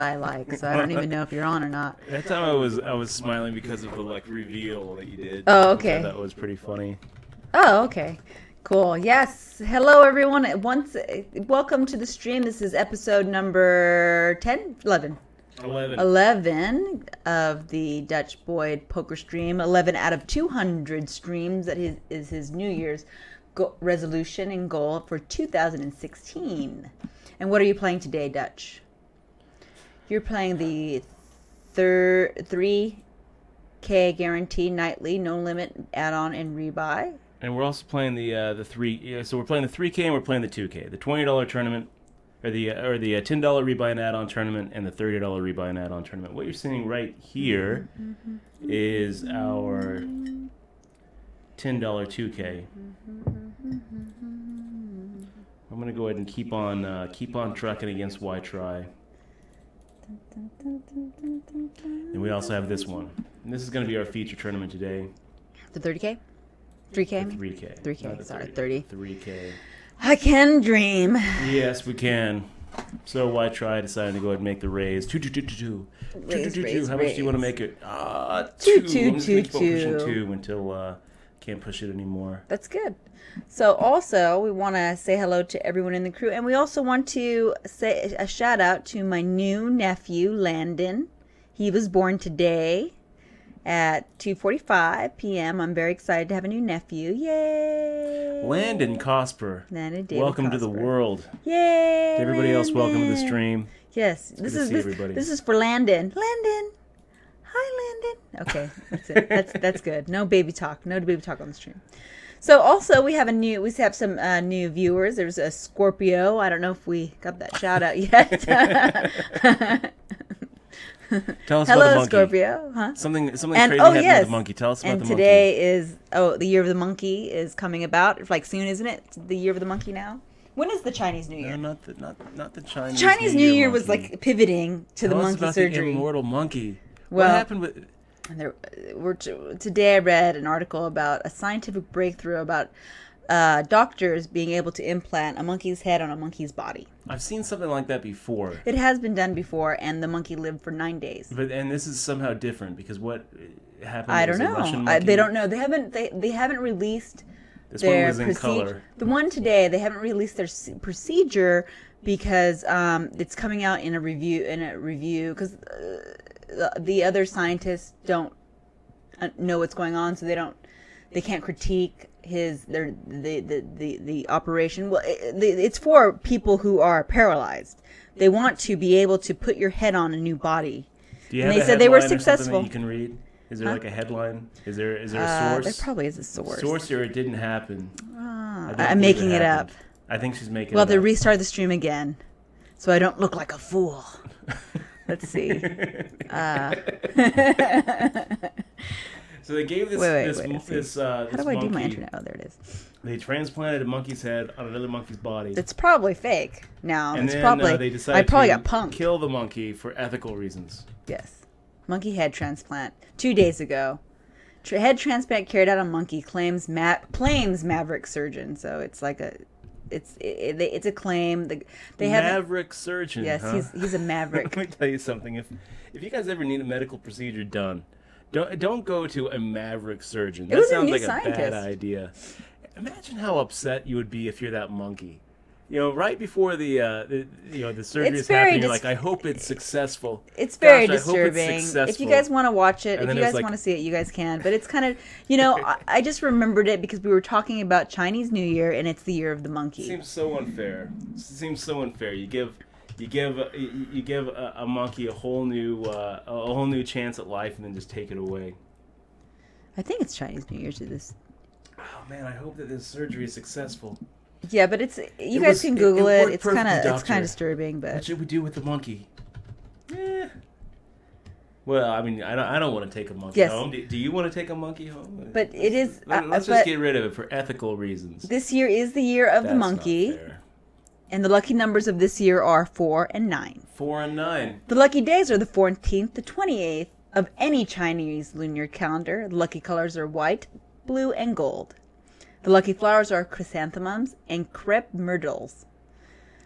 I like, so I don't even know if you're on or not. That time I was smiling because of the reveal that you did. Oh, okay. That was pretty funny. Oh, okay. Cool. Yes. Hello, everyone. Welcome to the stream. This is episode number 10, 11. 11 of the Dutch Boyd poker stream. 11 out of 200 streams. That is his New Year's resolution and goal for 2016. And what are you playing today, Dutch? You're playing the 3K guarantee nightly, no limit add-on and rebuy. And we're also playing the three. So we're playing the 3K and we're playing the 2K, the $20 tournament, or the $10 rebuy and add-on tournament, and the $30 rebuy and add-on tournament. What you're seeing right here is our $10 2K. I'm gonna go ahead and keep on trucking against Y Try. And we also have this one. And this is going to be our feature tournament today. The 30K? 3K? 3K. 3K, sorry, 30. 3K. I can dream. Yes, we can. So Y Try decided to go ahead and make the raise. Two. Raise, How much do you want to make it? Two. I'm just going to keep on pushing 2 until can't push it anymore. That's good. So also, we want to say hello to everyone in the crew. And we also want to say a shout out to my new nephew, Landon. He was born today at 2:45 p.m. I'm very excited to have a new nephew. Yay! Landon Cosper. Landon David welcome Cosper. To the world. Yay! To everybody else, welcome to the stream. Yes. This is for Landon. Landon. Hi, Landon. Okay, that's it. That's good. No baby talk. No baby talk on the stream. So also we have some new viewers. There's a Scorpio. I don't know if we got that shout out yet. Tell us Hello, about the monkey. Scorpio. Huh? Something crazy happened with the monkey. Tell us about the monkey. And today is the year of the monkey is coming about. It's like soon, isn't it? It's the year of the monkey now. When is the Chinese New Year? No, not the Chinese. Chinese New Year was monkey. like pivoting to Tell the us monkey about surgery. The immortal monkey. Well, what happened with? Today I read an article about a scientific breakthrough about doctors being able to implant a monkey's head on a monkey's body. I've seen something like that before. It has been done before, and the monkey lived for 9 days. And this is somehow different because what happened? I don't was a know. Russian monkey? They don't know. They haven't released. This their one was in color. The one today, they haven't released their procedure because it's coming out in a review because the other scientists don't know what's going on, so they can't critique the operation. Well, it's for people who are paralyzed. They want to be able to put your head on a new body. Do you have and a they said they were headline or something successful. that you can read? Is there like a headline? Is there a source? There probably is a source. Source or it didn't happen. I'm making it up. I think she's making it up. Well, they restart the stream again, so I don't look like a fool. Let's see. So they gave this How do I monkey, do my internet? Oh, there it is. They transplanted a monkey's head on another monkey's body. It's probably fake. No, and it's then, probably. they decided I probably to got punked. kill the monkey for ethical reasons. Yes, monkey head transplant 2 days ago. Head transplant carried out on monkey claims Maverick surgeon. So it's like it's a claim. They have Maverick surgeon. Yes, huh? he's a maverick. Let me tell you something. If you guys ever need a medical procedure done, don't go to a maverick surgeon. That sounds like a bad idea. Imagine how upset you would be if you're that monkey. Right before the surgery is happening, you're like, I hope it's successful. It's very Gosh, disturbing. I hope it's successful. If you guys want to watch it, And if then you it's guys want to see it, you guys can. But it's kind of, I just remembered it because we were talking about Chinese New Year, and it's the year of the monkey. Seems so unfair. You give a monkey a whole new chance at life, and then just take it away. I think it's Chinese New Year to this. Oh man, I hope that this surgery is successful. Yeah, but you guys can Google it. It's kind of disturbing, but what should we do with the monkey? Well, I mean, I don't want to take a monkey home. Do you want to take a monkey home? But it is. Let's just get rid of it for ethical reasons. This year is the year of the monkey. Not fair. And the lucky numbers of this year are 4 and 9. 4 and 9. The lucky days are the 14th to 28th of any Chinese lunar calendar. The lucky colors are white, blue, and gold. The lucky flowers are chrysanthemums and crepe myrtles.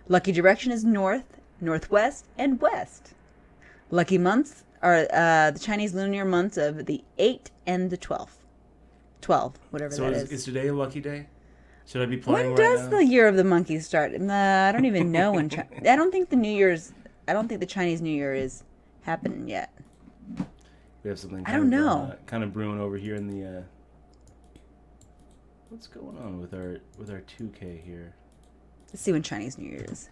Lucky direction is north, northwest, and west. Lucky months are the Chinese lunar months of the 8th and the 12th. 12, whatever that is. So is today a lucky day? Should I be playing When does the year of the monkey start? I don't even know when. I don't think the Chinese New Year is happening yet. We have something. I don't know. Kind of brewing over here in the. What's going on with our 2K here? Let's see when Chinese New Year is.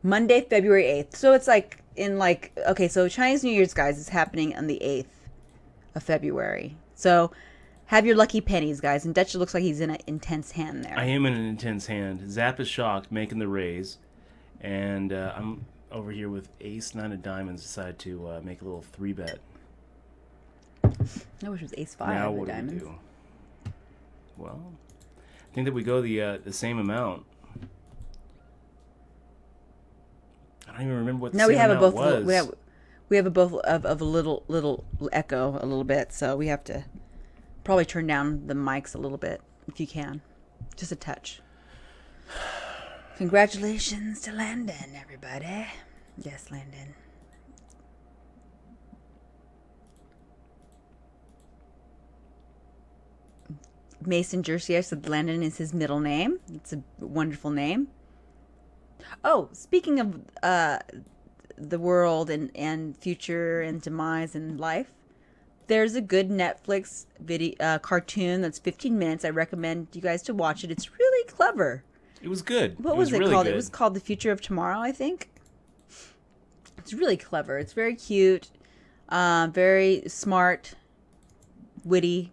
Monday, February 8th. So it's okay, so Chinese New Year's, guys, is happening on the 8th of February. So have your lucky pennies, guys. And Dutch looks like he's in an intense hand there. I am in an intense hand. Zap is shocked, making the raise. And I'm over here with ace 9 of diamonds, decided to make a little 3-bet. I wish it was ace 5 now of what diamonds. Do we do? Well, I think that we go the same amount. I don't even remember what the same amount was. We have a both of a little echo a little bit, so we have to probably turn down the mics a little bit if you can, just a touch. Congratulations to Landon, everybody. Yes, Landon. Mason Jerseyer said Landon is his middle name. It's a wonderful name. Oh, speaking of the world and future and demise and life, there's a good Netflix video cartoon that's 15 minutes. I recommend you guys to watch it. It's really clever. It was good. What was it really called? Good. It was called The Future of Tomorrow, I think. It's really clever. It's very cute, very smart, witty.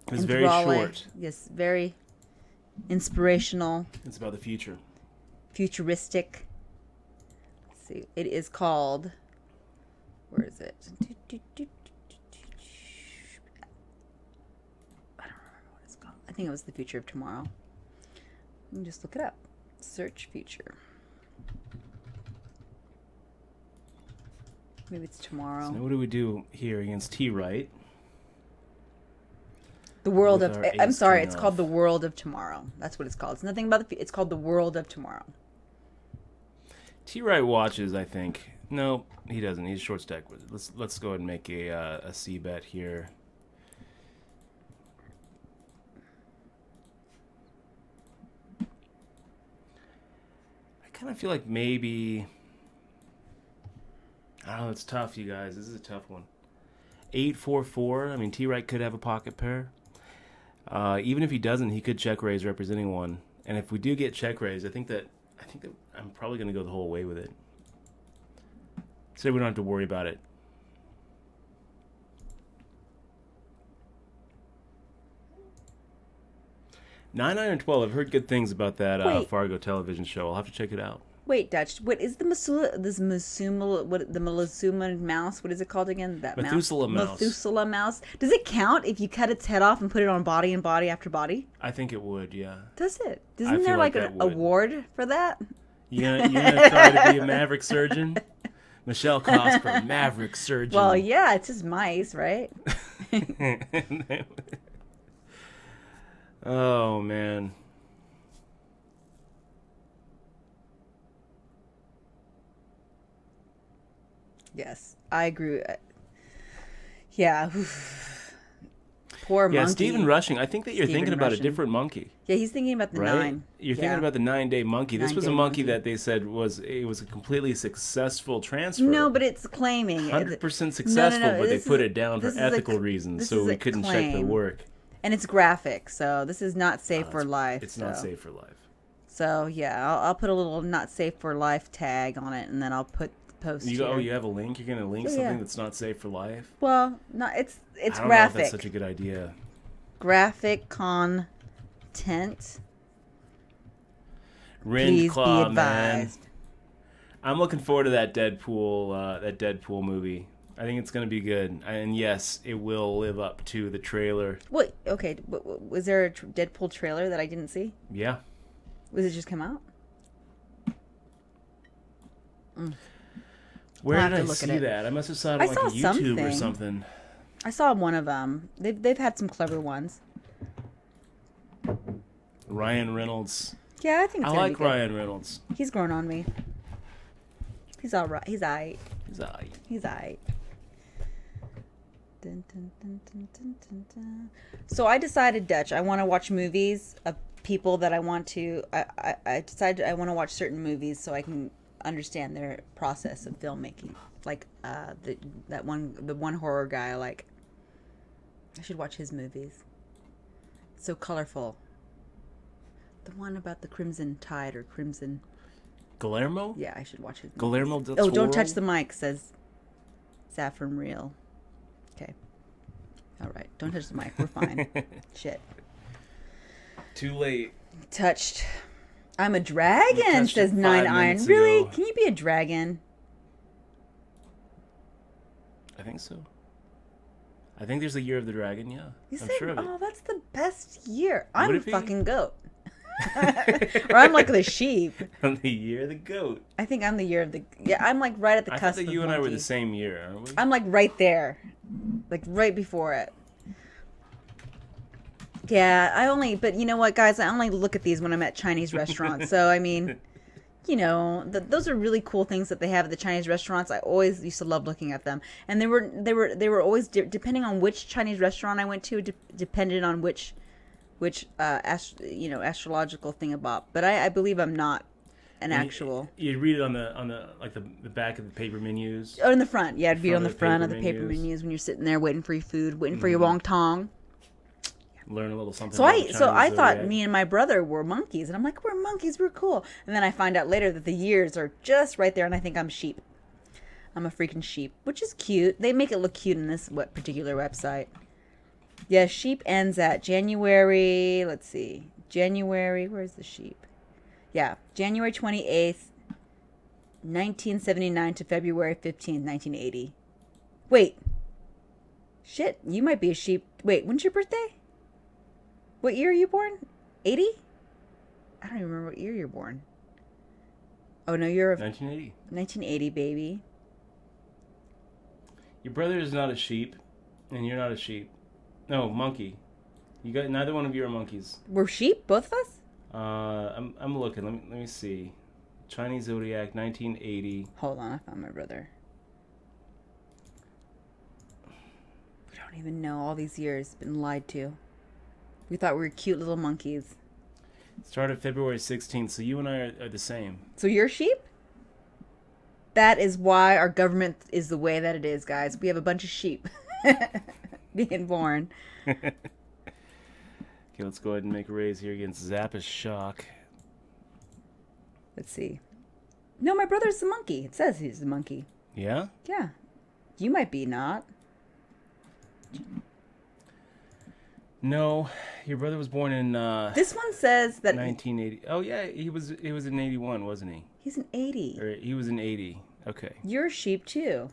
It was very short. Yes, very inspirational. It's about the future. Futuristic. Let's see. It is called. Where is it? I don't remember what it's called. I think it was The Future of Tomorrow. You can just look it up. Search future. Maybe it's tomorrow. So now what do we do here against T Right? The world of. I'm sorry. It's called The World of Tomorrow. That's what it's called. It's nothing about it's called The World of Tomorrow. T Right watches. I think. No, he doesn't. He's short stack. Let's go ahead and make a C bet here. I kind of feel like maybe. I don't know. It's tough, you guys. This is a tough one. 8-4-4. I mean, T Right could have a pocket pair. Even if he doesn't, he could check raise representing one. And if we do get check raise, I think that I'm probably going to go the whole way with it. So we don't have to worry about it. 9, 9, and 12. I've heard good things about that Fargo television show. I'll have to check it out. Wait, Dutch. What is the Methuselah mouse? What is it called again? That Methuselah mouse. Methuselah mouse. Does it count if you cut its head off and put it on body and body after body? I think it would. Yeah. Does it? Isn't there like an award for that? You're gonna try to be a maverick surgeon? Michelle Cosper, maverick surgeon. Well, yeah, it's just mice, right? Oh, man. Yes, I agree. Yeah. Poor monkey. Yeah, Stephen Rushing. I think that you're thinking about a different monkey. Yeah, he's thinking about the 9. You're thinking about the 9-day monkey. This was a monkey that they said was a completely successful transfer. No, but it's claiming 100% successful, no, but they put it down for ethical reasons, so we couldn't check the work. And it's graphic, so this is not safe for life. It's not safe for life. So yeah, I'll put a little "not safe for life" tag on it, and then I'll put post. You have a link. You're gonna link something that's not safe for life. Well, no, it's I don't graphic. know if that's such a good idea. Graphic content. Please be advised. Man. I'm looking forward to that Deadpool movie. I think it's going to be good. And yes, it will live up to the trailer. What? Okay. Was there a Deadpool trailer that I didn't see? Yeah. Was it just come out? Where did I see that? I must have saw it on like a YouTube or something. I saw one of them. They've had some clever ones. Ryan Reynolds. Yeah, I think it's I like Ryan Reynolds. He's grown on me. He's all right. He's all right. He's all right. He's all right. Dun, dun, dun, dun, dun, dun, dun. So I decided, Dutch, I want to watch movies of people that I want to. I decided I want to watch certain movies so I can understand their process of filmmaking. Like the one horror guy I like. I should watch his movies. So colorful. The one about the Crimson Tide or Crimson. Guillermo? Yeah, I should watch his movies. Guillermo del Toro? Oh, don't Toro? touch the mic, says Saffron Real. Okay. All right. Don't touch the mic. We're fine. Shit. Too late. Touched. I'm a dragon, says 9 Iron. Really? Can you be a dragon? I think so. I think there's a Year of the Dragon, yeah. I'm sure of it. Oh, that's the best year. I'm a fucking goat. Or I'm like the sheep. I'm the Year of the Goat. I think I'm the year of the... Yeah, I'm like right at the cusp of I thought that you and I were the same year, aren't we? I'm like right there. Like right before it. Yeah, but you know what, guys? I only look at these when I'm at Chinese restaurants. So, I mean, you know, those are really cool things that they have at the Chinese restaurants. I always used to love looking at them. And they were always, depending on which Chinese restaurant I went to, depended on which astrological thingabop. But I believe I'm not an actual. You read it on the like the back of the paper menus. Oh, in the front. Yeah, it'd be on the front of the paper menus when you're sitting there waiting for your food, waiting for your wonton. Learn a little something. So I thought me and my brother were monkeys, and I'm like, we're monkeys, we're cool. And then I find out later that the years are just right there, and I think I'm sheep. I'm a freaking sheep, which is cute. They make it look cute in this particular website. Yeah, sheep ends at January. Let's see, January. Where's the sheep? Yeah, January 28th, 1979 to February 15th, 1980. Wait. Shit, you might be a sheep. Wait, when's your birthday? What year are you born? 80? I don't even remember what year you're born. Oh, no, you're... 1980. 1980, baby. Your brother is not a sheep, and you're not a sheep. No, monkey. You got neither one of you are monkeys. We're sheep, both of us? I'm looking. Let me see. Chinese zodiac, 1980. Hold on, I found my brother. We don't even know all these years. Been lied to. We thought we were cute little monkeys. Started February 16th, so you and I are the same. So you're sheep? That is why our government is the way that it is, guys. We have a bunch of sheep being born. Okay, let's go ahead and make a raise here against Zappa's Shock. Let's see. No, my brother's the monkey. It says he's the monkey. Yeah? Yeah. You might be not. No, your brother was born in this one says that 1980. Oh yeah, he was in 81, wasn't he? He's an 80. Or he was in 80. Okay. You're a sheep too.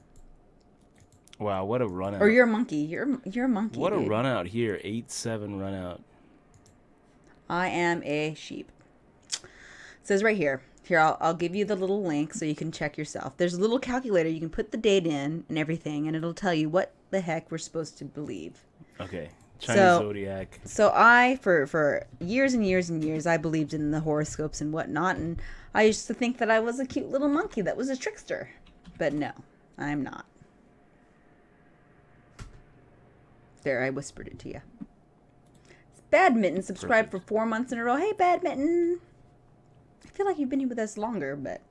Wow, what a run out. Or you're a monkey. You're a monkey. What a run out here. 8-7 run out. I am a sheep. It says right here. Here, I'll give you the little link so you can check yourself. There's a little calculator. You can put the date in and everything, and it'll tell you what the heck we're supposed to believe. Okay. Chinese zodiac. So I, for years and years and years, I believed in the horoscopes and whatnot, and I used to think that I was a cute little monkey that was a trickster. But no, I'm not. There, I whispered it to you. Badminton subscribed for 4 months in a row. Hey, Badminton. I feel like you've been here with us longer, but...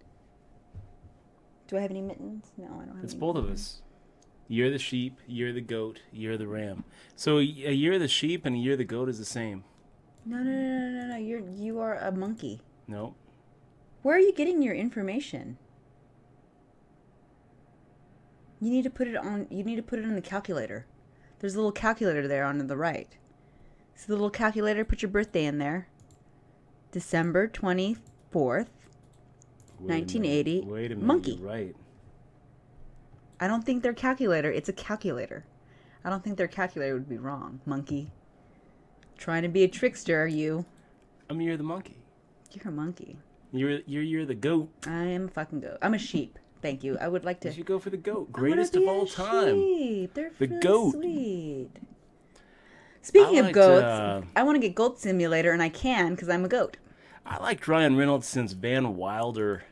Do I have any mittens? No, I don't have It's any both mittens. of us. You're the sheep, you're the goat, you're the ram. So a year the sheep and a year the goat is the same. No. You are a monkey. No. Where are you getting your information? You need to put it on the calculator. There's a little calculator there on the right. See the little calculator? Put your birthday in there. December 24th, 1980. Wait a minute. Monkey. You're right. I don't think their calculator. It's a calculator. I don't think their calculator would be wrong. Monkey. Trying to be a trickster, you. You're the monkey. You're a monkey. You're the goat. I am a fucking goat. I'm a sheep. Thank you. I would like to. You should go for the goat. Greatest of all time. Sheep. They're the really goat. Sweet. Speaking of goats, I want to get Goat Simulator, and I can because I'm a goat. I liked Ryan Reynolds since Van Wilder.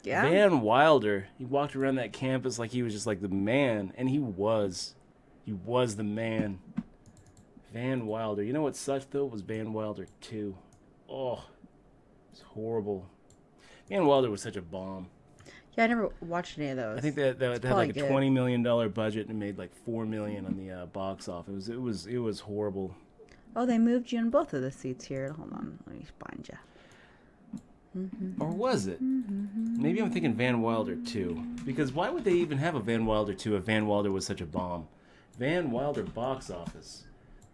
Yeah. Van Wilder, he walked around that campus like he was just like the man, and he was. He was the man. Van Wilder. You know what sucked, though, was Van Wilder 2. Oh, it's horrible. Van Wilder was such a bomb. Yeah, I never watched any of those. I think that had like a $20 million budget and made like $4 million on the box office. It was horrible. Oh, they moved you in both of the seats here. Hold on, let me find you. Or was it? Maybe I'm thinking Van Wilder 2. Because why would they even have a Van Wilder 2 if Van Wilder was such a bomb? Van Wilder box office.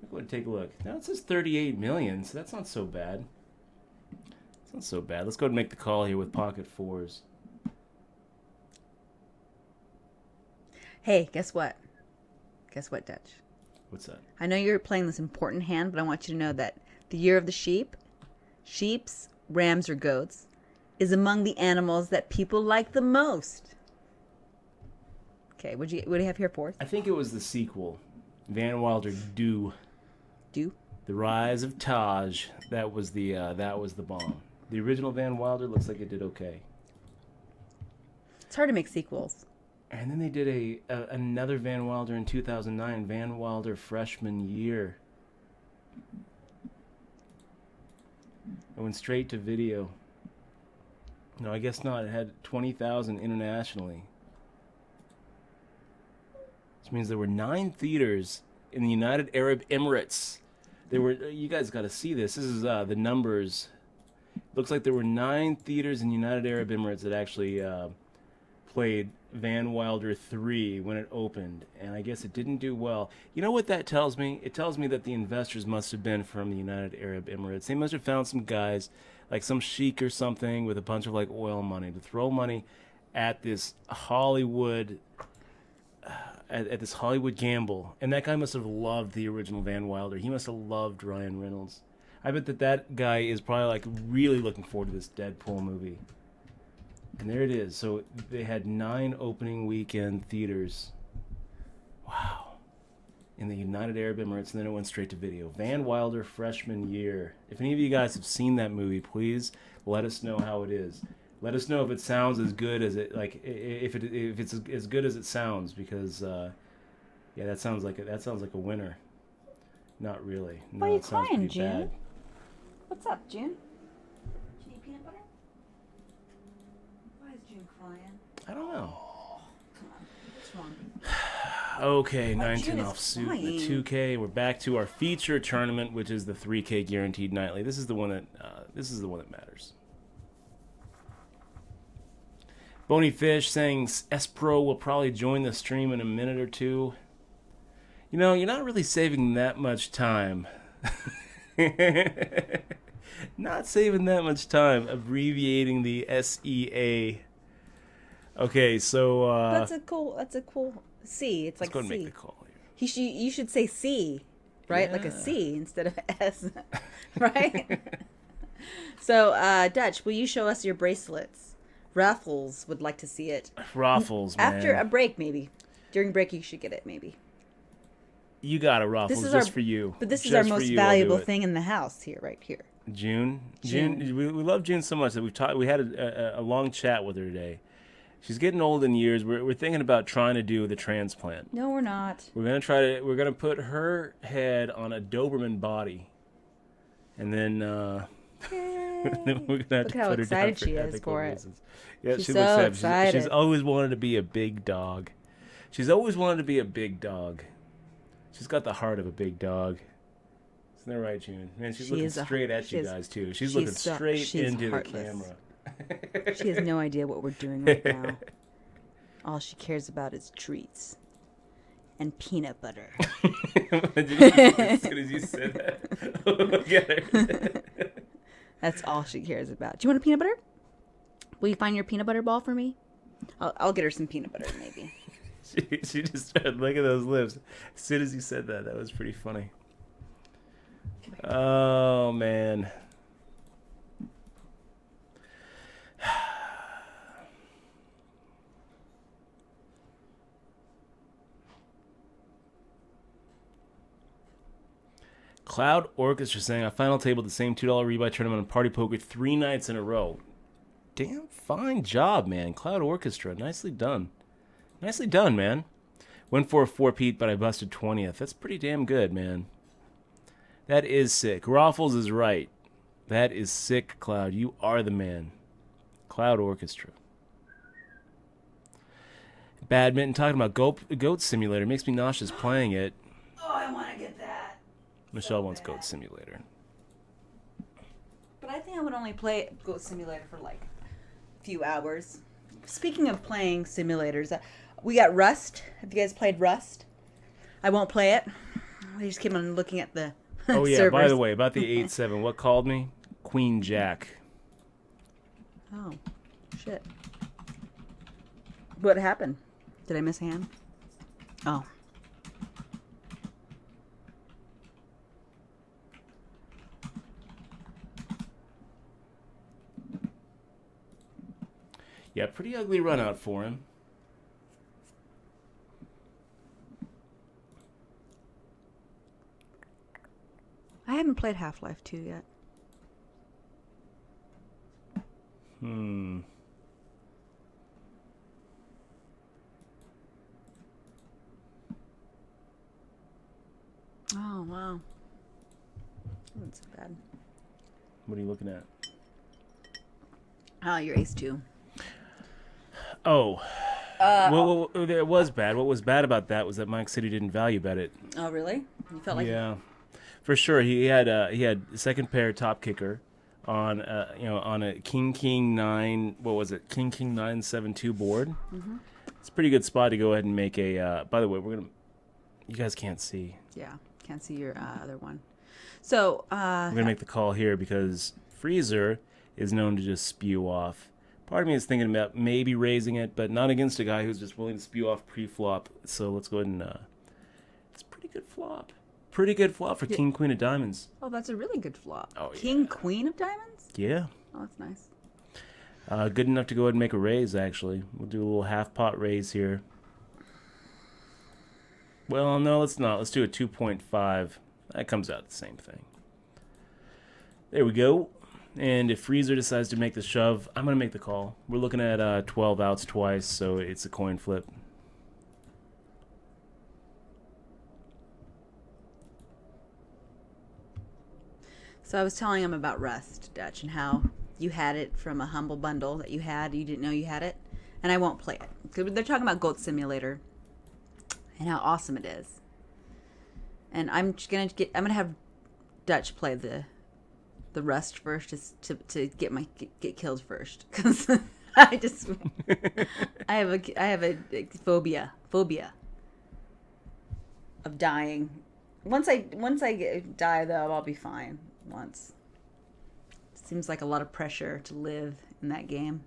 I'm going to take a look. Now it says 38 million, so that's not so bad. It's not so bad. Let's go ahead and make the call here with Pocket Fours. Hey, guess what? Guess what, Dutch? What's that? I know you're playing this important hand, but I want you to know that the year of the sheeps, rams, or goats, is among the animals that people like the most. Okay, what do you have here for us? I think it was the sequel, Van Wilder Do. Do? The Rise of Taj. That was the bomb. The original Van Wilder looks like it did okay. It's hard to make sequels. And then they did another Van Wilder in 2009, Van Wilder Freshman Year. It went straight to video. No, I guess not. It had 20,000 internationally. Which means there were 9 theaters in the United Arab Emirates. You guys got to see this. This is the numbers. Looks like there were 9 theaters in the United Arab Emirates that actually played Van Wilder 3 when it opened, and I guess it didn't do well. You know what that tells me? It tells me that the investors must have been from the United Arab Emirates. They must have found some guys, like some sheik or something, with a bunch of like oil money to throw money at this Hollywood, at this Hollywood gamble. And that guy must have loved the original Van Wilder. He must have loved Ryan Reynolds. I bet that guy is probably like really looking forward to this Deadpool movie. And there it is. So they had 9 opening weekend theaters. Wow. In the United Arab Emirates, and then it went straight to video. Van Wilder Freshman Year. If any of you guys have seen that movie, please let us know how it is. Let us know if it sounds as good as it, like, if it's as good as it sounds, because yeah, that sounds like a winner. Not really. No, Why are you it sounds crying, pretty June? bad. What's up, June? Do you need peanut butter? Why is June crying? I don't know. Come on, what's wrong? Okay, Oh, 19 June is off suit, flying. the 2K. We're back to our feature tournament, which is the 3K guaranteed nightly. This is the one that matters. Bony Fish saying S-Pro will probably join the stream in a minute or two. You know, you're not really saving that much time. Not saving that much time abbreviating the SEA. Okay, so That's a cool C. It's like let's go and C. make the call here. You should say C, right? Yeah. Like a C instead of S, right? So, Dutch, will you show us your bracelets? Raffles would like to see it. Raffles, man. After a break, maybe. During break, you should get it, maybe. You got a Raffles just for you. But this is Just our for most you, I'll do valuable it. thing in the house here, right here. June. We love June so much that we had a long chat with her today. She's getting old in years. We're thinking about trying to do the transplant. No, we're not. We're gonna put her head on a Doberman body, and then then we're gonna have Look to how put her down excited for she is ethical for it. reasons. Yeah, She's she so looks excited. She's always wanted to be a big dog. She's always wanted to be a big dog. She's got the heart of a big dog. Isn't that right, June? Man, she's looking straight at you guys too. She's looking straight into heartless. the camera. She has no idea what we're doing right now. All she cares about is treats and peanut butter. As soon as you said that, look at her. That's all she cares about. Do you want a peanut butter? Will you find your peanut butter ball for me? I'll get her some peanut butter, maybe. She just started licking those lips. As soon as you said that, that was pretty funny. Oh, man. Cloud Orchestra saying, I final tabled the same $2 rebuy tournament on Party Poker 3 nights in a row. damn fine job, man. Cloud Orchestra, nicely done. Nicely done, man. Went for a 4-peat, but I busted 20th. That's pretty damn good, man. That is sick. Raffles is right. That is sick, Cloud. You are the man. Cloud Orchestra. Badminton, talking about Goat Simulator. Makes me nauseous playing it. Oh, I want to get that. Michelle wants Goat Simulator. But I think I would only play Goat Simulator for like a few hours. Speaking of playing simulators, we got Rust. Have you guys played Rust? I won't play it. I just keep on looking at the Oh, yeah, servers. by the way, about the 8-7, what called me? Queen Jack. Oh, shit. What happened? Did I miss a hand? Oh. Yeah, pretty ugly run out for him. I haven't played Half-Life 2 yet. Oh, wow. That's so bad. What are you looking at? Oh, your Ace 2. Oh. Well, it was bad. What was bad about that was that Mike City didn't value bet it. Oh, really? You felt like... Yeah. For sure, he had second pair top kicker on on a King 9. What was it? King 9-7-2 board. Mm-hmm. It's a pretty good spot to go ahead and make a. By the way, you guys can't see. Yeah, can't see your other one. So we're gonna make the call here because Freezer is known to just spew off. Part of me is thinking about maybe raising it, but not against a guy who's just willing to spew off pre-flop. So let's go ahead and. It's a pretty good flop. Pretty good flop for King Queen of Diamonds. Oh, that's a really good flop. Oh, King Queen of Diamonds? Yeah. Oh, that's nice. Good enough to go ahead and make a raise, actually. We'll do a little half-pot raise here. Well, no, let's not. Let's do a 2.5. That comes out the same thing. There we go. And if Freezer decides to make the shove, I'm going to make the call. We're looking at 12 outs twice, so it's a coin flip. So I was telling him about Rust, Dutch, and how you had it from a humble bundle that you didn't know you had it, and I won't play it. They're talking about Goat Simulator and how awesome it is. And I'm gonna have Dutch play the Rust first, just to get killed first, because I have a phobia of dying. Once I die though, I'll be fine. Once. Seems like a lot of pressure to live in that game.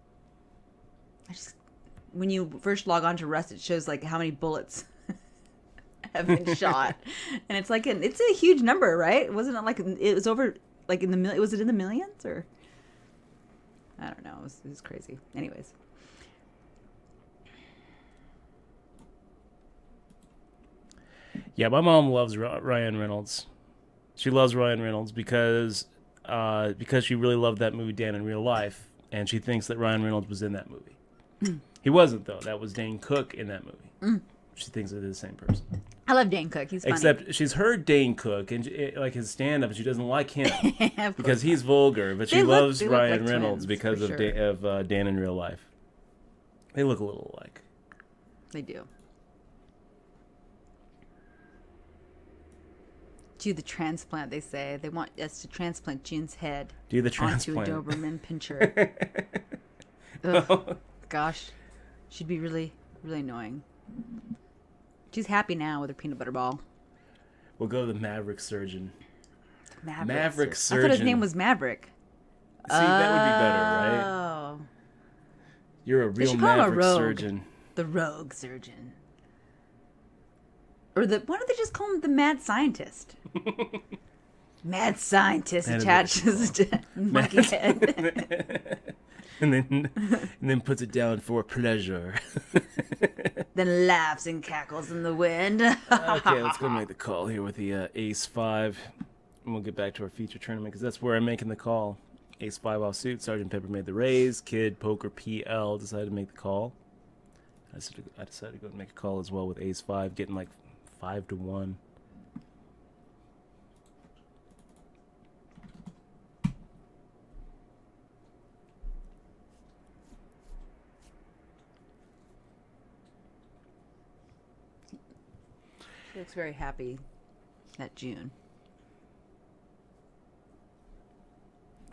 When you first log on to Rust, it shows like how many bullets have been shot, and it's like it's a huge number, right? Wasn't it like it was over like in the was it in the millions or I don't know. It was crazy. Anyways. Yeah, my mom loves Ryan Reynolds. She loves Ryan Reynolds because she really loved that movie Dan in Real Life, and she thinks that Ryan Reynolds was in that movie. He wasn't, though. That was Dane Cook in that movie. She thinks they're the same person. I love Dane Cook. He's funny. Except she's heard Dane Cook and like his stand-up, and she doesn't like him because he's vulgar. But she loves Ryan Reynolds because of Dan in Real Life. They look a little alike. They do. Do the transplant, they say. They want us to transplant June's head onto a Doberman Pinscher. Ugh, gosh. She'd be really, really annoying. She's happy now with her peanut butter ball. We'll go to the Maverick Surgeon. Maverick Surgeon. I thought his name was Maverick. See, that would be better, right? Oh. You're a real Maverick Surgeon. The Rogue Surgeon. Or why don't they just call him the Mad Scientist? Mad Scientist attaches to monkey head. and then puts it down for pleasure. Then laughs and cackles in the wind. Okay, let's go make the call here with the Ace 5. And we'll get back to our feature tournament because that's where I'm making the call. Ace 5 offsuit. Sergeant Pepper made the raise. Kid, poker, PL decided to make the call. I decided to go and make a call as well with Ace 5, getting like 5-1. She looks very happy that June.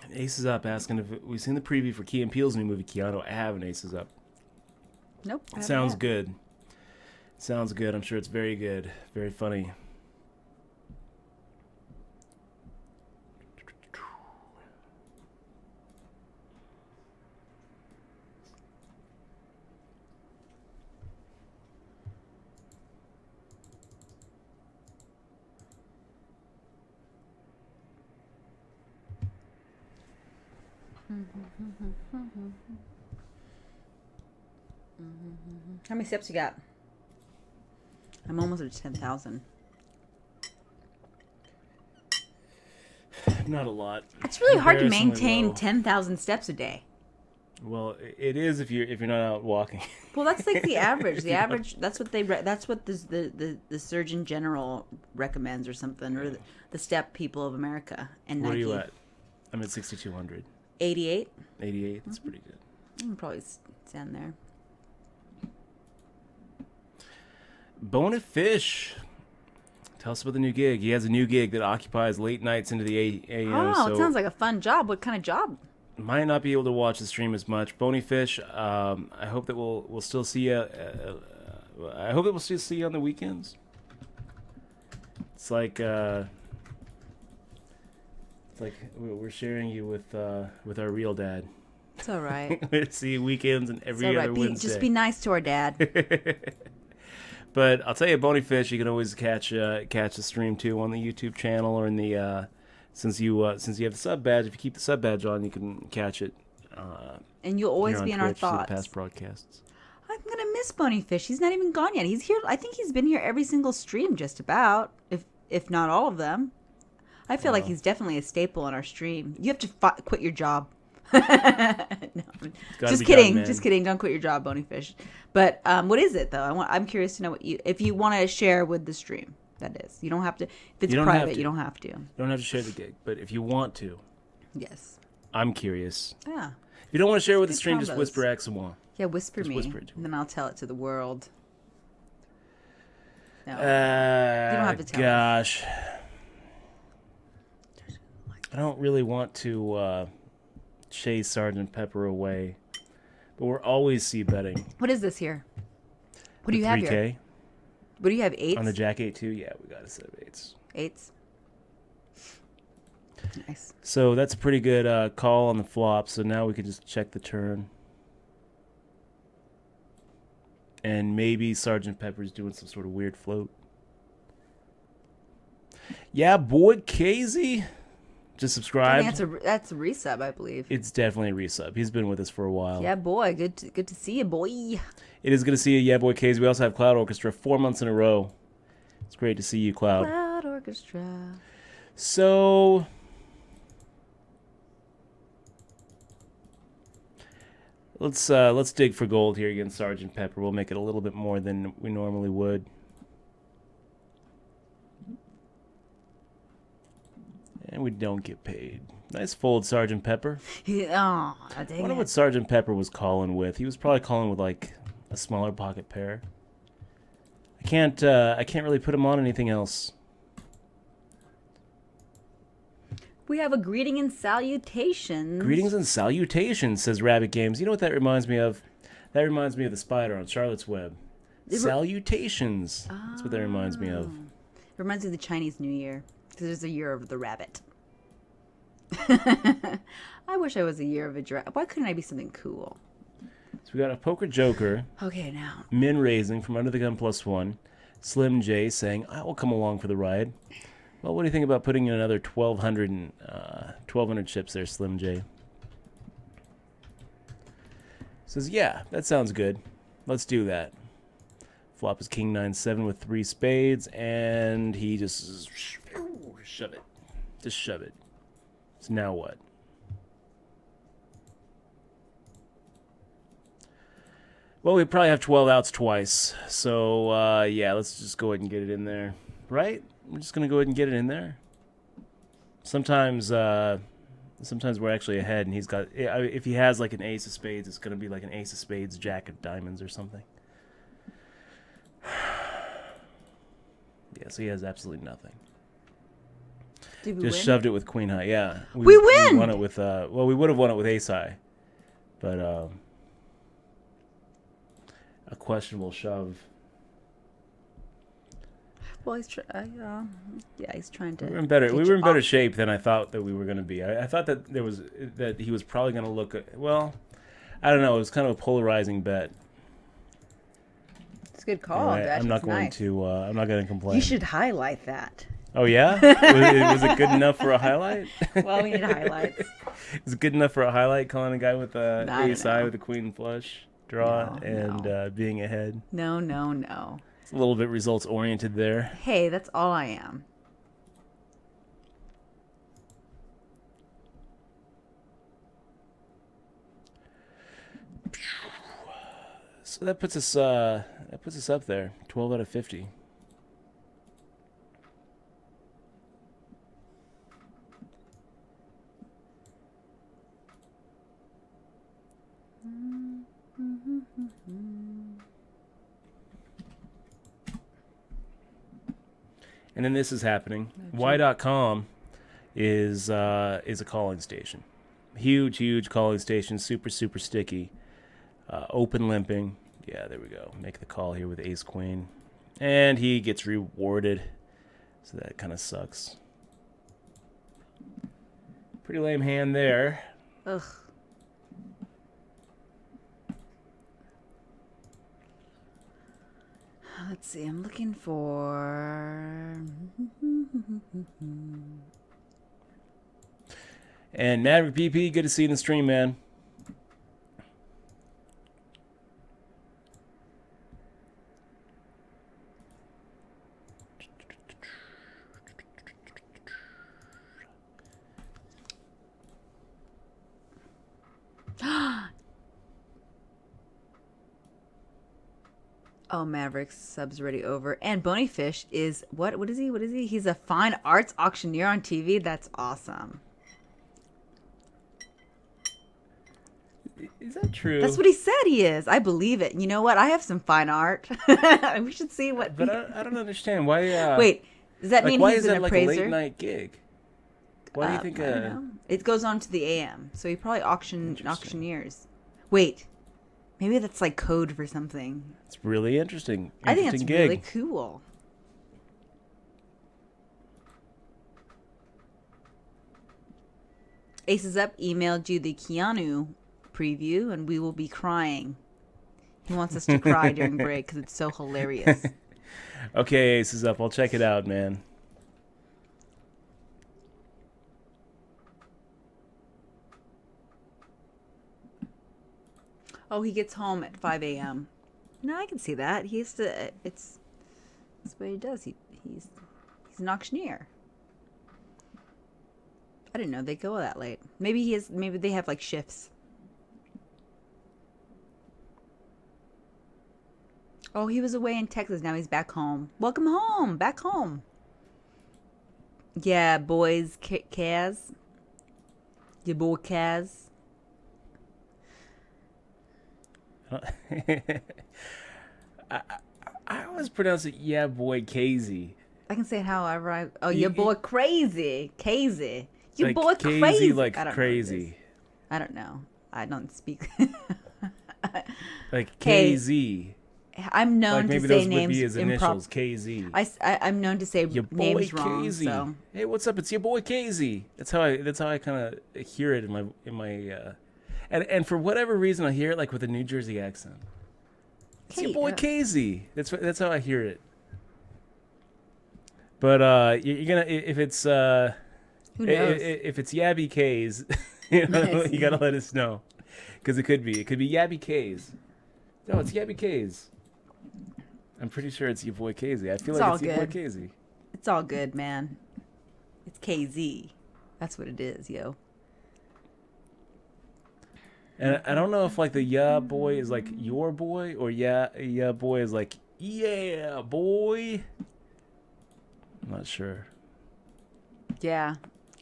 And Ace is up, asking if we've seen the preview for Key and Peele's new movie, Keanu. I haven't. Ace is up. Nope. Sounds good. Sounds good. I'm sure it's very good. Very funny. How many steps you got? I'm almost at 10,000. Not a lot. It's really hard to maintain 10,000 steps a day. Well, it is if you're not out walking. Well, that's like the average. The average. That's what the Surgeon General recommends, or something, or the step people of America. And what Nike. are you at? I'm at 6,200. 88. 88. That's pretty good. I can probably stand there. Bonefish. Tell us about the new gig. He has a new gig that occupies late nights into the a.m. Oh, it sounds like a fun job. What kind of job? Might not be able to watch the stream as much. Bonyfish, I hope that we'll still see you. I hope that we'll still see you on the weekends. It's like we're sharing you with our real dad. It's all right. See you weekends and every other Wednesday. Just be nice to our dad. But I'll tell you, Bonyfish, you can always catch the stream too on the YouTube channel, or in the since you have the sub badge. If you keep the sub badge on, you can catch it. And you'll always be in Twitch, our thoughts. see the past broadcasts. I'm gonna miss Bonyfish. He's not even gone yet. He's here. I think he's been here every single stream, just about, if not all of them. I feel like he's definitely a staple in our stream. You have to quit your job. No, just kidding. Done, just kidding. Don't quit your job, Bonyfish. But what is it though? I'm curious to know if you want to share with the stream. That is, you don't have to. If it's private, you don't have to. You don't have to share the gig, but if you want to, yes. I'm curious. Yeah. If you don't want to share with the stream, just whisper X1. Yeah, whisper me, and then I'll tell it to the world. No, you don't have to tell. Gosh, I don't really want to chase Sergeant Pepper away, but we're always c-betting. What is this here? What do you have 3K? Here? What do you have, 8s? On the Jack 8-2? Yeah, we got a set of 8s. 8s? Nice. So that's a pretty good call on the flop, so now we can just check the turn. And maybe Sergeant Pepper's doing some sort of weird float. Yeah, boy, Casey. Just subscribe. That's a resub, I believe. It's definitely a resub. He's been with us for a while. Yeah, boy. Good to see you, boy. It is good to see you, yeah, boy, Casey. We also have Cloud Orchestra 4 months in a row. It's great to see you, Cloud. Cloud Orchestra. So let's dig for gold here against Sergeant Pepper. We'll make it a little bit more than we normally would. And we don't get paid. Nice fold, Sergeant Pepper. I wonder what Sergeant Pepper was calling with. He was probably calling with like a smaller pocket pair. I can't really put him on anything else. We have a greeting and salutations. Greetings and salutations, says Rabbit Games. You know what that reminds me of? That reminds me of the spider on Charlotte's Web. Salutations. That's what that reminds me of. It reminds me of the Chinese New Year. Because there's a year of the rabbit. I wish I was a year of a giraffe. Why couldn't I be something cool? So we got a poker joker. Okay, now. Min raising from under the gun +1. Slim J saying, I will come along for the ride. Well, what do you think about putting in another 1,200 chips there, Slim J? Says, yeah, that sounds good. Let's do that. Flop is King 9-7 with 3 spades, and he just shove it. Just shove it. So now what? Well, we probably have 12 outs twice. So, yeah, let's just go ahead and get it in there. Right? We're just going to go ahead and get it in there. Sometimes we're actually ahead, and he's got... If he has, like, an ace of spades, it's going to be like an ace of spades, jack of diamonds or something. Yeah, so he has absolutely nothing. Did we just win? Shoved it with queen high. Yeah. We win! We won it with... well, we would have won it with ace high. But, a questionable shove. Well, he's he's trying to. We were in better shape than I thought that we were going to be. I thought that he was probably going to look. Well, I don't know. It was kind of a polarizing bet. It's a good call. Anyway, I'm not going to complain. You should highlight that. Oh yeah, was it good enough for a highlight? Well, we need highlights. Is it good enough for a highlight? Calling a guy with ace high with a queen flush draw being ahead. No. It's a little bit results oriented there. Hey, that's all I am. So that puts us up there, 12 out of 50. And then this is happening. Y.com is a calling station. Huge calling station. Super sticky. Open limping. Yeah, there we go. Make the call here with ace queen. And he gets rewarded. So that kind of sucks. Pretty lame hand there. Ugh. Let's see. I'm looking for... And Maverick PP, good to see you in the stream, man. Oh, Maverick's sub's already over. And Bonyfish is... What is he? He's a fine arts auctioneer on TV? That's awesome. Is that true? That's what he said he is. I believe it. You know what? I have some fine art. We should see what... But I don't understand. Why... Wait, does that mean he's an appraiser? Why is that like a late-night gig? Why do you think... I don't know. It goes on to the AM. So he probably auctioneers. Wait. Maybe that's like code for something. It's really interesting. I think that's gig. really cool. Aces Up emailed you the Keanu preview, and we will be crying. He wants us to cry during break because it's so hilarious. Okay, Aces Up. I'll check it out, man. Oh, he gets home at 5 a.m. No, I can see that. That's what he does. He's an auctioneer. I didn't know they go that late. Maybe they have like shifts. Oh, he was away in Texas. Now he's back home. Welcome home. Back home. Yeah, boys, Kaz. Your boy Kaz. I always pronounce it, yeah, boy, Casey. I can say it however your boy crazy. Casey. Your like boy Casey, crazy. Like crazy. I don't know. I don't speak. Like KZ. I'm known like to say names. Maybe those would be his initials, KZ. I'm known to say your boy names wrong. KZ. So. Hey, what's up? It's your boy KZ. That's how I kind of hear it in my and for whatever reason I hear it like with a New Jersey accent. It's your boy KZ. That's how I hear it. But you're gonna if it's who knows? If it's Yabby K's, you gotta let us know because it could be Yabby K's. No, it's Yabby K's. I'm pretty sure it's your boy KZ. I feel like it's your boy KZ. It's all good, man. It's KZ. That's what it is, yo. And I don't know if like the yeah boy is like your boy or yeah boy is like yeah boy. I'm not sure. Yeah,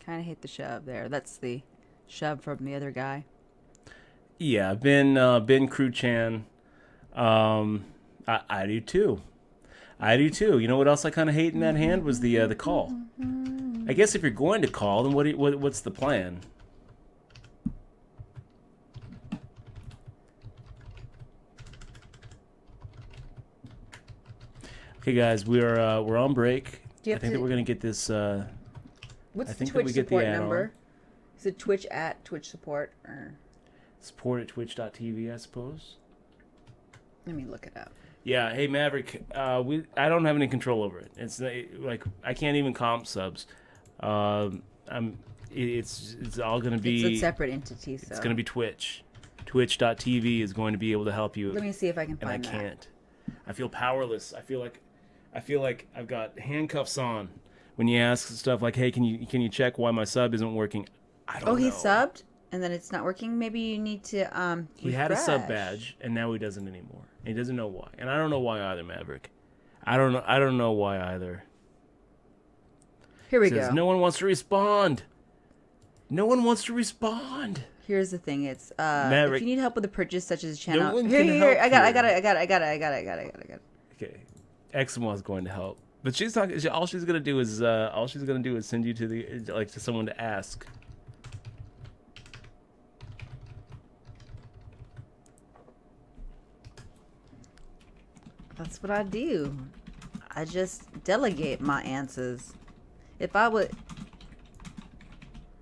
kind of hate the shove there. That's the shove from the other guy. Yeah, Ben Crew Chan. I do too. I do too. You know what else I kind of hate in that hand was the call. I guess if you're going to call, then what's the plan? Okay, guys, we're on break. I think that we're gonna get this. What's the Twitch support number? Is it Twitch at Twitch support or support at twitch.tv? I suppose. Let me look it up. Yeah, hey Maverick, I don't have any control over it. It's like I can't even comp subs. It's all gonna be. It's a separate entity. So. It's gonna be Twitch. Twitch.tv is going to be able to help you. Let me see if I can find that. And I can't. I feel powerless. I feel like I've got handcuffs on. When you ask stuff like, "Hey, can you check why my sub isn't working?" I don't know. Oh, he subbed and then it's not working. Maybe you need to He had a sub badge and now he doesn't anymore. And he doesn't know why. And I don't know why either, Maverick. I don't know why either. Here we go. go. No one wants to respond. No one wants to respond. Here's the thing. It's Maverick, if you need help with a purchase such as a channel. No one can help I got it. Okay. Exmoa is going to help. But she's talking. All she's gonna do is send you to someone to ask. That's what I do. I just delegate my answers. If I would,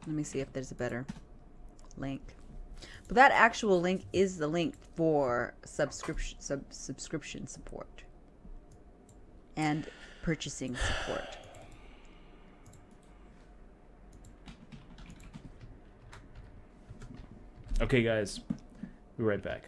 let me see if there's a better link. But that actual link is the link for subscription support and purchasing support. Okay, guys, we'll be right back.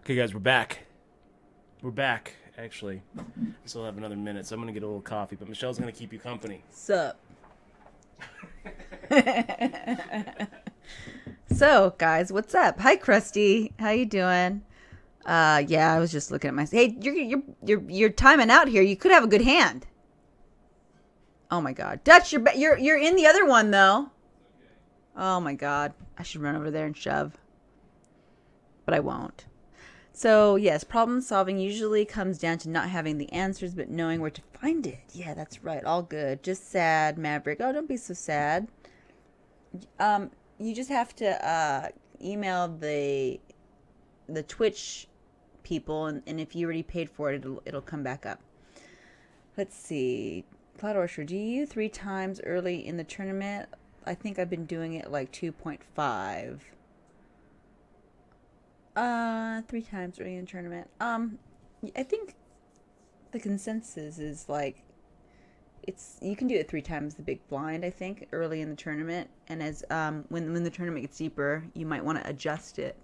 Okay, guys, we're back. We're back, actually. I still have another minute, so I'm going to get a little coffee, but Michelle's going to keep you company. Sup? So, guys, what's up? Hi, Krusty. How you doing? Yeah, I was just looking at my... Hey, you're timing out here. You could have a good hand. Oh, my God. Dutch, you're in the other one, though. Oh, my God. I should run over there and shove. But I won't. So, yes, problem solving usually comes down to not having the answers, but knowing where to find it. Yeah, that's right. All good. Just sad, Maverick. Oh, don't be so sad. You just have to email the Twitch people, and if you already paid for it, it'll come back up. Let's see. Cloud Orchard, do you 3 times early in the tournament? I think I've been doing it like 2.5. 3 times early in the tournament. I think the consensus is like you can do it 3 times the big blind, I think, early in the tournament, and as when the tournament gets deeper, you might want to adjust it,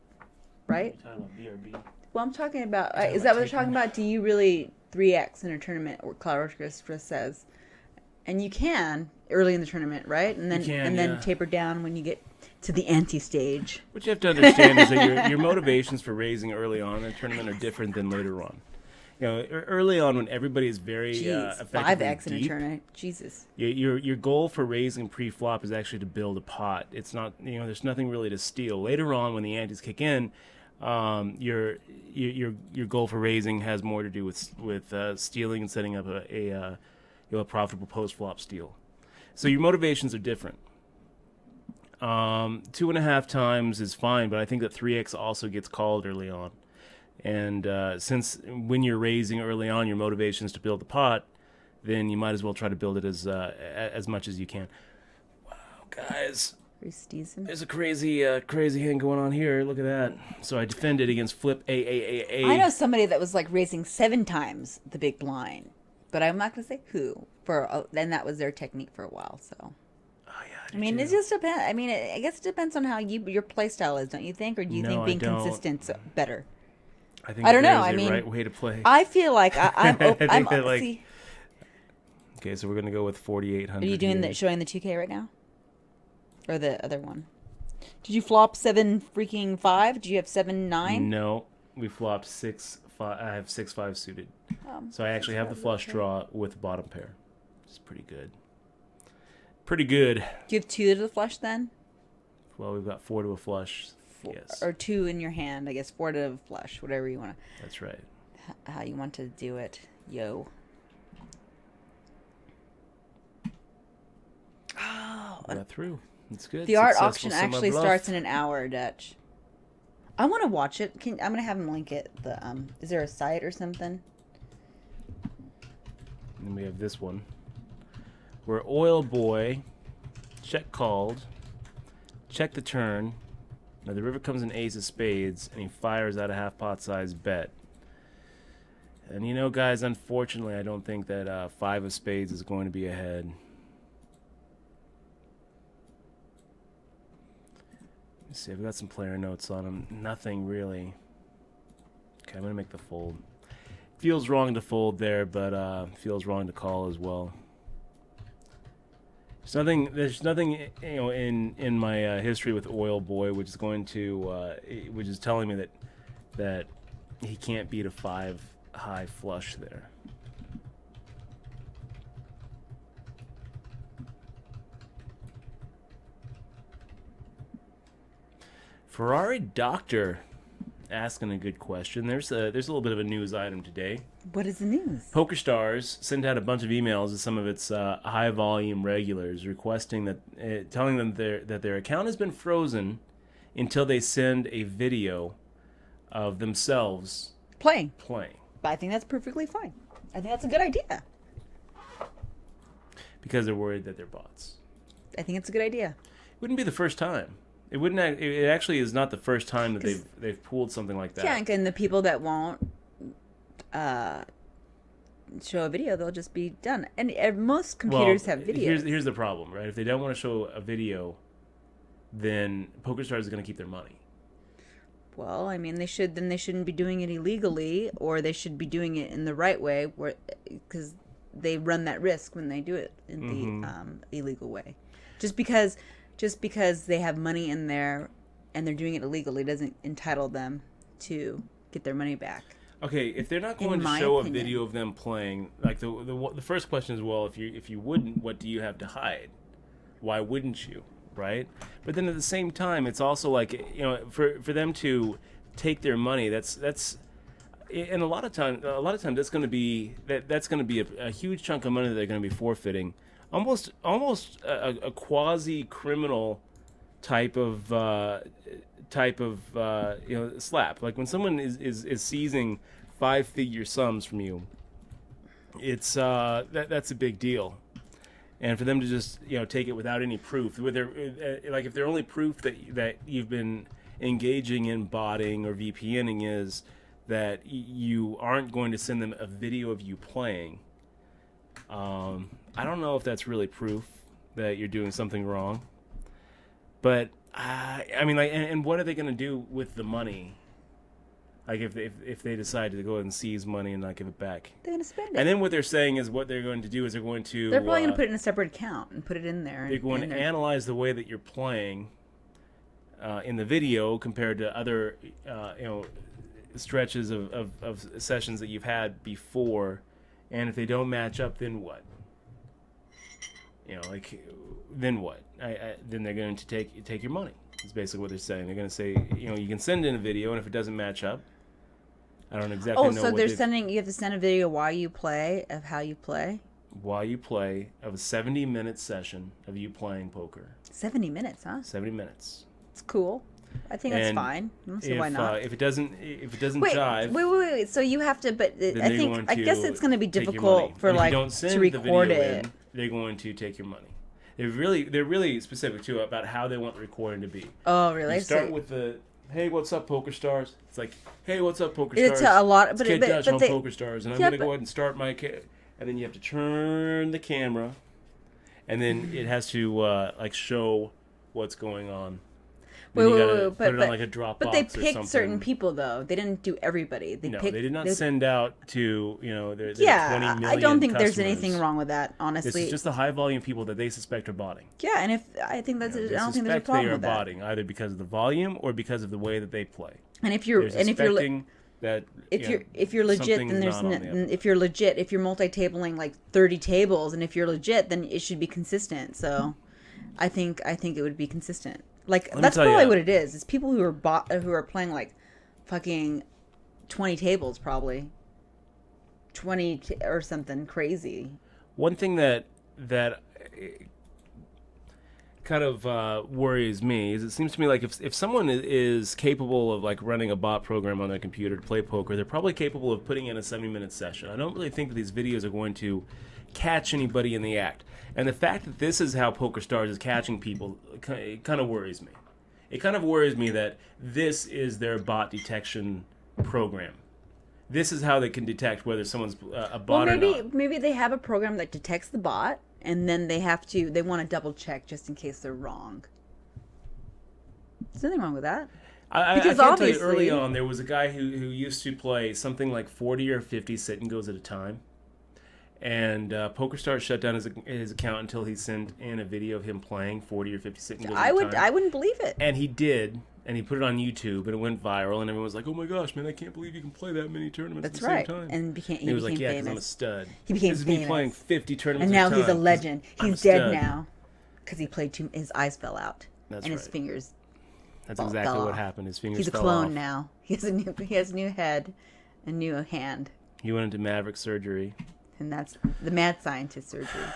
right? You're talking about BRB. Well, I'm talking about is that what they're talking about? Do you really 3x in a tournament, or Cloud Orchestra says, and you can early in the tournament, right? And then taper down when you get to the ante-stage. What you have to understand is that your motivations for raising early on in a tournament are different than later on. You know, early on when everybody is very effectively 5x deep, in a tournament. Jesus. Your goal for raising pre-flop is actually to build a pot. It's not, there's nothing really to steal. Later on when the antes kick in, your goal for raising has more to do with stealing and setting up a profitable post-flop steal. So your motivations are different. 2.5 times is fine, but I think that 3x also gets called early on. And since when you're raising early on, your motivation is to build the pot, then you might as well try to build it as much as you can. Wow, guys. There's a crazy hand going on here. Look at that. So I defended against flip A. I know somebody that was like raising 7 times the big blind, but I'm not going to say who. And that was their technique for a while, so... I mean, it just depends. I mean, I guess it depends on how your play style is, don't you think? Or do you think being consistent's better? I don't know. I mean, right way to play. I feel like I'm like, okay, so we're gonna go with 4,800. Are you doing showing the 2K right now, or the other one? Did you flop 7 freaking 5? Did you have 7-9? No, we flopped 6-5. I have 6-5 suited, so I actually have the flush draw with the bottom pair. It's pretty good. Pretty good. Do you have 2 to the flush then? Well, we've got 4 to a flush. Yes. Or 2 in your hand, I guess. 4 to a flush, whatever you want to. That's right. How you want to do it, yo. Oh, we got through. It's good. The art auction actually starts in an hour, Dutch. I want to watch it. I'm gonna have him link it. Is there a site or something? And then we have this one. Where Oil Boy, check called, check the turn. Now the river comes in ace of spades, and he fires out a half pot size bet. And guys, unfortunately, I don't think that 5 of spades is going to be ahead. Let's see, I've got some player notes on him. Nothing really. Okay, I'm gonna make the fold. Feels wrong to fold there, but feels wrong to call as well. There's nothing, in my history with Oil Boy, which is telling me that he can't beat a 5 high flush there. Ferrari Doctor asking a good question. There's a little bit of a news item today. What is the news? PokerStars sent out a bunch of emails to some of its high volume regulars requesting telling them that their account has been frozen until they send a video of themselves playing. But I think that's perfectly fine. I think that's a good idea. Because they're worried that they're bots. I think it's a good idea. It wouldn't be the first time. It actually is not the first time that they've pulled something like that. Yeah, and the people that won't show a video, they'll just be done. And most computers have videos. Here's the problem, right? If they don't want to show a video, then PokerStars is going to keep their money. Well, I mean, they shouldn't be doing it illegally, or they should be doing it in the right way, because they run that risk when they do it in the illegal way. Just because they have money in there and they're doing it illegally doesn't entitle them to get their money back. Okay, if they're not going to show a video of them playing, like the first question is, well, if you wouldn't, what do you have to hide? Why wouldn't you, right? But then at the same time, it's also like, you know, for them to take their money, that's and a lot of time that's going to be a huge chunk of money that they're going to be forfeiting, almost a quasi criminal type of slap. Like when someone is seizing 5-figure sums from you, it's that's a big deal. And for them to just, you know, take it without any proof, like if their only proof that you've been engaging in botting or VPNing is that you aren't going to send them a video of you playing, I don't know if that's really proof that you're doing something wrong. But I mean, like, and what are they going to do with the money? Like, if they decide to go ahead and seize money and not give it back, they're going to spend it. And then what they're saying is what they're going to do is they're probably going to put it in a separate account and put it in there. They're going to analyze the way that you're playing in the video compared to other stretches of sessions that you've had before, and if they don't match up, then what? You know, like, then what? Then they're going to take your money. That's basically what they're saying. They're going to say, you know, you can send in a video, and if it doesn't match up, I don't exactly know. Oh, so you have to send a video while you play, of how you play? While you play, of a 70-minute session of you playing poker. 70 minutes, huh? 70 minutes. It's cool. I think that's fine. I don't see why not. If it doesn't jive. Wait. So you have to, but I guess it's going to be difficult for, like, to record it. They're going to take your money. They're really specific too about how they want the recording to be. Oh, really? You start with the, "Hey, what's up, Poker Stars?" It's like, "Hey, what's up, Poker Stars?" It's a lot, but Kid Dutch on Poker Stars, and I'm gonna go ahead and start my. And then you have to turn the camera, and then it has to like show what's going on. Put it on like a Dropbox. But they picked certain people, though. They didn't do everybody. They did not send out to, you know, their 20 million I don't think customers. there's anything wrong with that, honestly. This is just the high volume people that they suspect are botting. Yeah, and I don't think there's a problem with that. They suspect they are botting either because of the volume or because of the way that they play. And if you're legit, then if you're multi-tabling like 30 tables, and if you're legit, then it should be consistent. So, I think it would be consistent. Like, that's probably what it is. It's people who are playing like fucking 20 tables, probably 20 or something crazy. One thing that kind of worries me is it seems to me like if someone is capable of like running a bot program on their computer to play poker, they're probably capable of putting in a 70-minute session. I don't really think that these videos are going to catch anybody in the act. And the fact that this is how Poker Stars is catching people, it kind of worries me. It kind of worries me that this is their bot detection program. This is how they can detect whether someone's a bot or not. Maybe they have a program that detects the bot, and then they want to double check just in case they're wrong. There's nothing wrong with that. I can tell you early on, there was a guy who used to play something like 40 or 50 sit-and-goes at a time. And PokerStars shut down his account until he sent in a video of him playing 40 or 50 sit-and-goes at a time. I wouldn't believe it. And he did, and he put it on YouTube, and it went viral, and everyone was like, "Oh my gosh, man, I can't believe you can play that many tournaments at the same time." And he was like, "Yeah, because I'm a stud." He became famous. This is me playing 50 tournaments at a time. And now he's a legend. He's dead now because he played his eyes fell out. That's and right. his fingers. That's exactly what happened. His fingers fell off. He's a clone now. He has a new head, a new hand. He went into Maverick surgery. And that's the mad scientist surgery.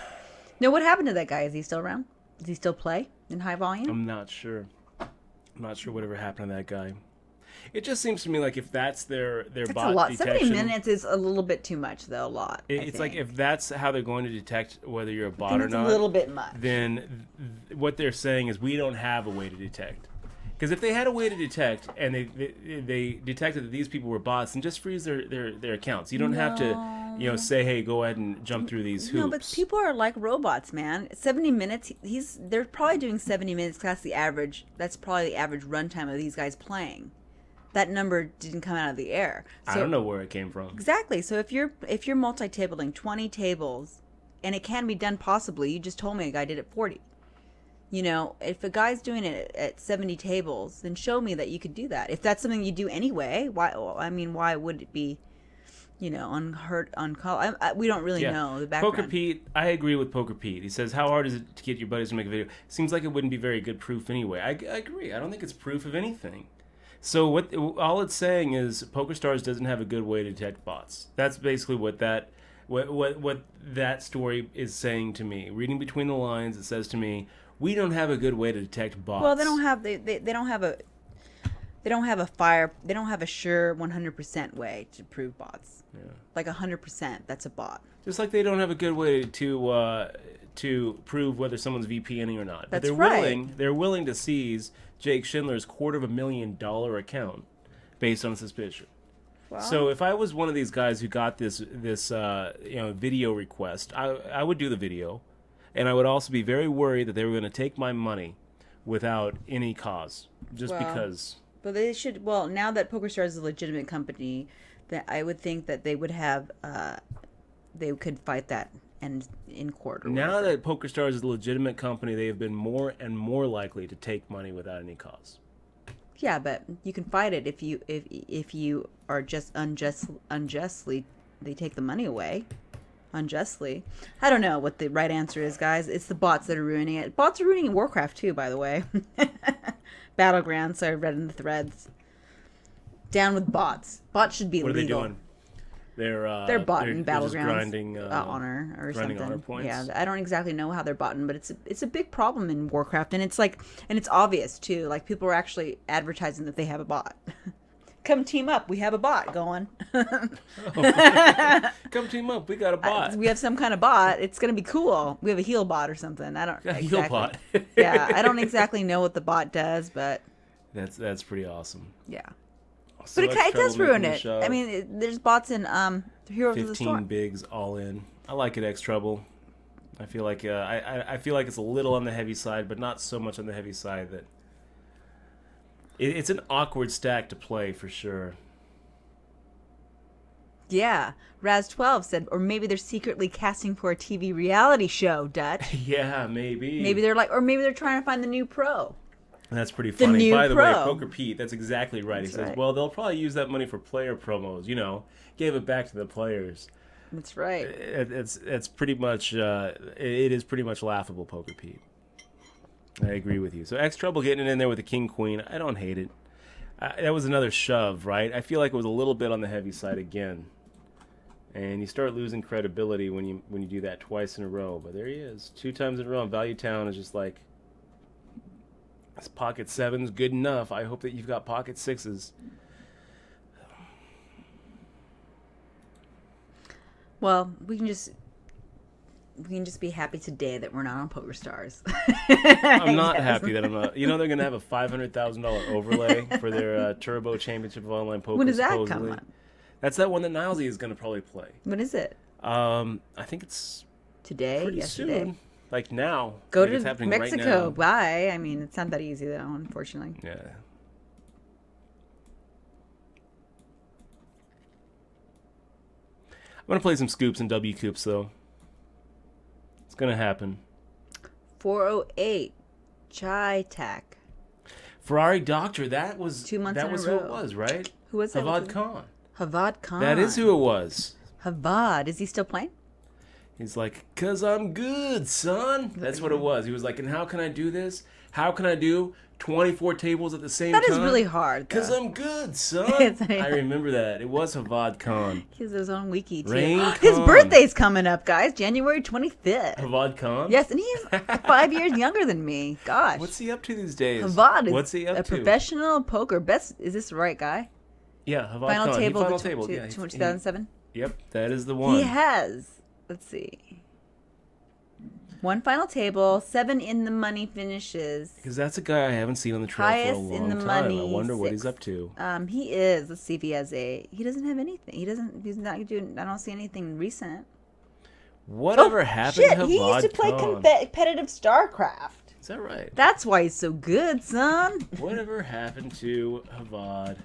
No, what happened to that guy? Is he still around? Does he still play in high volume? I'm not sure. I'm not sure whatever happened to that guy. It just seems to me like if that's their bot a lot. detection... 70 minutes is a little bit too much, though, a lot. It's like if that's how they're going to detect whether you're a bot or not... a little bit much. Then what they're saying is we don't have a way to detect. Because if they had a way to detect, and they detected that these people were bots, then just freeze their accounts. You don't have to, say, hey, go ahead and jump through these hoops. No, but people are like robots, man. 70 minutes, they're probably doing 70 minutes. That's the average. That's probably the average runtime of these guys playing. That number didn't come out of the air. So, I don't know where it came from. Exactly. So if you're multi-tabling 20 tables, and it can be done possibly, you just told me a guy did it 40. You know, if a guy's doing it at 70 tables, then show me that you could do that. If that's something you do anyway, why would it be, you know, uncalled? We don't really know the background. Poker Pete, I agree with Poker Pete. He says, how hard is it to get your buddies to make a video? Seems like it wouldn't be very good proof anyway. I agree. I don't think it's proof of anything. So all it's saying is PokerStars doesn't have a good way to detect bots. That's basically what that story is saying to me. Reading between the lines, it says to me, we don't have a good way to detect bots. Well, they don't have a sure 100% way to prove bots. Yeah. Like 100%, that's a bot. Just like they don't have a good way to prove whether someone's VPNing or not. That's right. They're willing to seize Jake Schindler's $250,000 account based on suspicion. Wow. So if I was one of these guys who got this video request, I would do the video, and I would also be very worried that they were going to take my money without any cause, because. But they should. Well, now that PokerStars is a legitimate company, that I would think that they would have. They could fight that and in court. Now that PokerStars is a legitimate company, they have been more and more likely to take money without any cause. Yeah, but you can fight it if you are just unjustly they take the money away. Unjustly. I don't know what the right answer is, guys. It's the bots that are ruining it. Bots are ruining Warcraft too, by the way. Battlegrounds, so I read in the threads. Down with bots. Bots should be legal. What are they doing? They're botting Battlegrounds, grinding honor or grinding something. Honor points. Yeah, I don't exactly know how they're botting, but it's a big problem in Warcraft, and it's obvious too. Like people are actually advertising that they have a bot. Come team up, we have a bot going. Come team up, we got a bot. We have some kind of bot. It's gonna be cool. We have a heal bot or something. I don't exactly. Heal bot. Yeah, I don't exactly know what the bot does, but that's pretty awesome. Yeah. So but it does ruin it. I mean, there's bots in Heroes of the Storm. 15 bigs all in. I like it, X Trouble. I feel like I feel like it's a little on the heavy side, but not so much on the heavy side that it's an awkward stack to play for sure. Yeah, Raz12 said, or maybe they're secretly casting for a TV reality show, Dutch. Yeah, maybe. Maybe they're trying to find the new pro. That's pretty funny. By the way, pro. Poker Pete, that's exactly right. That's he says, right. well, they'll probably use that money for player promos. You know, gave it back to the players. That's right. It's pretty much, it is pretty much laughable, Poker Pete. I agree with you. So X Trouble getting it in there with the King Queen, I don't hate it. That was another shove, right? I feel like it was a little bit on the heavy side again. And you start losing credibility when you do that twice in a row. But there he is, 2 times in a row. Value Town is just like, this pocket 7's good enough. I hope that you've got pocket 6s. Well, we can just be happy today that we're not on PokerStars. I'm not happy that I'm not. You know they're gonna have a $500,000 overlay for their Turbo Championship of Online Poker. When does that supposedly. come on? That's that one that Nilesy is gonna probably play. When is it? I think it's today. Yesterday. Soon. Like now. Go like to Mexico. Right, bye. I mean, it's not that easy though, unfortunately. Yeah. I'm going to play some scoops and W coops, though. It's going to happen. 408. Chai Tack. Ferrari Doctor, that was 2 months in a row. That was who it was, right? Who was that? Havad Khan. Havad Khan. That is who it was. Havad. Is he still playing? He's like, 'cause I'm good, son. That's what it was. He was like, and how can I do this? How can I do 24 tables at the same time? That is really hard, though. 'Cause I'm good, son. I remember that. It was Havad Khan. He has his own wiki, too. Rain His Khan. birthday's coming up, guys. January 25th. Havad Khan? Yes, and he's 5 years younger than me. Gosh. What's he up to these days? Havad is What's he up a to? professional poker. Best. Is this the right guy? Yeah, Havad Final Khan. table, Final the table. 2007? Yep, that is the one. He has. Let's see. 1 final table, 7 in the money finishes. Because that's a guy I haven't seen on the trail Highest for a long in the time. money, I wonder what 6. he's up to. He is. Let's see if he has a. He doesn't have anything. He's not doing. I don't see anything recent. Whatever happened shit, to Havad he used to play Khan? competitive StarCraft. Is that right? That's why he's so good, son. Whatever happened to Havad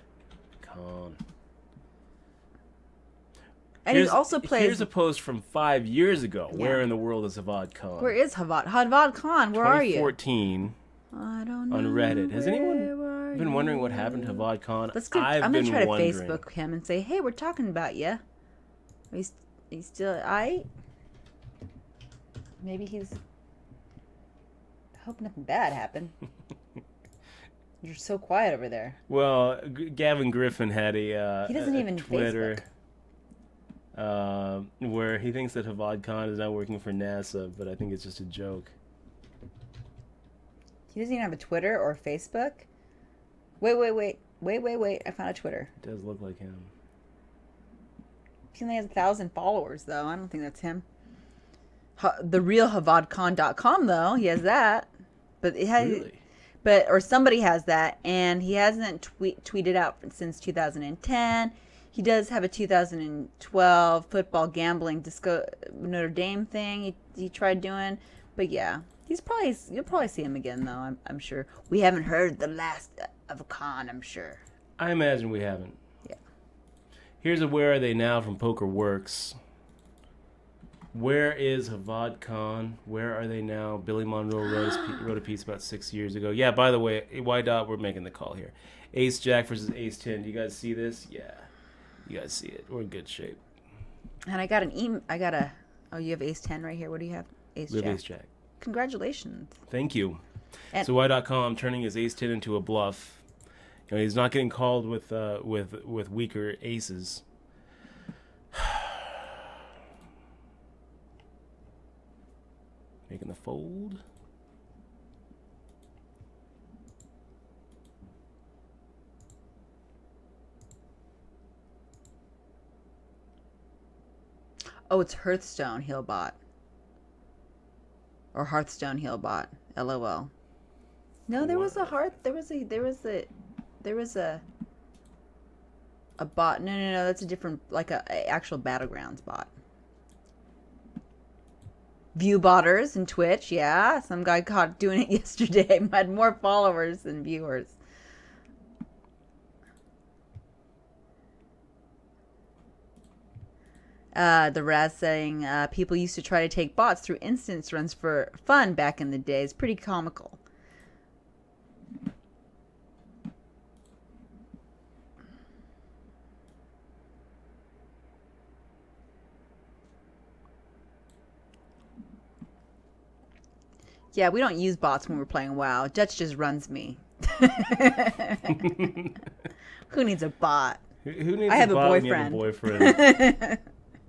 Khan. And he also plays... Here's a post from 5 years ago. Yeah. Where in the world is Havad Khan? Where is Havad? Havad Khan, where are you? 2014. I don't know. On Reddit. Has anyone been wondering what happened to Havad Khan? I'm going to try to Facebook him and say, hey, we're talking about you. He's still... Maybe he's... I hope nothing bad happened. You're so quiet over there. Well, Gavin Griffin had he doesn't even Twitter where he thinks that Havad Khan is now working for NASA, but I think it's just a joke. He doesn't even have a Twitter or Facebook? Wait. I found a Twitter. It does look like him. He only has 1,000 followers, though. I don't think that's him. The real HavadKhan.com, though. He has that. But it has... Really? Or somebody has that, and he hasn't tweeted out since 2010. He does have a 2012 football gambling disco Notre Dame thing he tried doing, but yeah, you'll probably see him again though. I'm sure. We haven't heard the last of Khan. I'm sure. I imagine we haven't. Yeah. Here's a Where Are They Now from Poker Works. Where is Havad Khan? Where are they now? Billy Monroe wrote a piece about 6 years ago. Yeah, by the way, Y Dot, we're making the call here. Ace Jack versus Ace 10. Do you guys see this? Yeah. You guys see it. We're in good shape. And I got an email. Oh, you have Ace 10 right here. What do you have? Ace Jack. Ace Jack. Congratulations. Thank you. So Y.com turning his Ace 10 into a bluff. You know, he's not getting called with weaker aces. Making the fold. Oh, it's Hearthstone Healbot. Or Hearthstone Healbot. LOL. No, there was a bot. No, that's a different, like a actual Battlegrounds bot. Viewbotters in Twitch, yeah. Some guy caught doing it yesterday. Had more followers than viewers. The Raz saying people used to try to take bots through instance runs for fun back in the day. It's pretty comical. Yeah, we don't use bots when we're playing WoW. Dutch just runs me. Who needs a bot? Who needs I have a bot boyfriend. When you have a boyfriend?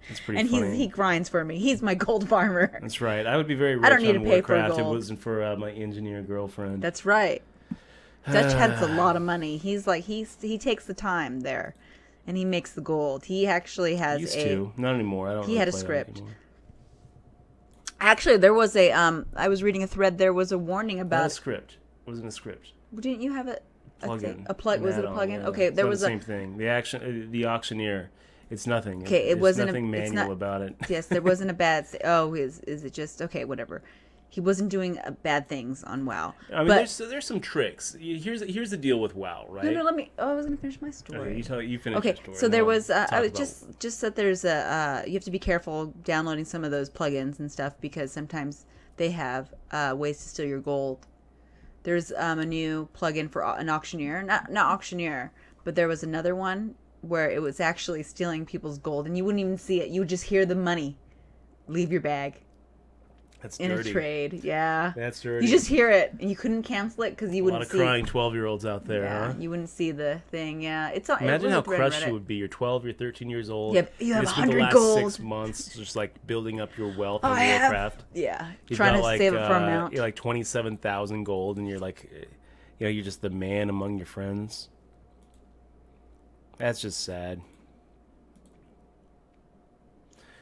That's pretty and funny. he grinds for me. He's my gold farmer. That's right. I would be very rich I don't need on to pay for Warcraft if it gold. wasn't for my engineer girlfriend. That's right. Dutch has a lot of money. He's like he takes the time there, and he makes the gold. He actually has Used to. Not anymore. I don't. He really had a play script. that anymore. Actually, there was a I was reading a thread. There was a warning about Not a script. It wasn't a script. Didn't you have Plug-in. a plug? Was it a plug-in? Yeah. Okay, there was the same thing. The auctioneer. It's nothing. Okay, it wasn't nothing manual about it. Yes, there wasn't a bad. Is it just okay? Whatever. He wasn't doing bad things on WoW. I mean, there's some tricks. Here's the deal with WoW, right? No, let me. Oh, I was gonna finish my story. Okay, you finish your story. So there was. I was just that there's a. You have to be careful downloading some of those plugins and stuff because sometimes they have ways to steal your gold. There's a new plugin for an auctioneer, not auctioneer, but there was another one where it was actually stealing people's gold, and you wouldn't even see it. You would just hear the money leave your bag. That's in dirty. A trade, yeah. That's dirty. You just hear it, and you couldn't cancel it because you wouldn't see. A lot of crying 12-year-olds out there, yeah, huh? You wouldn't see the thing, yeah. Imagine how crushed you would be. You're 12, you're 13 years old. Yeah, you have 100 gold. You spent the last 6 months just like building up your wealth in Warcraft. Yeah, trying to save it for amount. You're like 27,000 gold, and you're like, you're just the man among your friends. That's just sad.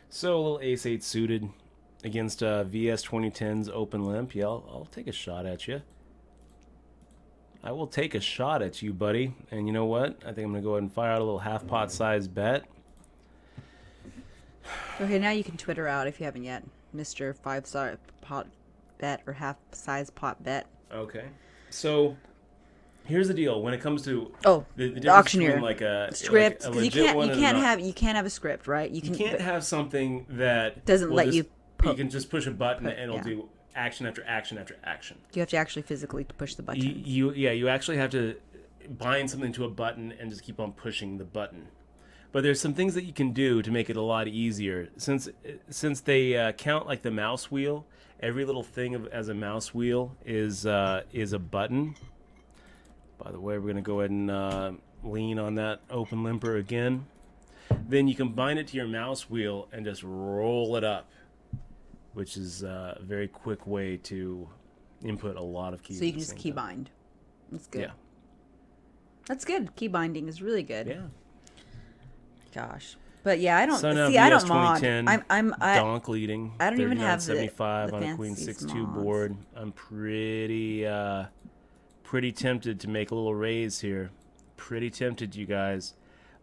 So a little Ace 8 suited against VS 2010's Open Limp. Yeah, I'll take a shot at you. I will take a shot at you, buddy. And you know what? I think I'm going to go ahead and fire out a little half-pot size bet. Okay, now you can Twitter out if you haven't yet. Mr. 5-star pot bet or half-size pot bet. Okay. So Here's the deal: when it comes to the difference auctioneer, between like a script, like a because you can't have a script, right? You can't have something that doesn't let you. You can just push a button and it'll do action after action after action. You have to actually physically push the button. You actually have to bind something to a button and just keep on pushing the button. But there's some things that you can do to make it a lot easier. Since they count like the mouse wheel, every little thing as a mouse wheel is a button. By the way, we're going to go ahead and lean on that open limper again. Then you can bind it to your mouse wheel and just roll it up, which is a very quick way to input a lot of keys. So you can just key bind. That's good. Yeah. That's good. Key binding is really good. Yeah. Gosh. But yeah, I don't see. I don't mod. I'm donk leading. I don't even have 75 the on a Queen 6-2 mods. board. I'm pretty tempted to make a little raise here. Pretty tempted, you guys.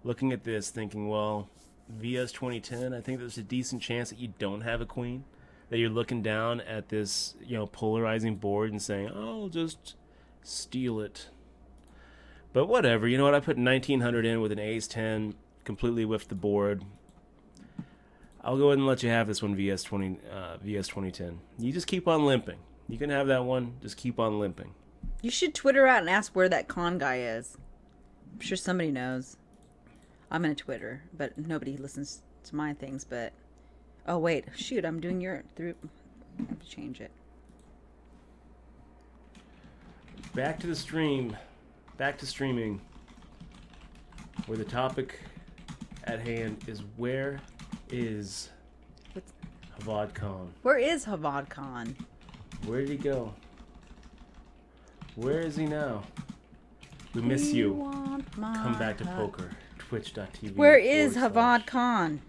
Looking at this, thinking, well, VS 2010. I think there's a decent chance that you don't have a queen. That you're looking down at this, polarizing board and saying, "Oh, I'll just steal it." But whatever. You know what? I put 1900 in with an ace 10. Completely whiffed the board. I'll go ahead and let you have this one, VS 2010. You just keep on limping. You can have that one. Just keep on limping. You should Twitter out and ask where that con guy is. I'm sure somebody knows. I'm gonna Twitter, but nobody listens to my things. But oh wait, shoot! I'm doing your through. I have to change it. Back to the stream. Back to streaming. Where the topic at hand is where is Havad Khan? Where is Havad Khan? Where did he go? Where is he now? We miss you. Come back to poker. Twitch.tv. Where is Havad Khan?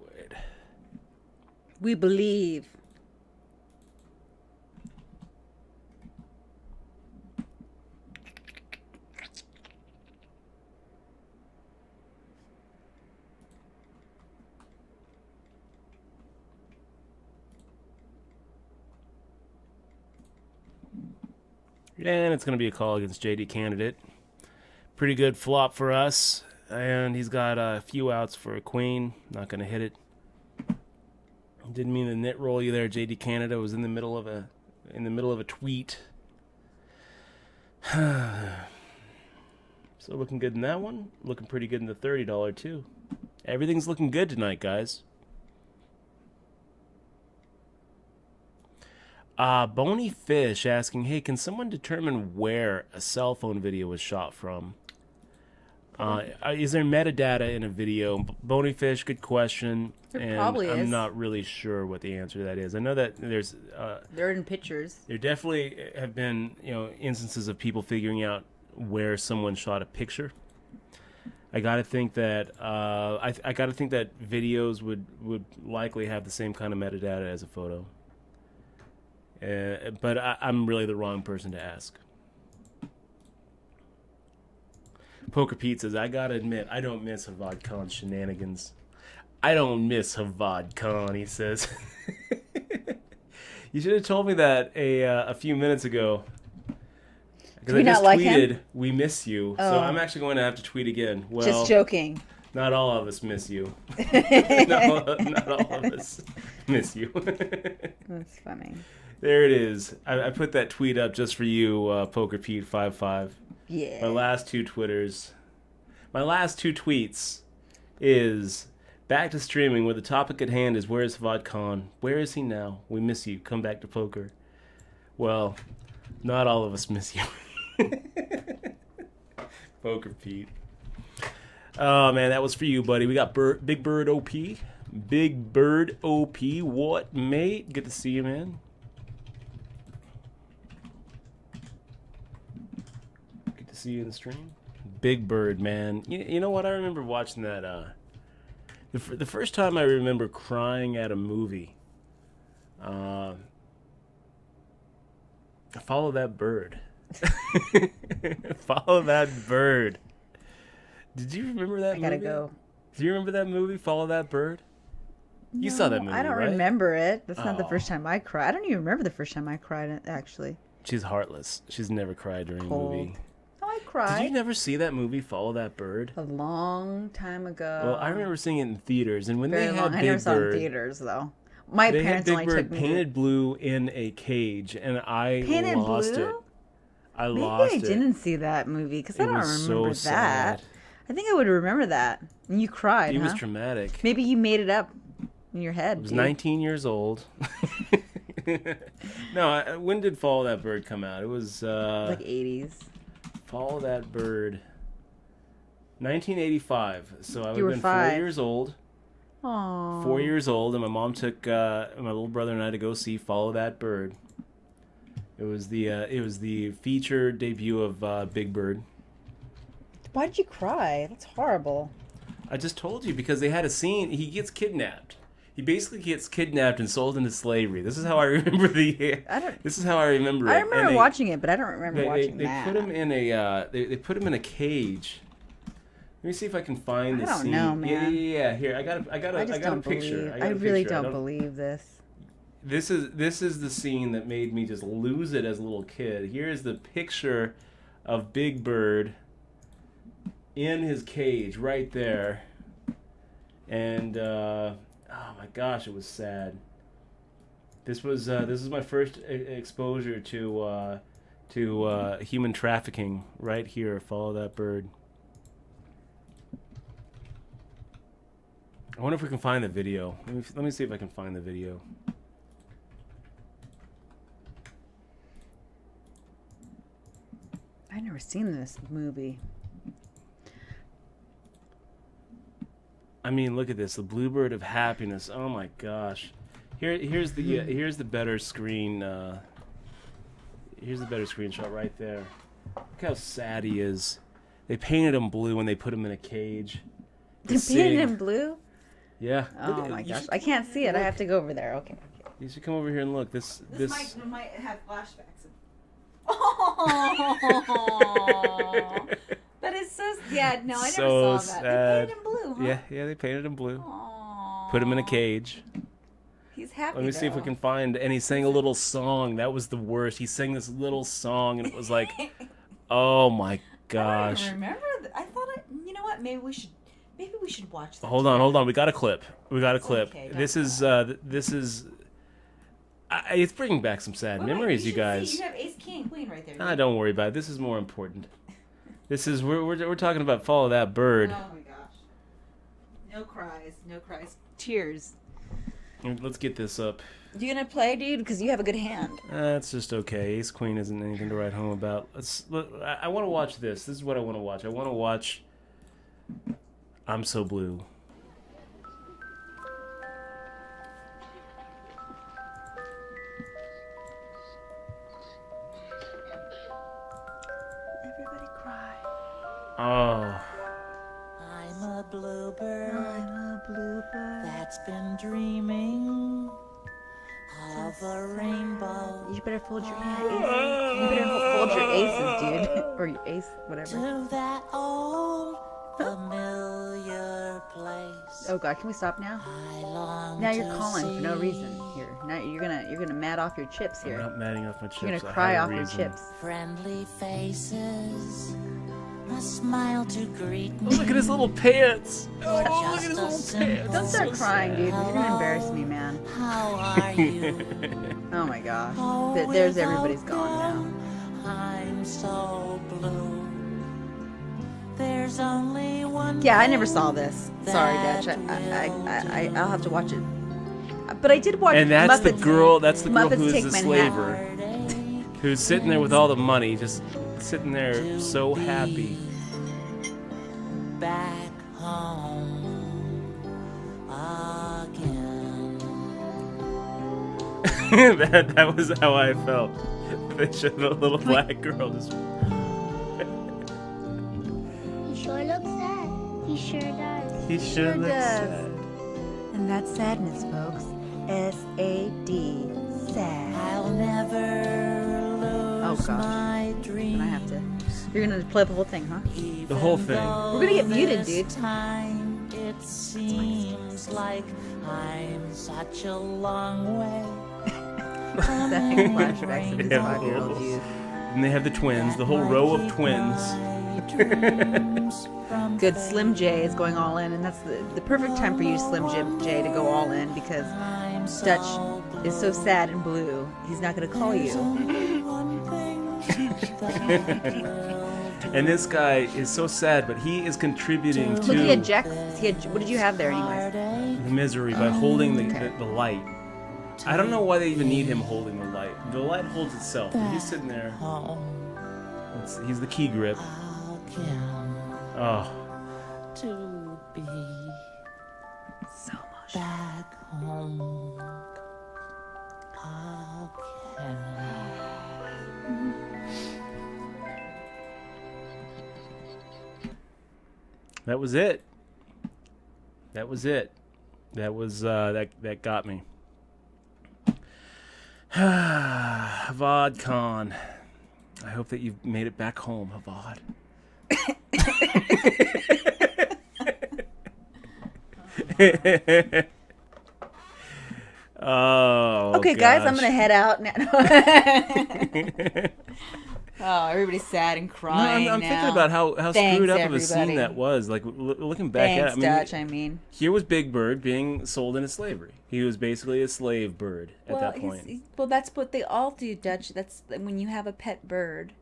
Wait. We believe. And it's going to be a call against JD Candidate. Pretty good flop for us. And he's got a few outs for a queen. Not going to hit it. Didn't mean to nit roll you there, JD Canada. Was in the middle of a tweet. So looking good in that one. Looking pretty good in the $30 too. Everything's looking good tonight, guys. Bony Fish asking, hey, can someone determine where a cell phone video was shot from? Is there metadata in a video? Bony Fish, good question. There probably is. I'm not really sure what the answer to that is. I know that there's... they're in pictures. There definitely have been, instances of people figuring out where someone shot a picture. I gotta think that I gotta think that videos would likely have the same kind of metadata as a photo. But I'm really the wrong person to ask. Poker Pete says, I gotta admit, I don't miss Havad Khan's shenanigans. I don't miss Havad Khan, he says. You should have told me that a few minutes ago. Because I just tweeted, we miss you. Oh. So I'm actually going to have to tweet again. Well, just joking. Not all of us miss you. not all of us miss you. That's funny. There it is. I put that tweet up just for you, Poker Pete 55. Yeah. My last two tweets is back to streaming where the topic at hand is where is Havad Khan? Where is he now? We miss you. Come back to poker. Well, not all of us miss you. Poker Pete. Oh man, that was for you, buddy. We got Big Bird OP. Big Bird OP. What, mate? Good to see you, man. Good to see you in the stream. Big Bird, man. You know what? I remember watching that. The first time I remember crying at a movie. Follow that bird. Follow that bird. Did you remember that movie? I gotta go. Do you remember that movie, Follow That Bird? You saw that movie, I don't right? remember it. That's not the first time I cried. I don't even remember the first time I cried, actually. She's heartless. She's never cried during a movie. Oh, I cried. Did you never see that movie, Follow That Bird? A long time ago. Well, I remember seeing it in theaters, and when they had Big Bird... I never saw it in theaters, though. My parents only took me to... Big Bird painted blue in a cage, and I lost it. I Maybe lost it. I didn't see that movie, because I don't remember that. Sad. I think I would remember that. And you cried, It was traumatic. Maybe you made it up in your head. I was 19 years old. No, when did Follow That Bird come out? It was... like 80s. Follow That Bird. 1985. So I would have been 5. 4 years old. Aww. 4 years old, and my mom took my little brother and I to go see Follow That Bird. It was the feature debut of Big Bird. Why did you cry? That's horrible. I just told you, because they had a scene. He gets kidnapped. He basically gets kidnapped and sold into slavery. This is how I remember This is how I remember it. I remember watching it, but I don't remember watching that. They put him in a. They put him in a cage. Let me see if I can find the scene. I don't know, man. Yeah. Here, I got a picture. I really don't believe this. This is the scene that made me just lose it as a little kid. Here is the picture of Big Bird in his cage right there, and oh my gosh, it was sad. This is my first exposure to human trafficking right here. Follow That Bird. I wonder if we can find the video. Let me see if I can find the video. I've never seen this movie. I mean, look at this. The Bluebird of Happiness. Oh my gosh. Here's the better screen. Here's the better screenshot right there. Look how sad he is. They painted him blue when they put him in a cage. They painted him blue? Yeah. Oh my gosh. I can't see it. I have to go over there. Okay. You should come over here and look. This might have flashbacks. Oh. But it's so... Yeah, no, I never saw that. Sad. They painted him blue, huh? Yeah, they painted him blue. Aww. Put him in a cage. He's happy, Let me see if we can find... And he sang a little song. That was the worst. He sang this little song, and it was like... Oh, my gosh. I don't remember. I thought you know what? Maybe we should watch that. Hold on. We got a clip. Okay, this is... it's bringing back some sad memories, you guys. You have Ace, King, Queen right there. Don't worry about it. This is more important. This is we're talking about Follow That Bird. Oh my gosh! No cries. Tears. Let's get this up. You gonna play, dude? Because you have a good hand. It's just okay. Ace Queen isn't anything to write home about. I want to watch this. This is what I want to watch. I want to watch I'm So Blue. Everybody cry. Oh. I'm a bluebird that's been dreaming of a rainbow. You better fold your aces. You better fold your aces, dude. Or your ace, whatever. To that old familiar place. Oh God, can we stop now? Now you're calling for no reason here. Now you're gonna mat off your chips here. I'm not matting off my chips. You're gonna cry off your chips. Friendly faces, a smile to greet me. Oh, look at his little pants. Oh, look at his little pants. Don't start crying, dude. You're gonna embarrass me, man. How are you? Oh my gosh. There's everybody's gone now. I'm so blue. There's only one. Yeah, I never saw this. Sorry, Dutch. I'll have to watch it. But I did watch. And that's Muppets, the girl. That's the girl Muppets who's Take the Manhattan. slaver, who's sitting there with all the money, just sitting there so happy. Back home again. that was how I felt. They showed the little black girl just. He sure looks sad. He sure does. He sure looks sad. And that's sadness, folks. S-A-D. Sad. I'll never lose my dreams. I have to. You're gonna play the whole thing, huh? The whole thing. We're gonna get muted, dude. Time it seems like I'm such a long way Having flashbacks of his 5-year-old youth. And they have the twins, the whole row of twins. Good. Slim J is going all in, and that's the perfect time for you, Slim J, to go all in, because Dutch is so sad and blue. He's not going to call you. And this guy is so sad, but he is contributing to... Look, he had Jack. What did you have there, anyways? The misery by holding the light. I don't know why they even need him holding the light. The light holds itself. He's sitting there. He's the key grip. Oh. To be So much. back home again. That was it. That was it. That was that got me. Havad Khan. I hope that you've made it back home, Havad. Oh. Okay, gosh. guys, I'm gonna head out now. Oh, everybody's sad and crying. I'm thinking about how Thanks, screwed up everybody. of a scene that was. Like looking back Thanks, at it, Dutch. I mean, here was Big Bird being sold into slavery. He was basically a slave bird at that point. well, that's what they all do, Dutch. That's when you have a pet bird,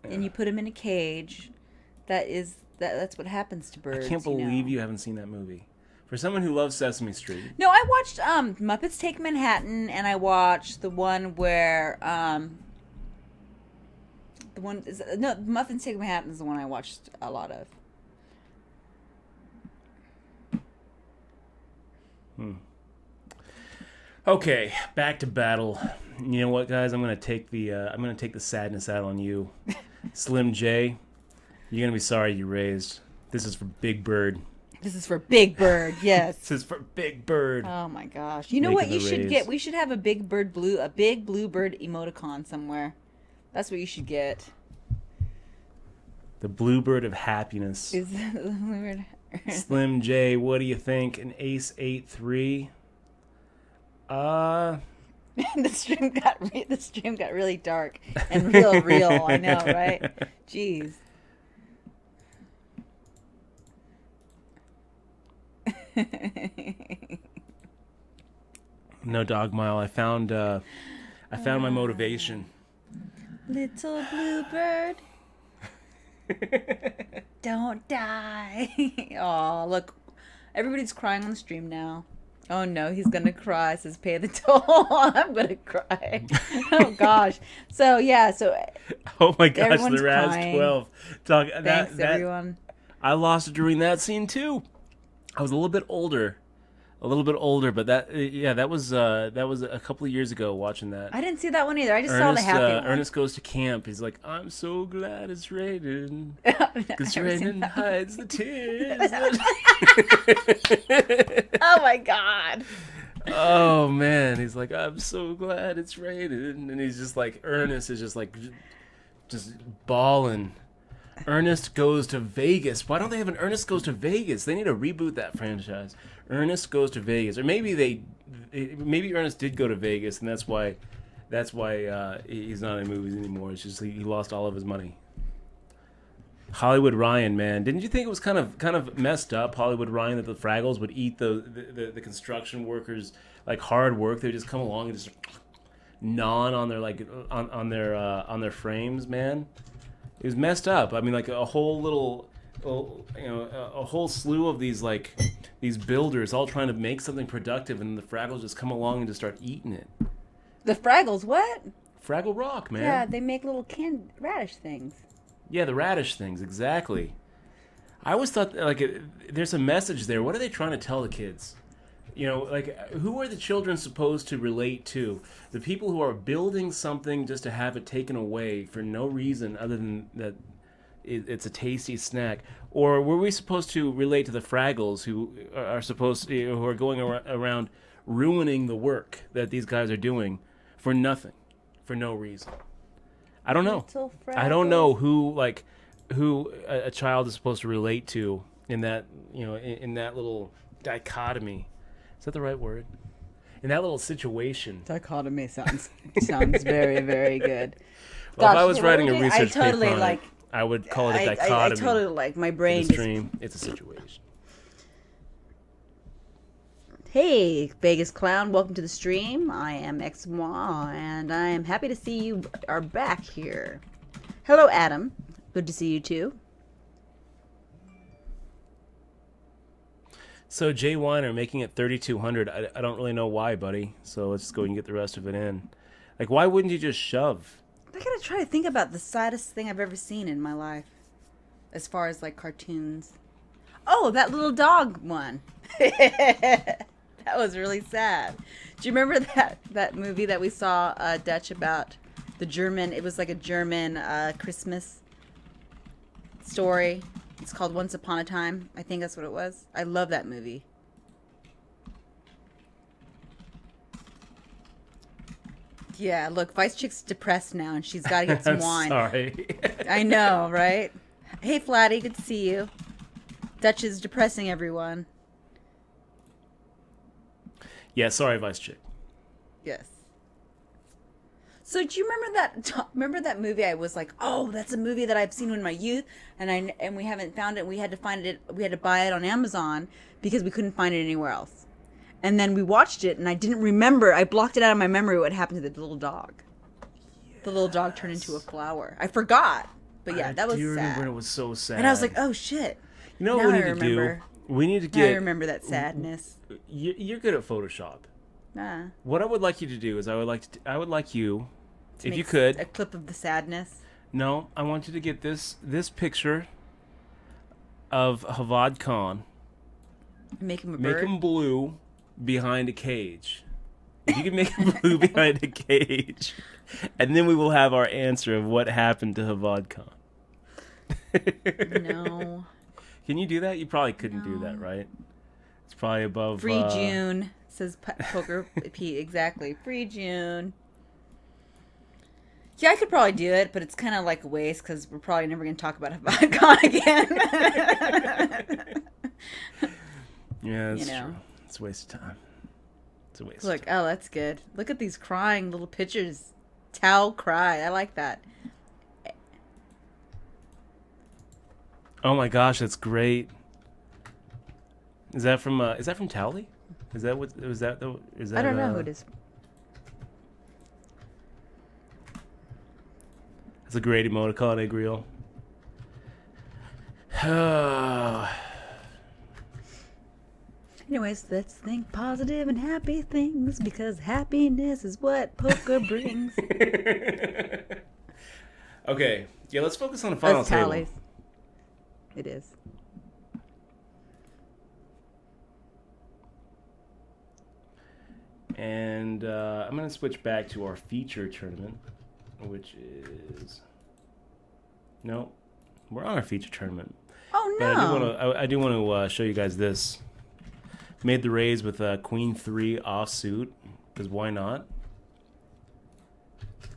and you put him in a cage. That's what happens to birds. I can't believe you haven't seen that movie. For someone who loves Sesame Street. No, I watched Muppets Take Manhattan, and I watched the one where Muppets Take Manhattan is the one I watched a lot of. Okay, back to battle. You know what, guys? I'm gonna take the sadness out on you, Slim J. You're gonna be sorry you raised. This is for Big Bird. This is for Big Bird, yes. This is for Big Bird. Oh my gosh! You know what you should get? We should have a big bluebird emoticon somewhere. That's what you should get. The bluebird of happiness. Is that the bluebird? Slim J, what do you think? An Ace 8-3? The stream got really dark and real. I know, right? Jeez. No, Dog Mile. I found my motivation. Little bluebird, don't die. Oh, look, everybody's crying on the stream now. Oh no, he's gonna cry. Says pay the toll. I'm gonna cry. Oh gosh. So yeah. Oh my gosh, everyone's the Raz crying. 12. Thanks everyone. I lost it during that scene too. I was a little bit older, but that was a couple of years ago watching that. I didn't see that one either. I just saw the happy one. Ernest goes to camp. He's like, I'm so glad it's raining, because raining hides the tears. Oh my god. Oh man, he's like, I'm so glad it's raining, and he's just like, Ernest is just like, just bawling. Ernest Goes to Vegas. Why don't they have an Ernest Goes to Vegas? They need to reboot that franchise. Ernest Goes to Vegas, or maybe Ernest did go to Vegas, and that's why he's not in movies anymore. It's just he lost all of his money. Hollywood Ryan, man, didn't you think it was kind of messed up? Hollywood Ryan, that the Fraggles would eat the construction workers like hard work. They would just come along and just gnaw on their on their frames, man. It was messed up. I mean, like a whole slew of these builders all trying to make something productive, and the Fraggles just come along and just start eating it. The Fraggles, what? Fraggle Rock, man. Yeah, they make little canned radish things. Yeah, the radish things, exactly. I always thought there's a message there. What are they trying to tell the kids? You know, like, who are the children supposed to relate to? The people who are building something just to have it taken away for no reason other than that it's a tasty snack? Or were we supposed to relate to the Fraggles who are going around ruining the work that these guys are doing for nothing, for no reason? I don't know. I don't know who a child is supposed to relate to in that, in that little dichotomy. Is that the right word? in that little situation. Dichotomy sounds very, very good. Well, Gosh, if I was writing a I research totally paper on like. it, I would call it a I dichotomy. totally like my brain. For the stream, it's a situation. Hey, Vegas Clown, welcome to the stream. I am Xmois, and I am happy to see you are back here. Hello, Adam. Good to see you too. So Jay Weiner making it 3,200. I don't really know why, buddy. So let's just go and get the rest of it in. Like, why wouldn't you just shove? I gotta try to think about the saddest thing I've ever seen in my life, as far as like cartoons. Oh, that little dog one. That was really sad. Do you remember that movie that we saw, Dutch, about the German? It was like a German Christmas story. It's called Once Upon a Time. I think that's what it was. I love that movie. Yeah, look, Vice Chick's depressed now, and she's got to get some wine. Sorry. I know, right? Hey, Flatty, good to see you. Dutch is depressing everyone. Yeah, sorry, Vice Chick. Yes. So do you remember that movie? I was like, oh, that's a movie that I've seen in my youth, and we haven't found it. We had to find it. We had to buy it on Amazon because we couldn't find it anywhere else. And then we watched it, and I didn't remember. I blocked it out of my memory what happened to the little dog. Yes. The little dog turned into a flower. I forgot. But yeah, that was sad. I remember it was so sad. And I was like, oh shit. You know what we need to do? We need to get... Now I remember that sadness. You're good at Photoshop. Nah. What I would like you to do is I would like you, if you could... A clip of the sadness? No, I want you to get this picture of Havad Khan. Make him a bird? Make him blue behind a cage. If you can make him blue behind a cage, and then we will have our answer of what happened to Havad Khan. No. Can you do that? You probably couldn't do that, right? It's probably above... Free June, says Poker Pete. Exactly. Free June. Yeah, I could probably do it, but it's kind of like a waste because we're probably never going to talk about Havad Khan again. Yeah, that's true. It's a waste of time. It's a waste Look, of time. oh, that's good. Look at these crying little pictures. Tao cry. I like that. Oh my gosh, that's great. Is that from Towley? Is that what was that though? Is that I don't know who it is. That's a great emoticon, egg reel. Anyways, let's think positive and happy things because happiness is what poker brings. Okay, yeah, let's focus on the final table. It is. And I'm going to switch back to our feature tournament, which is... No, we're on our feature tournament. Oh, no. But I do want to show you guys this. Made the raise with Queen 3 offsuit, because why not?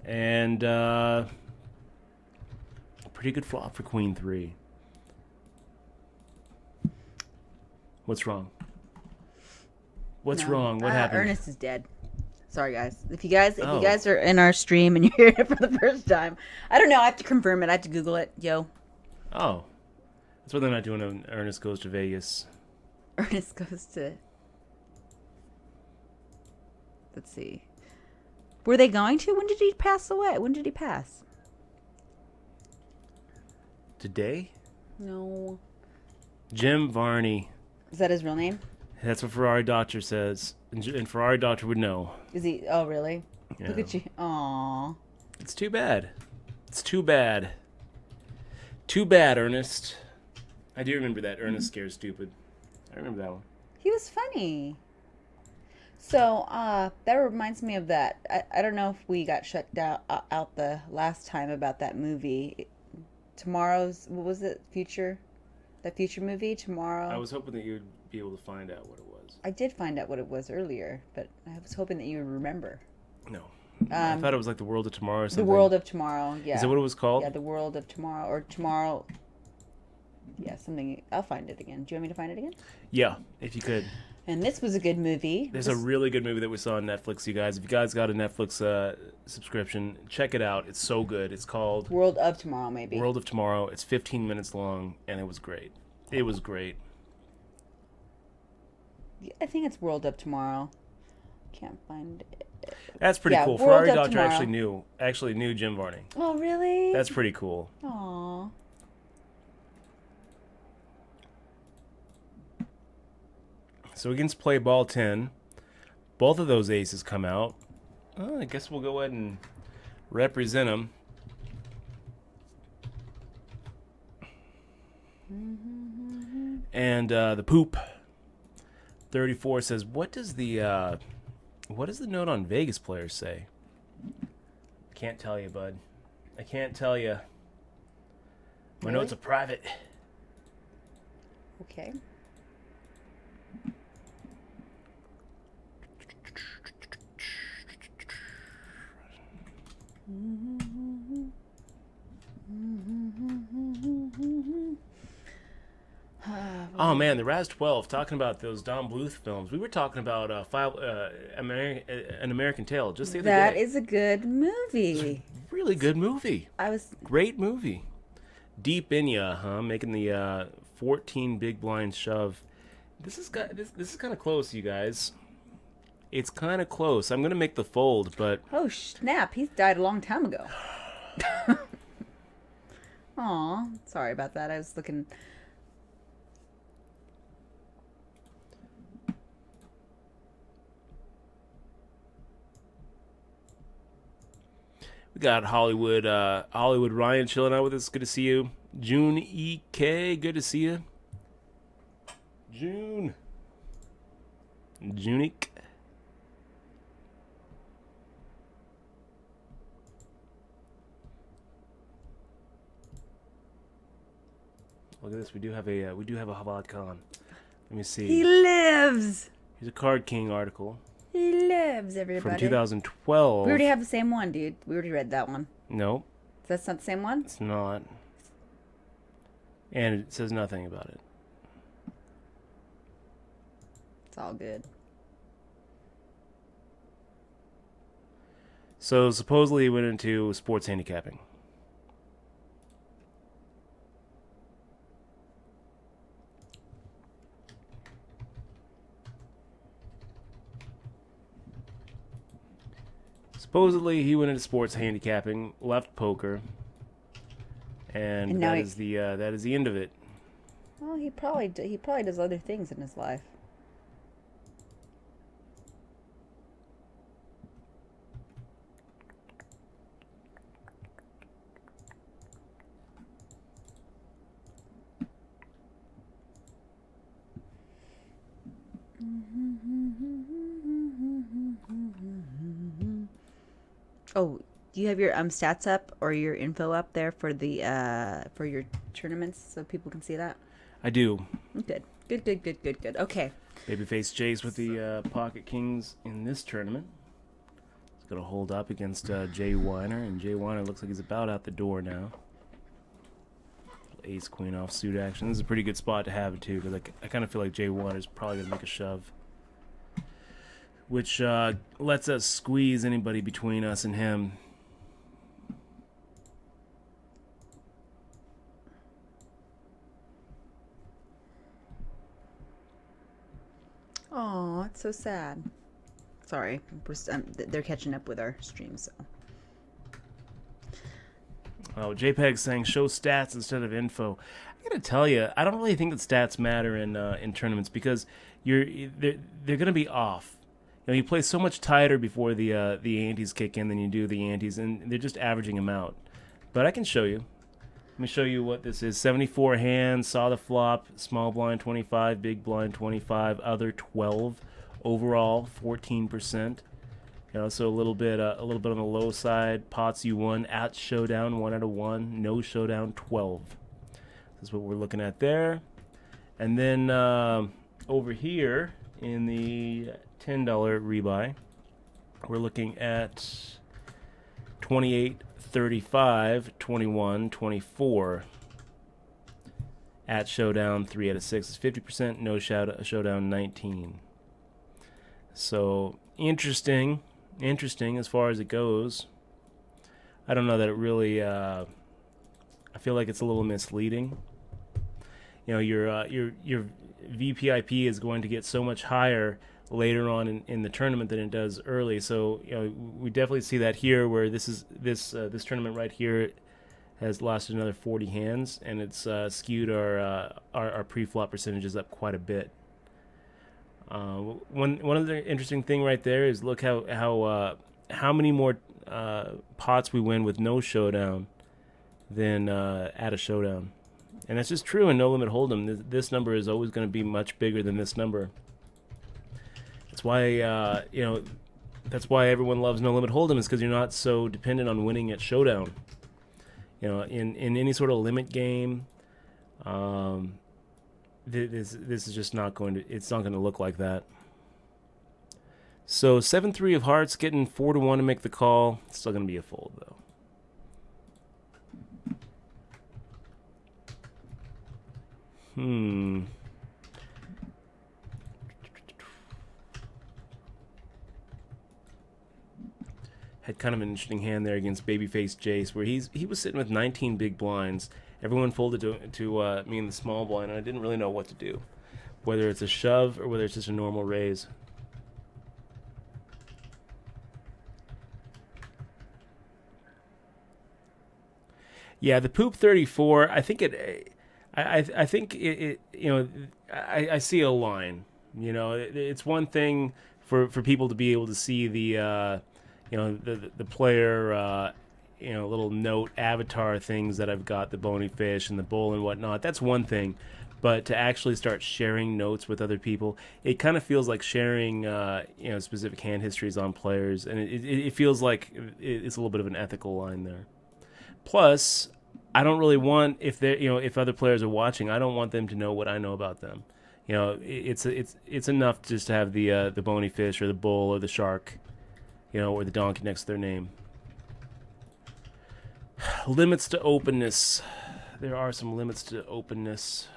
And pretty good flop for Queen 3. What's wrong? What's wrong? What happened? Ernest is dead. Sorry, guys. If you guys are in our stream and you're hearing it for the first time, I don't know. I have to confirm it. I have to Google it. Yo. Oh, that's why they're not doing an Ernest Goes to Vegas. Ernest goes to... Let's see. Were they going to? When did he pass away? When did he pass? Today? No. Jim Varney. Is that his real name? That's what Ferrari Doctor says. And Ferrari Doctor would know. Is he? Oh, really? Yeah. Look at you. Aww. It's too bad. It's too bad. Too bad, Ernest. I do remember that. Ernest Scared Stupid. I remember that one. He was funny. So, that reminds me of that. I don't know if we got shut down out the last time about that movie. Tomorrow's, what was it? That future movie? Tomorrow? I was hoping that you would be able to find out what it was. I did find out what it was earlier, but I was hoping that you would remember. No. I thought it was like The World of Tomorrow or something. The World of Tomorrow, yeah. Is that what it was called? Yeah, The World of Tomorrow, or Tomorrow... Yeah, something... I'll find it again. Do you want me to find it again? Yeah, if you could. And this was a good movie. There's a really good movie that we saw on Netflix, you guys. If you guys got a Netflix subscription, check it out. It's so good. It's called World of Tomorrow, maybe. World of Tomorrow. It's 15 minutes long, and it was great. It was great. I think it's World of Tomorrow. Can't find it. That's pretty cool. World Ferrari of Doctor Tomorrow. actually knew Jim Varney. Oh, really? That's pretty cool. Aww. So against play ball 10, both of those aces come out. I guess we'll go ahead and represent them. And the poop 34 says, what does the note on Vegas players say? I can't tell you, bud. I can't tell you. My Really? notes are private. Okay. Oh man, the Raz 12. Talking about those Don Bluth films. We were talking about An American Tale just the other day. That is a good movie. Really good movie. I Great movie. Deep in ya, huh? Making the 14 big blind shove. This is kind of close, you guys. It's kind of close. I'm gonna make the fold, but Oh snap! He's died a long time ago. Aw, sorry about that. I was looking. we got Hollywood Ryan chilling out with us. Good to see you. June EK, good to see you. Junique. Look at this. We do have a Havad Khan. Let me see. He lives. Here's a Card King article He lives. Everybody. from 2012. We already have the same one, dude. We already read that one. Nope, That's not the same one. it's not. And it says nothing about it. It's all good. So supposedly he went into sports handicapping. Supposedly he went into sports handicapping, left poker, and now that is the end of it. Well, he probably does other things in his life. Oh, do you have your stats up or your info up there for the for your tournaments so people can see that? I do. Good. Okay. Babyface Jace with the pocket kings in this tournament. He's going to hold up against Jay Weiner, and Jay Weiner looks like he's about out the door now. Ace queen offsuit action. This is a pretty good spot to have it too, because I kind of feel like Jay Weiner's probably going to make a shove, which lets us squeeze anybody between us and him. Oh, it's so sad. Sorry, they're catching up with our stream, so. Oh, JPEG saying show stats instead of info. I gotta tell you, I don't really think that stats matter in tournaments because they're gonna be off. You know, you play so much tighter before the antes kick in than you do the antes, and they're just averaging them out. But I can show you. Let me show you what this is. 74 hands, saw the flop, small blind 25, big blind 25, other 12, overall 14%. You know, so a little bit on the low side. Pots you won at showdown 1 out of 1, no showdown 12. This is what we're looking at there. And then over here in the $10 rebuy, we're looking at 28, 35, 21, 24. At showdown 3 out of 6 is 50%, no showdown 19. So interesting as far as it goes. I don't know that it really. I feel like it's a little misleading. You know, your VPIP is going to get so much higher later on in the tournament than it does early. So you know, we definitely see that here, where this tournament right here has lasted another 40 hands, and it's skewed our pre-flop percentages up quite a bit. One other interesting thing right there is look how many more pots we win with no showdown than at a showdown, and that's just true in no limit hold'em. This number is always going to be much bigger than this number. That's why that's why everyone loves no limit hold'em, is because you're not so dependent on winning at showdown. You know, in any sort of limit game, this is just not going to. It's not going to look like that. So 7-3 of hearts, getting 4-1 to make the call. It's still going to be a fold though. Had kind of an interesting hand there against babyface Jace, where he was sitting with 19 big blinds. Everyone folded to me in the small blind, and I didn't really know what to do, whether it's a shove or whether it's just a normal raise. Yeah, the poop 34. I think I think it. You know, I see a line. You know, it's one thing for people to be able to see the. You know, the player, little note avatar things that I've got, the bony fish and the bowl and whatnot. That's one thing. But to actually start sharing notes with other people, it kind of feels like sharing, specific hand histories on players. And it feels like it's a little bit of an ethical line there. Plus, I don't really want, if other players are watching, I don't want them to know what I know about them. You know, it's enough just to have the bony fish or the bull or the shark, or the donkey next to their name. Limits to openness. There are some limits to openness.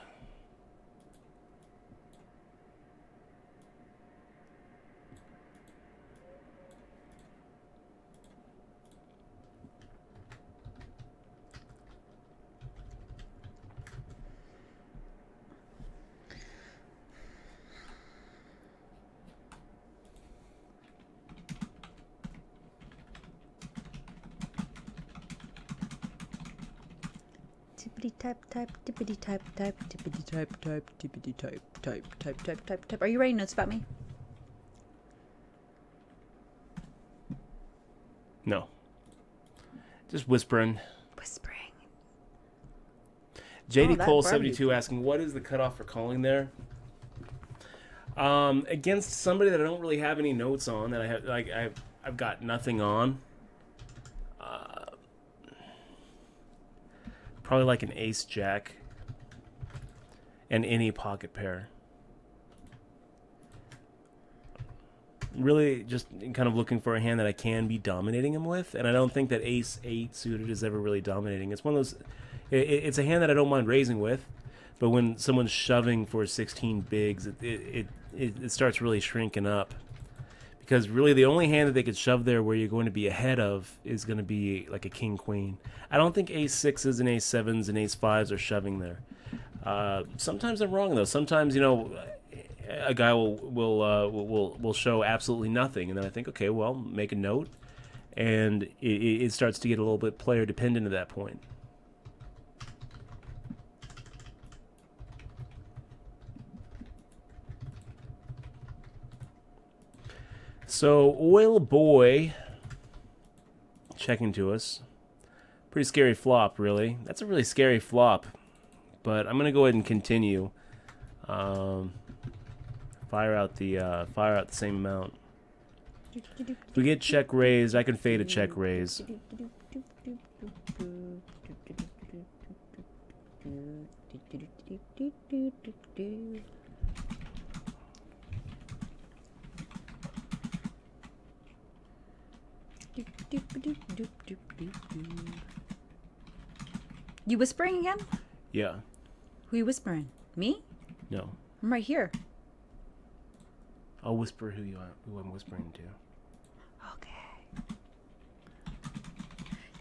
Type, tippity type, tippity type, tippity type. Are you writing notes about me? No. Just whispering. JD Cole 72 asking, what is the cutoff for calling there? Against somebody that I don't really have any notes on, that I have I've got nothing on. Probably like an ace jack and any pocket pair. Really just kind of looking for a hand that I can be dominating him with, and I don't think that ace 8 suited is ever really dominating. It's one of those, it's a hand that I don't mind raising with, but when someone's shoving for 16 bigs, it starts really shrinking up. Because really the only hand that they could shove there where you're going to be ahead of is going to be like a king-queen. I don't think ace-6s and ace-7s and ace-5s are shoving there. Sometimes I'm wrong, though. Sometimes, a guy will show absolutely nothing. And then I think, okay, well, make a note. And it starts to get a little bit player-dependent at that point. So, Oil Boy checking to us. Pretty scary flop, really. That's a really scary flop. But I'm going to go ahead and continue. Fire out the same amount. If we get check raised, I can fade a check raise. You whispering again? Yeah. Who you whispering? Me? No. I'm right here. I'll whisper who I'm whispering to. Okay.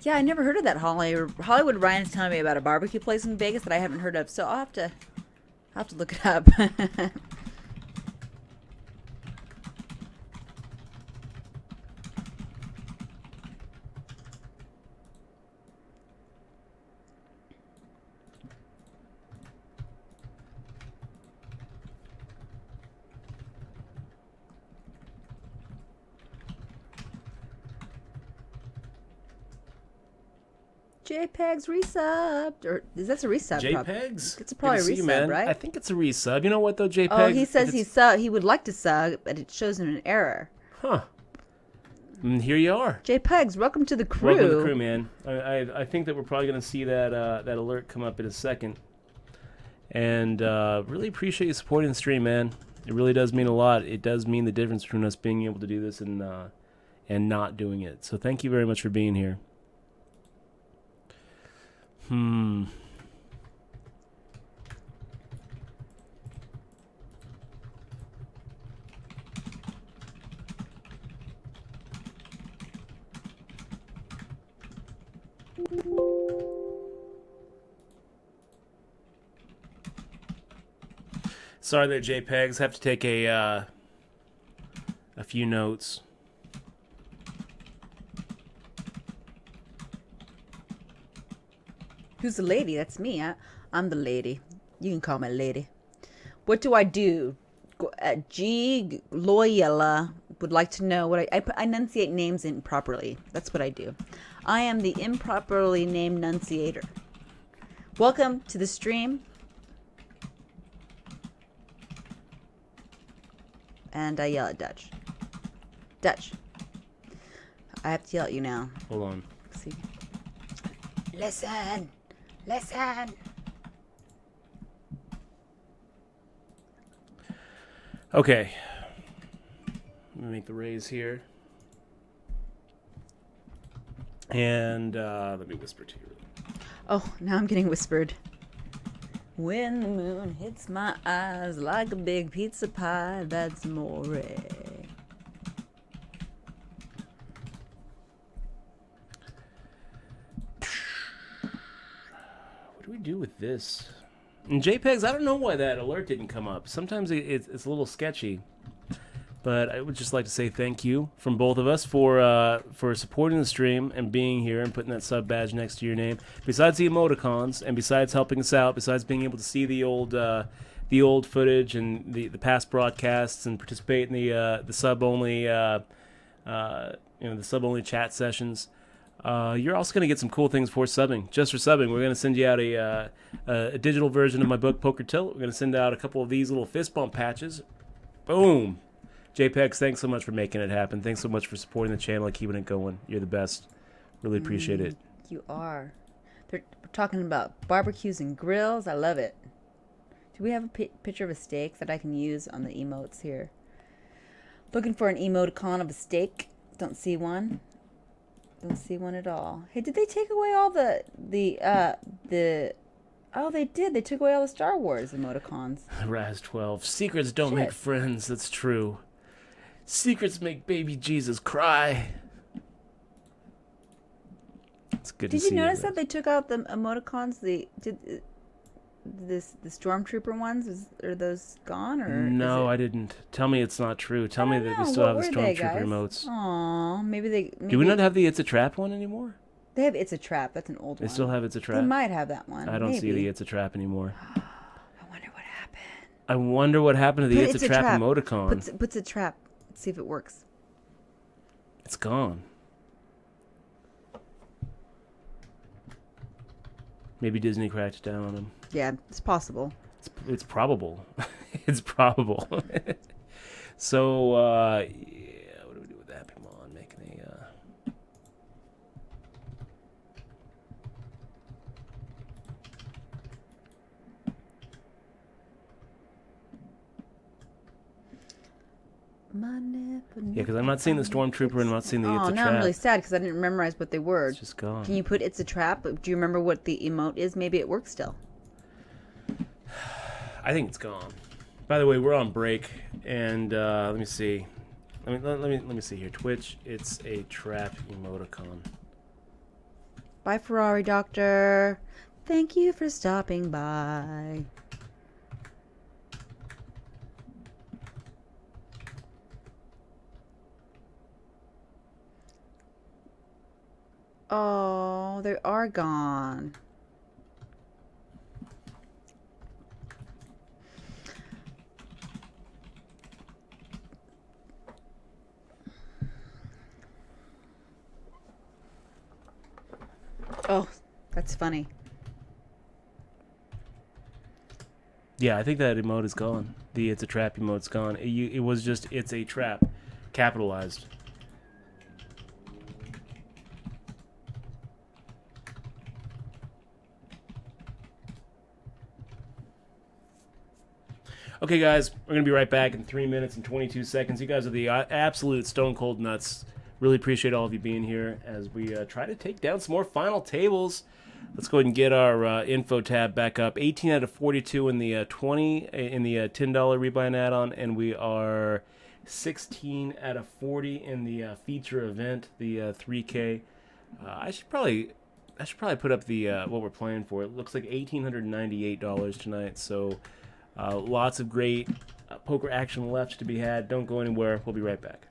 Yeah, I never heard of that Hollywood Ryan's telling me about a barbecue place in Vegas that I haven't heard of, so I'll have to look it up. JPEG's resubbed, or that's a resub? JPEGs? It's probably a resub, right? I think it's a resub. You know what though, JPEG? Oh, he says he would like to sub, but it shows him an error. Huh. And here you are. JPEGs, welcome to the crew. Welcome to the crew, man. I think that we're probably going to see that that alert come up in a second. And really appreciate you supporting the stream, man. It really does mean a lot. It does mean the difference between us being able to do this and not doing it. So thank you very much for being here. Sorry there, JPEGs. Have to take a few notes. Who's the lady? That's me. I'm the lady. You can call me lady. What do I do? G. Loyola would like to know what I enunciate names improperly. That's what I do. I am the improperly named nunciator. Welcome to the stream. And I yell at Dutch. Dutch. I have to yell at you now. Hold on. Let's see. Listen. Listen. Okay. Let me make the raise here. And let me whisper to you. Oh, now I'm getting whispered. When the moon hits my eyes like a big pizza pie, that's more. What do we do with this? In JPEGs, I don't know why that alert didn't come up. Sometimes it's a little sketchy. But I would just like to say thank you from both of us for supporting the stream and being here and putting that sub badge next to your name. Besides the emoticons and besides helping us out, besides being able to see the old footage and the past broadcasts and participate in the sub only the sub only chat sessions. You're also going to get some cool things for subbing. Just for subbing, we're going to send you out a digital version of my book, Poker Tilt. We're going to send out a couple of these little fist bump patches. Boom. JPEGs, thanks so much for making it happen. Thanks so much for supporting the channel and keeping it going. You're the best. Really appreciate it. You are. We're talking about barbecues and grills. I love it. Do we have a picture of a steak that I can use on the emotes here? Looking for an emoticon of a steak. Don't see one. Don't see one at all. Hey, did they take away all the Oh, they did. They took away all the Star Wars emoticons. Raz 12. Secrets don't make friends. That's true. Secrets make baby Jesus cry. It's good to see. Did you notice that they took out the emoticons? The stormtrooper ones? Are those gone or? No, I didn't. Tell me it's not true. Tell me that we still have the stormtrooper emotes. Aw, maybe they. Do we not have the It's a Trap one anymore? They have It's a Trap. That's an old one. They still have It's a Trap? They might have that one. I don't see the It's a Trap anymore. I wonder what happened. I wonder what happened to the It's a Trap emoticon. Puts a trap. Let's see if it works. It's gone. Maybe Disney cracked down on them. Yeah, it's possible. It's probable. It's probable. So, what do we do with that? Come on, making a... Yeah, because I'm not seeing the Stormtrooper and I'm not seeing the It's a Trap. Oh, now I'm really sad because I didn't memorize what they were. It's just gone. Can you put It's a Trap? Do you remember what the emote is? Maybe it works still. I think it's gone. By the way, we're on break, and let me see. Let me see here. Twitch, it's a trap emoticon. Bye, Ferrari Doctor. Thank you for stopping by. Oh, they are gone. Oh, that's funny. Yeah, I think that emote is gone. The "it's a trap" emote's gone. It was just "it's a trap," capitalized. Okay, guys, we're going to be right back in 3 minutes and 22 seconds. You guys are the absolute stone cold nuts. Really appreciate all of you being here as we try to take down some more final tables. Let's go ahead and get our info tab back up. 18 out of 42 in the $10 rebuy and add-on, and we are 16 out of 40 in the feature event, the 3K. I should probably put up the what we're playing for. It looks like $1,898 tonight, so lots of great poker action left to be had. Don't go anywhere. We'll be right back.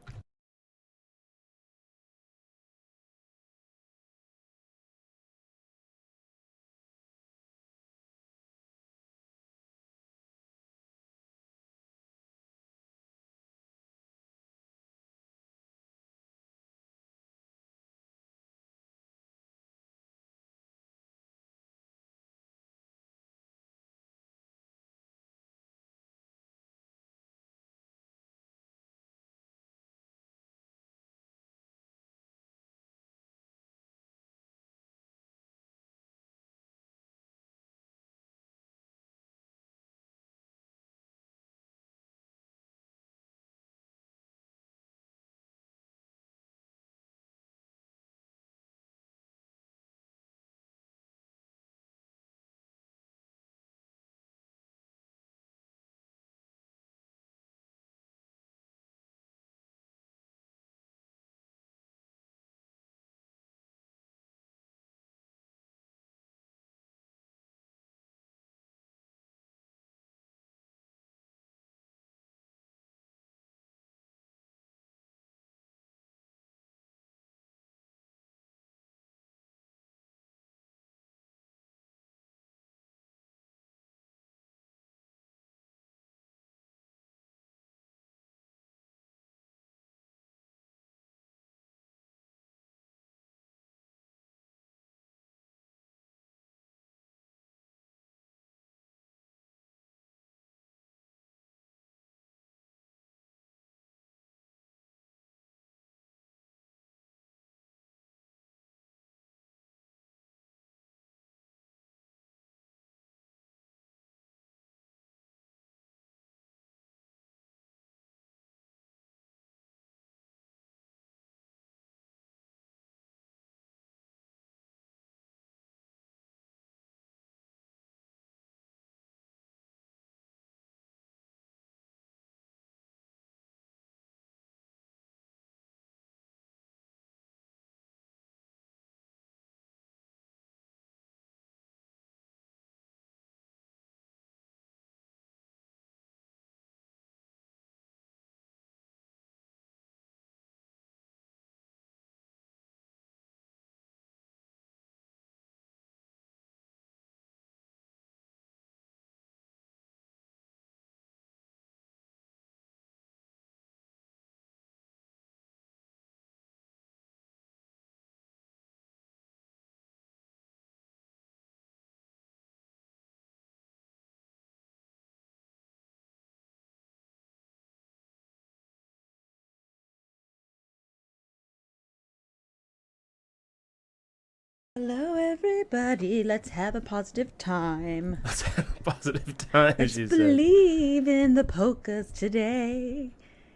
Hello, everybody. Let's have a positive time. Let's have a positive time. Let's believe in the polkas today.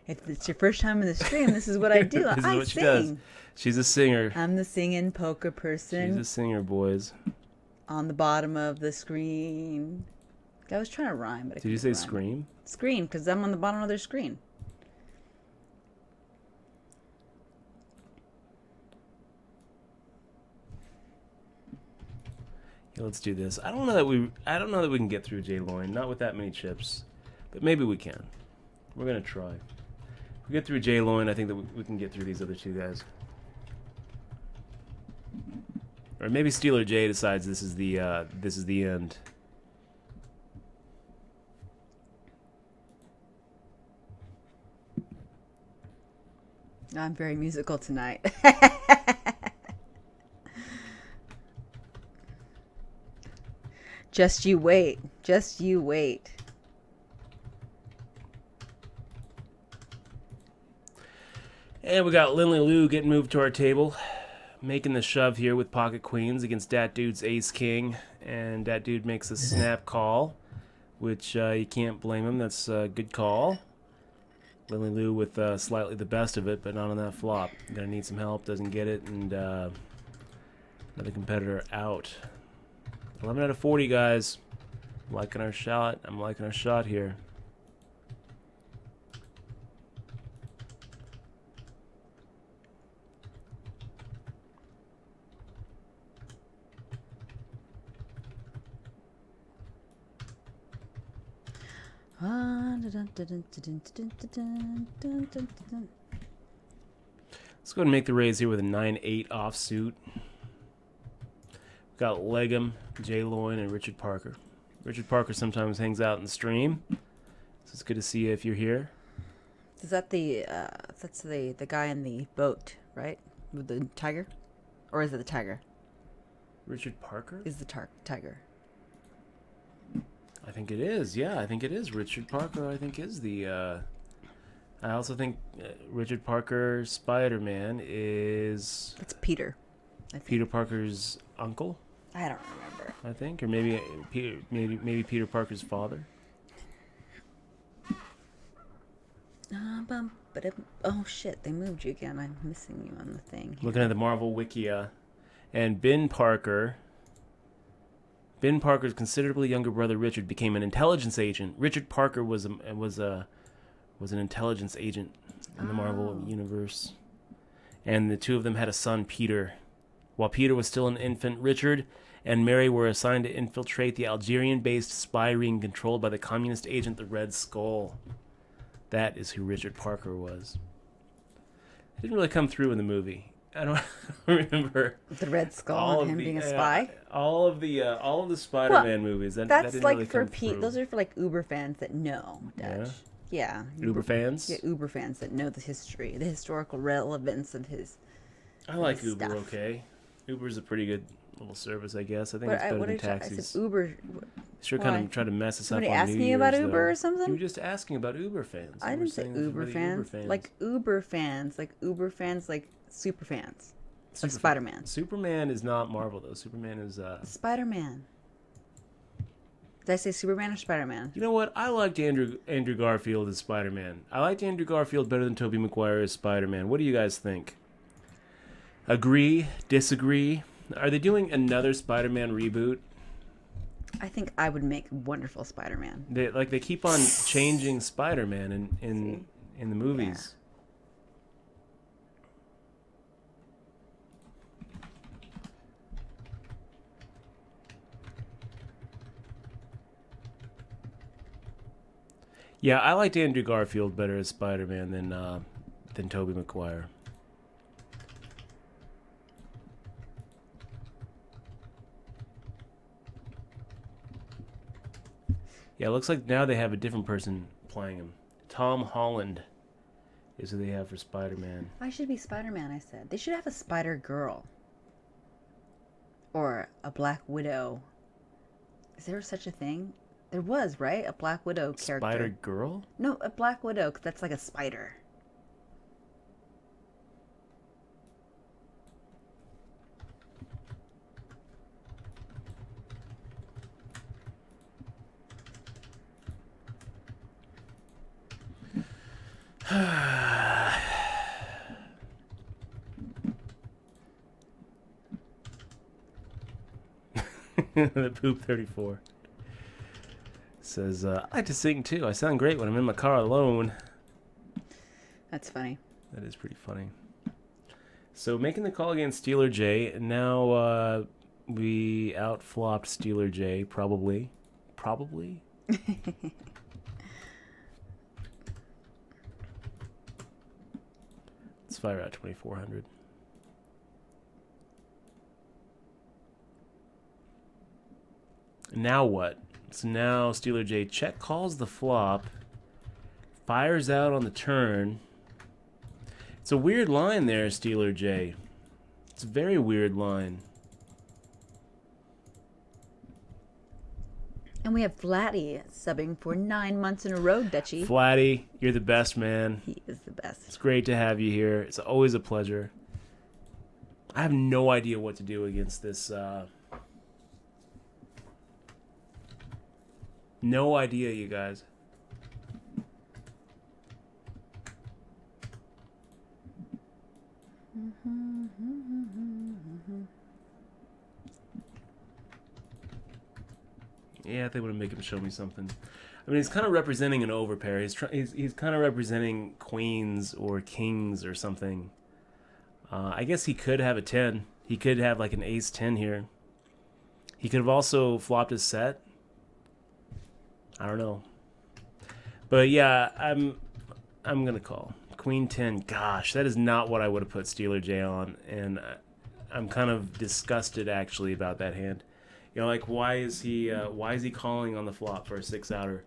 If it's your first time in the stream, this is what I do. This is I what sing. she does. She's a singer. I'm the singing poker person. She's a singer, boys. On the bottom of the screen. I was trying to rhyme, but I Did you say rhyme. scream? Screen, because I'm on the bottom of their screen. Yeah, let's do this. I don't know that we can get through J Loin, not with that many chips, but maybe we can. We're gonna try. If we get through J Loin, I think that we can get through these other two guys. Or maybe Steeler J decides this is the end. I'm very musical tonight. Just you wait. Just you wait. And we got Lindley Lou getting moved to our table. Making the shove here with pocket queens against Dat Dude's ace king. And Dat Dude makes a snap call, which you can't blame him. That's a good call. Lindley Lou with slightly the best of it, but not on that flop. Gonna need some help, doesn't get it, and another competitor out. 11 out of 40, guys. I'm liking our shot. I'm liking our shot here. Let's go ahead and make the raise here with a 9-8 offsuit. We've got Legum, Jay Loin, and Richard Parker. Richard Parker sometimes hangs out in the stream, so it's good to see you if you're here. Is that that's the guy in the boat, right? With the tiger? Or is it the tiger? Richard Parker? Is the tiger. I think it is. Yeah, I think it is. Richard Parker, I think, is the... I also think Richard Parker Spider-Man is... It's Peter. Peter Parker's uncle? I don't remember. I think. Or maybe Peter Parker's father. Oh, shit. They moved you again. I'm missing you on the thing here. Looking at the Marvel Wikia. And Ben Parker's considerably younger brother Richard became an intelligence agent. Richard Parker was an intelligence agent in the Marvel universe, and the two of them had a son, Peter. While Peter was still an infant, Richard and Mary were assigned to infiltrate the Algerian-based spy ring controlled by the communist agent, the Red Skull. That is who Richard Parker was. It didn't really come through in the movie. I don't remember the Red Skull and him being a spy. All of the Spider-Man movies. That didn't like really for come through. Those are for like Uber fans that know Dutch. Yeah. Uber fans. Yeah, Uber fans that know the history, the historical relevance of his. I like Uber. Stuff. Okay, Uber's a pretty good little service, I guess. I think it's better than taxis. I said Uber. Sure, kind of try to mess us up on New Year's. Somebody asking you about Uber or something? You were just asking about Uber fans. I didn't say Uber fans. Like Uber fans, like super fans. Of Spider-Man. Superman is not Marvel, though. Superman is... Spider-Man. Did I say Superman or Spider-Man? You know what? I liked Andrew Garfield as Spider-Man. I liked Andrew Garfield better than Tobey Maguire as Spider-Man. What do you guys think? Agree? Disagree? Are they doing another Spider-Man reboot? I think I would make wonderful Spider-Man. They keep on changing Spider-Man in the movies. Yeah, I liked Andrew Garfield better as Spider-Man than Tobey Maguire. Yeah, it looks like now they have a different person playing him. Tom Holland is who they have for Spider-Man. I should be Spider-Man, I said. They should have a Spider-Girl. Or a Black Widow. Is there such a thing? There was, right? A Black Widow character. Spider-Girl? No, a Black Widow, 'cause that's like a spider. The Poop 34. Says, I like to sing too. I sound great when I'm in my car alone. That's funny. That is pretty funny. So making the call against Steeler J. Now we outflopped Steeler J. Probably. Let's fire out 2400. Now what? So now Steeler J check calls the flop, fires out on the turn. It's a weird line there, Steeler J. It's a very weird line. And we have Flatty subbing for 9 months in a row, Dutchie. Flatty, you're the best, man. He is the best. It's great to have you here. It's always a pleasure. I have no idea what to do against this. No idea, you guys. Yeah, I think I'm going to make him show me something. I mean, he's kind of representing an overpair. He's kind of representing queens or kings or something. I guess he could have a 10. He could have like an ace 10 here. He could have also flopped his set. I don't know. But yeah, I'm going to call. Queen 10. Gosh, that is not what I would have put Steeler J on. And I'm kind of disgusted actually about that hand. You know, like why is he calling on the flop for a 6-outer?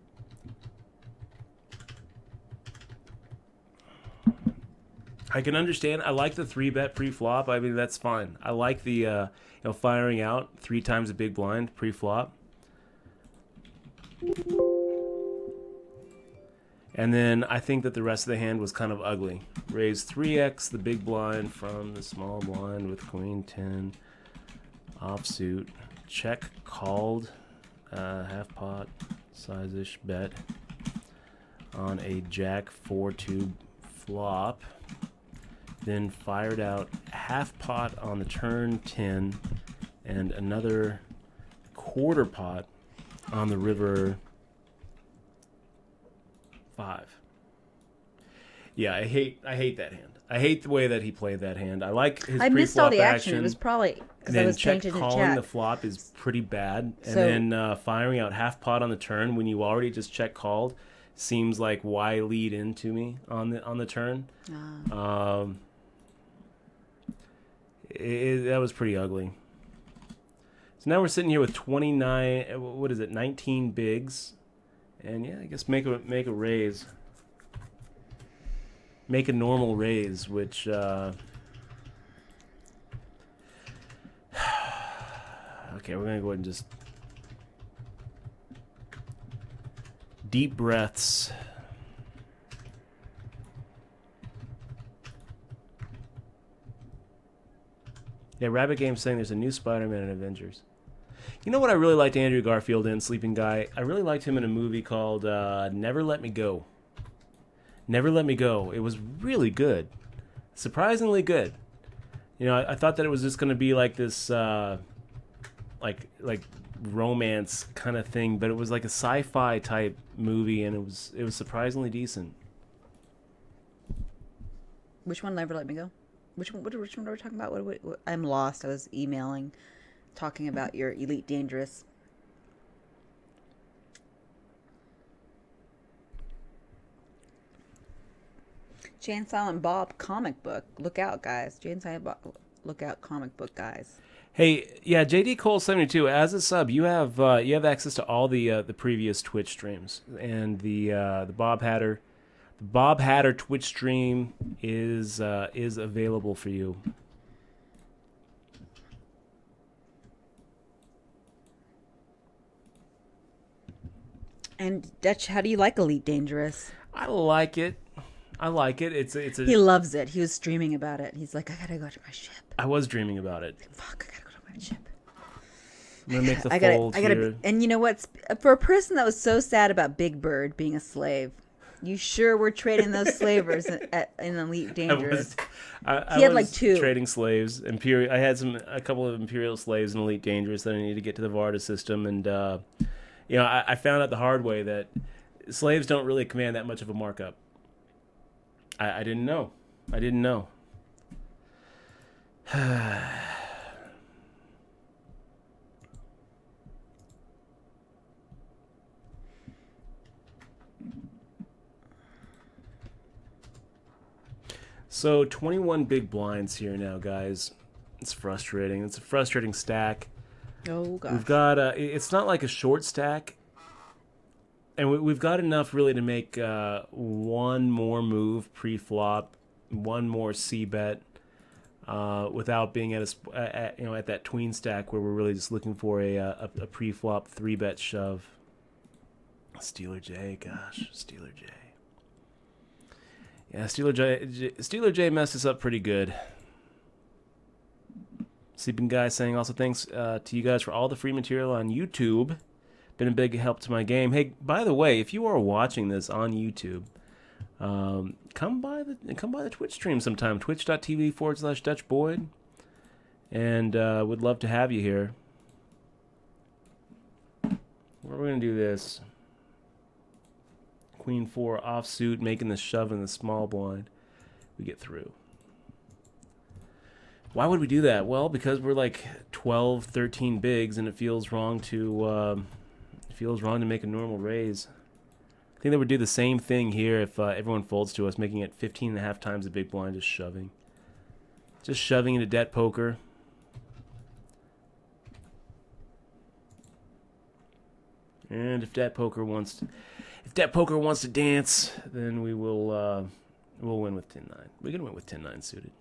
I can understand. I like the 3-bet pre-flop. I mean, that's fine. I like the firing out 3 times a big blind pre-flop. And then I think that the rest of the hand was kind of ugly. Raise 3x the big blind from the small blind with queen 10 offsuit. Check called half pot size-ish bet on a jack 4-2 flop. Then fired out half pot on the turn 10 and another quarter pot on the river 5. Yeah, I hate that hand. I hate the way that he played that hand. I like his I missed all the action. action. It was probably because I was changing the chat. Calling the flop is pretty bad, and then firing out half pot on the turn when you already just check called seems like why lead into me on the turn. That was pretty ugly. So now we're sitting here with 19 bigs, and yeah, I guess make a raise. Make a normal raise, which okay, we're gonna go ahead and just deep breaths. Yeah, Rabbit Game's saying there's a new Spider-Man in Avengers. You know what I really liked Andrew Garfield in, Sleeping Guy? I really liked him in a movie called Never Let Me Go. Never Let Me Go. It was really good. Surprisingly good. You know, I thought that it was just going to be like this like romance kind of thing, but it was like a sci-fi type movie, and it was surprisingly decent. Which one, Never Let Me Go? Which one are we talking about? What, I'm lost. I was emailing, talking about your Elite Dangerous. Jay and Silent Bob comic book. Look out, guys. Jay and Silent Bob, look out, comic book guys. Hey, yeah, JD Cole 72. As a sub, you have access to all the previous Twitch streams, and the Bob Hatter. The Bob Hatter Twitch stream is available for you. And Dutch, how do you like Elite Dangerous? I like it. It's He loves it. He was streaming about it. He's like, I gotta go to my ship. I was dreaming about it. Fuck, I gotta go to my ship. I'm gonna make the fold here. And you know what? For a person that was so sad about Big Bird being a slave, you sure were trading those slavers in Elite Dangerous. I had was like 2 trading slaves. I had a couple of Imperial slaves in Elite Dangerous that I needed to get to the Varda system, and You know, I found out the hard way that slaves don't really command that much of a markup. I didn't know. I didn't know. So 21 big blinds here now, guys. It's frustrating. It's a frustrating stack. Oh gosh. We've got it's not like a short stack, and we've got enough really to make one more move pre-flop, one more C bet, without being at at that tween stack where we're really just looking for a pre-flop 3-bet shove. Steeler J, gosh, Steeler J. Yeah, Steeler J messed us up pretty good. Sleeping Guy saying also thanks to you guys for all the free material on YouTube. Been a big help to my game. Hey, by the way, if you are watching this on YouTube, come by the Twitch stream sometime. Twitch.tv/Dutch Boyd, and would love to have you here. We're gonna do this. Queen 4 offsuit, making the shove in the small blind. We get through. Why would we do that? Well, because we're like 12, 13 bigs, and it feels wrong to make a normal raise. I think they would do the same thing here if everyone folds to us, making it 15.5 times the big blind, just shoving. Just shoving into debt poker. And if debt poker wants to dance, then we will we'll win with 10-9. We're gonna win with 10-9 suited.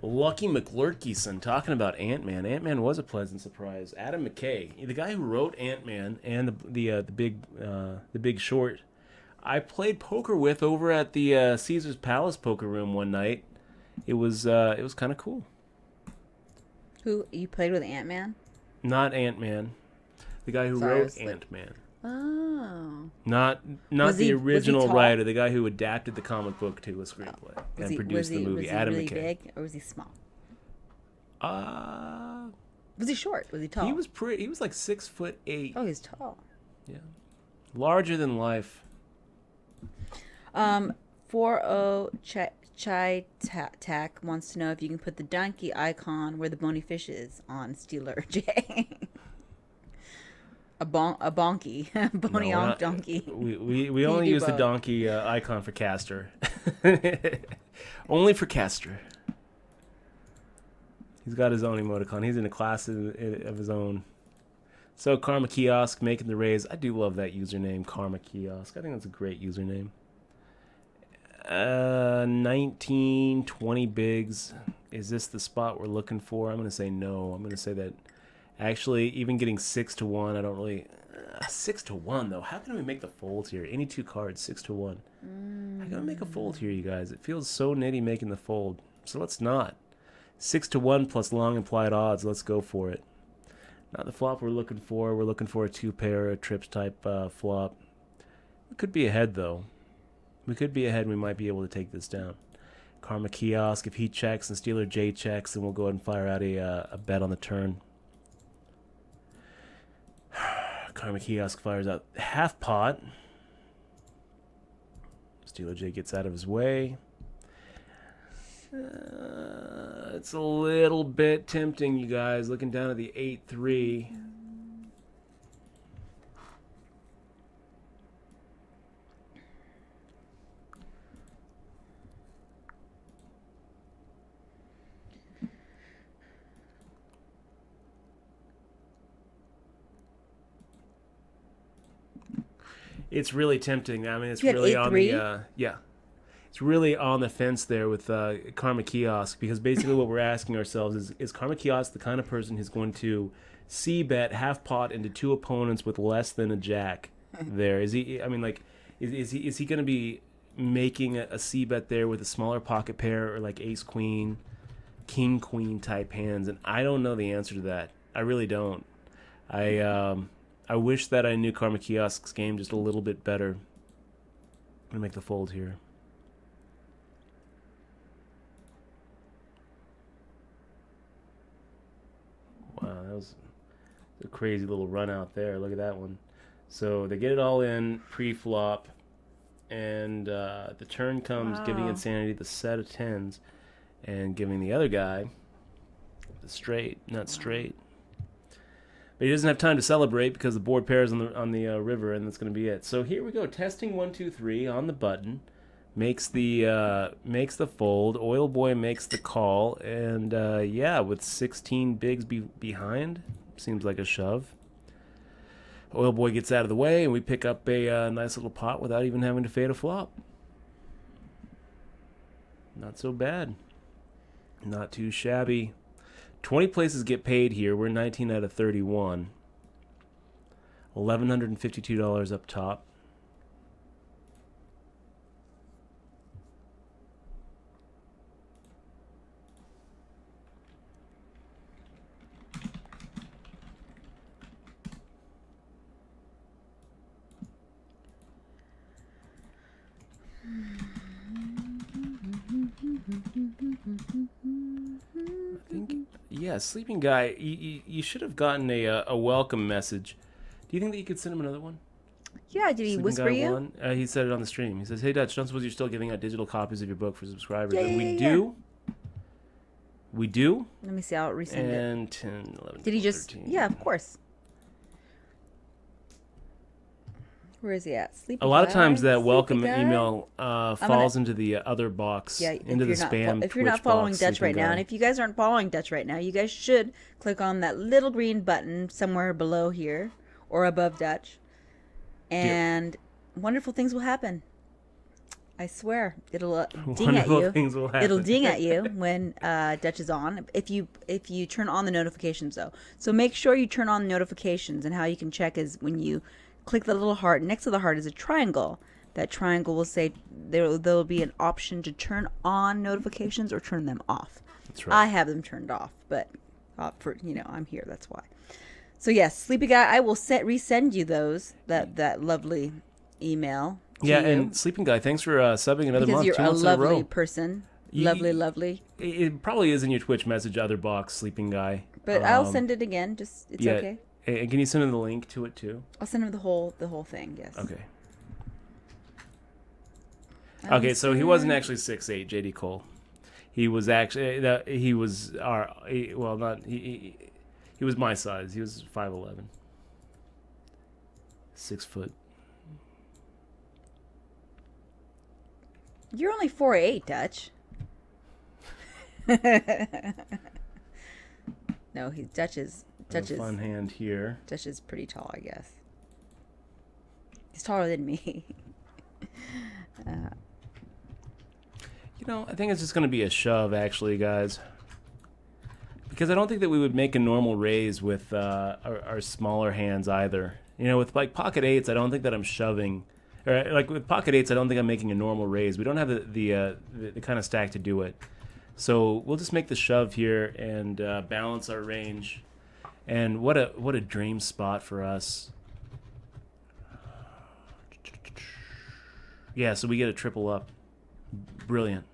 Lucky McLurkyson talking about Ant-Man. Ant-Man was a pleasant surprise. Adam McKay, the guy who wrote Ant-Man and the Big Short, I played poker with over at the Caesar's Palace poker room one night. It was kind of cool. Who you played with? Ant-Man? Not Ant-Man. The guy who wrote Ant-Man. Oh. Not the original writer, the guy who adapted the comic book to a screenplay and produced the movie. Adam McKay. Was he really big or was he small? Was he short? Was he tall? He was like 6'8". Oh, he's tall. Yeah. Larger than life. 40 Chai Tack wants to know if you can put the donkey icon where the bony fish is on Steeler J. A bonky. Bony donkey. We only use the donkey icon for Castor. Only for Castor. He's got his own emoticon. He's in a class of his own. So Karma Kiosk making the raise. I do love that username, Karma Kiosk. I think that's a great username. 19, 20 bigs. Is this the spot we're looking for? I'm going to say no. I'm going to say that actually even getting 6-1, I don't really... 6-1 though. How can we make the fold here? Any two cards, 6-1. How can we make a fold here, you guys? It feels so nitty making the fold. So let's not. 6-1 plus long implied odds. Let's go for it. Not the flop we're looking for. We're looking for a 2-pair, a trips type flop. We could be ahead though. We could be ahead. We might be able to take this down. Karma Kiosk, if he checks and Steeler J checks, then we'll go ahead and fire out a bet on the turn. Karma Kiosk fires out half pot. Steeler J gets out of his way. It's a little bit tempting, you guys. Looking down at the 8-3. It's really tempting. I mean, it's really on the it's really on the fence there with Karma Kiosk, because basically what we're asking ourselves is Karma Kiosk the kind of person who's going to c-bet half pot into two opponents with less than a jack? There is he. I mean, like, is he going to be making a c-bet there with a smaller pocket pair or like ace queen, king queen type hands? And I don't know the answer to that. I really don't. I wish that I knew Karma Kiosk's game just a little bit better. I'm going to make the fold here. was a crazy little run out there. Look at that one. So they get it all in pre-flop, and the turn comes, giving Insanity the set of tens, and giving the other guy the straight, not straight. But he doesn't have time to celebrate because the board pair is on the river, and that's going to be it. So here we go, testing 1, 2, 3 on the button. Makes the fold. Oil Boy makes the call, and with 16 bigs behind, seems like a shove. Oil Boy gets out of the way, and we pick up a nice little pot without even having to fade a flop. Not so bad. Not too shabby. 20 places get paid here. We're 19 out of 31. $1,152 up top. Sleeping Guy, you should have gotten a welcome message. Do you think that you could send him another one? Yeah, did he Sleeping whisper Guy you? He said it on the stream. He says, "Hey Dutch, don't suppose you're still giving out digital copies of your book for subscribers?" And we do. We do. Let me see. I'll resend it. And 10, 11, did he 12, just? 13. Yeah, of course. Where is he at? Sleepy A lot of times that Sleepy welcome Guy? email falls into the other box, into the spam. If you're not following box, Dutch right now, and if you guys aren't following Dutch right now, you guys should click on that little green button somewhere below here or above Dutch, and wonderful things will happen. I swear, it'll ding at you. Things will happen. It'll ding at you when Dutch is on. If you turn on the notifications though, so make sure you turn on notifications. And how you can check is when you click the little heart. Next to the heart is a triangle. That triangle will say there'll be an option to turn on notifications or turn them off. That's right. I have them turned off, but I'm here. That's why. So yes, Sleepy Guy, I will resend you that lovely email. Yeah, and Sleeping Guy, thanks for subbing another month. Because you're 2 a months in a row. lovely person. Lovely. It probably is in your Twitch message, other box, Sleeping Guy. But I'll send it again. It's okay. And can you send him the link to it too? I'll send him the whole thing. Yes. Okay. Okay, so he wasn't actually 6'8", JD Cole. He was actually he was he was my size. He was 5'11". 6 foot. You're only 4'8", Dutch. No, Dutch is fun hand here. Dutch is pretty tall, I guess. He's taller than me. I think it's just going to be a shove, actually, guys. Because I don't think that we would make a normal raise with our smaller hands either. With like pocket eights, I don't think that I'm shoving. Or like with pocket eights, I don't think I'm making a normal raise. We don't have the kind of stack to do it. So we'll just make the shove here and balance our range. And what a dream spot for us. Yeah, so we get a triple up. Brilliant.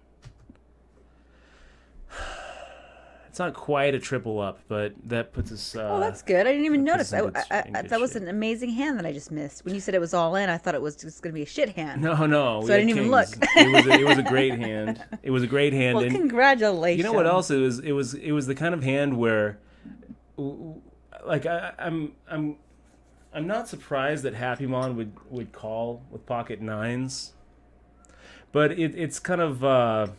It's not quite a triple up, but that puts us... oh, that's good. I didn't even notice. That was an amazing hand that I just missed. When you said it was all in, I thought it was just going to be a shit hand. No. So I didn't even look. It was a great hand. It was a great hand. Well, and congratulations. You know what else? It was the kind of hand where, like, I'm not surprised that Happy Mon would call with pocket nines, but it's kind of...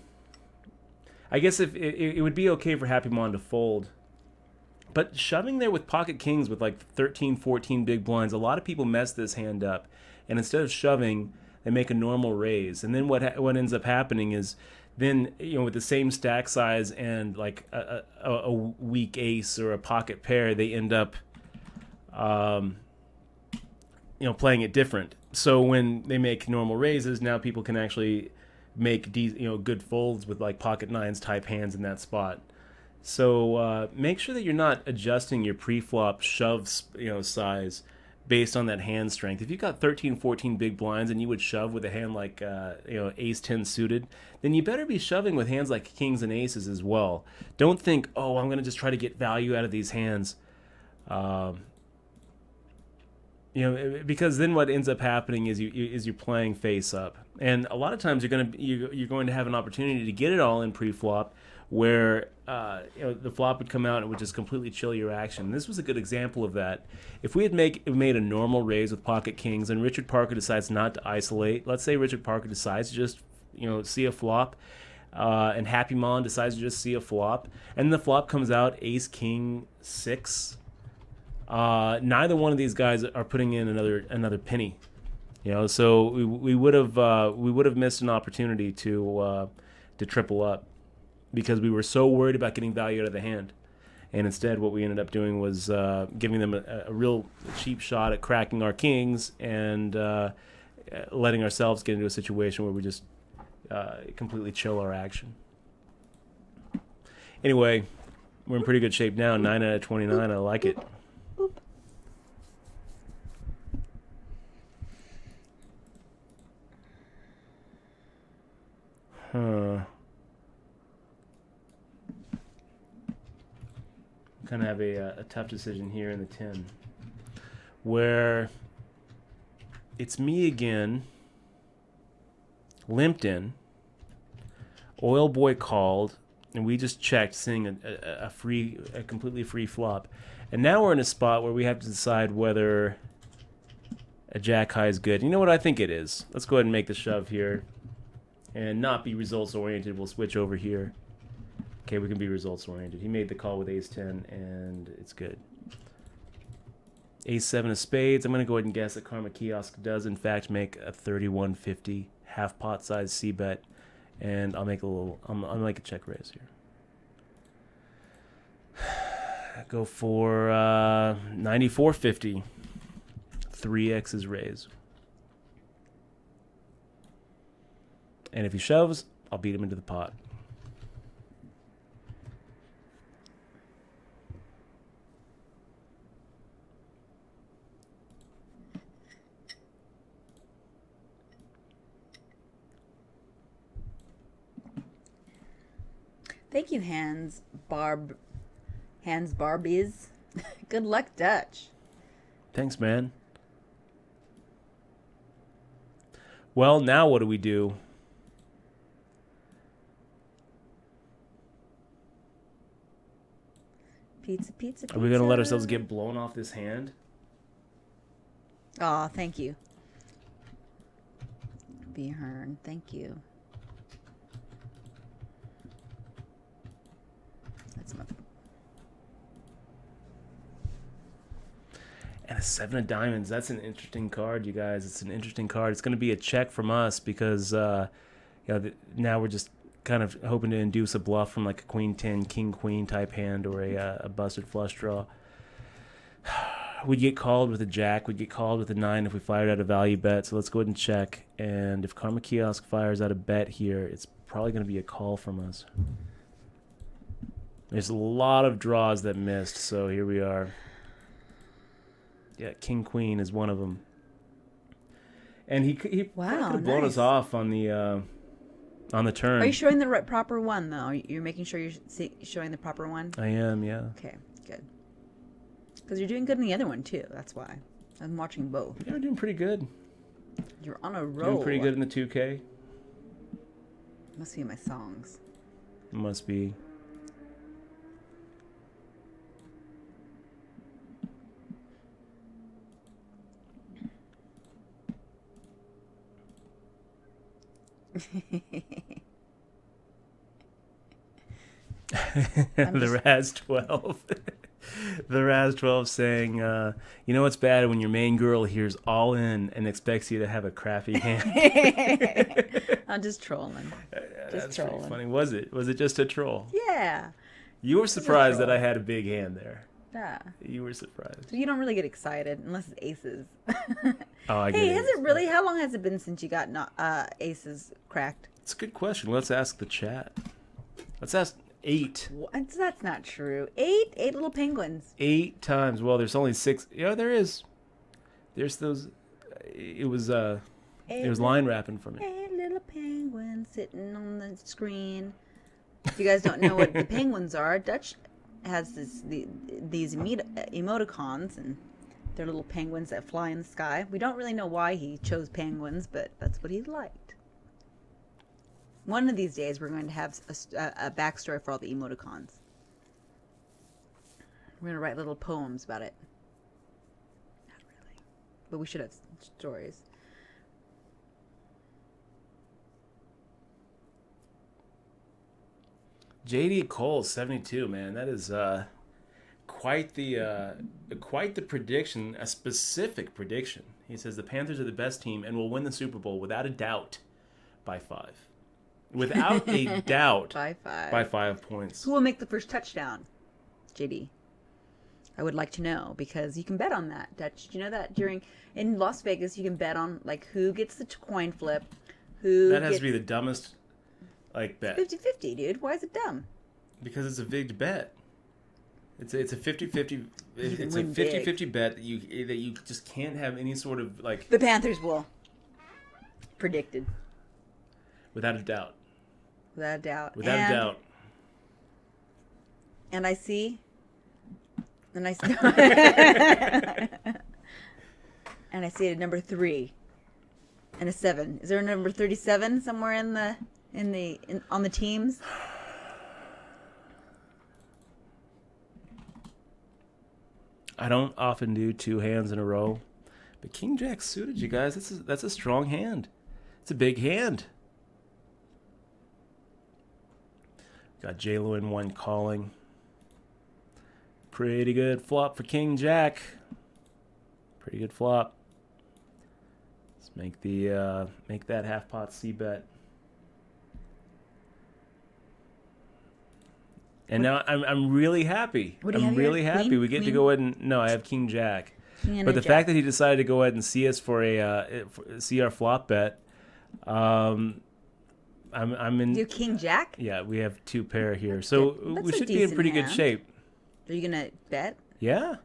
I guess if it would be okay for Happy Mon to fold. But shoving there with pocket kings with like 13, 14 big blinds, a lot of people mess this hand up. And instead of shoving, they make a normal raise. And then what ends up happening is then, with the same stack size and like a weak ace or a pocket pair, they end up, playing it different. So when they make normal raises, now people can actually make good folds with like pocket nines type hands in that spot. So make sure that you're not adjusting your pre-flop shove size based on that hand strength. If you've got 13, 14 big blinds and you would shove with a hand like ace 10 suited, then you better be shoving with hands like kings and aces as well. Don't think, I'm going to just try to get value out of these hands. Because then what ends up happening is you're playing face up, and a lot of times you're going to have an opportunity to get it all in pre-flop, where the flop would come out and it would just completely chill your action. And this was a good example of that. If we had made a normal raise with pocket kings, and Richard Parker decides not to isolate, let's say Richard Parker decides to just see a flop, and Happy Mullen decides to just see a flop, and the flop comes out ace king 6. Neither one of these guys are putting in another penny, So we would have missed an opportunity to triple up, because we were so worried about getting value out of the hand, and instead what we ended up doing was giving them a real cheap shot at cracking our kings and letting ourselves get into a situation where we just completely chill our action. Anyway, we're in pretty good shape now. 9 out of 29. I like it. Kind of have a tough decision here in the 10, where it's me again, limped in, Oil Boy called, and we just checked, seeing a completely free flop, and now we're in a spot where we have to decide whether a jack high is good. You know what I think it is? Let's go ahead and make the shove here. And not be results oriented. We'll switch over here. Okay, we can be results oriented. He made the call with ace 10, and it's good. Ace 7 of spades. I'm going to go ahead and guess that Karma Kiosk does in fact make a 3150 half pot size C bet, and I'll make I'll make a check raise here. Go for 9450. 3x's raise. And if he shoves, I'll beat him into the pot. Thank you, Hans Barbies. Good luck, Dutch. Thanks, man. Well, now what do we do? Pizza, pizza, pizza. Are we going to let ourselves get blown off this hand? Aw, thank you. B. Hearn, thank you. That's my... And a 7 of diamonds. That's an interesting card, you guys. It's an interesting card. It's going to be a check from us because now we're just kind of hoping to induce a bluff from like a queen 10, king queen type hand, or a busted flush draw. We'd get called with a jack. We'd get called with a 9 if we fired out a value bet. So let's go ahead and check. And if Karma Kiosk fires out a bet here, it's probably going to be a call from us. There's a lot of draws that missed, so here we are. Yeah, king queen is one of them. And he could have blown us off on the turn. Are you showing the proper one, though? You're making sure you're showing the proper one? I am, yeah. Okay, good. Because you're doing good in the other one, too. That's why. I'm watching both. Yeah, we're doing pretty good. You're on a roll. Doing pretty good in the 2K. Must be my songs. Must be. The Raz 12. The Raz 12 saying, you know what's bad when your main girl hears all in and expects you to have a crappy hand. I'm just trolling. That's trolling. Pretty funny. Was it? Was it just a troll? Yeah. You were surprised that I had a big hand there. Yeah. You were surprised. So you don't really get excited unless it's aces. Oh, I get it. Hey, has it really? How long has it been since you got aces cracked? It's a good question. Let's ask the chat. Let's ask 8. What? That's not true. 8 little penguins. 8 times. Well, there's only 6. Yeah, there is. There's those. It was line wrapping for me. 8 little penguins sitting on the screen. If you guys don't know what the penguins are, Dutch has these emoticons, and they're little penguins that fly in the sky. We don't really know why he chose penguins, but that's what he liked. One of these days, we're going to have a backstory for all the emoticons. We're going to write little poems about it. Not really. But we should have stories. JD Cole 72, man, that is quite the prediction, a specific prediction. He says the Panthers are the best team and will win the Super Bowl without a doubt by 5. Without a doubt by 5 points. Who will make the first touchdown? JD. I would like to know, because you can bet on that. Did you know that in Las Vegas you can bet on like who gets the coin flip, That has to be the dumbest bet. 50-50, dude. Why is it dumb? Because it's a big bet. It's a 50-50 it's a 50-50 bet that you just can't have any sort of like. The Panthers will. Predicted. Without a doubt. Without a doubt. Without a doubt. And I see. And I see a number 3 and a 7. Is there a number 37 somewhere on the teams? I don't often do 2 hands in a row, but King Jack suited you guys. That's a strong hand. It's a big hand. Got J-Lo in 1 calling. Pretty good flop for King Jack. Pretty good flop. Let's make that half pot C bet. And now I'm really happy. I'm really happy. Queen? We get Queen? to go ahead and no, I have King Jack. But the fact that he decided to go ahead and see us for see our flop bet, I'm in. Do King Jack? Yeah, we have 2 pair here, so That's we a should be in pretty decent good hand. shape. Are you gonna bet? Yeah.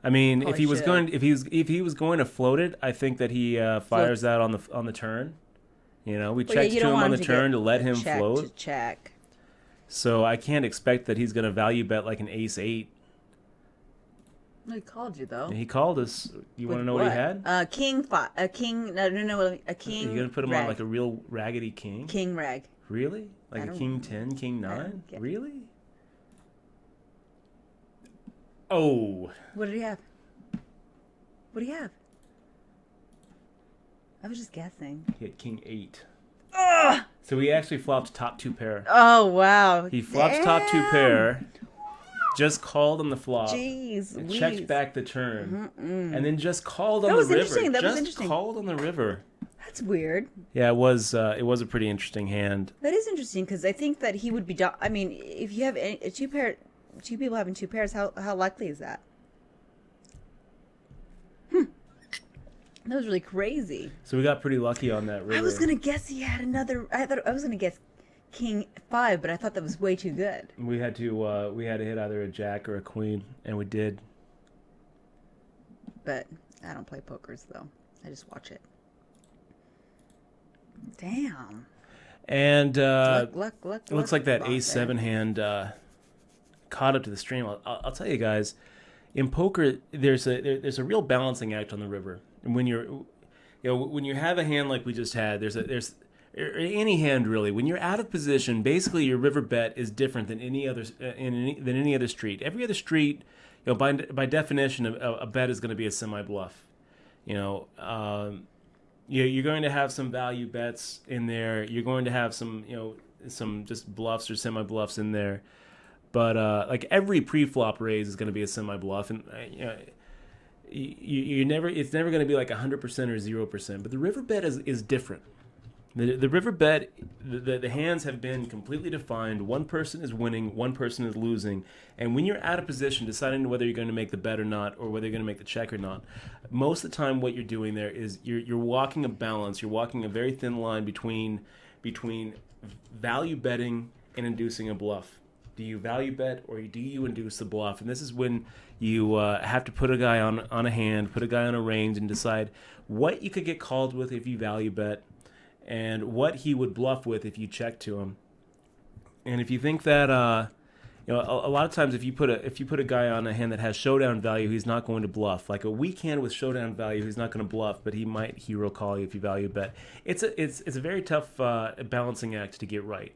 I mean, if he was should. going to float it, I think that he fires that on the turn. You know, we checked to him on the turn to let him float. To check. So I can't expect that he's going to value bet like an ace 8. He called you though. And he called us. You want to know what he had? King 5. A king. No. A king. You're going to put him on like a real raggedy king? King rag. Really? Like a king 10, king 9? Really? Oh. What did he have? What do you have? I was just guessing. He had king 8. Ugh! So he actually flopped top 2 pair. Oh, wow. He flopped top 2 pair. Just called on the flop. Jeez. Checked back the turn. And then just called on That the was river. interesting. That was just interesting. called on the river. That's weird. Yeah, it was a pretty interesting hand. That is interesting because I think that he would be. I mean, if you have two people having 2 pairs, how likely is that? That was really crazy. So we got pretty lucky on that river. I was gonna guess he had another. I was gonna guess King 5, but I thought that was way too good. We had to hit either a jack or a queen, and we did. But I don't play pokers though. I just watch it. Damn. And look. it looks like that A7 hand caught up to the stream. I'll tell you guys, in poker, there's a real balancing act on the river. And when when you have a hand like we just had, there's any hand really. When you're out of position, basically your river bet is different than any other than any other street. Every other street, by definition, a bet is going to be a semi bluff. You're going to have some value bets in there. You're going to have some just bluffs or semi bluffs in there. But like every pre-flop raise is going to be a semi bluff, and it's never going to be like 100% or 0%. But the river bet is different. The river bet, the hands have been completely defined. One person is winning, one person is losing. And when you're out of position, deciding whether you're going to make the bet or not, or whether you're going to make the check or not, most of the time what you're doing there is you're walking a balance. You're walking a very thin line between value betting and inducing a bluff. Do you value bet or do you induce the bluff? And this is when you have to put a guy on a hand, put a guy on a range, and decide what you could get called with if you value bet, and what he would bluff with if you check to him. And if you think that a lot of times if you put a guy on a hand that has showdown value, he's not going to bluff. Like a weak hand with showdown value, he's not going to bluff, but he might hero call you if you value bet. It's a very tough balancing act to get right.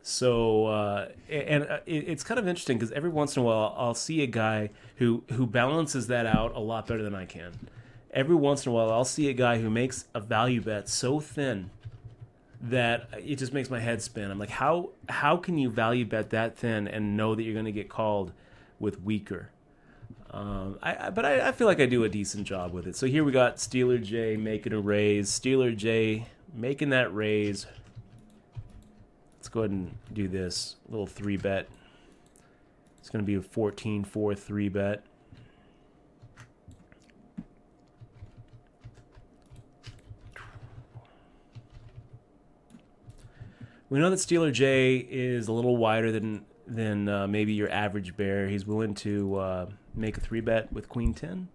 So it's kind of interesting because every once in a while I'll see a guy who balances that out a lot better than I can. Every once in a while I'll see a guy who makes a value bet so thin that it just makes my head spin. I'm like, how can you value bet that thin and know that you're going to get called with weaker? But I feel like I do a decent job with it. So here we got Steeler J making a raise. Steeler J making that raise. Let's go ahead and do this. A little 3-bet. It's going to be a 14-4 3-bet. We know that Steeler J is a little wider than maybe your average bear. He's willing to make a 3-bet with Queen 10.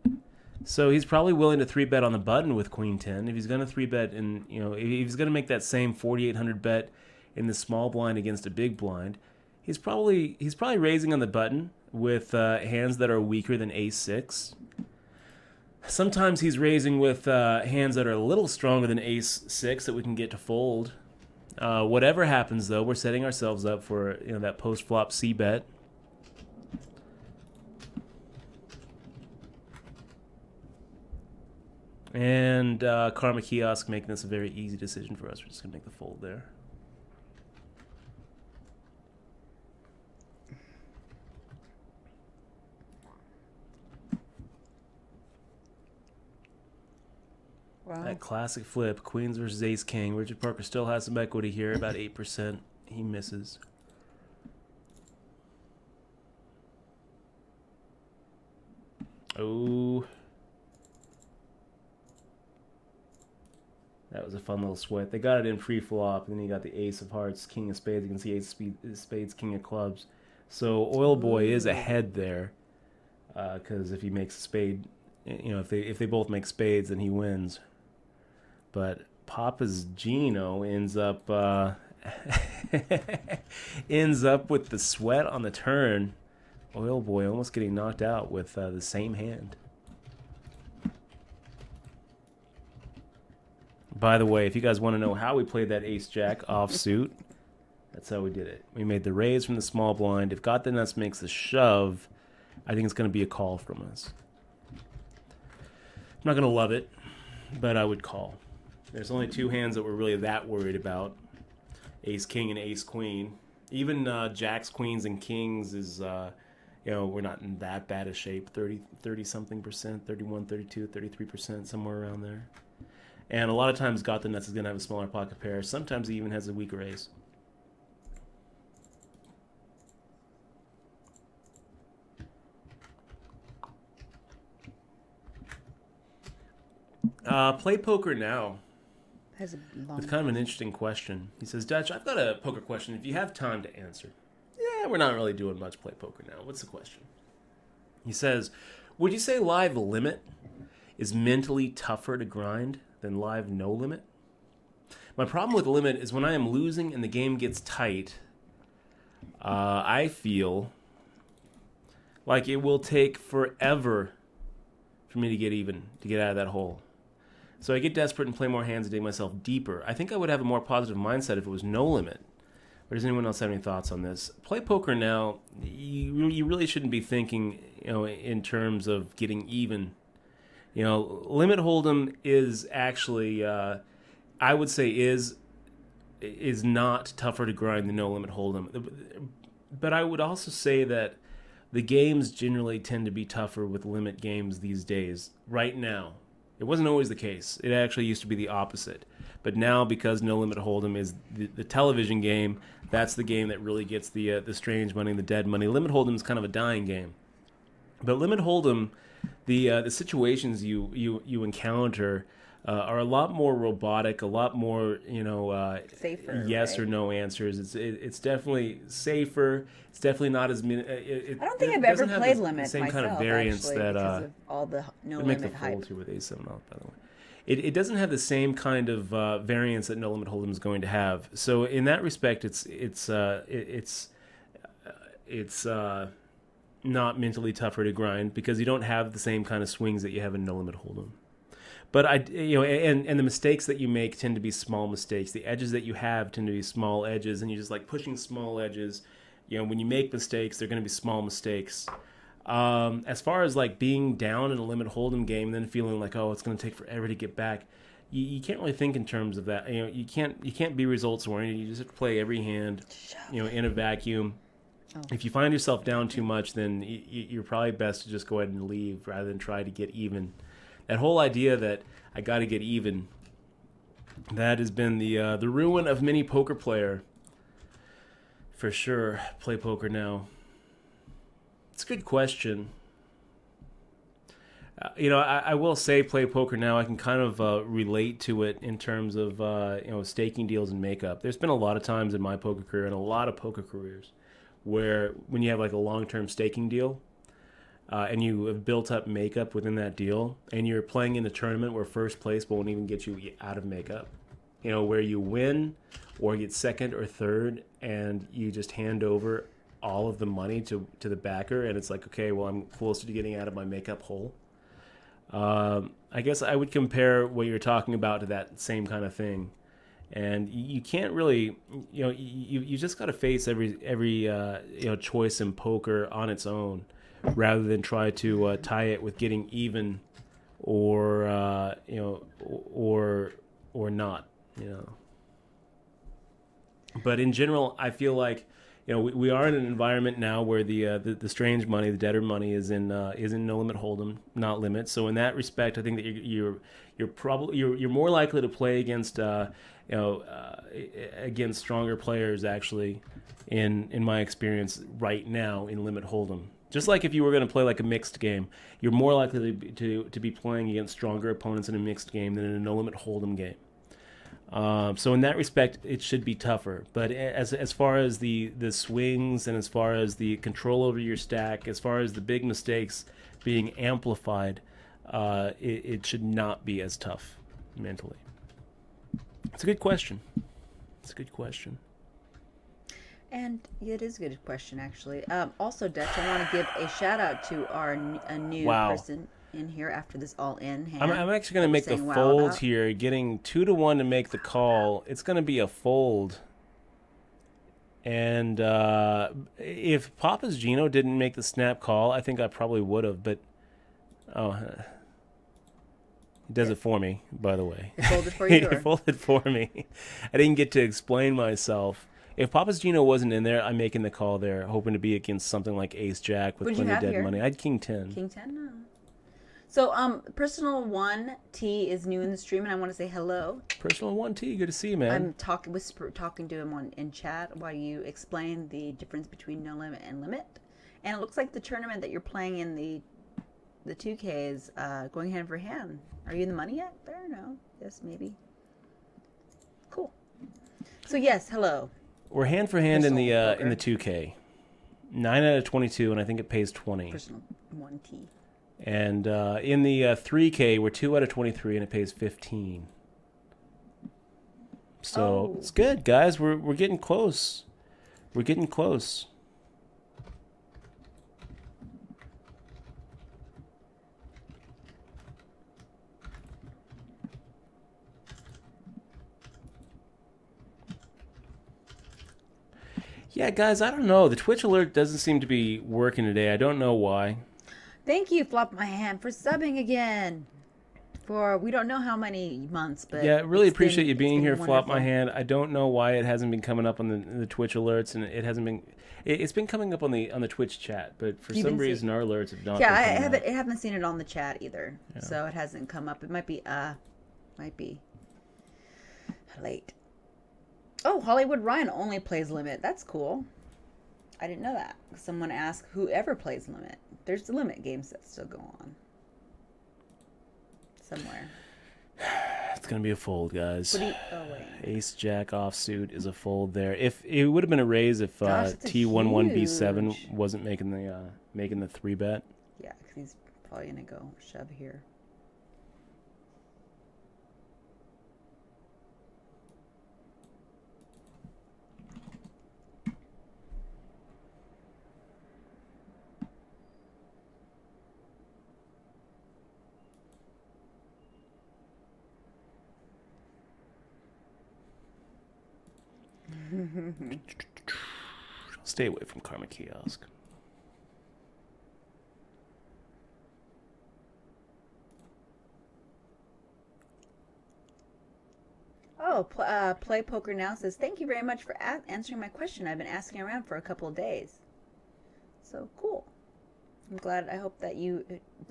So he's probably willing to 3-bet on the button with Queen 10. If he's going to 3-bet and if he's going to make that same 4,800 bet in the small blind against a big blind, he's probably raising on the button with hands that are weaker than Ace-6. Sometimes he's raising with hands that are a little stronger than Ace-6 that we can get to fold. Whatever happens, though, we're setting ourselves up for that post-flop C-bet. And Karma Kiosk making this a very easy decision for us. We're just going to make the fold there. Wow. That classic flip, Queens versus Ace King. Richard Parker still has some equity here, about 8%. He misses. Oh. That was a fun little sweat. They got it in pre-flop, and then you got the Ace of Hearts, King of Spades against the Ace of Spades, King of Clubs. So Oil Boy is ahead there, because if he makes a spade, if they both make spades, then he wins. But Papa's Gino ends up with the sweat on the turn. Oil Boy almost getting knocked out with the same hand. By the way, if you guys want to know how we played that Ace-Jack offsuit, that's how we did it. We made the raise from the small blind. If Got the Nuts makes the shove, I think it's going to be a call from us. I'm not going to love it, but I would call. There's only two hands that we're really that worried about. Ace-King and Ace-Queen. Even Jacks, Queens, and Kings is, we're not in that bad a shape. 30-something percent, 31, 32, 33%, somewhere around there. And a lot of times Got the Nuts is going to have a smaller pocket pair. Sometimes he even has a weaker ace. Play poker now. Has a long with kind of an interesting question. He says, Dutch, I've got a poker question if you have time to answer. Yeah, we're not really doing much play poker now. What's the question? He says, would you say live limit is mentally tougher to grind than live no limit? My problem with limit is when I am losing and the game gets tight, I feel like it will take forever for me to get even, to get out of that hole. So I get desperate and play more hands and dig myself deeper. I think I would have a more positive mindset if it was no limit. Or does anyone else have any thoughts on this? Play poker now, you really shouldn't be thinking, in terms of getting even. Limit hold'em is actually, I would say, is not tougher to grind than no limit hold'em. But I would also say that the games generally tend to be tougher with limit games these days. Right now, it wasn't always the case. It actually used to be the opposite. But now, because no limit hold'em is the television game, that's the game that really gets the strange money and the dead money. Limit hold'em is kind of a dying game. But limit hold'em, the situations you encounter are a lot more robotic, a lot more safer, yes right? or no answers. It's definitely safer. It's definitely not as I don't think I've ever played limit the same myself, kind of variance actually, that because of all the no make limit the hype. fold here with A7 off, by the way. It doesn't have the same kind of variance that no limit hold'em is going to have. So in that respect, it's it's not mentally tougher to grind because you don't have the same kind of swings that you have in no limit hold'em. But and the mistakes that you make tend to be small mistakes. The edges that you have tend to be small edges, and you're just like pushing small edges. When you make mistakes, they're going to be small mistakes. As far as like being down in a limit hold'em game, and then feeling like, oh, it's going to take forever to get back. You can't really think in terms of that. You can't be results oriented. You just have to play every hand, in a vacuum. Oh. If you find yourself down too much, then you're probably best to just go ahead and leave rather than try to get even. That whole idea that I got to get even, that has been the ruin of many poker player. For sure, play poker now. It's a good question. I will say play poker now. I can kind of relate to it in terms of staking deals and makeup. There's been a lot of times in my poker career and a lot of poker careers where when you have like a long-term staking deal and you have built up makeup within that deal and you're playing in a tournament where first place won't even get you out of makeup, where you win or get second or third and you just hand over all of the money to the backer and it's like, okay, well, I'm closer to getting out of my makeup hole. I guess I would compare what you're talking about to that same kind of thing. And you can't really, you just got to face every choice in poker on its own, rather than try to tie it with getting even, or not, But in general, I feel like we are in an environment now where the strange money, the debtor money, is in no limit hold'em, not limit. So in that respect, I think that you're more likely to play against against stronger players actually, in my experience right now in limit hold'em. Just like if you were going to play like a mixed game, you're more likely to be playing against stronger opponents in a mixed game than in a no limit hold'em game. So in that respect, it should be tougher. But as far as the swings and as far as the control over your stack, as far as the big mistakes being amplified, it should not be as tough mentally. It's a good question. And it is a good question, actually. Also, Dutch, I want to give a shout out to a new person in here after this all-in hand. I'm actually going to make the fold here, getting 2-1 to make the call. It's going to be a fold. And if Papa's Gino didn't make the snap call, I think I probably would have. But he does it for me, by the way. He folded for you? He folded for me. I didn't get to explain myself. If Papa's Gino wasn't in there, I'm making the call there, hoping to be against something like Ace Jack with plenty of dead money. I had King 10. King 10? No. So, Personal 1T is new in the stream, and I want to say hello. Personal 1T, good to see you, man. I'm talking to him in chat while you explain the difference between no limit and limit. And it looks like the tournament that you're playing in the 2K is going hand for hand. Are you in the money yet? There, no. Yes, maybe. Cool. So yes, hello. We're hand for hand in the 2K. 9 out of 22, and I think it pays 20. Personal 1T. And in the 3K, we're 2 out of 23, and it pays 15. So It's good, guys. We're getting close. We're getting close. Yeah, guys, I don't know. The Twitch alert doesn't seem to be working today. I don't know why. Thank you, Flop My Hand, for subbing again. For we don't know how many months, but yeah, really appreciate you being here, Flop My Hand. I don't know why it hasn't been coming up on the Twitch alerts, and it hasn't been. It's been coming up on the Twitch chat, but for some reason our alerts have not. Yeah, I haven't seen it on the chat either, so it hasn't come up. It might be late. Oh, Hollywood Ryan only plays Limit. That's cool. I didn't know that. Someone asked whoever plays Limit. There's the Limit games that still go on. Somewhere. It's going to be a fold, guys. Wait. Ace Jack offsuit is a fold there. If it would have been a raise if T11B7 wasn't making the 3-bet. Yeah, because he's probably going to go shove here. Stay away from Karma Kiosk. Oh, Play Poker Now says, thank you very much for answering my question. I've been asking around for a couple of days. So cool. I'm glad. I hope that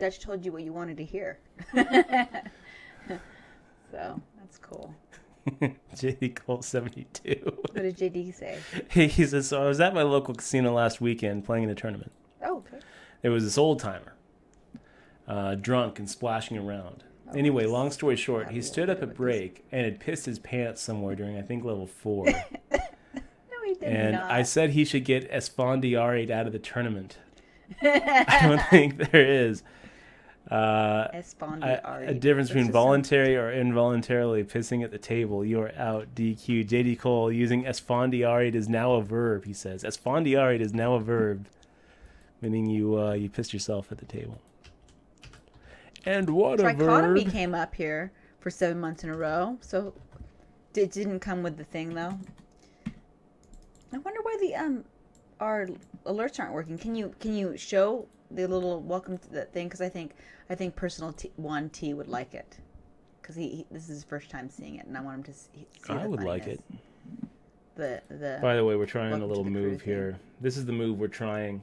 Dutch told you what you wanted to hear. So that's cool. JD Cole 72. What did JD say? He says, so I was at my local casino last weekend playing in a tournament. Oh, okay. There was this old timer, drunk and splashing around. Anyway, long story short, he stood up at break and had pissed his pants somewhere during, I think, level 4. No, he did and not. I said he should get Esfondiaried out of the tournament. I don't think there is a difference between voluntary or involuntarily pissing at the table. You're out, DQ. JD Cole, using Esfondiaried is now a verb, he says. Esfondiaried is now a verb, meaning you pissed yourself at the table. And what a verb. Trichotomy came up here for 7 months in a row, so it didn't come with the thing, though. I wonder why our alerts aren't working. Can you show the little welcome to that thing? Because I think Personal 1T would like it, because this is his first time seeing it, and I want him to see. I would like it. The. By the way, we're trying a little move here. This is the move we're trying.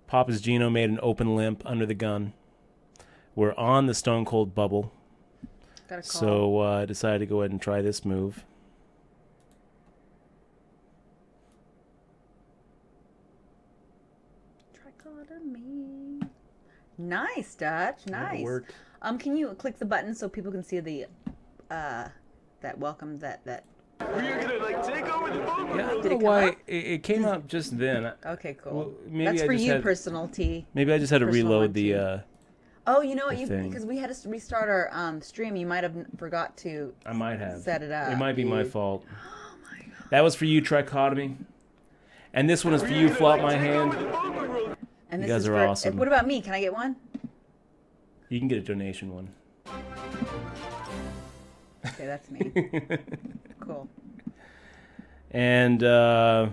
Papa's Gino made an open limp under the gun. We're on the Stone Cold bubble. Got a call. So I decided to go ahead and try this move. Trichotomy. Nice, Dutch. Nice. It worked. Can you click the button so people can see the that welcome that. We're gonna take over the boat. Yeah, I don't know why it came up just then. Okay, cool. Well, maybe That's I for just you, had- Personal T. Maybe I just had to Personal reload 1T. the. Oh, you know what? thing. Because we had to restart our stream. You might have forgot to. I might have set it up. It might be my dude. fault. Oh my god. That was for you, Trichotomy. And this one is for you, Flop My Hand. And You this guys is are for, awesome. What about me? Can I get one? You can get a donation one. Okay, that's me. Cool. And LL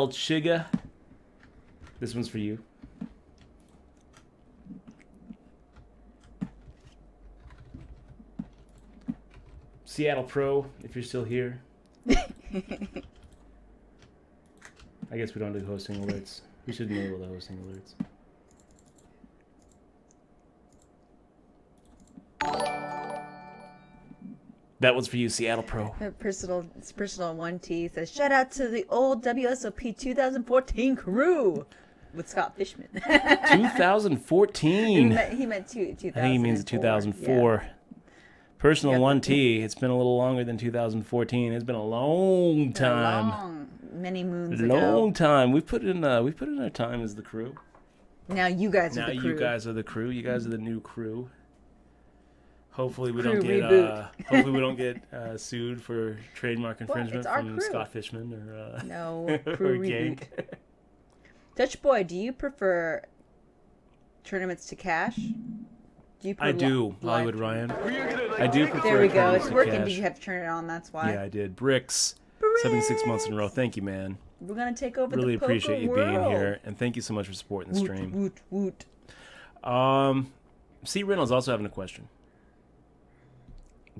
Chiga. This one's for you. Seattle Pro, if you're still here. I guess we don't do hosting alerts. We should enable the hosting alerts. That one's for you, Seattle Pro. Personal 1T says, shout out to the old WSOP 2014 crew with Scott Fishman. 2014. He meant 2000. I think he means 2004. Yeah. Personal 1T. It's been a little longer than 2014. It's been a long time. Many moons ago. Long time. We put in our time as the crew. Now you guys are the crew. You guys are the crew. You guys are the new crew. Hopefully we Crew don't get reboot. we don't get sued for trademark infringement from crew. Scott Fishman or No, crew or reboot. Gank. Dutch Boy, do you prefer tournaments to cash? Do you I do, live- Hollywood Ryan. I do prefer There we go. tournaments It's to working. cash. Did you have to turn it on? That's why. Yeah, I did. Bricks. 76 months in a row. Thank you, man. We're gonna take over Really the poker appreciate you world. being here, and thank you so much for supporting the stream. Woot, woot, woot. C. Reynolds also having a question.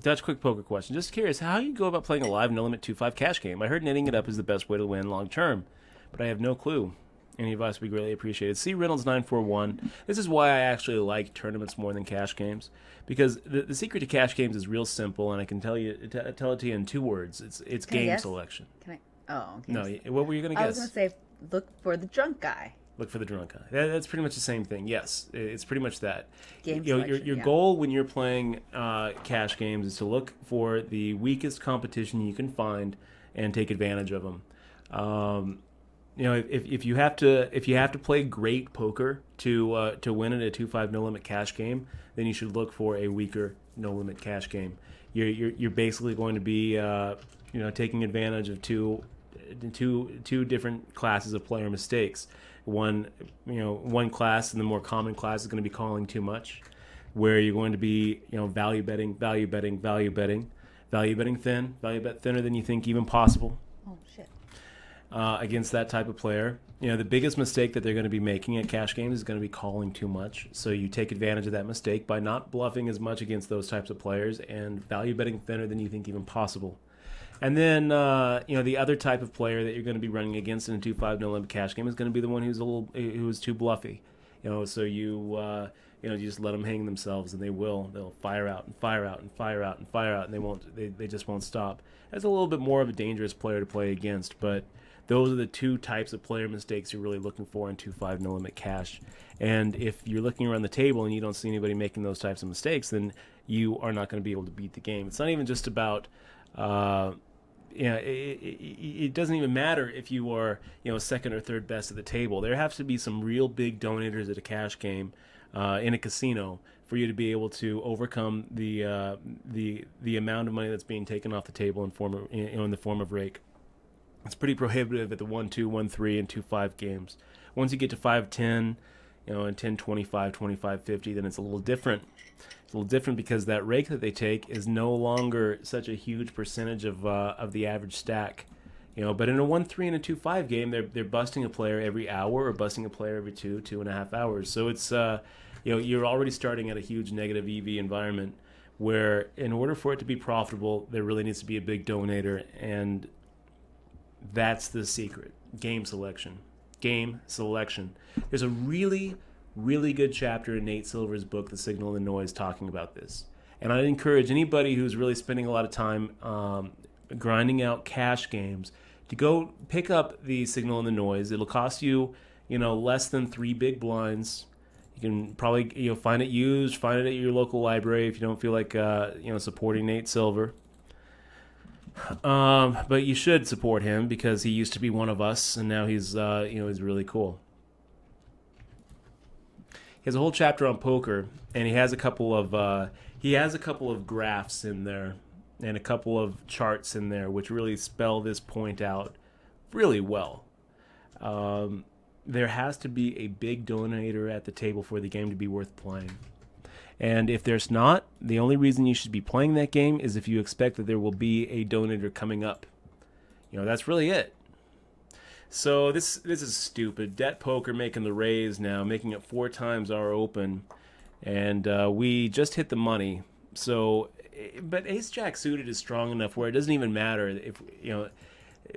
Dutch, quick poker question. Just curious, how you go about playing a live no limit 2-5 cash game? I heard knitting it up is the best way to win long term, but I have no clue. Any advice would be greatly appreciated. C. Reynolds 941. This is why I actually like tournaments more than cash games, because the secret to cash games is real simple, and I can tell it to you in 2 words. It's Can I game guess? selection. Can I? Oh, okay. No, what were you gonna guess? I was gonna say, look for the drunk guy. Look for the drunk guy. That's pretty much the same thing. Yes, it's pretty much that. Game your selection, yeah. goal when you're playing cash games is to look for the weakest competition you can find and take advantage of them. If you have to play great poker to win at a 2-5 no limit cash game, then you should look for a weaker no limit cash game. You're basically going to be taking advantage of two different classes of player mistakes. One class, and the more common class, is going to be calling too much. where you're going to be, value betting thin, value bet thinner than you think even possible. Oh, shit. Against that type of player. The biggest mistake that they're going to be making at cash games is going to be calling too much. So you take advantage of that mistake by not bluffing as much against those types of players and value betting thinner than you think even possible. And then, the other type of player that you're going to be running against in a 2-5 no limit cash game is going to be the one who's too bluffy. So you just let them hang themselves, and they'll fire out and fire out and fire out and fire out, and they just won't stop. That's a little bit more of a dangerous player to play against, but those are the two types of player mistakes you're really looking for in 2-5 no limit cash. And if you're looking around the table and you don't see anybody making those types of mistakes, then you are not going to be able to beat the game. It's not even just about it doesn't even matter if you are second or third best at the table. There has to be some real big donators at a cash game in a casino for you to be able to overcome the amount of money that's being taken off the table in the form of rake. It's pretty prohibitive at the 1-2, 1-3, and 2-5 games. Once you get to 5-10, and 10-25, 25-50, then it's a little different. It's a little different because that rake that they take is no longer such a huge percentage of the average stack. But in a 1-3 and a 2-5 game, they're busting a player every hour or busting a player every 2.5 hours. So it's you're already starting at a huge negative EV environment where in order for it to be profitable, there really needs to be a big donator, and that's the secret. Game selection. There's a really, really good chapter in Nate Silver's book, The Signal and the Noise, talking about this. And I'd encourage anybody who's really spending a lot of time grinding out cash games to go pick up The Signal and the Noise. It'll cost you, less than 3 big blinds. You can probably find it used, find it at your local library if you don't feel like supporting Nate Silver. But you should support him because he used to be one of us, and now he's he's really cool. He has a whole chapter on poker, and he has a couple of graphs in there and a couple of charts in there which really spell this point out really well. There has to be a big donator at the table for the game to be worth playing. And if there's not, the only reason you should be playing that game is if you expect that there will be a donator coming up. That's really it. So this is stupid. Debt poker making the raise now, making it 4 times our open, and we just hit the money. So, but Ace Jack suited is strong enough where it doesn't even matter if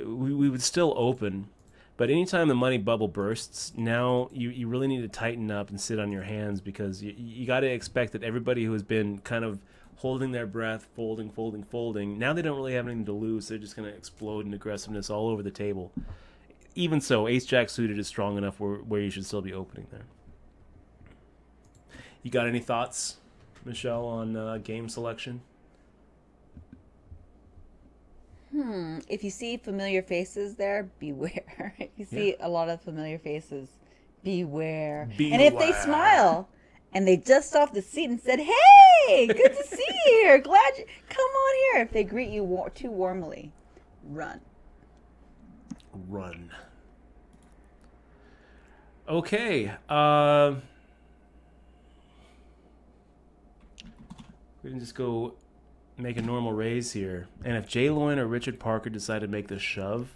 we would still open. But anytime the money bubble bursts, now you really need to tighten up and sit on your hands, because you got to expect that everybody who has been kind of holding their breath, folding, now they don't really have anything to lose. They're just going to explode in aggressiveness all over the table. Even so, Ace-Jack suited is strong enough where you should still be opening there. You got any thoughts, Michelle, on game selection? If you see familiar faces there, beware. If you see a lot of familiar faces, beware. And if they smile and they dust off the seat and said, "Hey, good to see you here. Glad you come on here." If they greet you too warmly, run. Okay. We can just go make a normal raise here. And if Jay Loyne or Richard Parker decide to make the shove,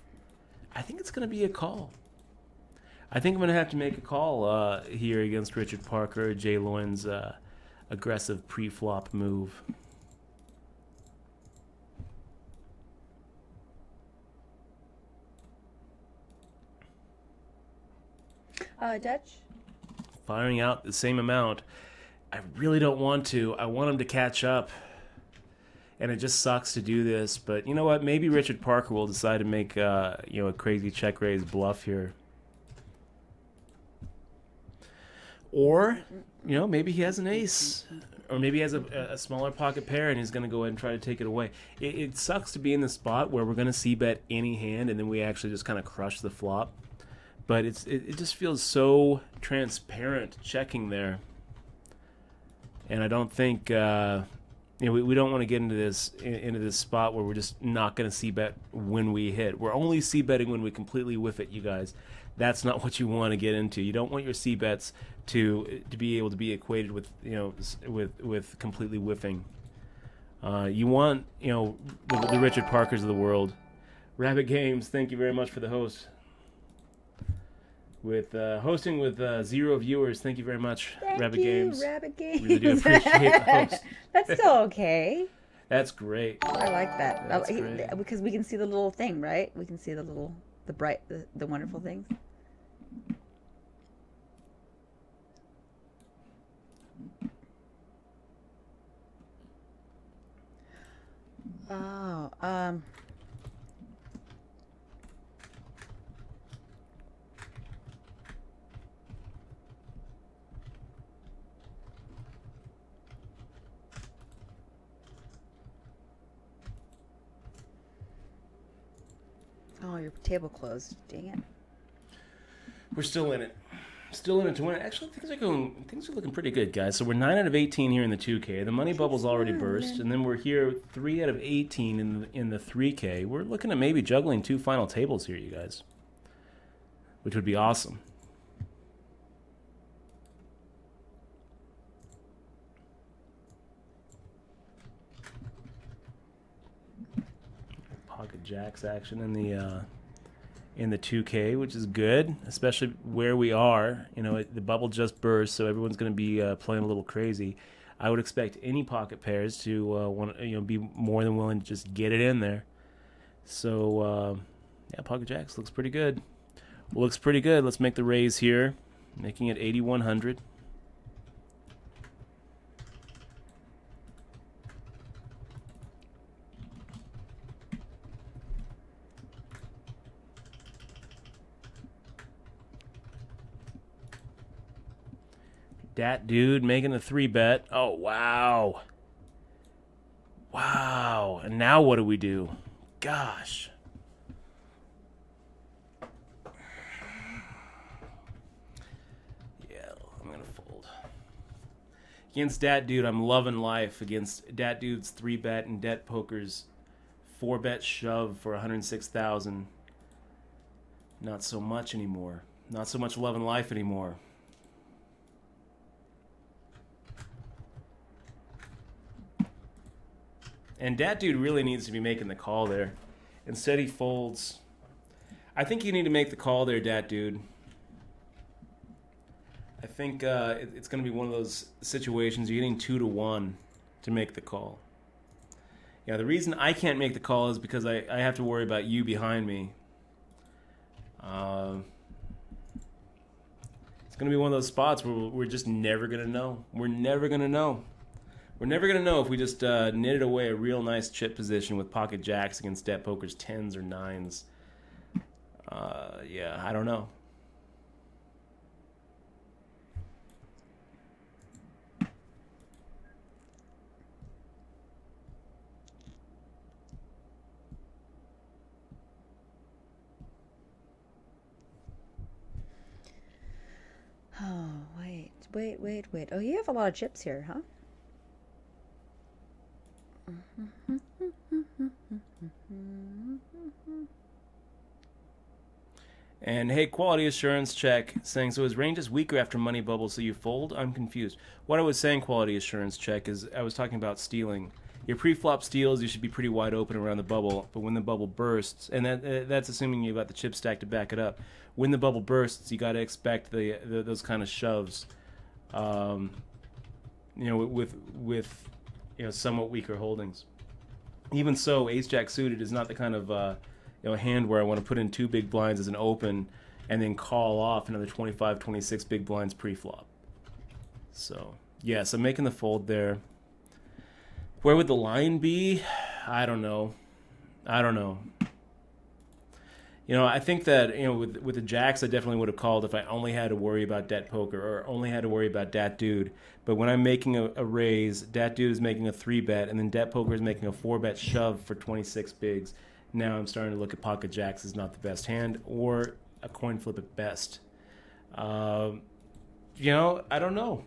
I think it's going to be a call. I think I'm going to have to make a call here against Richard Parker, Jay Loyne's aggressive pre-flop move. Dutch? Firing out the same amount. I really don't want to. I want him to catch up. And it just sucks to do this, but you know what? Maybe Richard Parker will decide to make a crazy check raise bluff here, or maybe he has an ace, or maybe he has a smaller pocket pair and he's going to go ahead and try to take it away. It sucks to be in the spot where we're going to c-bet any hand and then we actually just kind of crush the flop, but it just feels so transparent checking there, and I don't think. We don't want to get into this spot where we're just not going to c-bet when we hit. We're only c-betting when we completely whiff it, you guys. That's not what you want to get into. You don't want your c-bets to be able to be equated with with completely whiffing. You want the Richard Parkers of the world. Rabbit Games, thank you very much for the host. With hosting with 0 viewers, thank you very much, Rabbit Games. Rabbit Games. Really do appreciate the host. That's still okay. That's great. I like that. That's great. Because we can see the little thing, right? We can see the bright, the wonderful things. Oh, Oh, your table closed. Dang it. We're still in it. Still in it to win. Actually, things are looking pretty good, guys. So we're 9 out of 18 here in the 2K. The money bubble's already burst, and then we're here 3 out of 18 in the 3K. We're looking at maybe juggling 2 final tables here, you guys, which would be awesome. Pocket jacks action in the 2K, which is good, especially where we are. The bubble just burst, so everyone's going to be playing a little crazy. I would expect any pocket pairs to want be more than willing to just get it in there. So yeah, pocket jacks looks pretty good. Looks pretty good. Let's make the raise here, making it 8,100. Dat dude making a 3-bet. Oh, wow. Wow. And now what do we do? Gosh. Yeah, I'm going to fold. Against Dat Dude, I'm loving life. Against Dat Dude's 3-bet and Det Poker's 4-bet shove for 106,000. Not so much anymore. Not so much loving life anymore. And Dat Dude really needs to be making the call there. Instead, he folds. I think you need to make the call there, Dat Dude. I think it's going to be one of those situations you're getting 2-1 to make the call. Yeah, the reason I can't make the call is because I have to worry about you behind me. It's going to be one of those spots where we're just never going to know. We're never going to know. We're never going to know if we just knitted away a real nice chip position with pocket jacks against Det Poker's 10s or 9s. Yeah, I don't know. Oh, wait. Oh, you have a lot of chips here, huh? And hey, quality assurance check saying, so his range is weaker after money bubble, so you fold? I'm confused. What I was saying, quality assurance check, is I was talking about stealing. Your pre-flop steals, you should be pretty wide open around the bubble, but when the bubble bursts, and that's assuming you've got the chip stack to back it up. When the bubble bursts, you got to expect those kind of shoves, with somewhat weaker holdings. Even so, ace-jack suited is not the kind of hand where I want to put in 2 big blinds as an open and then call off another 25, 26 big blinds pre-flop. So, yes, I'm making the fold there. Where would the line be? I don't know. I think that, with the jacks, I definitely would have called if I only had to worry about Det Poker or only had to worry about Dat Dude. But when I'm making a raise, Dat Dude is making a 3-bet, and then Det Poker is making a 4-bet shove for 26 bigs. Now I'm starting to look at pocket jacks as not the best hand, or a coin flip at best. I don't know.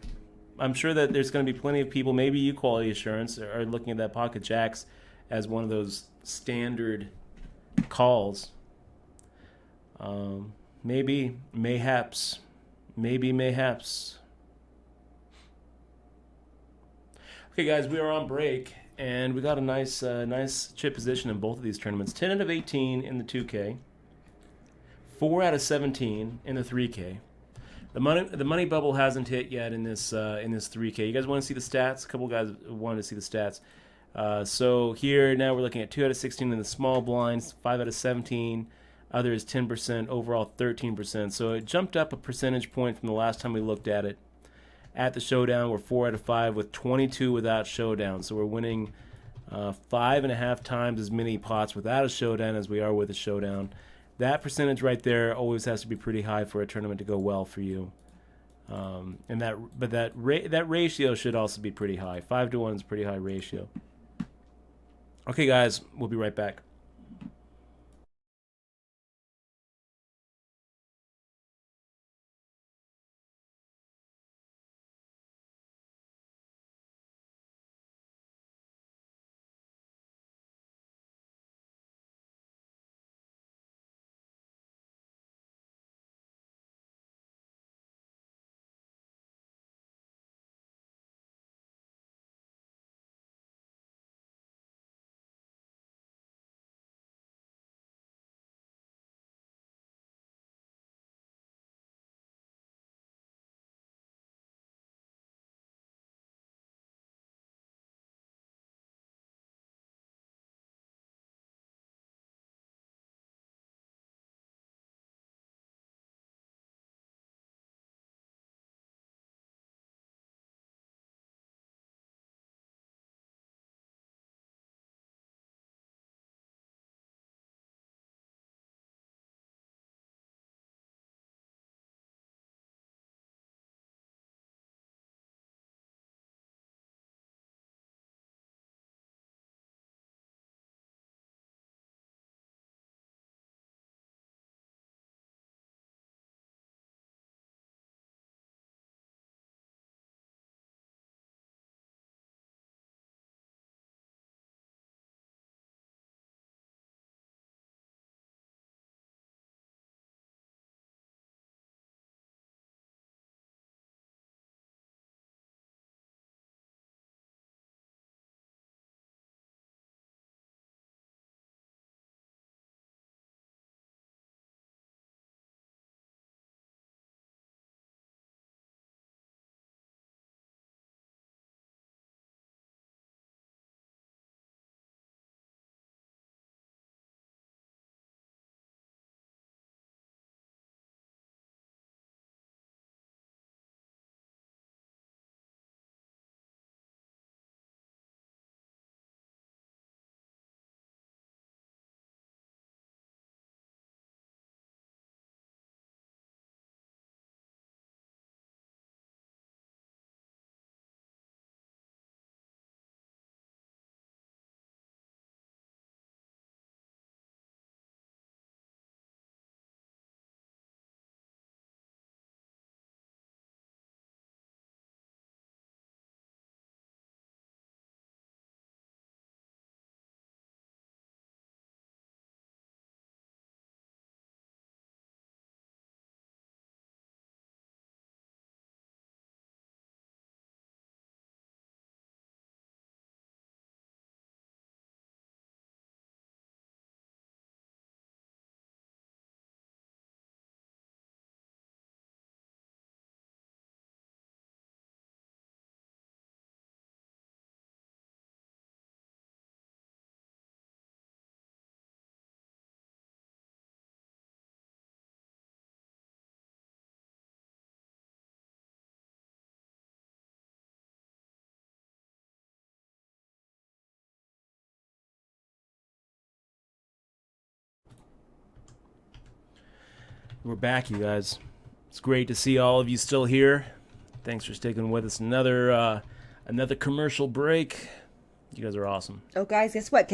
I'm sure that there's going to be plenty of people, maybe you, quality assurance, are looking at that pocket jacks as one of those standard calls. Maybe, mayhaps. Okay, guys, we are on break, and we got a nice chip position in both of these tournaments. 10 out of 18 in the 2K, 4 out of 17 in the 3K. The money bubble hasn't hit yet in this 3K. You guys want to see the stats? A couple guys wanted to see the stats. So here now we're looking at 2 out of 16 in the small blinds, 5 out of 17. Others 10%, overall 13%. So it jumped up a percentage point from the last time we looked at it. At the showdown, we're 4 out of 5 with 22 without showdown. So we're winning 5.5 times as many pots without a showdown as we are with a showdown. That percentage right there always has to be pretty high for a tournament to go well for you. That ratio should also be pretty high. 5-to-1 is a pretty high ratio. Okay, guys, we'll be right back. We're back, you guys. It's great to see all of you still here. Thanks for sticking with us. Another commercial break. You guys are awesome. Oh, guys, guess what?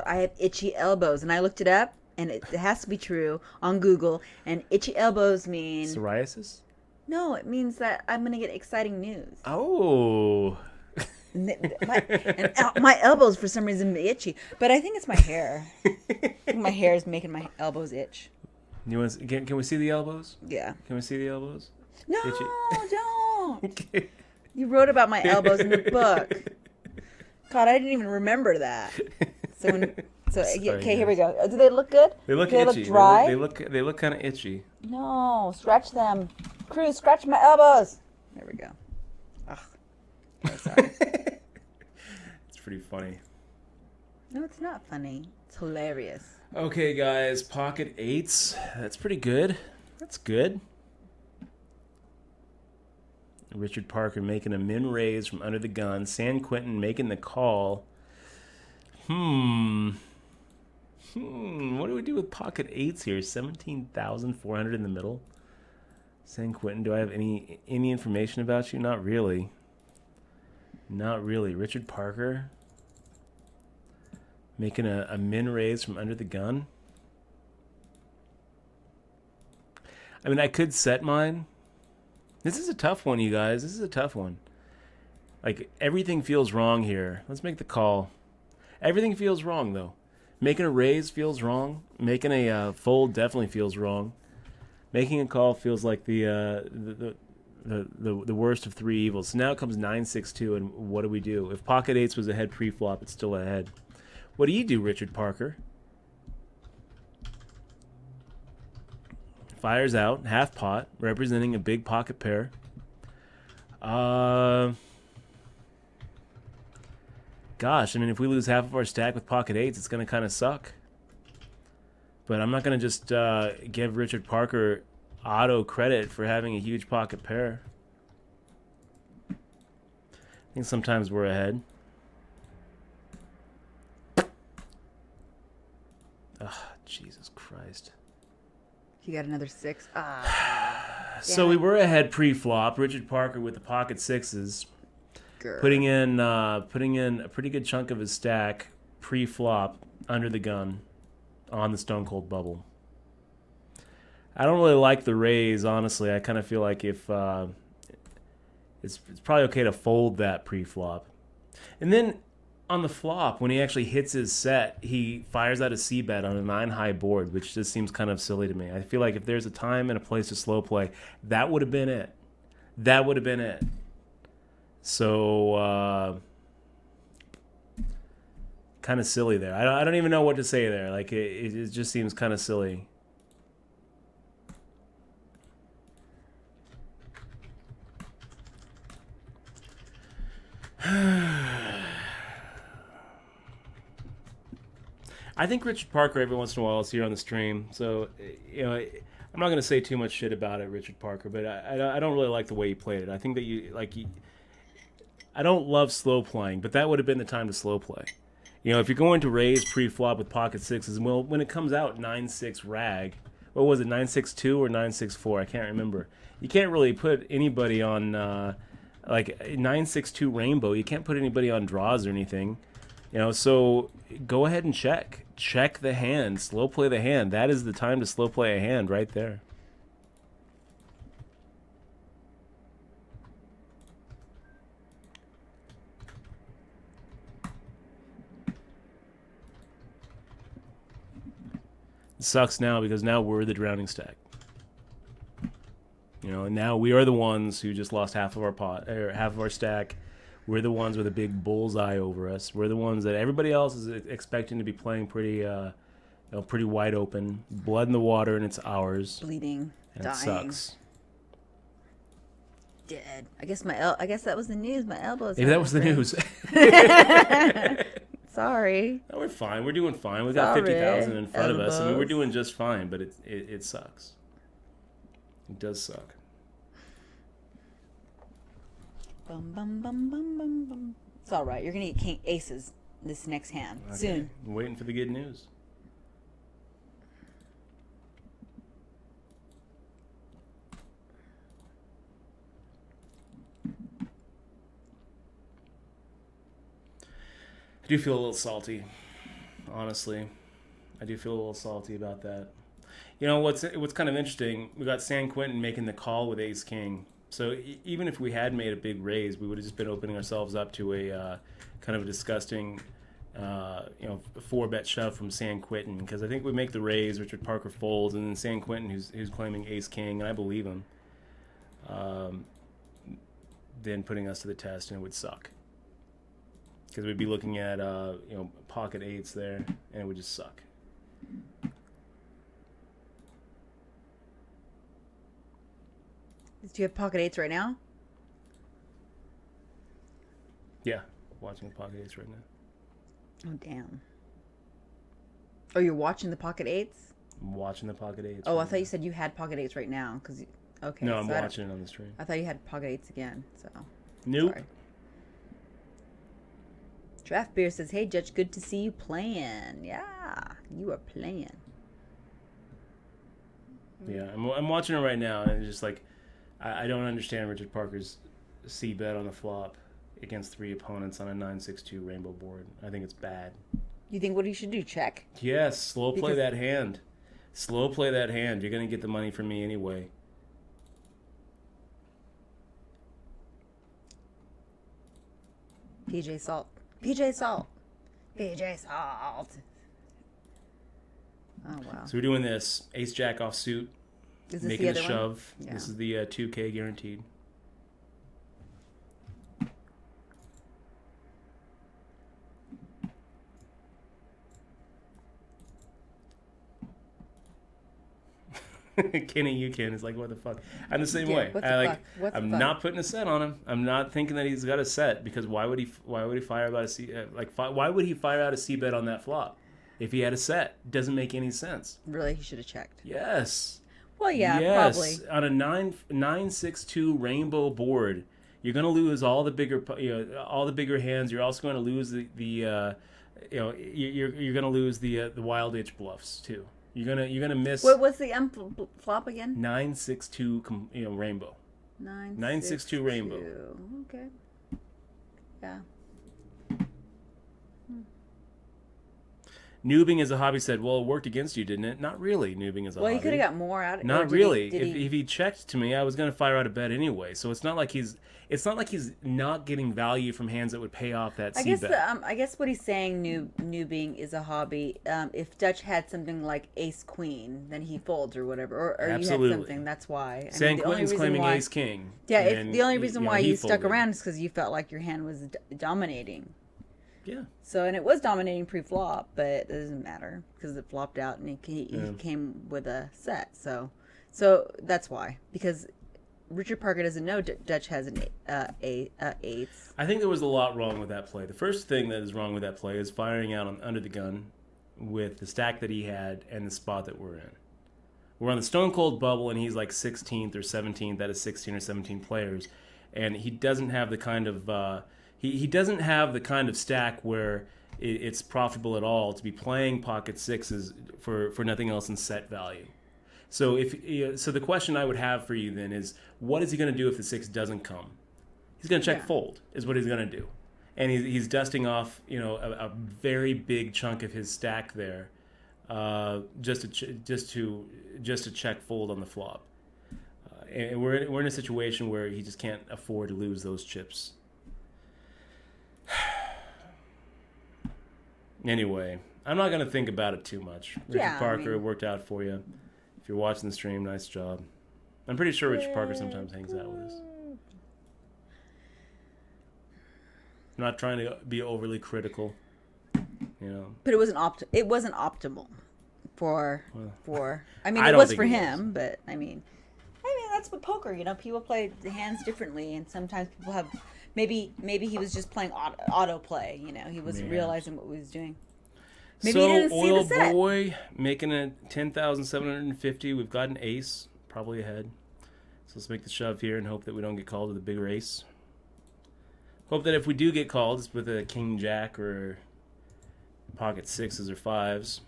I have itchy elbows, and I looked it up, and it has to be true on Google. And itchy elbows mean psoriasis? No, it means that I'm gonna get exciting news. Oh. My elbows for some reason itchy, but I think it's my hair. My hair is making my elbows itch. Can we see the elbows? Yeah. Can we see the elbows? No, don't. Okay. You wrote about my elbows in the book. God, I didn't even remember that. Okay, here we go. Do they look good? They look Do they itchy. look dry? They look kind of itchy. No, scratch them. Cruz, scratch my elbows. There we go. Ugh. Okay, sorry. It's pretty funny. No, it's not funny. It's hilarious. Okay, guys, pocket 8s. That's pretty good. That's good. Richard Parker making a min raise from under the gun. San Quentin making the call. What do we do with pocket 8s here? 17,400 in the middle. San Quentin, do I have any information about you? Not really. Not really. Richard Parker making a min raise from under the gun. I mean, I could set mine. This is a tough one, you guys. This is a tough one. Like, everything feels wrong here. Let's make the call. Everything feels wrong, though. Making a raise feels wrong. Making a fold definitely feels wrong. Making a call feels like the worst of three evils. So now it comes 9-6-2, and what do? If pocket 8s was ahead pre-flop, it's still ahead. What do you do, Richard Parker? Fires out, half pot, representing a big pocket pair. Gosh, I mean, if we lose half of our stack with pocket 8s, it's going to kind of suck. But I'm not going to just give Richard Parker auto credit for having a huge pocket pair. I think sometimes we're ahead. Ugh, Jesus Christ. You got another 6. So we were ahead pre-flop. Richard Parker with the pocket 6s. Putting in a pretty good chunk of his stack pre-flop under the gun on the Stone Cold bubble. I don't really like the raise, honestly. I kind of feel like if it's probably okay to fold that pre-flop. And then on the flop, when he actually hits his set, he fires out a c-bet on a 9-high board, which just seems kind of silly to me. I feel like if there's a time and a place to slow play, that would have been it. That would have been it. So, kind of silly there. I don't even know what to say there. Like, it just seems kind of silly. I think Richard Parker every once in a while is here on the stream, so I'm not going to say too much shit about it, Richard Parker, but I don't really like the way he played it. I think that I don't love slow playing, but that would have been the time to slow play. If you're going to raise pre-flop with pocket 6s, well, when it comes out 9-6 rag, what was it, 9-6-2 or 9-6-4? I can't remember. You can't really put anybody on 9-6-2 rainbow. You can't put anybody on draws or anything. So go ahead and check. Check the hand. Slow play the hand. That is the time to slow play a hand right there. It sucks now because now we're the drowning stack. And now we are the ones who just lost half of our pot or half of our stack. We're the ones with a big bullseye over us. We're the ones that everybody else is expecting to be playing pretty wide open. Blood in the water, and it's ours. Bleeding, and dying. It sucks. Dead. I guess that was the news. My elbows. Maybe that was the news. Sorry. No, we're fine. We're doing fine. We've got 50,000 in front of us. I mean, we're doing just fine, but it sucks. It does suck. Bum, bum, bum, bum, bum, bum. It's all right. You're going to get king aces this next hand soon. I'm waiting for the good news. I do feel a little salty, honestly. I do feel a little salty about that. What's kind of interesting, we got San Quentin making the call with ace king. So even if we had made a big raise, we would have just been opening ourselves up to a kind of a disgusting, 4-bet shove from San Quentin. Because I think we make the raise, Richard Parker folds, and then San Quentin, who's claiming ace king, and I believe him. then putting us to the test, and it would suck. Because we'd be looking at pocket eights there, and it would just suck. Do you have pocket eights right now? Yeah, watching the pocket eights right now. Oh, damn. Oh, you're watching the pocket eights? I'm watching the pocket eights. Oh, I thought you said you had pocket eights right now. Okay. No, I'm watching it on the stream. I thought you had pocket eights again. So. Nope. Sorry. Draft Beer says, "Hey, Judge, good to see you playing. Yeah, you are playing." Yeah, I'm watching it right now, and it's just like, I don't understand Richard Parker's c-bet on the flop against 3 opponents on a 9-6-2 rainbow board. I think it's bad. You think what he should do? Check? Yes, slow play that hand. Slow play that hand. You're going to get the money from me anyway. PJ Salt. PJ Salt. PJ Salt. Oh, wow. So we're doing this. Ace-Jack off suit. Is this making the other a shove. Yeah. This is the 2K guaranteed. Kenny, you can. It's like, what the fuck? I'm the same way. I'm not putting a set on him. I'm not thinking that he's got a set, because why would he fire out a C? Why would he fire out a C bet on that flop if he had a set? Doesn't make any sense. Really, he should have checked. Yes. Well, yeah, yes. probably. On a 9-6-2 rainbow board, you're going to lose all the bigger hands. You're also going to lose you're going to lose the wild itch bluffs too. You're gonna miss. What's the flop again? 9-6-2 rainbow. 9-6-2 rainbow. Okay. Yeah. Noobing as a hobby said, well, it worked against you, didn't it? Not really, noobing as a hobby. Well, he could have got more out of it. Not really. If he checked to me, I was going to fire out a bet anyway. So it's not like he's not getting value from hands that would pay off that C bet. I guess what he's saying, noobing is a hobby. If Dutch had something like Ace Queen, then he folds or whatever, or you had something. That's why. San Quentin's claiming Ace King. Yeah, the only reason why you stuck around is because you felt like your hand was dominating. Yeah. So, and it was dominating pre-flop, but it doesn't matter because it flopped out and he came with a set. So that's why, because Richard Parker doesn't know Dutch has an eighth. I think there was a lot wrong with that play. The first thing that is wrong with that play is firing out under the gun with the stack that he had and the spot that we're in. We're on the Stone Cold bubble, and he's like 16th or 17th out of 16 or 17 players, and he doesn't have the kind of he doesn't have the kind of stack where it's profitable at all to be playing pocket sixes for nothing else in set value. So so the question I would have for you then is, what is he going to do if the 6 doesn't come? He's going to check fold is what he's going to do, and he's dusting off a very big chunk of his stack there, just to check fold on the flop. And we're in a situation where he just can't afford to lose those chips. Anyway, I'm not going to think about it too much. Richard Parker, worked out for you. If you're watching the stream, nice job. I'm pretty sure Richard Parker sometimes hangs out with us. I'm not trying to be overly critical, But it wasn't optimal for. I mean, it was for him, but I mean, that's what poker. People play the hands differently, and sometimes people have. Maybe he was just playing autoplay. He wasn't realizing what he was doing. Maybe he didn't see the set. Boy making a 10,750. We've got an ace, probably ahead. So let's make the shove here and hope that we don't get called with a bigger ace. Hope that if we do get called, it's with a king jack or pocket sixes or fives.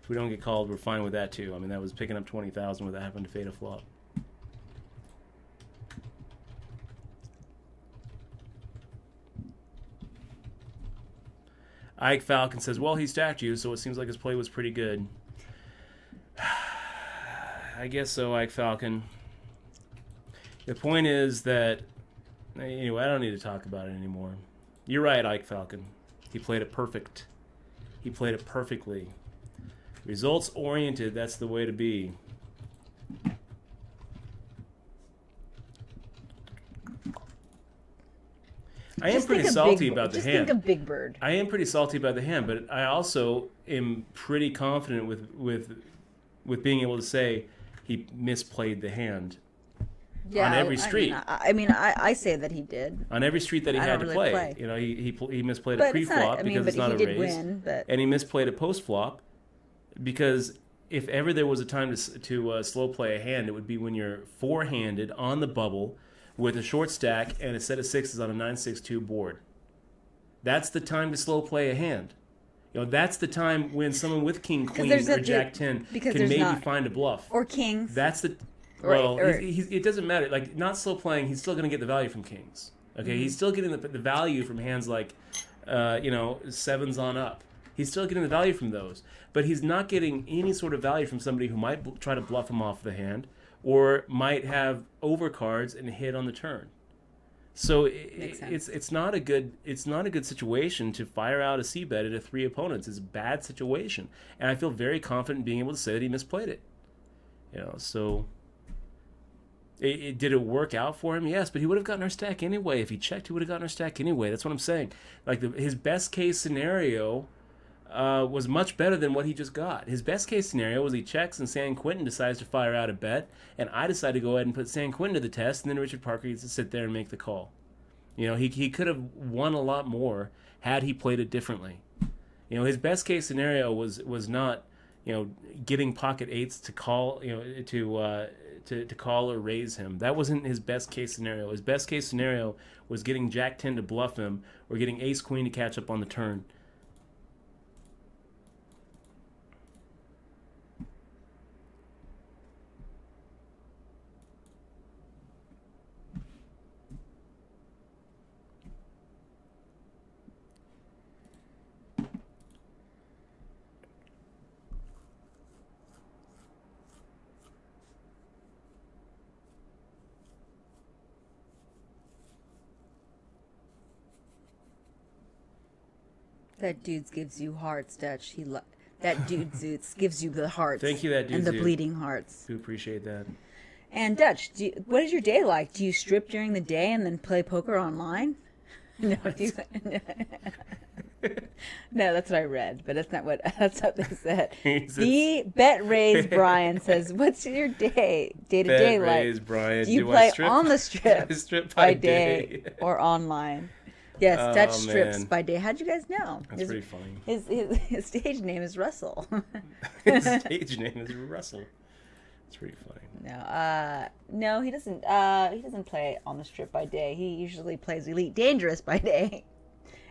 If we don't get called, we're fine with that too. I mean, that was picking up 20,000 without having to fade a flop. Ike Falcon says, well, he stacked you, so it seems like his play was pretty good. I guess so, Ike Falcon. The point is that, anyway, I don't need to talk about it anymore. You're right, Ike Falcon. He played it perfect. He played it perfectly. Results-oriented, that's the way to be. I am pretty salty about the hand. Just think of Big Bird. I am pretty salty about the hand, but I also am pretty confident with being able to say he misplayed the hand. Yeah, on every street. I say that he did. On every street that he had to play. You know, he misplayed a pre-flop because it's not a raise. Win, and he misplayed a post-flop because if ever there was a time to slow play a hand, it would be when you're four-handed on the bubble with a short stack and a set of sixes on a 9-6-2 board. That's the time to slow play a hand. You know, that's the time when someone with king, queen, or jack 10 can maybe find a bluff. Or kings. That's the... Well, it doesn't matter. Like, not slow playing, he's still going to get the value from kings. Okay, mm-hmm. He's still getting the value from hands like, sevens on up. He's still getting the value from those. But he's not getting any sort of value from somebody who might try to bluff him off the hand or might have overcards and hit on the turn. So it's not a good situation to fire out a c-bet at a three opponents. It's a bad situation. And I feel very confident in being able to say that he misplayed it. You know, so... Did it work out for him? Yes, but he would have gotten our stack anyway. If he checked, he would have gotten our stack anyway. That's what I'm saying. Like his best case scenario was much better than what he just got. His best case scenario was he checks and San Quentin decides to fire out a bet, and I decide to go ahead and put San Quentin to the test, and then Richard Parker gets to sit there and make the call. You know, he could have won a lot more had he played it differently. You know, his best case scenario was not, you know, getting pocket eights to call, you know, to call or raise him. That wasn't his best case scenario. His best case scenario was getting Jack 10 to bluff him or getting Ace Queen to catch up on the turn. That dude gives you hearts, Dutch. That dude Zoots gives you the hearts. Thank you, that dude. And the bleeding hearts. Do appreciate that. And Dutch, what is your day like? Do you strip during the day and then play poker online? No, no, that's what I read, but that's not what they said. The Bet Raise Brian says, "What's your day to day like? Raise Brian. Do you play on the strip by day or online?" Yes, Dutch strips by day. How'd you guys know? That's pretty funny. His stage name is Russell. His stage name is Russell. It's pretty funny. No, he doesn't. He doesn't play on the strip by day. He usually plays Elite Dangerous by day,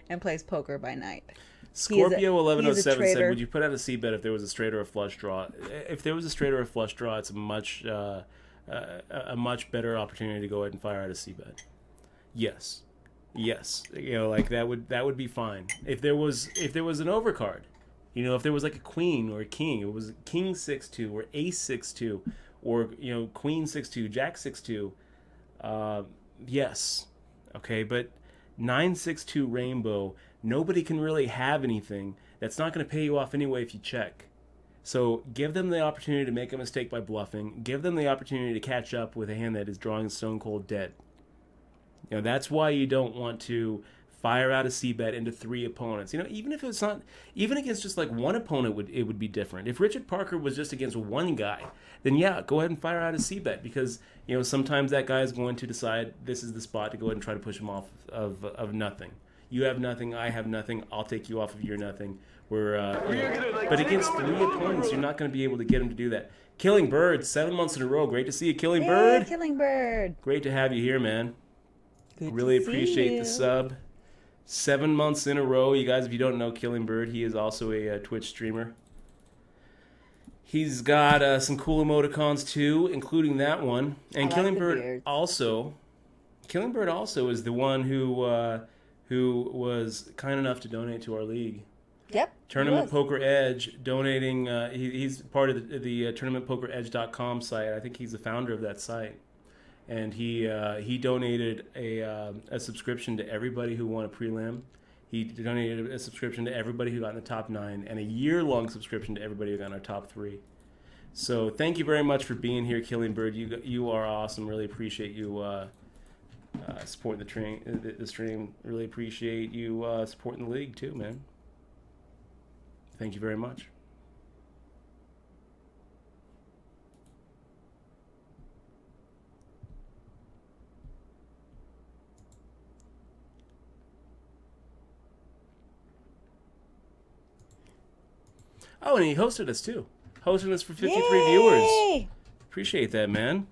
and plays poker by night. Scorpio 1107 said, "Would you put out a c-bet if there was a straight or a flush draw? If there was a straight or a flush draw, it's a much better opportunity to go ahead and fire out a c-bet. Yes." Yes, you know, like that would be fine. If there was an overcard, you know, if there was like a queen or a king, it was king 6-2 or ace 6-2 or, you know, queen 6-2, jack 6-2. Yes, okay, but 9-6-2 rainbow, nobody can really have anything that's not going to pay you off anyway if you check. So give them the opportunity to make a mistake by bluffing. Give them the opportunity to catch up with a hand that is drawing stone cold dead. You know, that's why you don't want to fire out a c-bet into three opponents. You know, even if it's not, even against just like one opponent, it would be different. If Richard Parker was just against one guy, then yeah, go ahead and fire out a c-bet because, you know, sometimes that guy is going to decide this is the spot to go ahead and try to push him off of nothing. You have nothing, I have nothing, I'll take you off of your nothing. But against three opponents, you're not going to be able to get him to do that. Killing Bird, 7 months in a row. Great to see you, Killing Bird. Killing Bird. Great to have you here, man. Really appreciate the sub. 7 months in a row. You guys, if you don't know Killing Bird, he is also a Twitch streamer. He's got some cool emoticons too, including that one. And Killing Bird also is the one who was kind enough to donate to our league. Yep. Tournament Poker Edge donating. He's part of the tournamentpokeredge.com site. I think he's the founder of that site. And he donated a subscription to everybody who won a prelim. He donated a subscription to everybody who got in the top 9, and a year-long subscription to everybody who got in our top 3. So thank you very much for being here, Killing Bird. You are awesome. Really appreciate you supporting the stream. Really appreciate you supporting the league too, man. Thank you very much. Oh, and he hosted us too. Hosting us for 53 Yay! viewers. Appreciate that, man.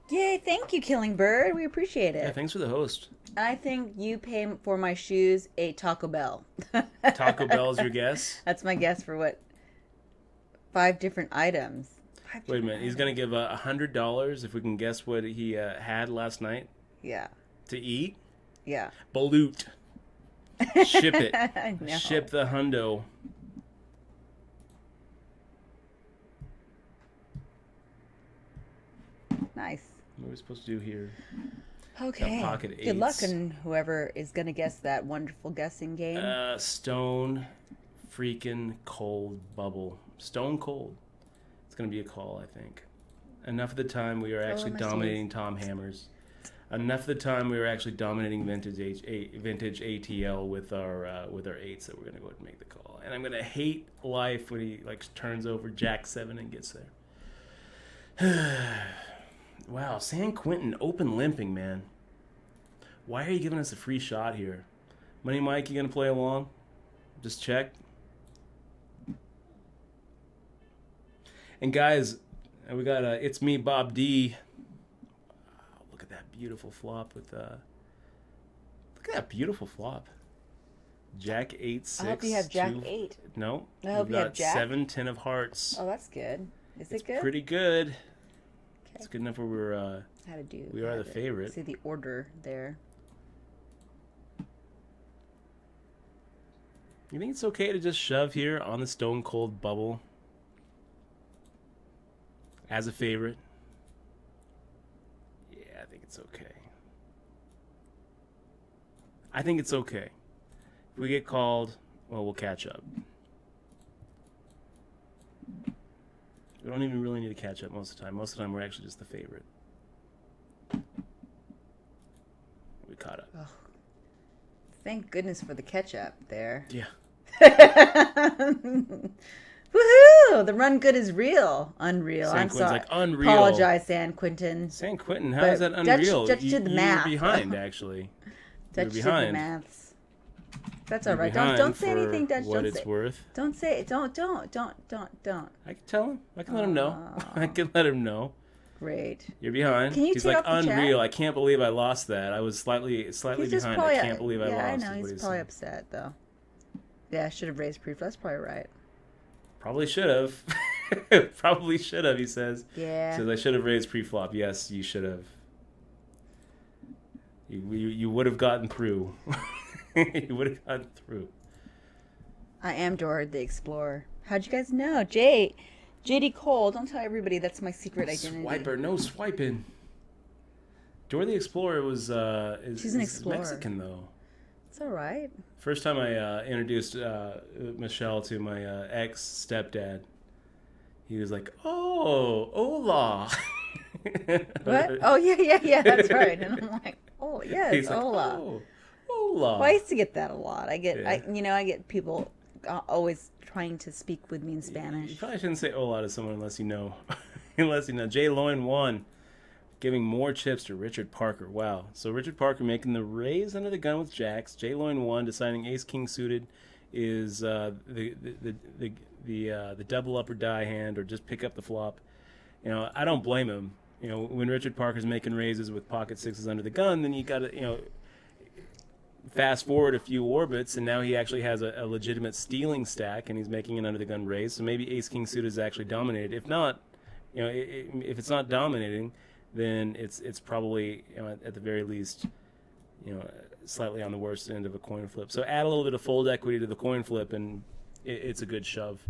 Yay, thank you, Killing Bird. We appreciate it. Yeah, thanks for the host. I think you pay for my shoes a Taco Bell. Taco Bell's your guess? That's my guess for what? 5 different items. Wait a minute. He's going to give $100 if we can guess what he had last night? Yeah. To eat? Yeah. Balut. Ship it. No. Ship the hundo. Nice. What are we supposed to do here? Okay. Pocket Good luck, eights. and whoever is going to guess that wonderful guessing game. Stone freaking cold bubble. Stone cold. It's going to be a call, I think. Enough of the time we are actually dominating Tom Hammers. Enough of the time we were actually dominating vintage ATL with our 8s that we're gonna go ahead and make the call. And I'm gonna hate life when he turns over Jack 7 and gets there. Wow, San Quentin open limping, man. Why are you giving us a free shot here? Money Mike, you gonna play along? Just check. And guys, we got It's Me Bob D. Beautiful flop with look at that beautiful flop. Jack 8 6. I hope you have Jack 8. No. I hope you have Jack 7 10 of hearts. Oh, that's good. Is it good? Pretty good. Okay. It's good enough where we're How to do? we are the favorite. See the order there. You think it's okay to just shove here on the stone cold bubble as a favorite? I think it's okay. I think it's okay. If we get called, well, we'll catch up. We don't even really need to catch up most of the time. Most of the time, we're actually just the favorite. We caught up. Oh, thank goodness for the catch-up there. Yeah. Woohoo! The run good is real. Unreal. San I'm Quentin's sorry. like, unreal. Apologize, San Quentin. San Quentin, how But is that unreal? Dutch did the math. You're behind, actually. Dutch did the behind. maths. That's all right. Behind Don't say for anything, Dutch. what Don't it's say. worth. Don't say it. Don't. I can tell him. I can let him know. I can let him know. Great. You're behind. Can you He's take like, off the chat? unreal. I can't believe I lost that. I was slightly He's behind. just I probably, can't believe I lost. Yeah, I know. is what He's he probably said. upset though. Yeah, I should have raised proof. That's probably right. Probably should have. Probably should have, he says. Yeah. Says I should have raised pre-flop. Yes, you should have. You would have gotten through. You would have gotten through. I am Dora the Explorer. How'd you guys know? JD Cole. Don't tell everybody that's my secret identity. Swiper, no swiping. Dora the Explorer was She's an is explorer. Mexican though. It's all right. First time I introduced Michelle to my ex stepdad, he was like, "Oh, hola." What? Oh yeah. That's right. And I'm like, oh yes, He's like, hola. "Oh, hola." Well, I used to get that a lot. I get, Yeah. I get people always trying to speak with me in You Spanish. probably shouldn't say hola to someone unless you know. Unless you know. Jay Loin won, giving more chips to Richard Parker. Wow. So Richard Parker making the raise under the gun with jacks. Jay Loin won, deciding ace king suited is the double up or die hand, or just pick up the flop. You know, I don't blame him. You know, when Richard Parker's making raises with pocket sixes under the gun, then you got to, fast forward a few orbits, and now he actually has a legitimate stealing stack, and he's making an under the gun raise. So maybe ace king suited is actually dominated. If not, if it's not dominating, then it's probably, at the very least, slightly on the worst end of a coin flip. So add a little bit of fold equity to the coin flip, and it's a good shove.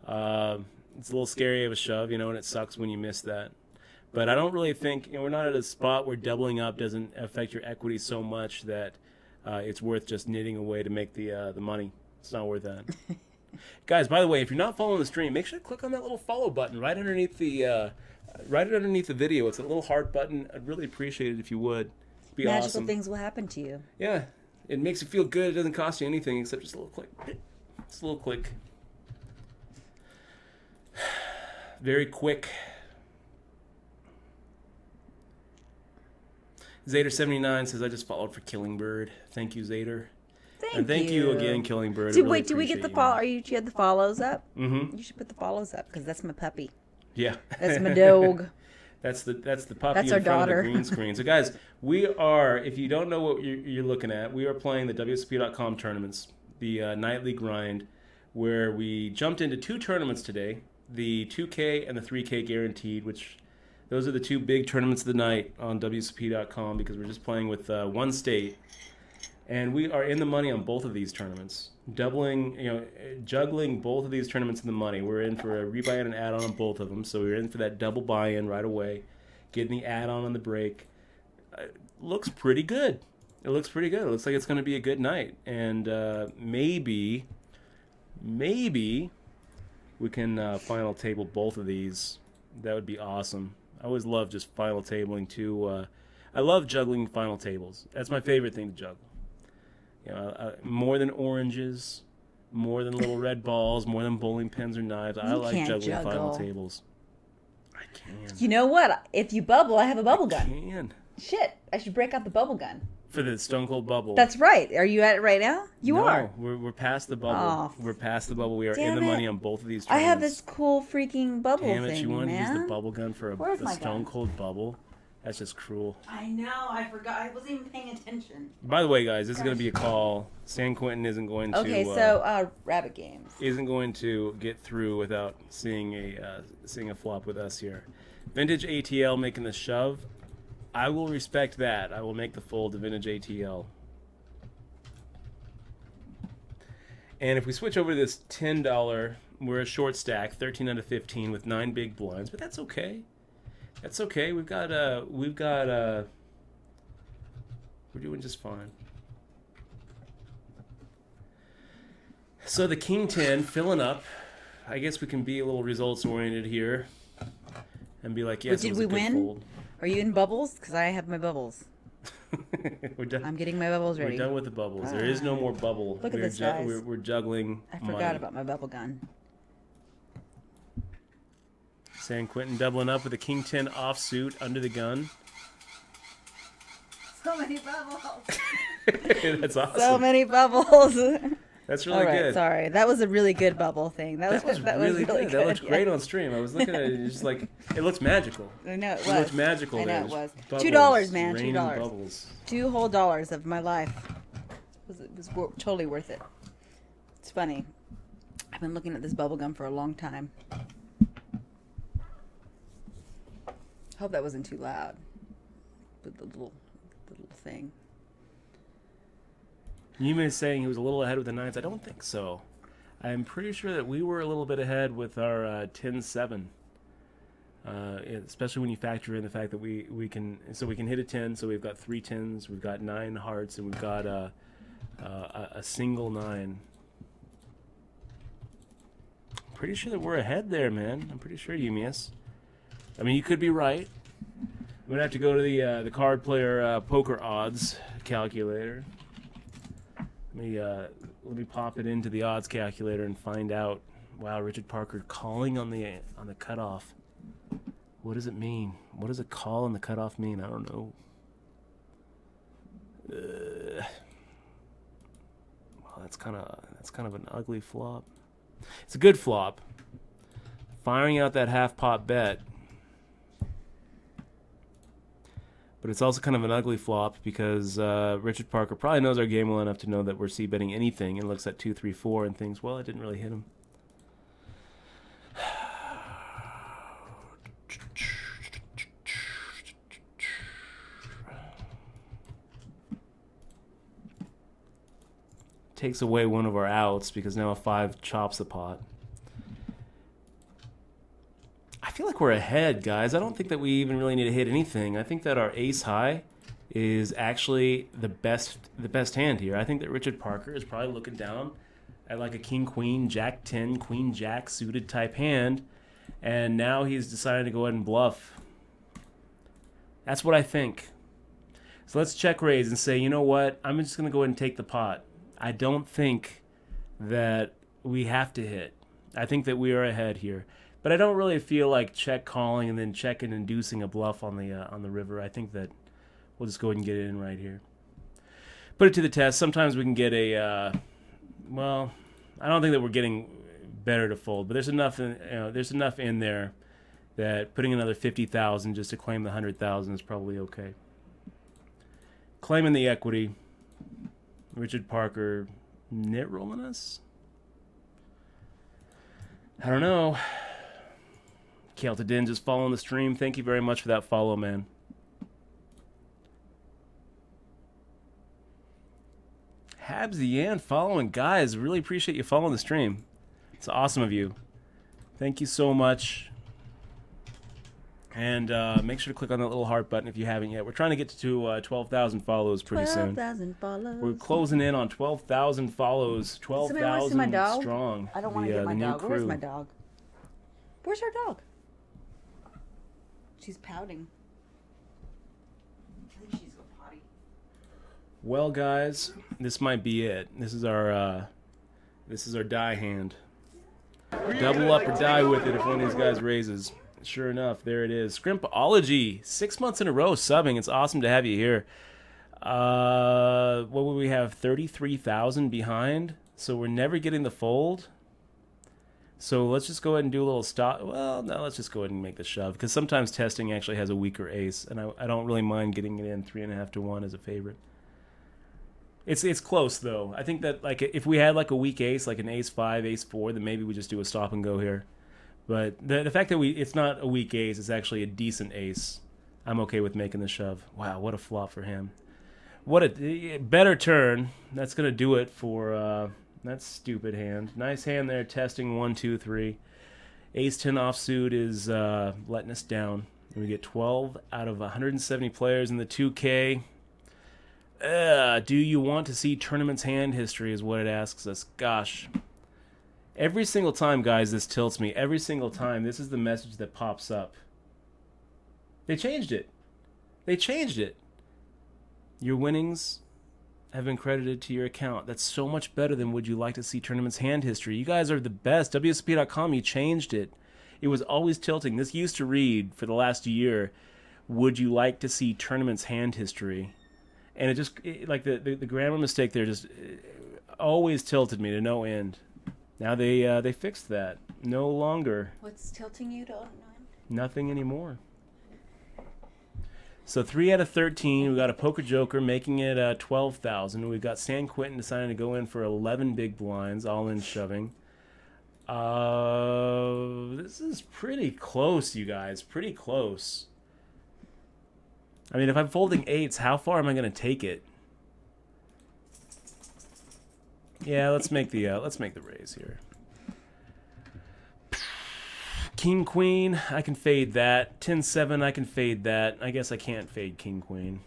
It's a little scary of a shove, and it sucks when you miss that. But I don't really think, we're not at a spot where doubling up doesn't affect your equity so much that it's worth just knitting away to make the money. It's not worth that. Guys, by the way, if you're not following the stream, make sure to click on that little follow button right underneath the video. It's a little heart button. I'd really appreciate it if you would. It'd be Magical awesome. things will happen to you. Yeah, it makes you feel good. It doesn't cost you anything except just a little click. Just a little click. Very quick. Zader79 says, I just followed for Killing Bird. Thank you, Zader. Thank you again, Killing Bird. Do we get the follow? Are you had the follows up? Mm-hmm. You should put the follows up because that's my puppy. Yeah. That's my dog. That's the puppy That's in our front daughter. of the green screen. So, guys, we are, if you don't know what you're looking at, we are playing the wsop.com tournaments, the nightly grind, where we jumped into 2 tournaments today, the 2K and the 3K guaranteed, which those are the 2 big tournaments of the night on wsop.com because we're just playing with one state. And we are in the money on both of these tournaments, juggling both of these tournaments in the money. We're in for a rebuy and an add-on on both of them, so we're in for that double buy-in right away, getting the add-on on the break. Looks pretty good. It looks pretty good. It looks like it's going to be a good night, and maybe we can final table both of these. That would be awesome. I always love just final tabling too. I love juggling final tables. That's my favorite thing to juggle. More than oranges, more than little red balls, more than bowling pins or knives. I like juggling final tables. I can. You know what? If you bubble, I have a bubble gun. I can. Shit, I should break out the bubble gun. For the Stone Cold Bubble. That's right. Are you at it right now? You are. We're past the bubble. Oh, we're past the bubble. We are in the damn money it. on both of these I tournaments. have this cool freaking bubble Damn thing, it, you want to use man. the bubble gun for Where's a my Stone gun? Cold Bubble? That's just cruel. I know. I forgot. I wasn't even paying attention. By the way, guys, this is going to be a call. San Quentin isn't going to. Okay, so rabbit games. Isn't going to get through without seeing a flop with us here. Vintage ATL making the shove. I will respect that. I will make the fold to Vintage ATL. And if we switch over to this $10, we're a short stack, 13 out of 15 with 9 big blinds, but that's okay. That's okay. We're doing just fine. So the King 10 filling up. I guess we can be a little results oriented here and be like, yes, Did it was we a good win? fold. Are you in bubbles? Because I have my bubbles. We're done. I'm getting my bubbles ready. We're done with the bubbles. There is no more bubble. Look at this, guys. We're juggling. I forgot money. about my bubble gun. San Quentin doubling up with a King 10 offsuit under the gun. So many bubbles. That's awesome. So many bubbles. That's really All right, good. sorry. That was a really good bubble thing. That was really good. That looks great Yeah. on stream. I was looking at it, it's just like it looks magical. I know it was. It looks magical. I know there. it was. Bubbles, $2, man. raining $2. Bubbles. $2 whole dollars of my life. It was totally worth it. It's funny. I've been looking at this bubble gum for a long time. Hope that wasn't too loud. With the little thing. You may be saying he was a little ahead with the nines. I don't think so. I'm pretty sure that we were a little bit ahead with our 10-7. Especially when you factor in the fact that we can hit a 10. So we've got 3 10s, we've got 9 hearts, and we've got a single 9. I'm pretty sure that we're ahead there, man. I'm pretty sure you miss. I mean, you could be right. We're gonna have to go to the card player poker odds calculator. Let me pop it into the odds calculator and find out. Wow, Richard Parker calling on the cutoff. What does it mean? What does a call on the cutoff mean? I don't know. Well, that's kind of an ugly flop. It's a good flop. Firing out that half pot bet. But it's also kind of an ugly flop because Richard Parker probably knows our game well enough to know that we're c-betting anything and looks at 2, 3, 4 and thinks, well, I didn't really hit him. Takes away one of our outs because now a 5 chops the pot. I feel like we're ahead, guys. I don't think that we even really need to hit anything. I think that our ace high is actually the best hand here. I think that Richard Parker is probably looking down at like a king queen, jack 10, queen jack suited type hand, and now he's decided to go ahead and bluff. That's what I think. So let's check raise and say, you know what? I'm just going to go ahead and take the pot. I don't think that we have to hit. I think that we are ahead here. But I don't really feel like check calling and then check and inducing a bluff on the river. I think that we'll just go ahead and get it in right here. Put it to the test. Sometimes we can get a, well, I don't think that we're getting better to fold, but there's enough in there that putting another 50,000 just to claim the 100,000 is probably okay. Claiming the equity. Richard Parker nit rolling us? I don't know. Keltadin just following the stream. Thank you very much for that follow, man. Habs Yan following. Guys, really appreciate you following the stream. It's awesome of you. Thank you so much. And make sure to click on that little heart button if you haven't yet. We're trying to get to 12,000 follows pretty soon. 12,000 follows. We're closing in on 12,000 follows. 12,000 strong. I don't want to get my dog. Where's my dog? Where's our dog? She's pouting. I think she's a potty. Well, guys, this might be it. This is our die hand. Double up or die with it if one of these guys raises. Sure enough, there it is. Scrimpology, 6 months in a row subbing. It's awesome to have you here. What would we have? 33,000 behind. So we're never getting the fold. So let's just go ahead and do a little stop. Well, no, let's just go ahead and make the shove because sometimes testing actually has a weaker ace, and I don't really mind getting it in 3.5 to 1 as a favorite. It's close though. I think that like if we had like a weak ace, like an ace 5, ace 4, then maybe we just do a stop and go here. But the fact that it's not a weak ace, it's actually a decent ace. I'm okay with making the shove. Wow, what a flop for him. What a better turn. That's going to do it for that stupid hand. Nice hand there, testing 1, 2, 3. Ace 10 offsuit is letting us down. And we get 12 out of 170 players in the 2K. Do you want to see tournament's hand history is what it asks us. Gosh. Every single time, guys, this tilts me. Every single time, this is the message that pops up. They changed it. They changed it. Your winnings have been credited to your account. That's so much better than would you like to see tournament's hand history. You guys are the best. wsop.com, you changed it. It was always tilting. This used to read for the last year, would you like to see tournament's hand history? And like the grammar mistake there just always tilted me to no end. Now they fixed that. No longer. What's tilting you to no end? Nothing anymore. So 3 out of 13. We got a poker joker making it 12,000. We've got San Quentin deciding to go in for 11 big blinds, all in shoving. This is pretty close, you guys. Pretty close. I mean, if I'm folding eights, how far am I going to take it? Yeah, let's make the raise here. King Queen, I can fade that. 10-7, I can fade that. I guess I can't fade King Queen.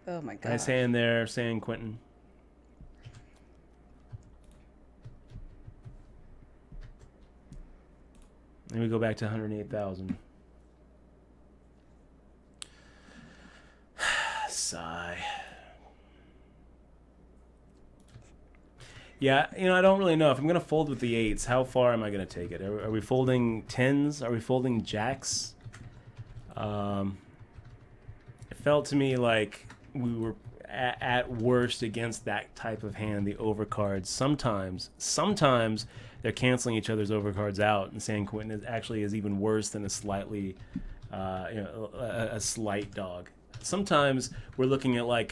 Oh my god. Nice hand there, San Quentin. And we go back to 108,000. Sigh. Yeah, I don't really know. If I'm going to fold with the eights, how far am I going to take it? Are we folding tens? Are we folding jacks? It felt to me like we were at worst against that type of hand, the overcards. Sometimes they're canceling each other's overcards out, and San Quentin is even worse than a slightly, a slight dog. Sometimes we're looking at like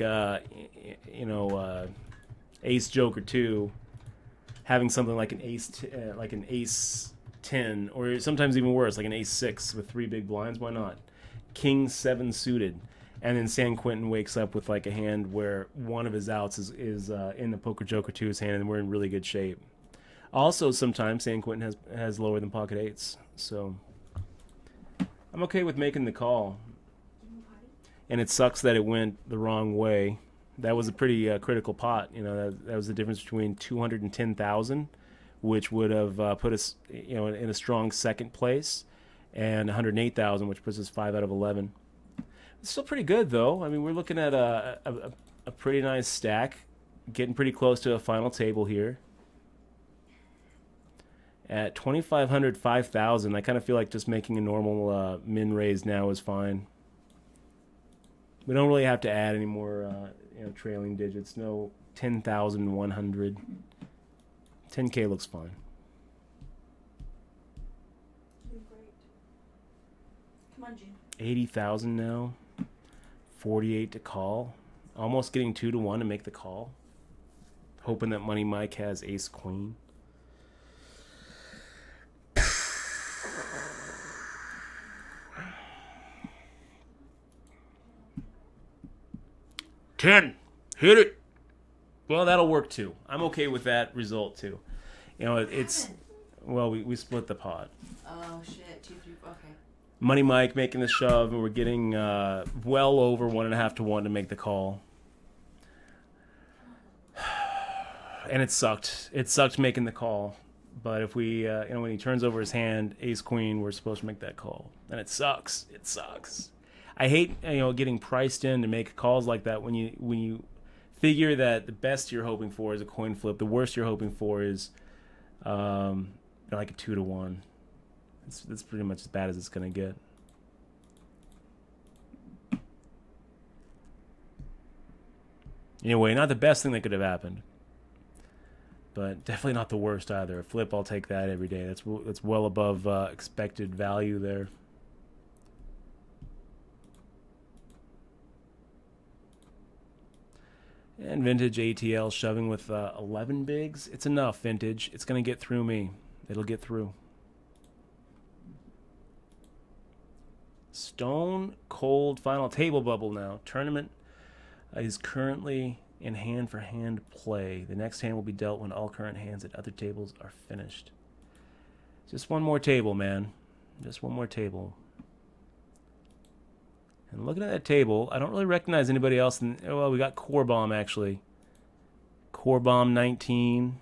ace joker 2 having something like an ace 10, or sometimes even worse, like an ace 6 with 3 big blinds. Why not? King 7 suited, and then San Quentin wakes up with like a hand where one of his outs is in the poker joker 2's hand, and we're in really good shape. Also, sometimes San Quentin has lower than pocket eights, so I'm okay with making the call. And it sucks that it went the wrong way. That was a pretty critical pot. You know, that was the difference between 210,000, which would have put us, you know, in a strong second place, and 108,000, which puts us 5 out of 11. It's still pretty good, though. I mean, we're looking at a pretty nice stack, getting pretty close to a final table here. At 2,500, 5,000, I kind of feel like just making a normal min raise now is fine. We don't really have to add any more you know, trailing digits. No 10,100. 10K looks fine. Great. Come on, Gene. 80,000 now. 48 to call. Almost getting 2 to 1 to make the call. Hoping that Money Mike has ace queen. $10. Hit it. Well, that'll work too. I'm okay with that result too. You know, it's well, we split the pot. Oh shit! 2, 3, okay. Money Mike making the shove, and we're getting well over 1.5 to 1 to make the call. And it sucked. It sucked making the call. But if we, you know, when he turns over his hand, ace queen, we're supposed to make that call, and it sucks. It sucks. I hate, you know, getting priced in to make calls like that when you figure that the best you're hoping for is a coin flip. The worst you're hoping for is like a 2 to 1. It's pretty much as bad as it's gonna get. Anyway, not the best thing that could have happened, but definitely not the worst either. A flip, I'll take that every day. That's well above expected value there. And Vintage ATL shoving with 11 bigs. It's enough, Vintage. It's going to get through me. It'll get through. Stone Cold final table bubble now. Tournament is currently in hand-for-hand play. The next hand will be dealt when all current hands at other tables are finished. Just one more table, man. Just one more table. And looking at that table, I don't really recognize anybody else. Well, we got Core Bomb, actually. Core Bomb 19.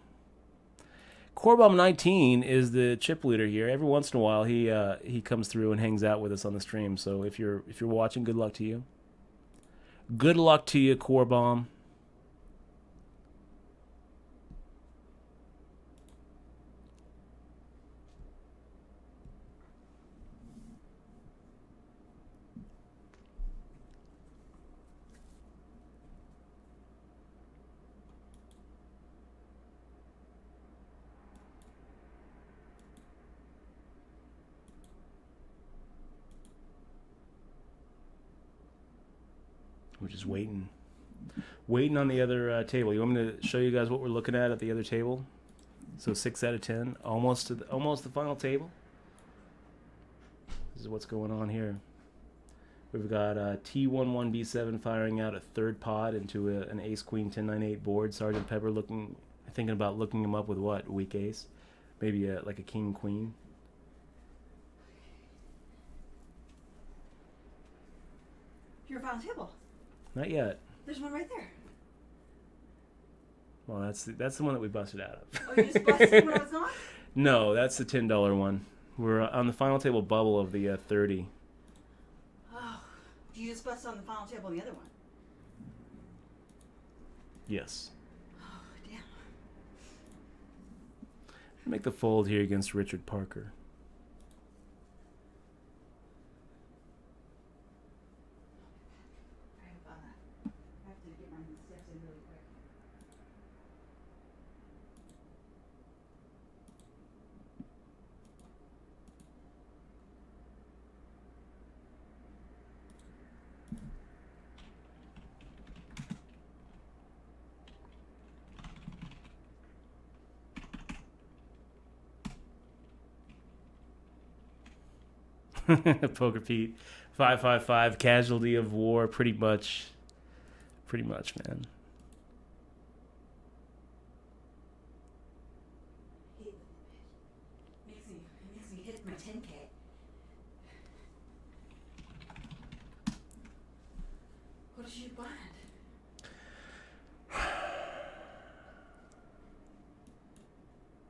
Core Bomb 19 is the chip leader here. Every once in a while, he comes through and hangs out with us on the stream. So if you're watching, good luck to you. Good luck to you, Core Bomb. We're just waiting on the other table. You want me to show you guys what we're looking at the other table? So 6 out of 10, almost the final table. This is what's going on here. We've got T11B7 firing out a third pot into an ace queen 10-9-8 board. Sergeant Pepper thinking about looking him up with what, weak ace, maybe like a king queen. Your final table. Not yet. There's one right there. Well, that's the one that we busted out of. Oh, you just busted when I was gone? No, that's the $10 one. We're on the final table bubble of the 30. Oh, you just busted on the final table the other one? Yes. Oh, damn. Make the fold here against Richard Parker. I have to get my steps in really quick. Poker Pete, 555, casualty of war, pretty much, man. Makes me hit my 10K. What did you find?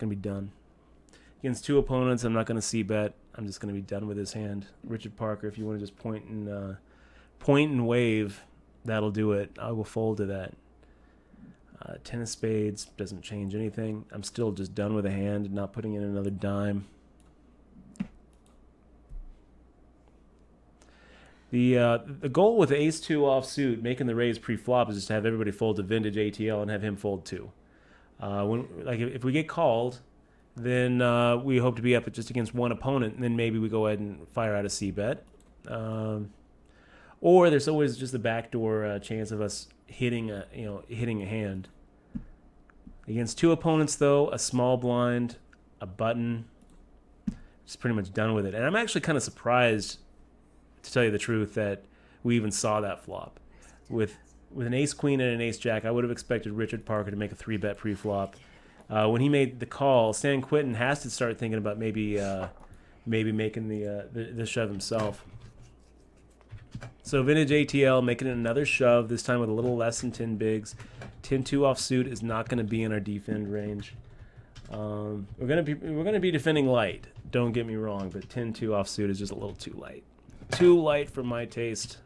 going to be done. Against 2 opponents, I'm not going to c-bet. I'm just going to be done with his hand. Richard Parker, if you want to just point and wave, that'll do it. I will fold to that. 10 of spades doesn't change anything. I'm still just done with a hand, not putting in another dime. The goal with ace-2 offsuit, making the raise pre-flop, is just to have everybody fold to vintage ATL and have him fold too. If we get called, then we hope to be up just against one opponent, and then maybe we go ahead and fire out a c-bet. Or there's always just the backdoor chance of us hitting a hand. Against 2 opponents, though, a small blind, a button, just pretty much done with it. And I'm actually kind of surprised, to tell you the truth, that we even saw that flop. With an ace-queen and an ace-jack, I would have expected Richard Parker to make a 3-bet pre-flop. When he made the call, Stan Quinton has to start thinking about maybe making the shove himself. So vintage ATL making another shove, this time with a little less than 10 bigs. 10-2 offsuit is not going to be in our defend range. We're gonna be defending light. Don't get me wrong, but 10-2 offsuit is just a little too light. Too light for my taste.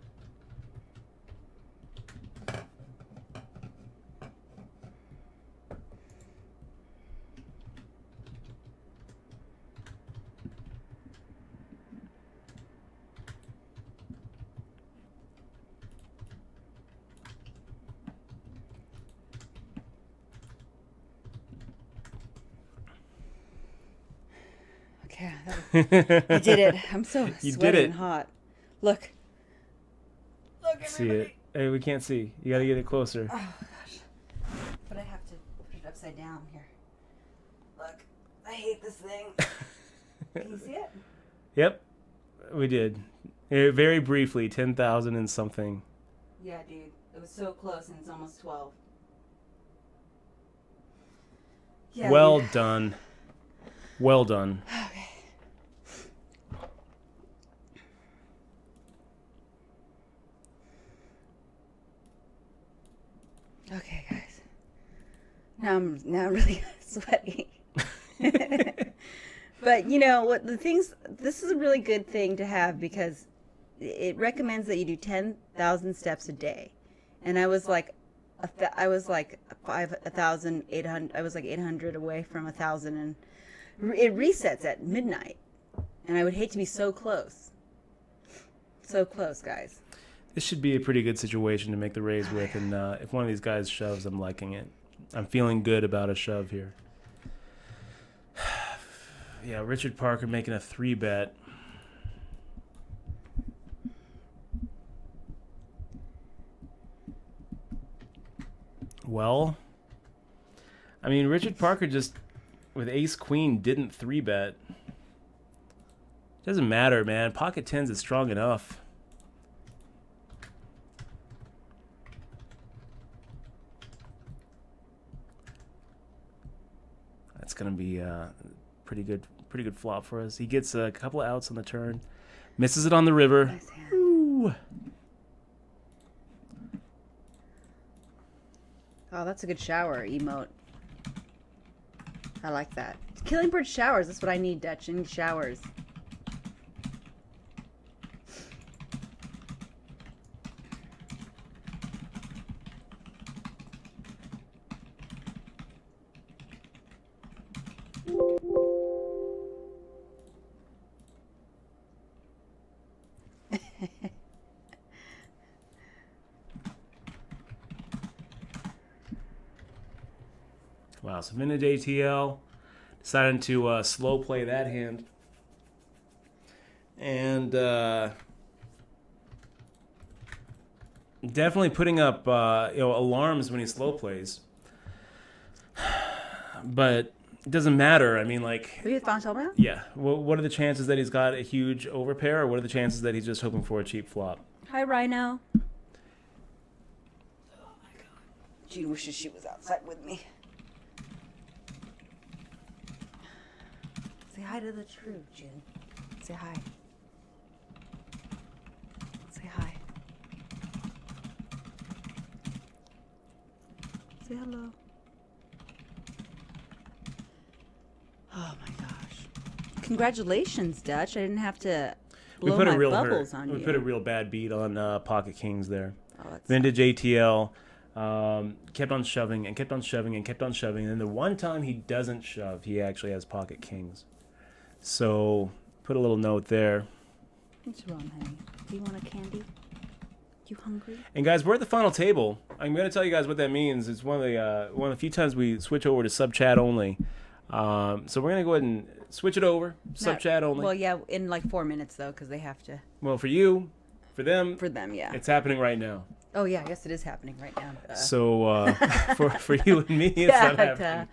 I did it. I'm so sweaty and hot. Look. Look, everybody. See it. Hey, we can't see. You got to get it closer. Oh, gosh. But I have to put it upside down here. Look. I hate this thing. Can you see it? Yep. We did. Very briefly, 10,000 and something. Yeah, dude. It was so close, and it's almost 12. Yeah, well done. Well done. Okay. Okay, guys. Now I'm really sweaty. But you know what? This is a really good thing to have because it recommends that you do 10,000 steps a day, and I was like 1,800. I was like 800 away from 1,000, and it resets at midnight, and I would hate to be so close. So close, guys. This should be a pretty good situation to make the raise with, and if one of these guys shoves, I'm liking it. I'm feeling good about a shove here. Yeah, Richard Parker making a 3-bet. Well, I mean, Richard Parker just, with ace-queen, didn't 3-bet. Doesn't matter, man. Pocket tens is strong enough. That's going to be pretty good flop for us. He gets a couple of outs on the turn. Misses it on the river. Nice hand. Ooh. Oh, that's a good shower emote. I like that. Killing bird showers. That's what I need, Dutch. I need showers. Wow, so vintage ATL deciding to slow play that hand. And definitely putting up alarms when he slow plays. But it doesn't matter. I mean, like... Are you found Shelburne? Yeah. What are the chances that he's got a huge overpair, or what are the chances that he's just hoping for a cheap flop? Hi, Rhino. Oh, my God. Gene wishes she was outside with me. Say hi to the truth, Jen. Say hi. Say hi. Say hello. congratulations, Dutch. I didn't have to blow my bubbles on you. We put a real bad beat on Pocket Kings there. Oh, Vintage ATL kept on shoving and kept on shoving and kept on shoving. And then the one time he doesn't shove, he actually has Pocket Kings. So put a little note there. What's wrong, honey? Do you want a candy? You hungry? And guys, we're at the final table. I'm going to tell you guys what that means. It's one of the few times we switch over to sub chat only. So we're going to go ahead and switch it over, sub chat only. Well, yeah, in like 4 minutes though, because they have to. Well, for you, for them, yeah, it's happening right now. Oh yeah, I guess it is happening right now. So for you and me, it's not happening.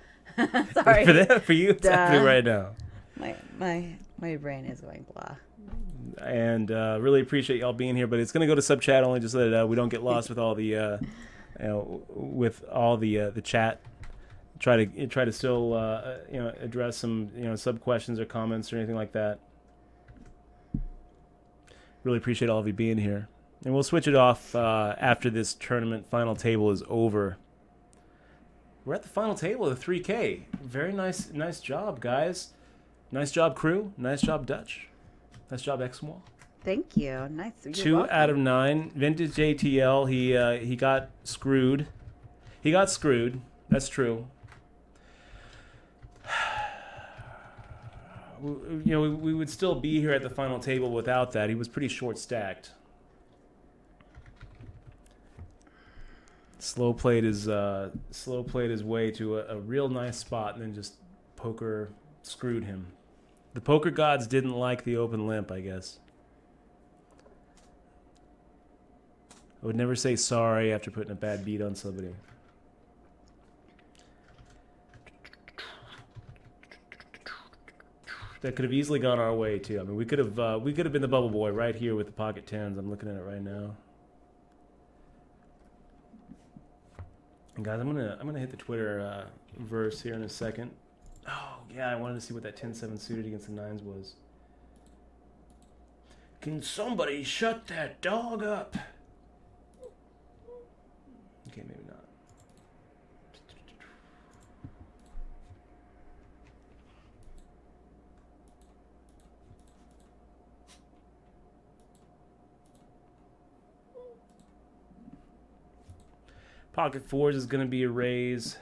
Sorry. For you, it's happening right now. My brain is going blah. And really appreciate y'all being here, but it's going to go to sub chat only, just so that we don't get lost with all the the chat. Try to still address some sub questions or comments or anything like that. Really appreciate all of you being here, and we'll switch it off after this tournament final table is over. We're at the final table of the 3K. Very nice job, guys. Nice job, crew. Nice job, Dutch. Nice job, Exmoor. Thank you. Nice. You're 2 welcome. out of 9. Vintage ATL. He got screwed. He got screwed. That's true. We would still be here at the final table without that. He was pretty short stacked. Slow played his way to a real nice spot, and then just poker screwed him. The poker gods didn't like the open limp, I guess. I would never say sorry after putting a bad beat on somebody. That could have easily gone our way too. I mean, we could have been the bubble boy right here with the pocket tens. I'm looking at it right now. And guys, I'm gonna hit the Twitter verse here in a second. Oh yeah, I wanted to see what that 10-7 suited against the nines was. Can somebody shut that dog up? Okay, maybe not. Pocket fours is going to be a raise.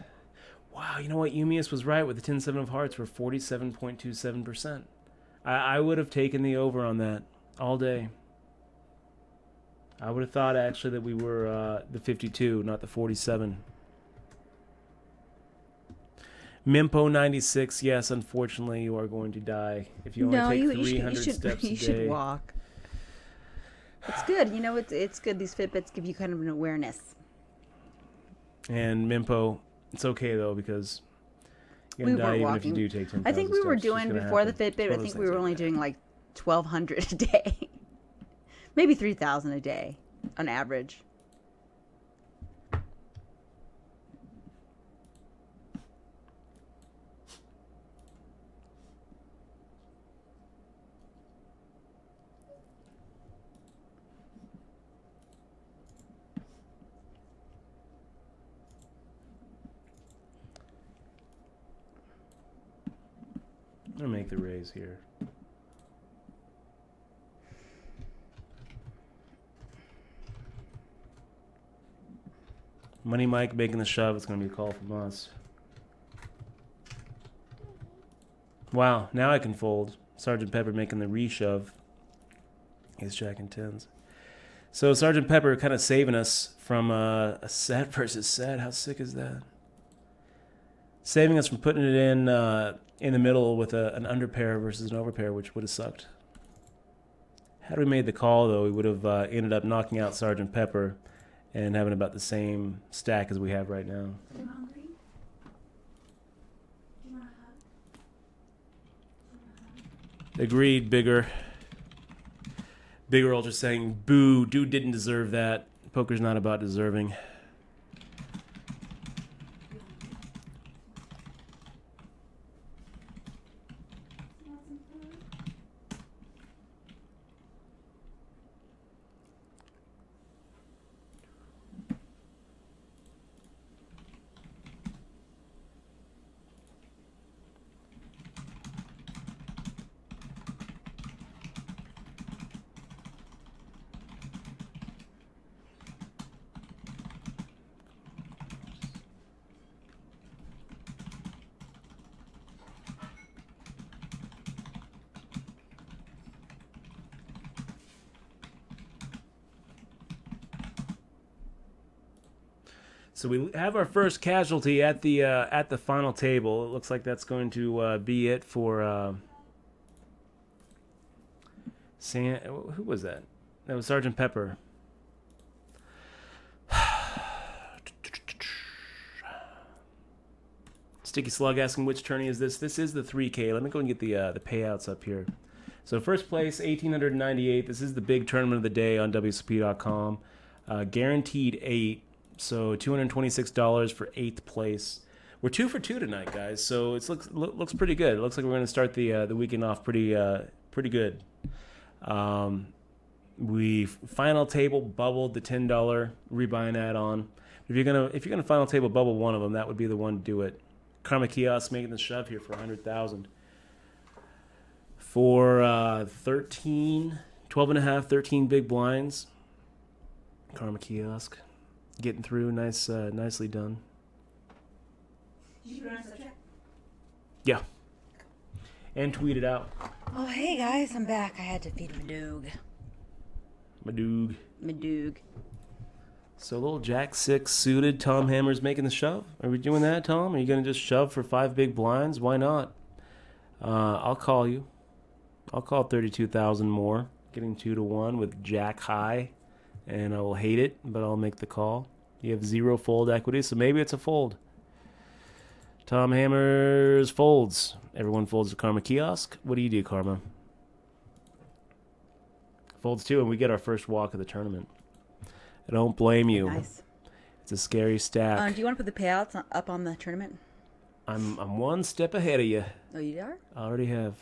Wow, you know what? Umius was right with the 10-7 of hearts. We're 47.27%. I would have taken the over on that all day. I would have thought actually that we were the 52, not the 47. Mimpo 96. Yes, unfortunately, you are going to die if you only take 300 steps a day. You should walk. It's good. It's good. These Fitbits give you kind of an awareness. And Mimpo, it's okay though because you're gonna die even if you do take 10,000 I think we were steps. doing before the Fitbit. I think we were only doing like 1,200 a day, maybe 3,000 a day on average. I'm going to make the raise here. Money Mike making the shove. It's going to be a call from us. Wow, now I can fold. Sergeant Pepper making the re-shove. Ace Jack and tens. So Sergeant Pepper kind of saving us from a set versus set. How sick is that? Saving us from putting it in the middle with an underpair versus an overpair, which would have sucked. Had we made the call, though, we would have ended up knocking out Sergeant Pepper and having about the same stack as we have right now. Are you hungry? Do you want a hug? Agreed, Bigger. Bigger Ultra saying, boo, dude didn't deserve that. Poker's not about deserving. So we have our first casualty at the final table. It looks like that's going to be it for who was that? That was Sergeant Pepper. Sticky Slug asking which tourney is this? This is the 3K. Let me go and get the payouts up here. So first place, 1,898. This is the big tournament of the day on wsop.com. Guaranteed 8. So $226 for 8th place. We're 2 for 2 tonight, guys. So it looks pretty good. It looks like we're going to start the weekend off pretty good. We final table bubbled the $10 rebuy add-on. If you're gonna final table bubble one of them, that would be the one to do it. Karma Kiosk making the shove here for 100,000 for 12.5, 13 big blinds. Karma Kiosk. Getting through, nicely done. Did you put it on Snapchat? Yeah. And tweet it out. Oh, hey guys, I'm back. I had to feed Madoog. So little Jack 6 suited Tom Hammer's making the shove. Are we doing that, Tom? Are you going to just shove for 5 big blinds? Why not? I'll call you. I'll call 32,000 more. Getting 2-1 with Jack high. And I will hate it, but I'll make the call. You have 0 fold equity, so maybe it's a fold. Tom Hammers folds. Everyone folds the Karma Kiosk. What do you do, Karma? Folds too, and we get our first walk of the tournament. I don't blame you. Nice. It's a scary stack. Do you want to put the payouts up on the tournament? I'm one step ahead of you. Oh, you are? I already have.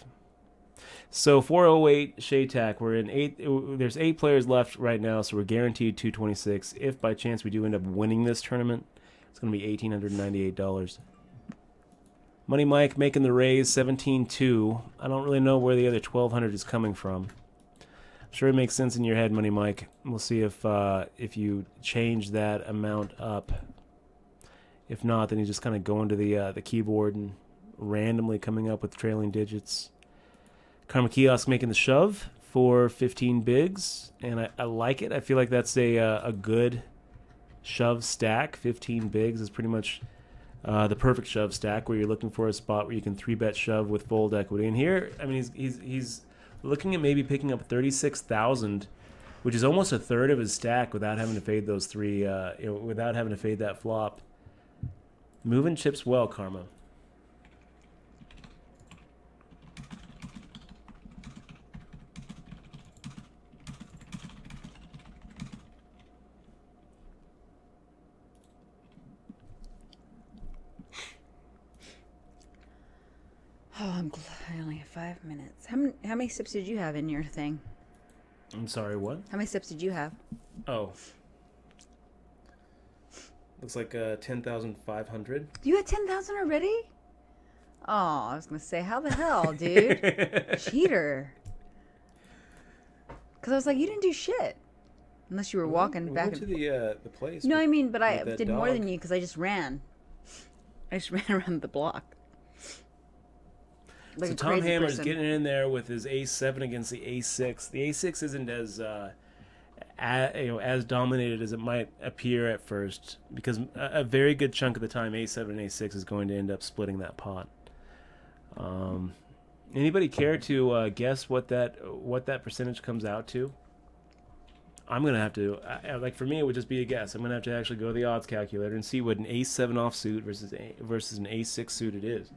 So 408 Shaytak. We're in 8. There's 8 players left right now, so we're guaranteed 226. If by chance we do end up winning this tournament, it's going to be $1,898. Money Mike making the raise 17-2. I don't really know where the other 1,200 is coming from. I'm sure it makes sense in your head, Money Mike. We'll see if you change that amount up. If not, then you just kind of go into the keyboard and randomly coming up with trailing digits. Karma Kiosk making the shove for 15 bigs, and I like it. I feel like that's a good shove stack. 15 bigs is pretty much the perfect shove stack where you're looking for a spot where you can 3-bet shove with fold equity. And here, I mean, he's looking at maybe picking up 36,000, which is almost a third of his stack without having to fade those 3, without having to fade that flop. Moving chips well, Karma. Oh, I'm glad I only have 5 minutes. How many sips did you have in your thing? I'm sorry, what? How many sips did you have? Oh. Looks like 10,500. You had 10,000 already? Oh, I was going to say, how the hell, dude? Cheater. Because I was like, you didn't do shit. Unless you were walking back. We went to the place. No, I mean, but I did more dog. than you because I just ran. I just ran around the block. Like so Tom Hammer's getting in there with his A7 against the A6. The A6 isn't as dominated as it might appear at first, because a very good chunk of the time A7 and A6 is going to end up splitting that pot. Anybody care to guess what that percentage comes out to? I'm gonna have to like, for me it would just be a guess. I'm gonna have to actually go to the odds calculator and see what an A7 offsuit versus an A6 suited is.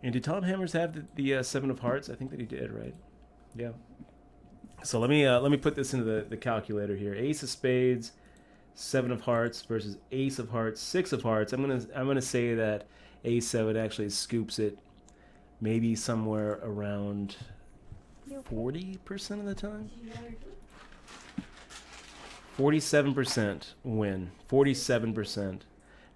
And did Tom Hammers have the 7 of hearts? I think that he did, right? Yeah. So let me put this into the calculator here. Ace of spades, 7 of hearts versus ace of hearts, 6 of hearts. I'm gonna say that A7 actually scoops it maybe somewhere around 40% of the time. 47% win. 47%.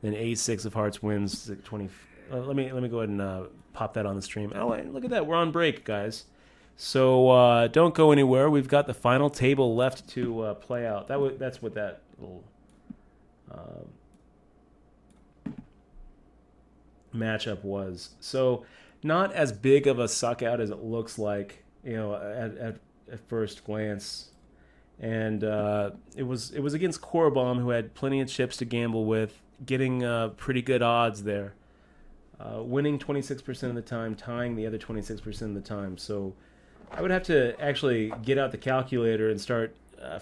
Then A6 of hearts wins 20. Let me go ahead and pop that on the stream. Oh, look at that. We're on break, guys. So don't go anywhere. We've got the final table left to play out. That's what that little matchup was. So not as big of a suck out as it looks like, at first glance. and it was against Korobom, who had plenty of chips to gamble with, getting pretty good odds there, winning 26% of the time, tying the other 26% of the time. So I would have to actually get out the calculator and start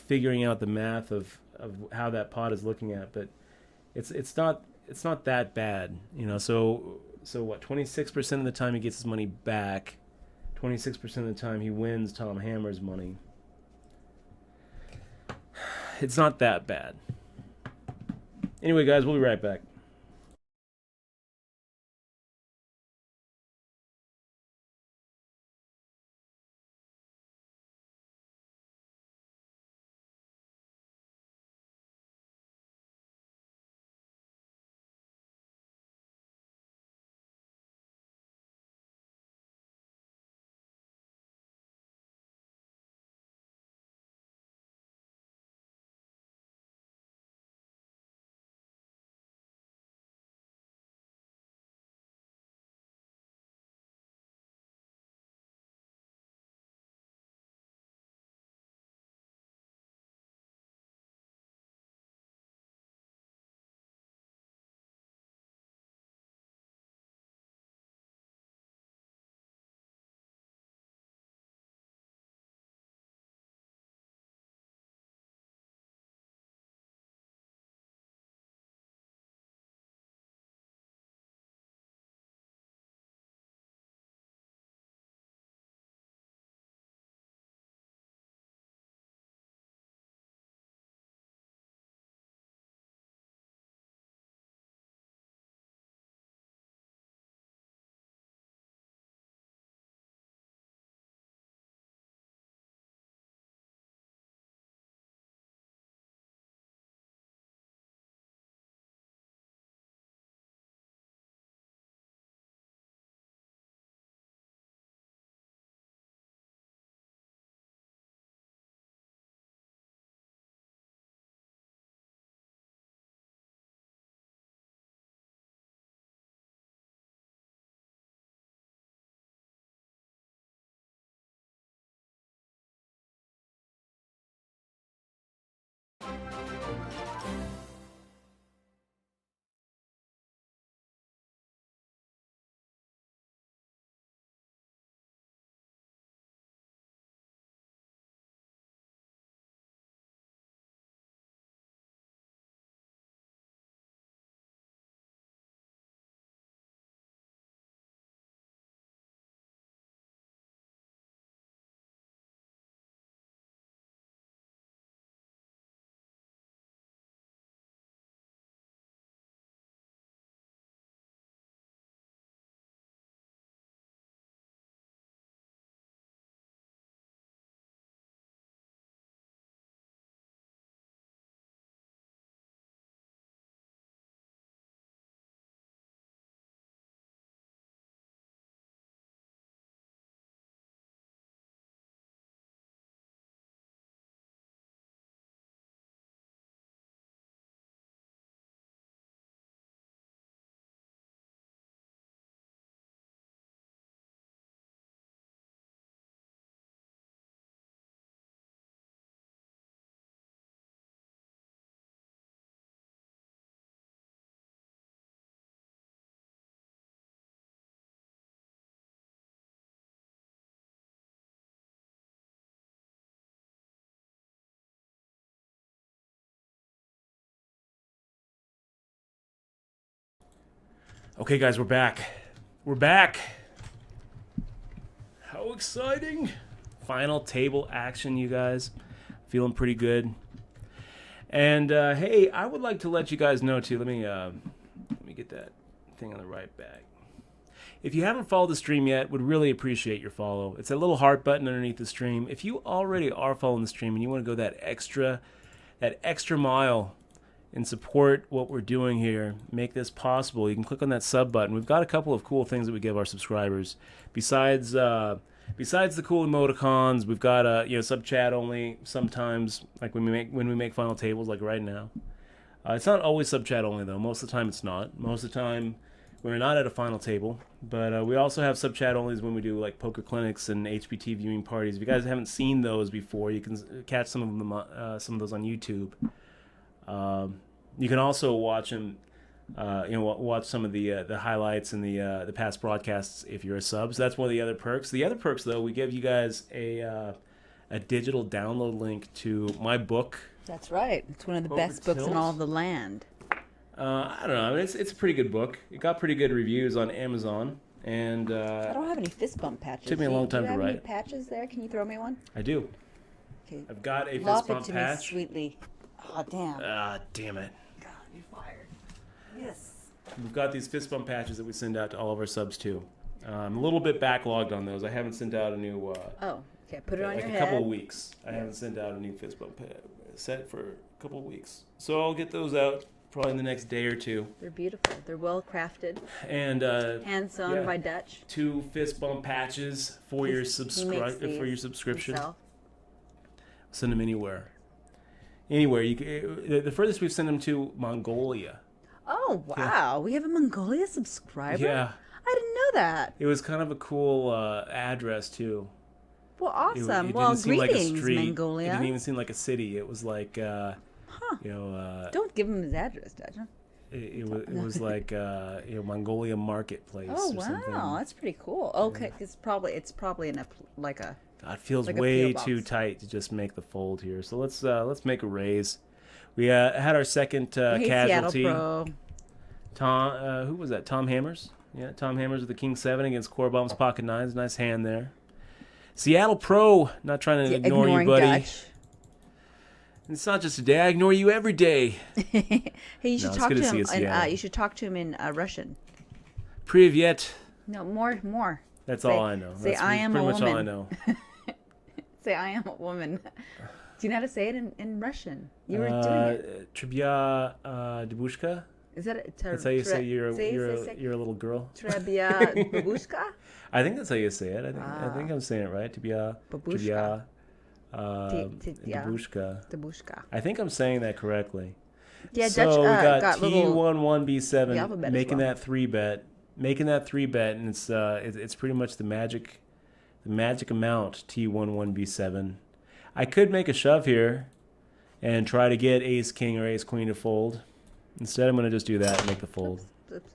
figuring out the math of how that pot is looking at, but it's not that bad, So what? 26% of the time he gets his money back. 26% of the time he wins Tom Hammer's money. It's not that bad. Anyway, guys, we'll be right back. Okay, guys, we're back. We're back. How exciting. Final table action, you guys. Feeling pretty good. And, hey, I would like to let you guys know, too. Let me get that thing on the right back. If you haven't followed the stream yet, would really appreciate your follow. It's that little heart button underneath the stream. If you already are following the stream and you want to go that extra mile and support what we're doing here, make this possible, you can click on that sub button. We've got a couple of cool things that we give our subscribers. Besides the cool emoticons, we've got sub chat only sometimes, like when we make final tables, like right now. It's not always sub chat only though. Most of the time it's not. Most of the time We're not at a final table, but we also have sub-chat onlys when we do like poker clinics and HBT viewing parties. If you guys haven't seen those before, you can catch some of those on YouTube. You can also watch them, watch some of the highlights and the past broadcasts if you're a sub. So that's one of the other perks. The other perks, though, we give you guys a digital download link to my book. That's right. It's one of the best books in all of the land. I don't know. I mean, it's a pretty good book. It got pretty good reviews on Amazon, and I don't have any fist bump patches. Took me a long time to write. Do you have any patches there? Can you throw me one? I do. Okay. I've got a fist Lop bump it to patch. me sweetly. Oh, damn. Damn it. God, you're fired. Yes. We've got these fist bump patches that we send out to all of our subs too. I'm a little bit backlogged on those. I haven't sent out a new. Okay. Put it on your head. A couple of weeks. I haven't sent out a new fist bump set for a couple of weeks, so I'll get those out. Probably in the next day or two. They're beautiful. They're well crafted. And hand sewn by Dutch. 2 fist bump patches for your subscription. Himself. Send them anywhere. Anywhere. The furthest we've sent them to Mongolia. Oh wow! Yeah. We have a Mongolia subscriber. Yeah. I didn't know that. It was kind of a cool address too. Well, awesome. It well, didn't seem like a street. Mongolia. It didn't even seem like a city. It was like. Don't give him his address, Dutch. It was like Mongolia marketplace. Oh or wow, something. That's pretty cool. Okay, it's probably in a like a. God, it feels like way too tight to just make the fold here. So let's make a raise. We had our second casualty. Seattle Pro. Tom, who was that? Tom Hammers. Yeah, Tom Hammers with the King 7 against Korbomb's Pocket 9s. Nice hand there. Seattle Pro, not trying to ignore you, buddy. Dutch. It's not just a day. I ignore you every day. Hey, you should talk to him. You should talk to him in Russian. Privyet. No, more. That's all I know. Say, I am a woman. Pretty much all I know. Say, I am a woman. Do you know how to say it in Russian? You were doing it. Trebya debushka. Is that it? That's how you say you're a little girl. Trebya babushka? I think that's how you say it. I think I'm saying it right. Trebya babushka. Debushka. I think I'm saying that correctly. Yeah, so Dutch we got T11B7 making that 3-bet, and it's pretty much the magic amount T11B7. I could make a shove here and try to get Ace King or Ace Queen to fold. Instead, I'm going to just do that and make the fold. Oops.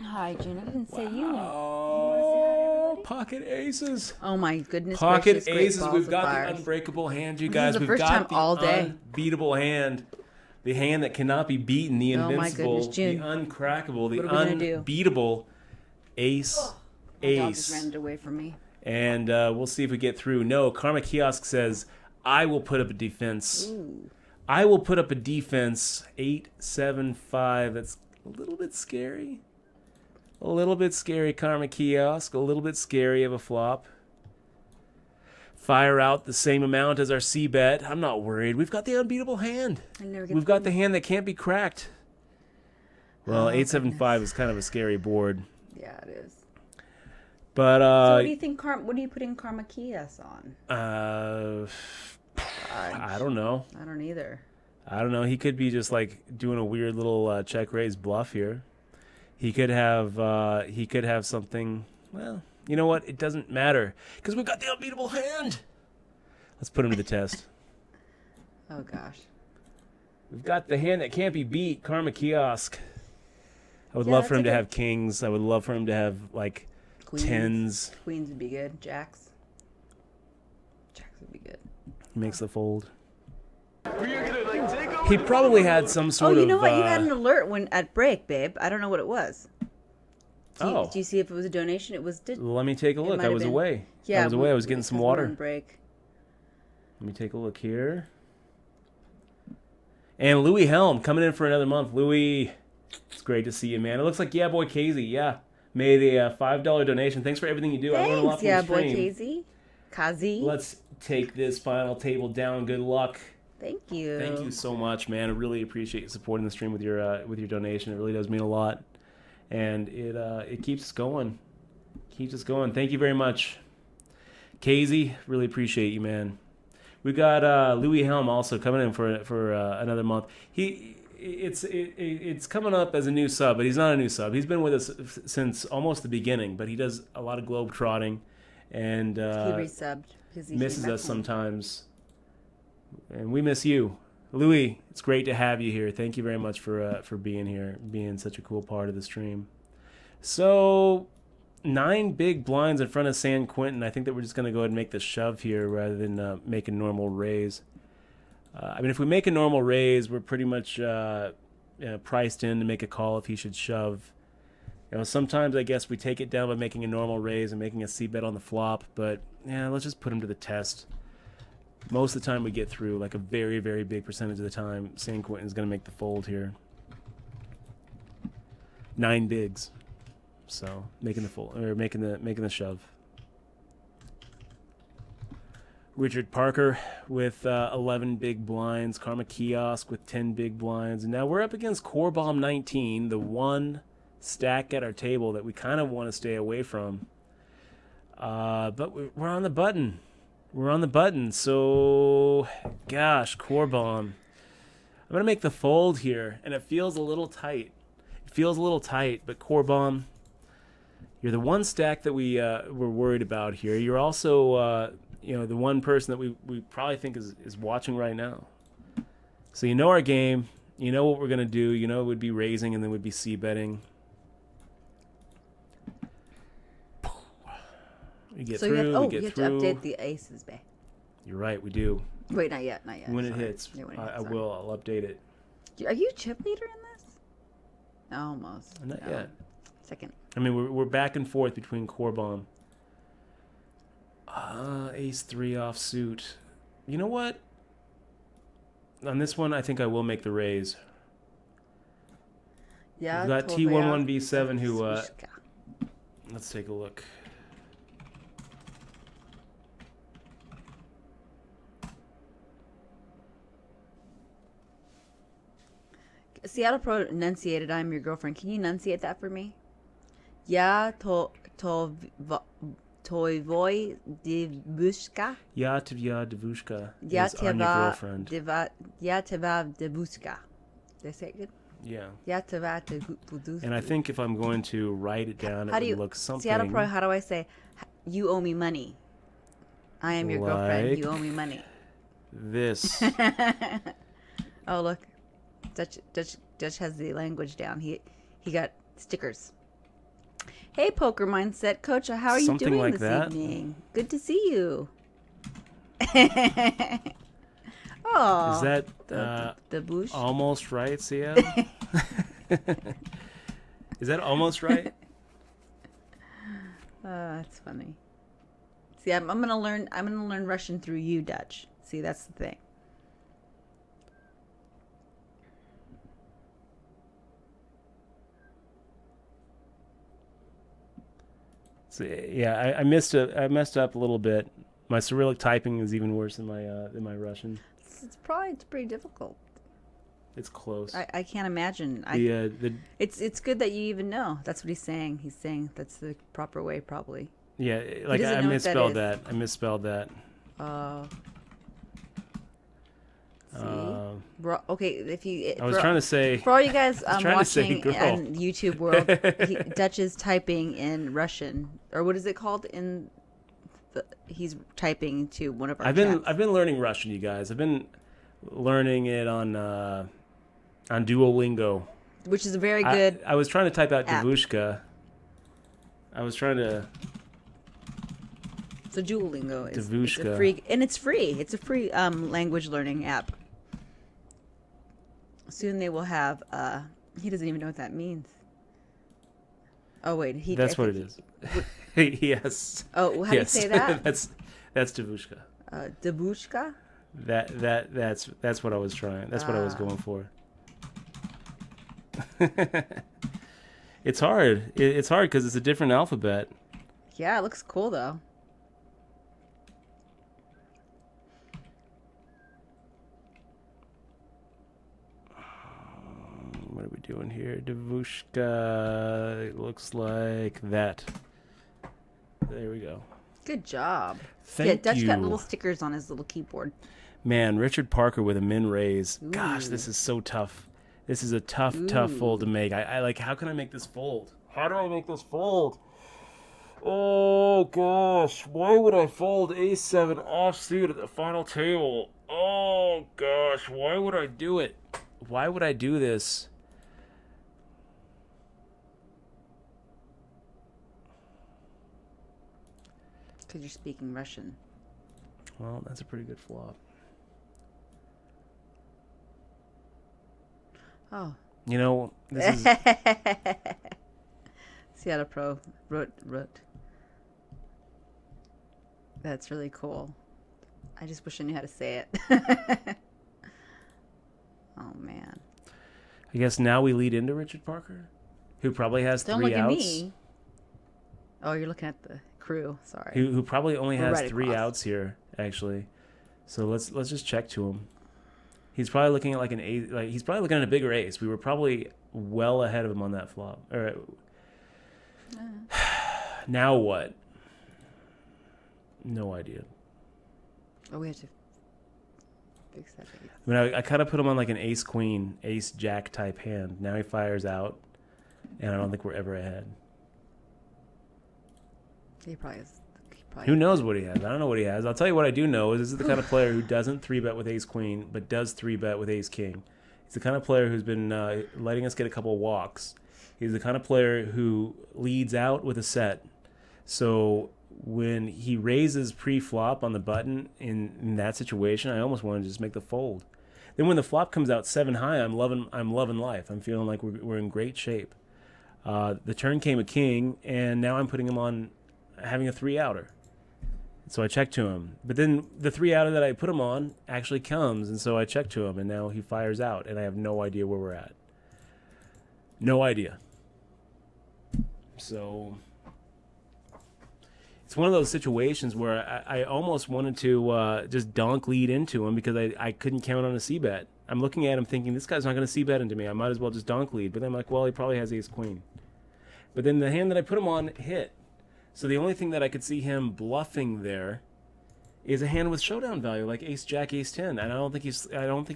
Hi, June. I didn't say you. Oh, pocket aces. Oh, my goodness. Pocket aces. We've got the unbreakable hand, you guys. We've got the unbeatable hand. The hand that cannot be beaten. The invincible. The uncrackable. The unbeatable ace. My dog just ran it away from me. And we'll see if we get through. No, Karma Kiosk says, I will put up a defense. Ooh. I will put up a defense. 8-7-5. That's a little bit scary. A little bit scary, Karma Kiosk. A little bit scary of a flop. Fire out the same amount as our C-bet. I'm not worried. We've got the unbeatable hand. We've got the hand that can't be cracked. Well, 8-7-5 is kind of a scary board. Yeah, it is. But so what do you think? What are you putting Karma Kiosk on? I don't know. I don't either. I don't know. He could be just like doing a weird little check raise bluff here. He could have something. Well, you know what? It doesn't matter because we've got the unbeatable hand. Let's put him to the test. Oh gosh. We've got the hand that can't be beat. Karma Kiosk. I would love for him to have kings. I would love for him to have like tens. Queens would be good. Jacks would be good. He makes the fold. He probably had some sort of... Oh, you know what? You had an alert at break, babe. I don't know what it was. Do you see if it was a donation? It was... Let me take a look. I was away. Yeah, I was away. I was getting some water. Break. Let me take a look here. And Louis Helm coming in for another month. Louis, it's great to see you, man. It looks like Yeah Boy Casey. Yeah. Made a $5 donation. Thanks for everything you do. Thanks, I learned a lot from Yeah the Boy stream. Kazi. Let's take this final table down. Good luck. Thank you. Thank you so much, man. I really appreciate you supporting the stream with your donation. It really does mean a lot, and it keeps us going. Keeps us going. Thank you very much, Casey. Really appreciate you, man. We got Louis Helm also coming in for another month. It's coming up as a new sub, but he's not a new sub. He's been with us since almost the beginning, but he does a lot of globe trotting, and he resubbed because he misses us sometimes. And we miss you, Louis. It's great to have you here. Thank you very much for being here, being such a cool part of the stream. So 9 big blinds in front of San Quentin. I think that we're just going to go ahead and make the shove here rather than make a normal raise. I mean, if we make a normal raise, we're pretty much priced in to make a call if he should shove. Sometimes I guess we take it down by making a normal raise and making a c-bet on the flop, but yeah, let's just put him to the test. Most of the time we get through, like a very, very big percentage of the time, San Quentin's going to make the fold here. 9 bigs. So making the fold, or making the shove. Richard Parker with 11 big blinds. Karma Kiosk with 10 big blinds. And now we're up against Core Bomb 19, the one stack at our table that we kind of want to stay away from. But we're on the button. We're on the button. So, gosh, Core Bomb. I'm going to make the fold here, and it feels a little tight. But Core Bomb, you're the one stack that we're worried about here. You're also, the one person that we probably think is watching right now. So you know our game. You know what we're going to do. You know it would be raising and then would be c-betting. We get through. You have to update the aces, babe. You're right, we do. Wait, not yet. When it hits, I will. I'll update it. Are you chip leader in this? Almost. Not yet. Second. I mean, we're back and forth between Core Bomb. Ace 3 offsuit. You know what? On this one, I think I will make the raise. Yeah. We've got T11B7 who. Let's take a look. Seattle Pro enunciated, "I'm your girlfriend." Can you enunciate that for me? Ja tvoj devuška. Ja tvoja devuška is I'm your girlfriend. Ja tvoja devuška. Did I say it good? Yeah. Ja tvoja devuška. And I think if I'm going to write it down, it would look something. Seattle Pro, how do I say, you owe me money? I am your girlfriend. You owe me money. This. Oh, look. Dutch has the language down. He got stickers. Hey, Poker Mindset Coach, how are you doing this evening? Good to see you. Oh, is that the bush? Almost right, Seattle? Is that almost right? That's funny. See, I'm gonna learn Russian through you, Dutch. See, that's the thing. So, yeah, I messed up a little bit. My Cyrillic typing is even worse than my Russian. It's pretty difficult. It's close. I can't imagine. It's good that you even know. That's what he's saying. He's saying that's the proper way, probably. Yeah, like I misspelled that. I misspelled that. Okay, if you. I was trying to say. For all you guys watching on YouTube world, Dutch is typing in Russian, or what is it called? He's typing to one of our. I've been learning Russian, you guys. I've been learning it on Duolingo, which is a very good. I was trying to type out devushka. I was trying to. So Duolingo is devushka. Free, and it's free. It's a free language learning app. Soon they will have. He doesn't even know what that means. Oh wait, that's what it is. Yes. Oh, how do you say that? that's devushka. Devushka. That's what I was trying. That's what I was going for. It's hard. It's hard because it's a different alphabet. Yeah, it looks cool though. What are we doing here? Devushka. It looks like that. There we go. Good job. Thank Dutch you. got little stickers on his little keyboard. Man, Richard Parker with a min raise. Ooh. Gosh, this is so tough. This is a tough fold to make. I like, how can I make this fold? How do I make this fold? Oh, gosh. Why would I fold A7 offsuit at the final table? Oh, gosh. Why would I do it? Why would I do this? Because you're speaking Russian. Well, that's a pretty good flop. Oh. You know, this is... Seattle Pro. Root. That's really cool. I just wish I knew how to say it. Oh, man. I guess now we lead into Richard Parker, who probably has Don't three look at outs. me. Oh, you're looking at the crew. Sorry. Who probably only We're has right three across. outs here, actually. So let's just check to him. He's probably looking at like an ace. Like he's probably looking at a bigger ace. We were probably well ahead of him on that flop. All right. Now what? No idea. Oh, we have to fix that. I mean, I kind of put him on like an ace queen, ace jack type hand. Now he fires out, and I don't think we're ever ahead. He probably is. Who knows what he has? I don't know what he has. I'll tell you what I do know is this is the kind of player who doesn't 3-bet with ace queen, but does 3-bet with ace king. He's the kind of player who's been letting us get a couple of walks. He's the kind of player who leads out with a set. So when he raises pre-flop on the button in that situation, I almost want to just make the fold. Then when the flop comes out 7 high, I'm loving life. I'm feeling like we're in great shape. The turn came a king, and now I'm putting him on having a 3-outer. So I check to him. But then the 3-outer that I put him on actually comes, and so I check to him, and now he fires out, and I have no idea where we're at. No idea. So it's one of those situations where I almost wanted to just donk lead into him because I couldn't count on a c-bet. I'm looking at him thinking, this guy's not going to c-bet into me. I might as well just donk lead. But then I'm like, well, he probably has ace-queen. But then the hand that I put him on hit. So the only thing that I could see him bluffing there is a hand with showdown value, like ace jack, ace 10. And I don't think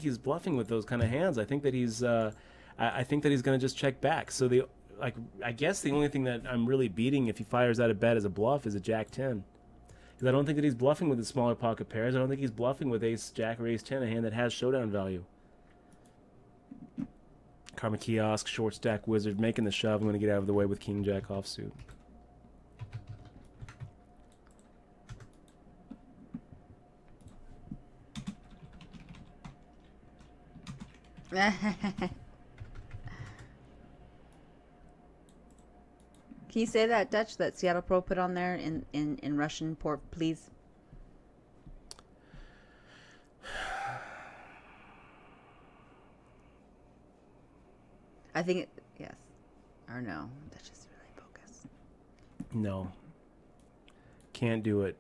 he's bluffing with those kind of hands. I think that he's going to just check back. So I guess the only thing that I'm really beating if he fires out a bet as a bluff is a jack 10. Because I don't think that he's bluffing with the smaller pocket pairs. I don't think he's bluffing with ace jack or ace 10, a hand that has showdown value. Karma Kiosk, short stack wizard, making the shove. I'm going to get out of the way with king jack offsuit. Can you say that, Dutch, that Seattle Pro put on there in Russian, please? I think yes. Or no. Dutch is really focused. No. Can't do it.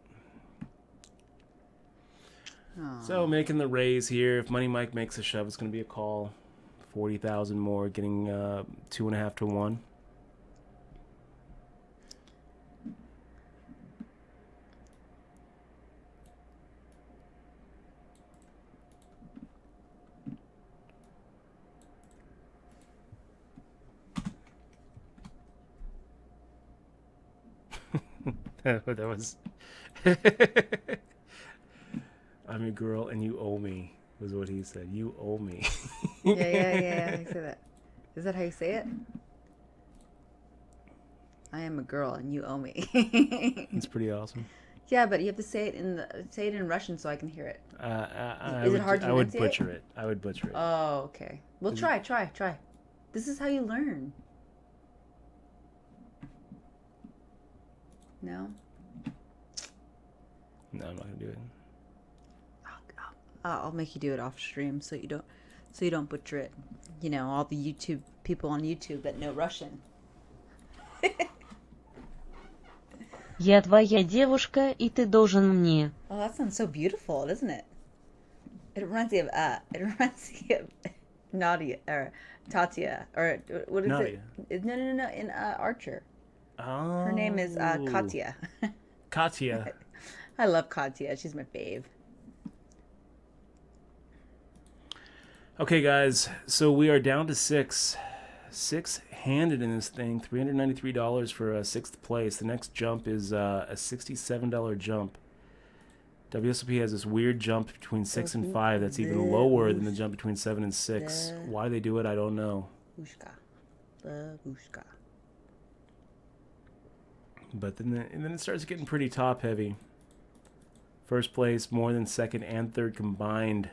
Oh. So making the raise here. If Money Mike makes a shove, it's going to be a call. 40,000 more, getting 2.5 to 1. that was I'm your girl and you owe me, was what he said. You owe me. Yeah. I say that. Is that how you say it? I am a girl and you owe me. It's pretty awesome. Yeah, but you have to say it in Russian so I can hear it. Is it hard to I would enunciate? butcher it. I would butcher it. Oh, okay. Well, try. This is how you learn. No? No, I'm not gonna do it. I'll make you do it off stream so you don't butcher it. You know, all the YouTube people on YouTube that know Russian. Я твоя девушка, и ты должен мне. Oh, that sounds so beautiful, doesn't it? It reminds me of Nadia or Tatia or what is Nadia. it? No. In Archer, Oh. her name is Katya. Katya. I love Katya. She's my fave. Okay, guys. So we are down to six. Six-handed in this thing. $393 for a sixth place. The next jump is a $67 jump. WSOP has this weird jump between 6 and 5 that's even lower than the jump between 7 and 6. Why they do it, I don't know. But then it starts getting pretty top heavy. First place, more than second and third combined.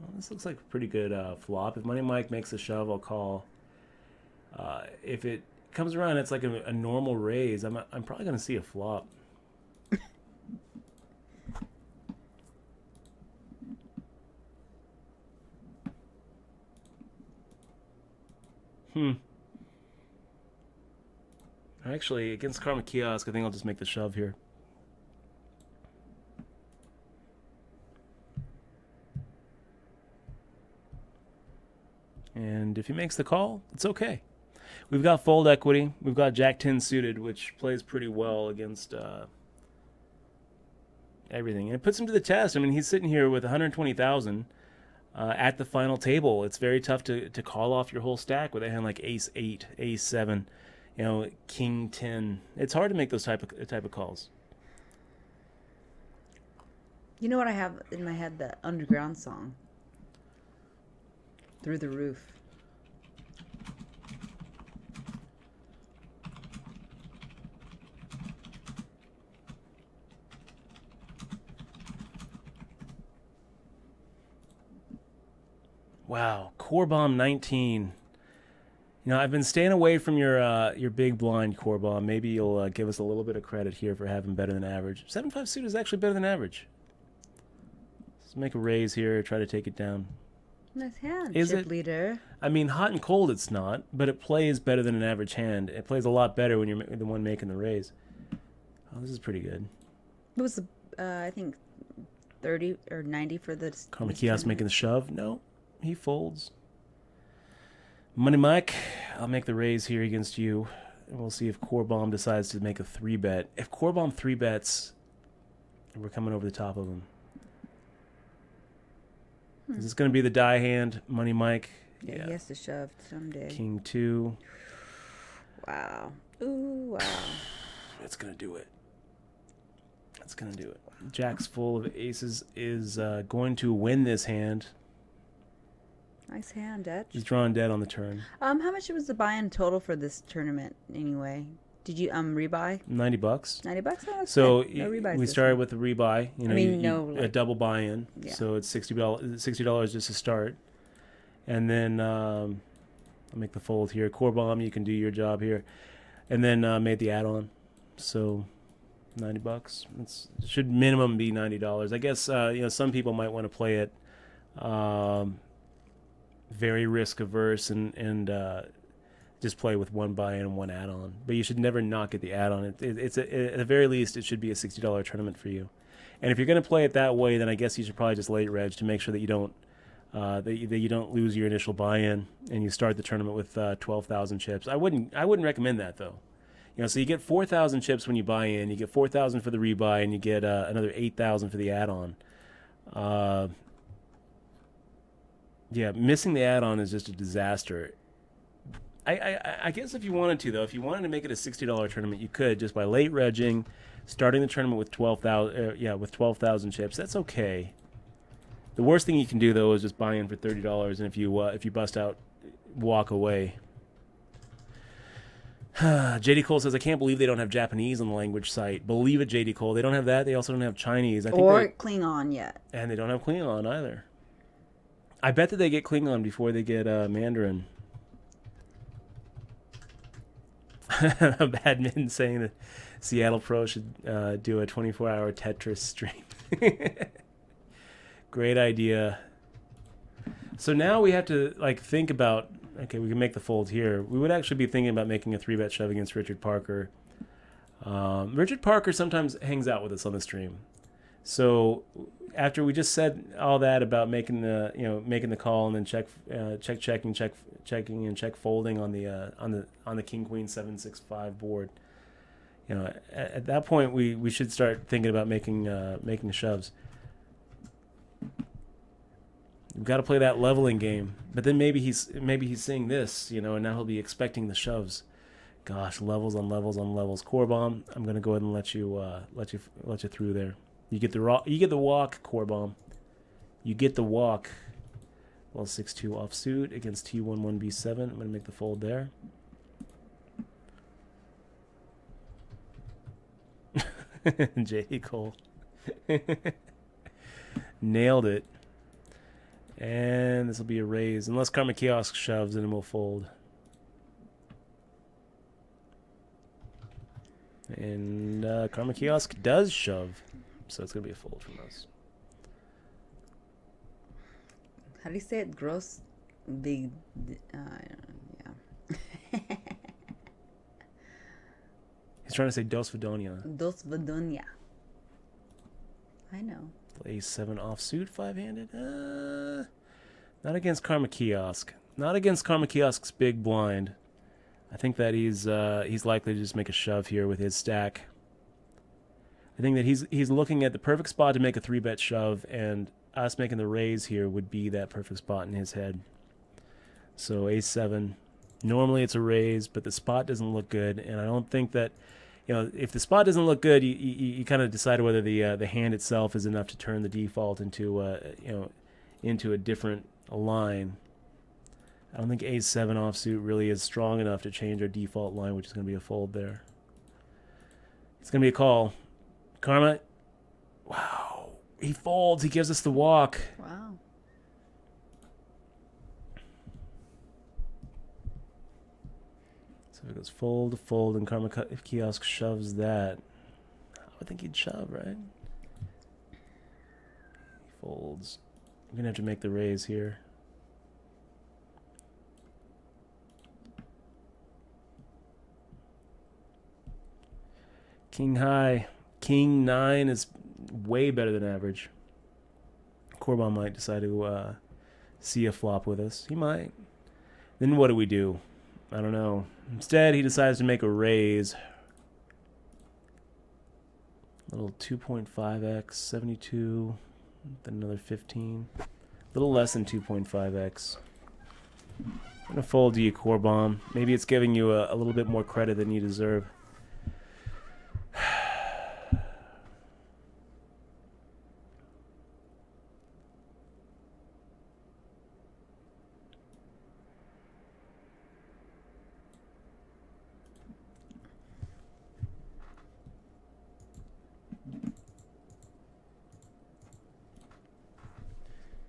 Well, this looks like a pretty good flop. If Money Mike makes a shove, I'll call. If it comes around, it's like a normal raise. I'm probably going to see a flop. Actually, against Karma Kiosk, I think I'll just make the shove here. And if he makes the call, it's okay. We've got fold equity. We've got Jack 10 suited, which plays pretty well against everything. And it puts him to the test. I mean, he's sitting here with 120,000 at the final table. It's very tough to call off your whole stack with a hand like Ace 8, Ace 7, King 10. It's hard to make those type of calls. You know what I have in my head? The Underground song. Through the Roof. Wow, Core Bomb 19. I've been staying away from your big blind Core Bomb. Maybe you'll give us a little bit of credit here for having better than average. 7-5 suit is actually better than average. Let's make a raise here, try to take it down. Nice hand, is chip it? Leader. I mean, hot and cold it's not, but it plays better than an average hand. It plays a lot better when you're the one making the raise. Oh, this is pretty good. It was, I think, 30 or 90 for the... Karma Kiosk making the shove? No, he folds. Money Mike, I'll make the raise here against you. And we'll see if Core Bomb decides to make a 3-bet. If Core Bomb 3-bets, we're coming over the top of him. Is this going to be the die hand, Money Mike? Yeah, he has to shove someday. King 2. Wow. Ooh, wow. It's going to do it. It's going to do it. Jack's full of aces is going to win this hand. Nice hand, Dutch. He's drawing dead on the turn. How much was the buy-in total for this tournament anyway? Did you rebuy? $90. $90? Oh, so no rebuys we started with the rebuy. A double buy-in. Yeah. So it's $60 just to start. And then I'll make the fold here. Core Bomb, you can do your job here. And then made the add-on. So $90. It should minimum be $90. I guess some people might want to play it very risk averse and just play with one buy-in and one add-on. But you should never not get the add-on. It's at the very least, it should be a $60 tournament for you. And if you're going to play it that way, then I guess you should probably just late reg to make sure that you don't that you don't lose your initial buy-in and you start the tournament with 12,000 chips. I wouldn't recommend that though. So you get 4,000 chips when you buy in, you get 4,000 for the rebuy, and you get another 8,000 for the add-on. Yeah, missing the add-on is just a disaster. I guess if you wanted to, though, if you wanted to make it a $60 tournament, you could just by late regging, starting the tournament with 12,000 chips. That's okay. The worst thing you can do though is just buy in for $30, and if you bust out, walk away. JD Cole says, I can't believe they don't have Japanese on the language site. Believe it, JD Cole. They don't have that. They also don't have Chinese. Or Klingon yet. And they don't have Klingon either. I bet that they get Klingon before they get Mandarin. Badminton saying that Seattle Pro should do a 24-hour Tetris stream. Great idea. So now we have to think about, okay, we can make the fold here. We would actually be thinking about making a 3-bet shove against Richard Parker. Richard Parker sometimes hangs out with us on the stream. So after we just said all that about making the call and then checking and check folding on the King Queen 7-6-5 board, At that point we should start thinking about making shoves. We've got to play that leveling game. But then maybe he's seeing this, and now he'll be expecting the shoves. Gosh, levels on levels on levels. Core bomb. I'm gonna go ahead and let you through there. You get the walk, core bomb. You get the walk. Well, 6-2 offsuit against T11B7. I'm gonna make the fold there. J. Cole. Nailed it. And this will be a raise. Unless Karma Kiosk shoves, and then we'll fold. And Karma Kiosk does shove. So it's going to be a fold from us. How do you say it? Gross? Yeah. He's trying to say Dos Vadonia. Dos Vadonia. I know. A7 offsuit, 5-handed. Not against Karma Kiosk. Not against Karma Kiosk's big blind. I think that he's likely to just make a shove here with his stack. I think that he's looking at the perfect spot to make a 3-bet shove, and us making the raise here would be that perfect spot in his head. So A7. Normally it's a raise, but the spot doesn't look good, and I don't think that, if the spot doesn't look good, you kind of decide whether the hand itself is enough to turn the default into a different line. I don't think A7 offsuit really is strong enough to change our default line, which is going to be a fold there. It's going to be a call. Karma, wow, he folds. He gives us the walk. Wow. So it goes fold, fold, and Karma Kiosk shoves that. I would think he'd shove, right? He folds. We're going to have to make the raise here. King high. King 9 is way better than average. Corbon might decide to see a flop with us. He might. Then what do we do? I don't know. Instead, he decides to make a raise. Little 2.5x, 72, then another 15. A little less than 2.5x. I'm going to fold to you, Core Bomb. Maybe it's giving you a little bit more credit than you deserve.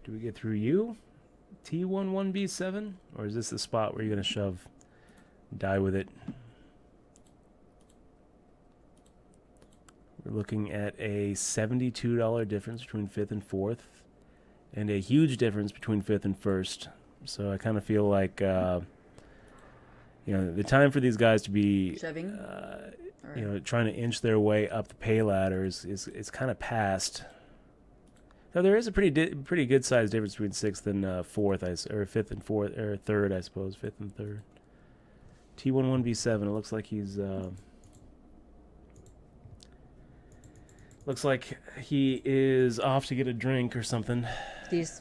Do we get through you? T11B7? Or is this the spot where you're going to shove? Die with it. We're looking at a $72 difference between 5th and 4th. And a huge difference between 5th and 1st. So I kind of feel like, the time for these guys to be... Shoving? Trying to inch their way up the pay ladder is kind of past... Now there is a pretty good sized difference between 6th and 4th, or 5th and 4th, or 3rd, I suppose, 5th and 3rd. T11B7. It looks like he's looks like he is off to get a drink or something. He's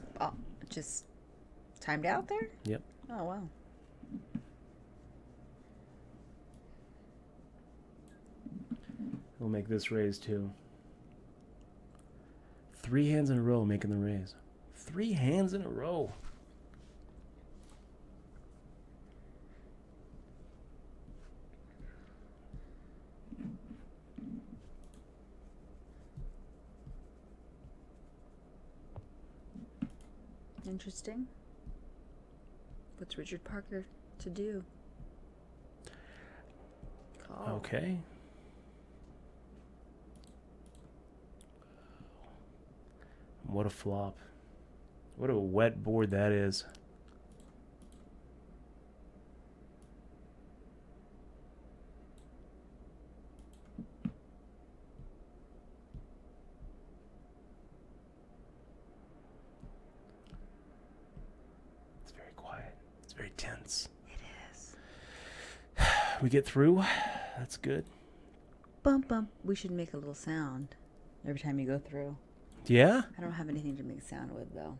just timed out there? Yep. Oh wow. We'll make this raise too. 3 hands in a row making the raise. 3 hands in a row. Interesting. What's Richard Parker to do? Call. Okay. What a flop. What a wet board that is. It's very quiet. It's very tense. It is. We get through. That's good. bum, bum. We should make a little sound every time you go through. Yeah? I don't have anything to make sound with, though.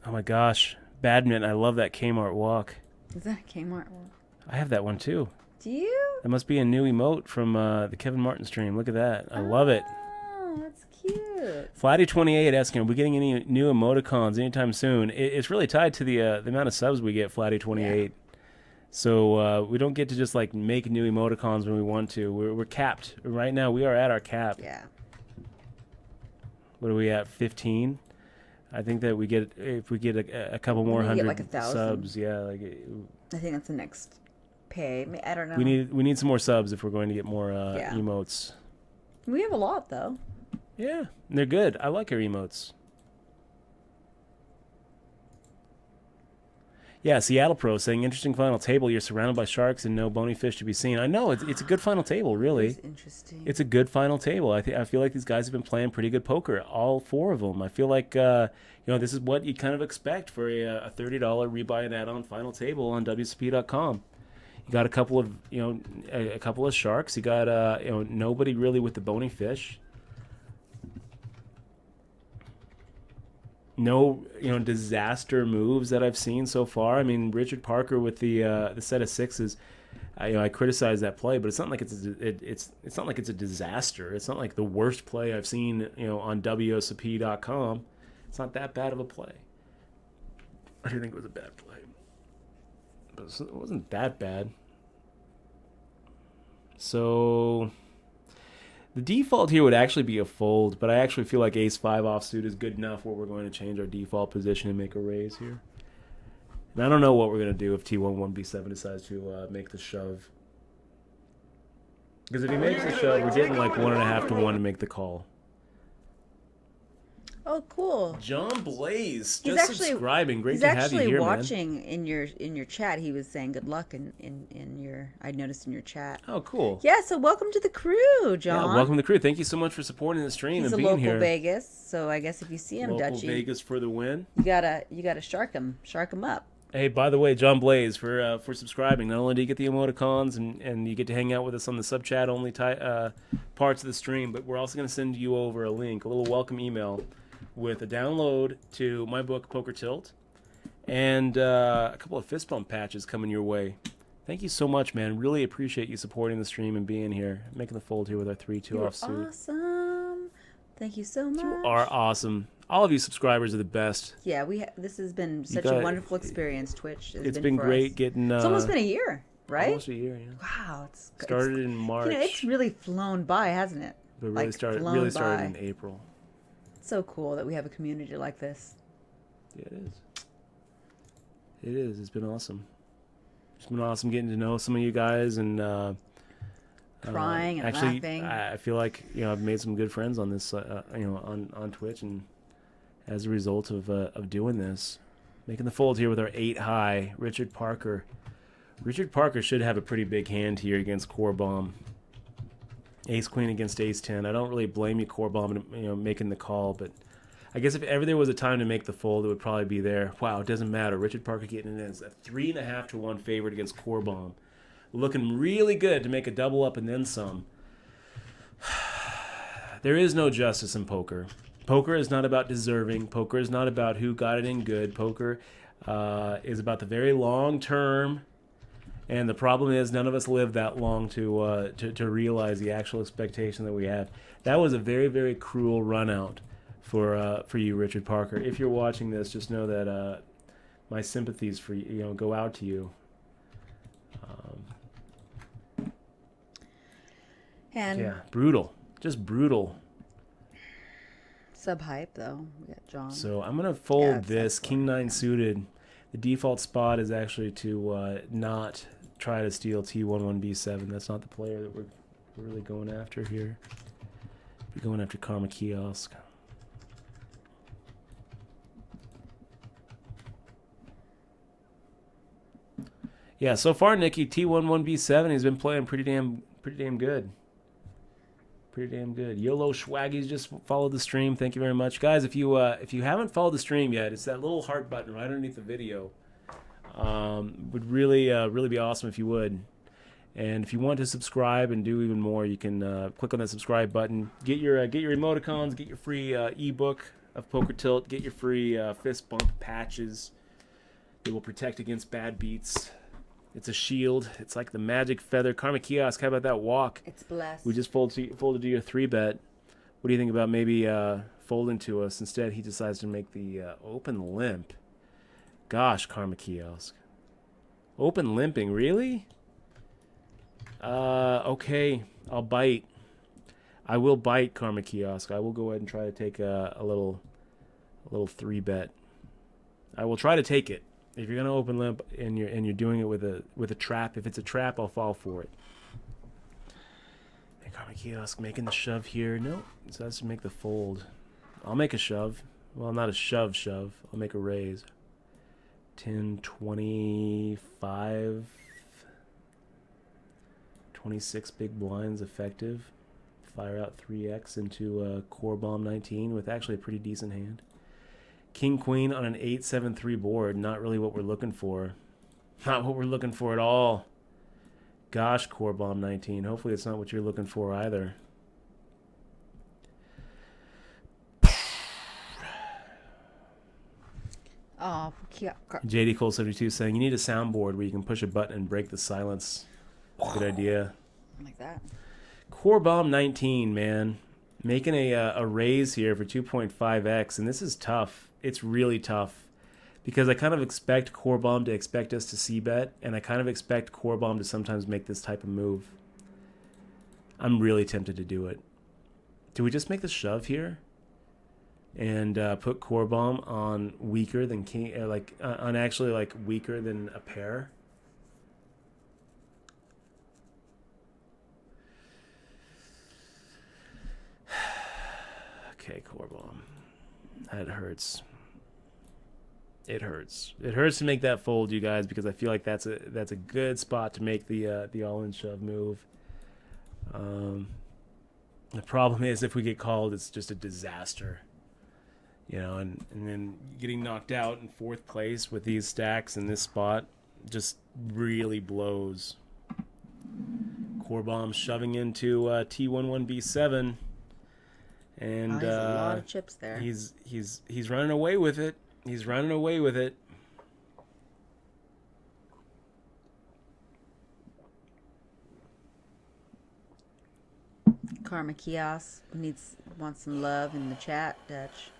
Oh my gosh. Badminton, I love that Kmart walk. Is that a Kmart one? I have that one too. Do you? That must be a new emote from the Kevin Martin stream. Look at that. I love it. Oh, that's cute. Flatty28 asking, are we getting any new emoticons anytime soon? It's really tied to the amount of subs we get, Flatty28. Yeah. So we don't get to just like make new emoticons when we want to. We're capped. Right now we are at our cap. Yeah. What are we at, 15? I think that if we get a couple more hundred like 1,000 subs, yeah. I think that's the next pay. I don't know. We need some more subs if we're going to get more emotes. We have a lot, though. Yeah, they're good. I like our emotes. Yeah, Seattle Pro saying, interesting final table. You're surrounded by sharks and no bony fish to be seen. I know, it's a good final table, really. It's interesting. It's a good final table. I feel like these guys have been playing pretty good poker, all four of them. I feel like this is what you kind of expect for a $30 rebuy and add-on final table on wsop.com. You got a couple of sharks. You got nobody really with the bony fish. No, disaster moves that I've seen so far. I mean, Richard Parker with the set of sixes. I criticize that play, but it's not like it's not like it's a disaster. It's not like the worst play I've seen, on wsop.com. It's not that bad of a play. I didn't think it was a bad play, but it wasn't that bad. So the default here would actually be a fold, but I actually feel like ace-5 offsuit is good enough where we're going to change our default position and make a raise here. And I don't know what we're going to do if T11B7 decides to make the shove. Because if he makes the shove, we're getting like 1.5 to 1 to make the call. Oh, cool. John Blaze, just subscribing. Great to have you here, man. He's actually watching in your chat. He was saying good luck in your. I noticed in your chat. Oh, cool. Yeah. So welcome to the crew, John. Yeah, welcome to the crew. Thank you so much for supporting the stream and being here. He's a local Vegas, so I guess if you see him, local Dutchie, Vegas for the win. You gotta shark him up. Hey, by the way, John Blaze for subscribing. Not only do you get the emoticons and you get to hang out with us on the sub chat only parts of the stream, but we're also going to send you over a link, a little welcome email, with a download to my book, Poker Tilt, and a couple of fist bump patches coming your way. Thank you so much, man. Really appreciate you supporting the stream and being here, making the fold here with our 3-2 offsuit. Awesome. Thank you so much. You are awesome. All of you subscribers are the best. Yeah, this has been such a wonderful experience. Twitch. It's been great getting. It's almost been a year, right? Almost a year, yeah. Wow, started in March. It's really flown by, hasn't it? But really started in April. It's so cool that we have a community like this. Yeah, it is. It is. It's been awesome. It's been awesome getting to know some of you guys and crying and laughing. I feel like I've made some good friends on this on Twitch, and as a result of doing this, making the fold here with our 8 high, Richard Parker. Richard Parker should have a pretty big hand here against Core Bomb. Ace Queen against Ace 10. I don't really blame you, Core Bomb, making the call, but I guess if ever there was a time to make the fold, it would probably be there. Wow, it doesn't matter. Richard Parker getting in as a 3.5 to 1 favorite against Core Bomb, looking really good to make a double up and then some. There is no justice in poker. Poker is not about deserving. Poker is not about who got it in good. Poker is about the very long term. And the problem is none of us live that long to realize the actual expectation that we have. That was a very, very cruel run out for you, Richard Parker. If you're watching this, just know that my sympathies for you go out to you. And yeah, brutal, just brutal. Sub hype though. We got John. So I'm gonna fold this King 9 suited. The default spot is actually to not try to steal T11B7. That's not the player that we're really going after here. We're going after Karma Kiosk. Yeah, so far, Nikki, T11B7, he's been playing pretty damn good. Pretty damn good. YOLO Schwaggies just followed the stream. Thank you very much, guys. If you haven't followed the stream yet, it's that little heart button right underneath the video. Would really be awesome if you would. And if you want to subscribe and do even more, you can click on that subscribe button. Get your emoticons, get your free ebook of Poker Tilt, get your free fist bump patches. They will protect against bad beats. It's a shield. It's like the magic feather. Karma Kiosk, how about that walk? It's blessed. We just folded to your 3-bet. What do you think about maybe folding to us? Instead, he decides to make the open limp. Gosh, Karma Kiosk. Open limping, really? Okay, I'll bite. I will bite, Karma Kiosk. I will go ahead and try to take a little 3-bet. I will try to take it. If you're gonna open limp and you're doing it with a trap, if it's a trap, I'll fall for it. And Karma Kiosk making the shove here. No, so that's to make the fold. I'll make a shove. Well, not a shove. I'll make a raise. 10, 25, 26 big blinds effective. Fire out 3x into core bomb 19 with actually a pretty decent hand. King Queen on an 8-7-3 board. Not really what we're looking for. Not what we're looking for at all. Gosh, core bomb 19. Hopefully it's not what you're looking for either. Oh, JD Cole 72 saying you need a soundboard where you can push a button and break the silence. Good idea. Like that. Core bomb 19, man. Making a raise here for 2.5x, and this is tough. It's really tough because I kind of expect core bomb to expect us to c-bet, and I kind of expect core bomb to sometimes make this type of move. I'm really tempted to do it. Do we just make the shove here and put core bomb on weaker than king, on actually like weaker than a pair? Okay, core bomb. That hurts. It hurts. It hurts to make that fold, you guys, because I feel like that's a good spot to make the all-in shove move. The problem is if we get called, it's just a disaster. You know, and then getting knocked out in 4th place with these stacks in this spot just really blows. Core bomb shoving into T11B7. And there's a lot of chips there. He's running away with it. He's running away with it. Karma Kiosk wants some love in the chat, Dutch.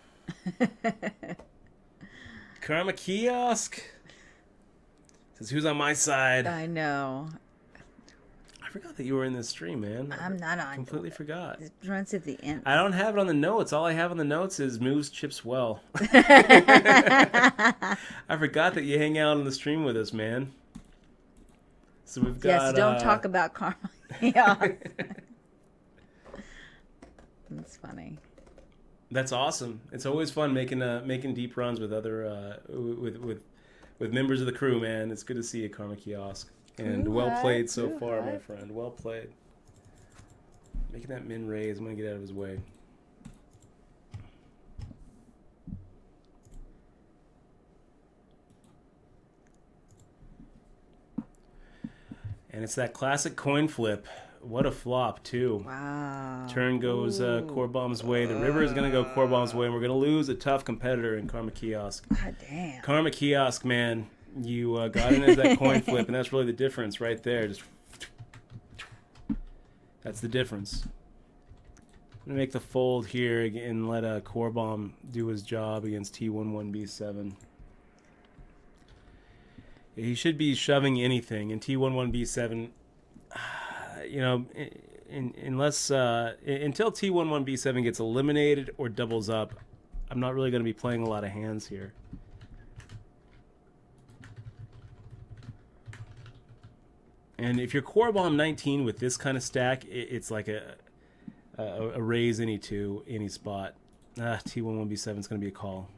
Karma Kiosk says, "Who's on my side?" I know. I forgot that you were in this stream, man. I'm not on. Completely forgot. It runs at the end. I don't have it on the notes. All I have on the notes is moves, chips well. I forgot that you hang out on the stream with us, man. So we've got. Yes, don't talk about Karma Kiosk. That's funny. That's awesome. It's always fun making deep runs with other with members of the crew, man. It's good to see you, Karma Kiosk. And well played so far, my friend. Well played. Making that min raise. I'm going to get out of his way. And it's that classic coin flip. What a flop, too. Wow. Turn goes core bomb's way. The river is going to go core bomb's way. And we're going to lose a tough competitor in Karma Kiosk. God damn. Karma Kiosk, man. You got in as that coin flip, and that's really the difference right there. Just that's the difference. I'm going to make the fold here and let core bomb do his job against T11B7. He should be shoving anything, and T11B7, you know, unless until T11B7 gets eliminated or doubles up, I'm not really going to be playing a lot of hands here. And if you're core bomb 19 with this kind of stack, it's like a raise any spot. T11B7 is going to be a call.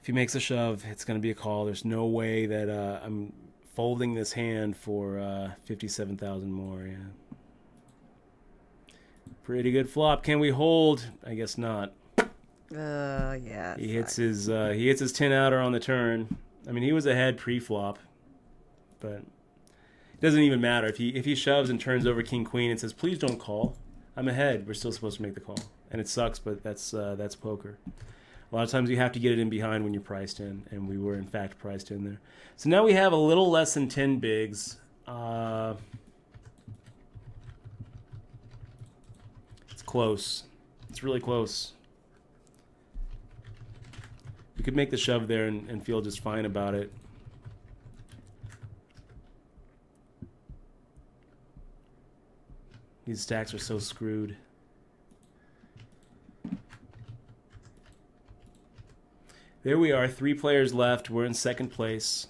If he makes a shove, it's going to be a call. There's no way that I'm folding this hand for 57,000 more. Yeah, pretty good flop. Can we hold? I guess not. Yeah. He hits his 10 outer on the turn. I mean, he was ahead pre-flop, but Doesn't even matter. If he shoves and turns over king queen and says, please don't call, I'm ahead. We're still supposed to make the call. And it sucks, but that's poker. A lot of times you have to get it in behind when you're priced in, and we were in fact priced in there. So now we have a little less than 10 bigs. It's close. It's really close. We could make the shove there and feel just fine about it. These stacks are so screwed. There we are, 3 players left. We're in second place.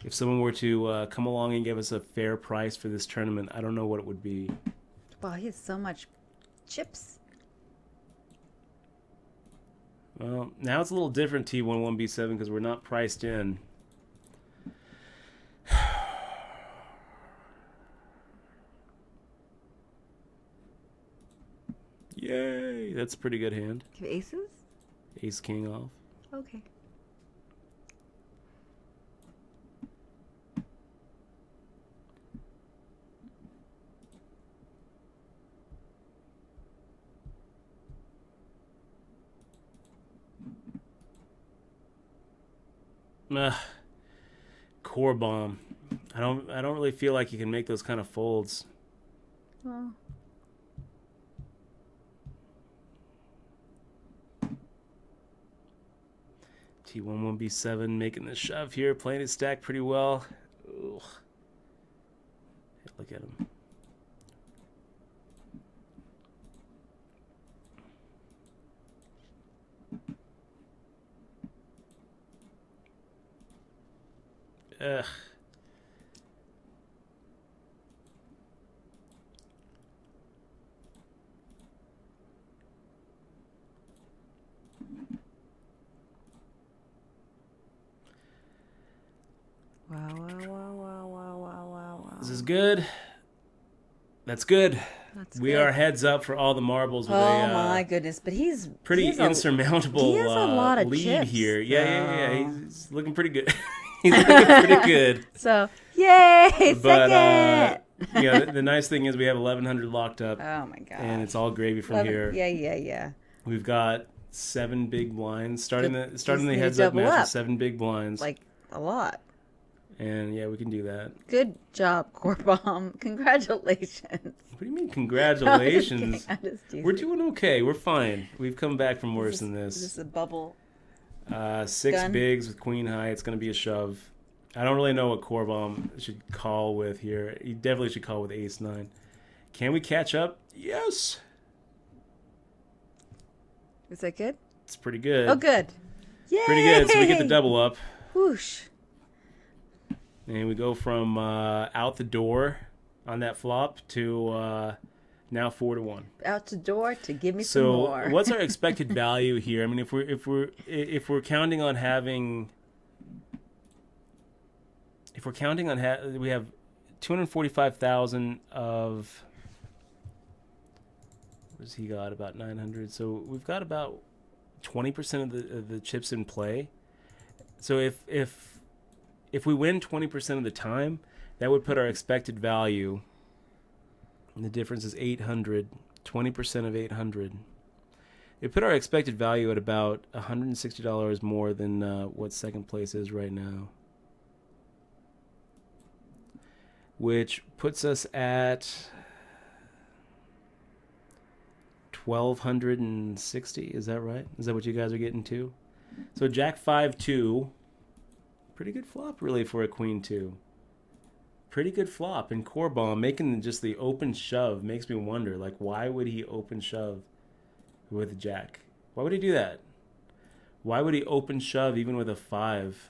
If someone were to come along and give us a fair price for this tournament, I don't know what it would be. Wow, he has so much chips. Well, now it's a little different, T11B7, because we're not priced in. Yay! That's a pretty good hand. Do you have aces? Ace king off. Okay. Core bomb. I don't really feel like you can make those kind of folds. Well. T11B7 making the shove here, playing his stack pretty well. Ugh. Look at him. Ugh. Wow. This is good. That's good. We are heads up for all the marbles with my goodness, but he's pretty insurmountable he has a lot of lead chips, here. Yeah. He's looking pretty good. He's looking pretty good. So, yay! But second! the nice thing is we have 1,100 locked up. Oh my god! And it's all gravy from here. Yeah. We've got 7 big blinds starting the heads up match with 7 big blinds. Like a lot. And yeah, we can do that. Good job, Core Bomb. Congratulations. What do you mean congratulations? I'm just We're doing okay. We're fine. We've come back from worse than this. Is this a bubble? 6 gun? bigs with queen high. It's going to be a shove. I don't really know what Core Bomb should call with here. He definitely should call with ace 9. Can we catch up? Yes. Is that good? It's pretty good. Oh, good. Yay! Pretty good. So we get the double up. Whoosh. And we go from out the door on that flop to now 4-1. Out the door to give me some more. So what's our expected value here? I mean, if we're counting on having, we have 245,000 of. What does he got? About 900. So we've got about 20% of the chips in play. So if we win 20% of the time, that would put our expected value, and the difference is 800, 20% of 800. It put our expected value at about $160 more than what second place is right now. Which puts us at 1,260, is that right? Is that what you guys are getting to? So Jack 5-2. Pretty good flop, really, for a queen 2. Pretty good flop. And Core Bomb making just the open shove makes me wonder, like, why would he open shove with a jack? Why would he do that? Why would he open shove even with a 5?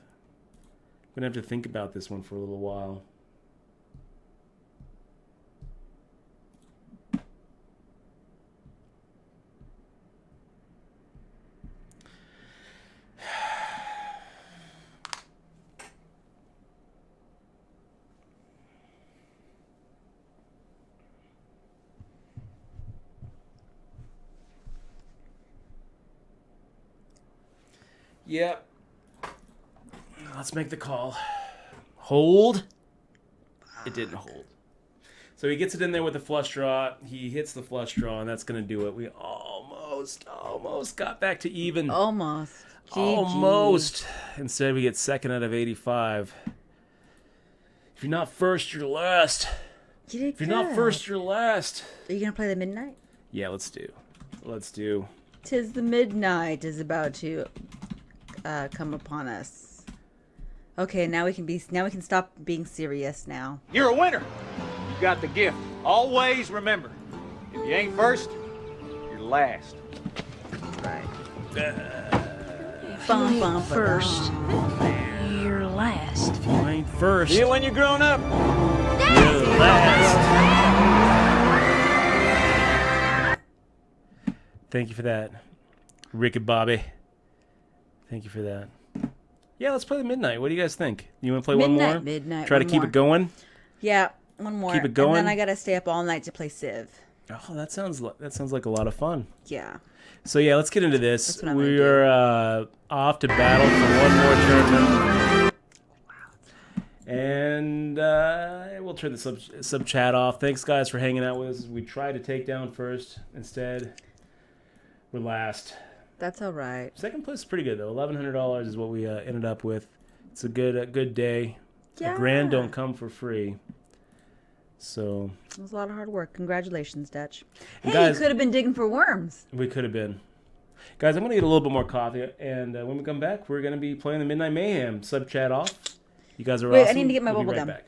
I'm going to have to think about this one for a little while. Yep. Let's make the call. Hold. It didn't hold. So he gets it in there with the flush draw. He hits the flush draw, and that's going to do it. We almost got back to even. Almost. Almost. Instead, we get second out of 85. If you're not first, you're last. If you're not first, you're last. Are you going to play the midnight? Yeah, let's do. 'Tis the midnight is about to come upon us. Okay, now we can stop being serious now. You're a winner. You got the gift. Always remember, if you ain't first, you're last. Right. First, you're last. If you ain't first, See you when you're grown up. you're last. Thank you for that, Rick and Bobby. Thank you for that. Yeah, let's play the midnight. What do you guys think? You want to play one more? Midnight. Try to keep it going. Yeah, one more. Keep it going. And then I gotta stay up all night to play Civ. Oh, that sounds like a lot of fun. Yeah. So yeah, let's get into this. That's what I'm We gonna are off to battle for one more tournament. And we'll turn the sub chat off. Thanks guys for hanging out with us. We tried to take down first. Instead, we're last. That's all right. Second place is pretty good though. $1,100 is what we ended up with. It's a good day. Yeah. A grand don't come for free. So it was a lot of hard work. Congratulations, Dutch. Hey, guys, you could have been digging for worms. We could have been. Guys, I'm going to get a little bit more coffee, and when we come back, we're going to be playing the Midnight Mayhem. Sub chat off. You guys are awesome. I need to get my we'll bubble be right gum. back.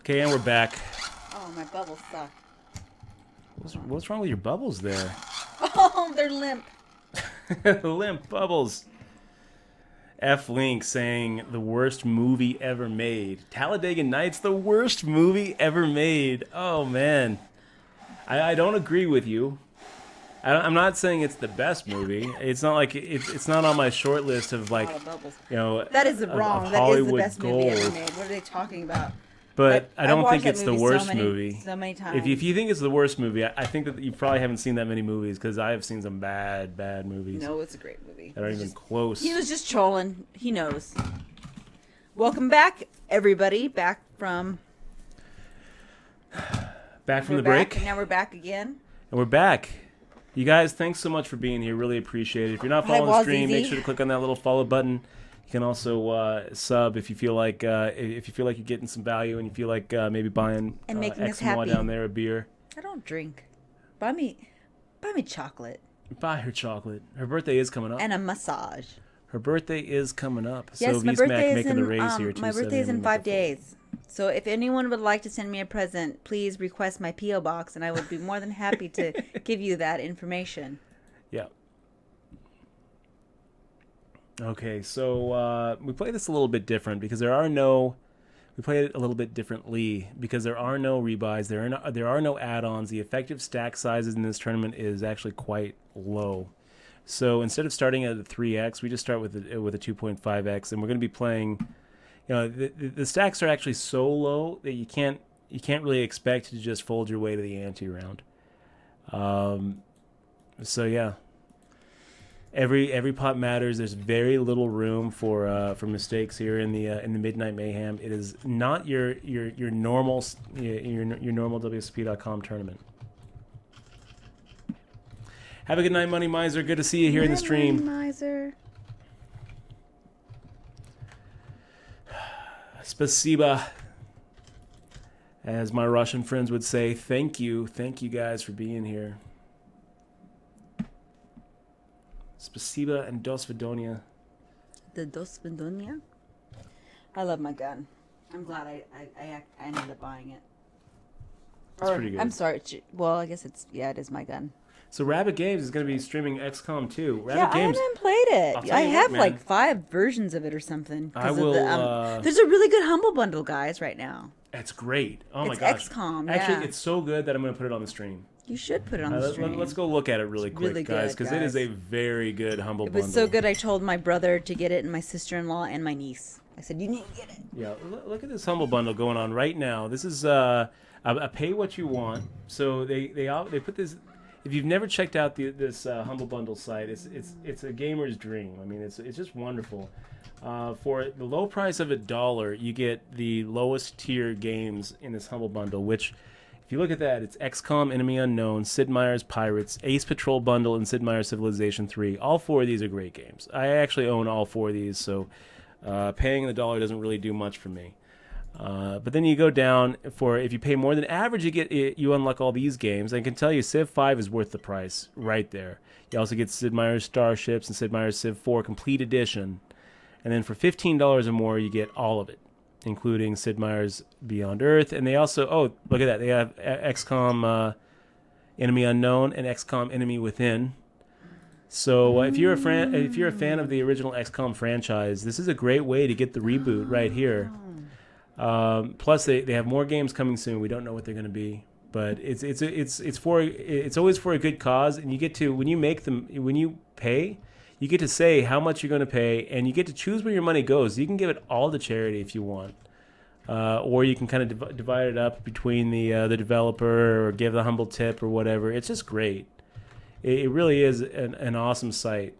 Okay, and we're back. Oh, my bubbles suck. What's wrong with your bubbles there? Oh, they're limp. Limp bubbles. F Link saying the worst movie ever made. Talladega Nights, the worst movie ever made. Oh man, I don't agree with you. I'm not saying it's the best movie. It's not like it's not on my short list of like, you know, that is wrong. That is the best movie ever made. What are they talking about? But I don't think it's the worst movie. So many times. If you think it's the worst movie, I think that you probably haven't seen that many movies because I have seen some bad movies. No, it's a great movie. That aren't even close. He was just trolling. He knows. Welcome back, everybody. Back from the break. And now we're back again. And we're back. You guys, thanks so much for being here. Really appreciate it. If you're not following the stream, make sure to click on that little follow button. You can also sub if you feel like you're getting some value and you feel like maybe buying and making X and Y down there a beer. I don't drink. Buy me chocolate. Buy her chocolate. Her birthday is coming up. And a massage. Her birthday is coming up. Yes, so my birthday is making the raise here. My birthday is in 5 days. So if anyone would like to send me a present, please request my P.O. box, and I would be more than happy to give you that information. Yeah. Okay, so we play this a little bit different because we play it a little bit differently because there are no rebuys, there are no add-ons. The effective stack sizes in this tournament is actually quite low. So instead of starting at a 3x, we just start with a 2.5x, and we're going to be playing. You know, the stacks are actually so low that you can't really expect to just fold your way to the ante round. So yeah. Every pot matters. There's very little room for mistakes here in the Midnight Mayhem. It is not your normal normal wsop.com tournament. Have a good night, Money Miser. Good to see you here in the stream. Money Miser. Spasiba, as my Russian friends would say. Thank you guys for being here. Spasiba and Dos Vidonia. The Dos Vidonia? I love my gun. I'm glad I ended up buying it. That's pretty good. I'm sorry. Well, I guess it is my gun. So Rabbit Games is going to be streaming XCOM 2. I haven't played it. I have like 5 versions of it or something. I will. There's a really good Humble Bundle, guys, right now. It's great. Oh my It's gosh. XCOM. Actually, it's so good that I'm going to put it on the stream. You should put it on the stream. Let's go look at it really quick, guys, because it is a very good Humble Bundle. It was so good. I told my brother to get it, and my sister-in-law, and my niece. I said, "You need to get it." Yeah, look at this Humble Bundle going on right now. This is a pay what you want. So they put this. If you've never checked out this Humble Bundle site, it's a gamer's dream. I mean, it's just wonderful. For the low price of $1, you get the lowest tier games in this Humble Bundle, which, if you look at that, it's XCOM Enemy Unknown, Sid Meier's Pirates, Ace Patrol Bundle, and Sid Meier's Civilization 3. All 4 of these are great games. I actually own all 4 of these, so paying the $1 doesn't really do much for me. But then you go down if you pay more than average, you unlock all these games. I can tell you Civ 5 is worth the price right there. You also get Sid Meier's Starships and Sid Meier's Civ 4 Complete Edition. And then for $15 or more, you get all of it, including Sid Meier's Beyond Earth. And they also, look at that, they have XCOM Enemy Unknown and XCOM Enemy Within. So if you're a fan of the original XCOM franchise, this is a great way to get the reboot right here. Plus, they have more games coming soon. We don't know what they're going to be, but it's always for a good cause. And you get to when you pay, you get to say how much you're going to pay, and you get to choose where your money goes. You can give it all to charity if you want, or you can kind of divide it up between the developer or give the humble tip or whatever. It's just great. It really is an awesome site.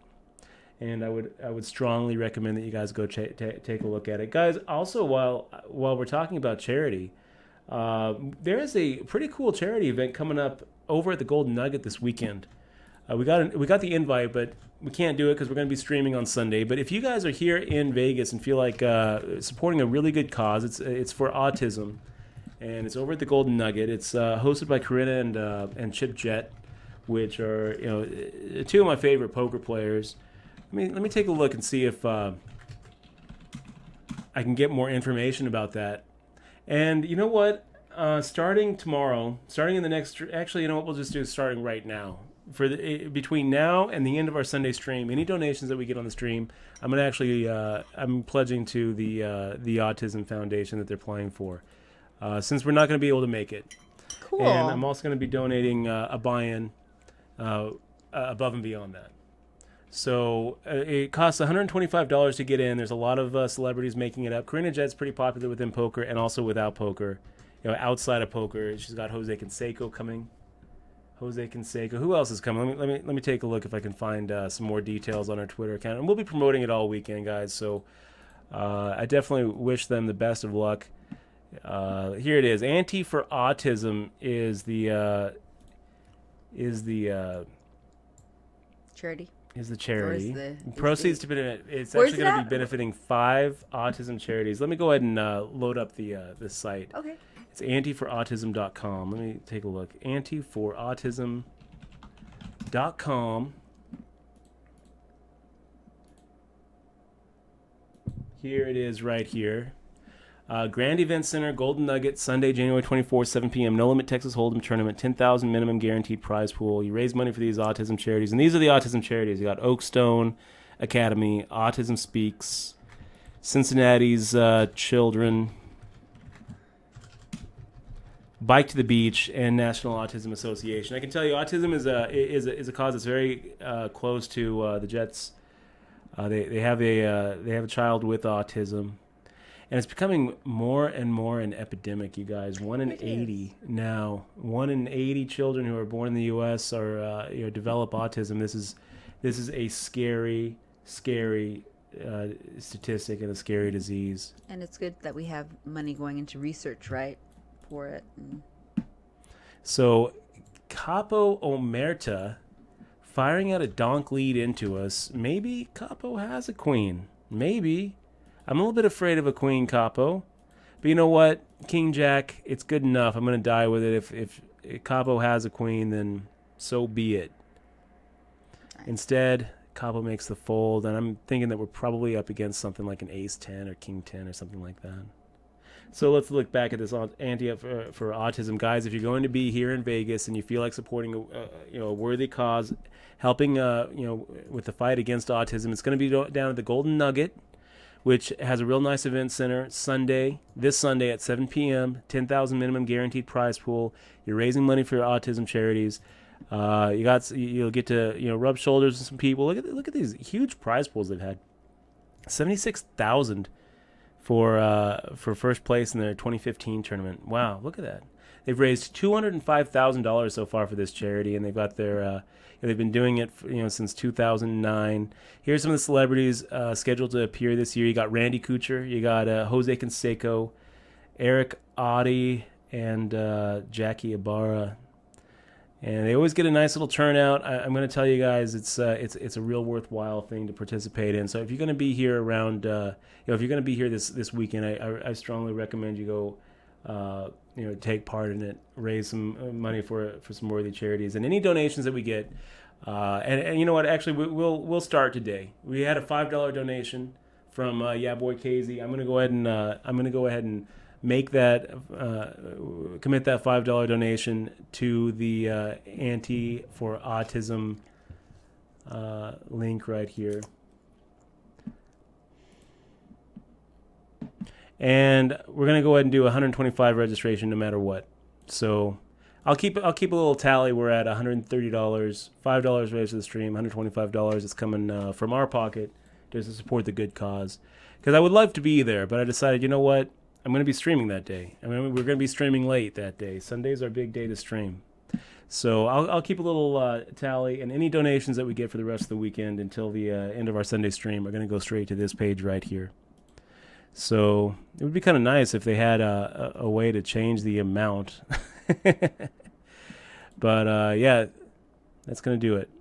And I would strongly recommend that you guys go take a look at it, guys. Also, while we're talking about charity, there is a pretty cool charity event coming up over at the Golden Nugget this weekend. We got the invite, but we can't do it because we're going to be streaming on Sunday. But if you guys are here in Vegas and feel like supporting a really good cause, it's for autism, and it's over at the Golden Nugget. It's hosted by Corinna and Chip Jet, which are 2 of my favorite poker players. Let me take a look and see if I can get more information about that. And you know what? Starting tomorrow, starting in the next... Actually, you know what? We'll just do starting right now. Between now and the end of our Sunday stream, any donations that we get on the stream, I'm going to actually... I'm pledging to the Autism Foundation that they're playing for. Since we're not going to be able to make it. Cool. And I'm also going to be donating a buy-in above and beyond that. So it costs $125 to get in. There's a lot of celebrities making it up. Karina Jet's pretty popular within poker and also without poker. You know, outside of poker, she's got Jose Canseco coming. Jose Canseco. Who else is coming? Let me take a look if I can find some more details on her Twitter account. And we'll be promoting it all weekend, guys. So I definitely wish them the best of luck. Here it is. Anti for Autism is the charity. Is the charity. Proceeds to benefit. It's actually going to be benefiting 5 autism charities. Let me go ahead and load up the site. Okay. It's antiforautism.com. Let me take a look. Antiforautism.com. Here it is right here. Grand Event Center, Golden Nugget, Sunday, January 24th, 7 p.m. No Limit Texas Hold'em Tournament, $10,000 minimum guaranteed prize pool. You raise money for these autism charities. And these are the autism charities. You got Oakstone Academy, Autism Speaks, Cincinnati's Children, Bike to the Beach, and National Autism Association. I can tell you autism is a cause that's very close to the Jets. They have a child with autism. And it's becoming more and more an epidemic, you guys. 1 in 80 now. 1 in 80 children who are born in the U.S. are develop autism. This is a scary statistic and a scary disease. And it's good that we have money going into research, right, for it. So, Capo Omerta firing out a donk lead into us. Maybe Capo has a queen. Maybe. I'm a little bit afraid of a queen, Capo. But you know what? King Jack, it's good enough. I'm going to die with it. If Capo has a queen, then so be it. Instead, Capo makes the fold, and I'm thinking that we're probably up against something like an ace 10 or king 10 or something like that. So let's look back at this anti for autism. Guys, if you're going to be here in Vegas and you feel like supporting a worthy cause, helping with the fight against autism, it's going to be down at the Golden Nugget, which has a real nice event center. This Sunday at 7 p.m., $10,000 minimum guaranteed prize pool. You're raising money for your autism charities. You'll get to rub shoulders with some people. Look at these huge prize pools they've had. $76,000 for first place in their 2015 tournament. Wow, look at that. They've raised $205,000 so far for this charity, and they've got their they've been doing it since 2009. Here's some of the celebrities scheduled to appear this year. You got Randy Couture, you got Jose Canseco, Eric Oddie, and Jackie Ibarra. And they always get a nice little turnout. I'm going to tell you guys, it's a real worthwhile thing to participate in. So if you're going to be here around, if you're going to be here this weekend, I strongly recommend you go. Take part in it, raise some money for some worthy charities, and any donations that we get. And you know what? Actually, we'll start today. We had a $5 donation from Boy Casey. I'm gonna go ahead and make that commit that $5 donation to the Anti for Autism link right here. And we're gonna go ahead and do 125 registration no matter what. So I'll keep a little tally. We're at $130, $5 raised to the stream, $125 is coming from our pocket just to support the good cause. Because I would love to be there, but I decided, you know what? I'm gonna be streaming that day. We're gonna be streaming late that day. Sunday's our big day to stream. So I'll keep a little tally, and any donations that we get for the rest of the weekend until the end of our Sunday stream are gonna go straight to this page right here. So it would be kind of nice if they had a way to change the amount. But yeah, that's going to do it.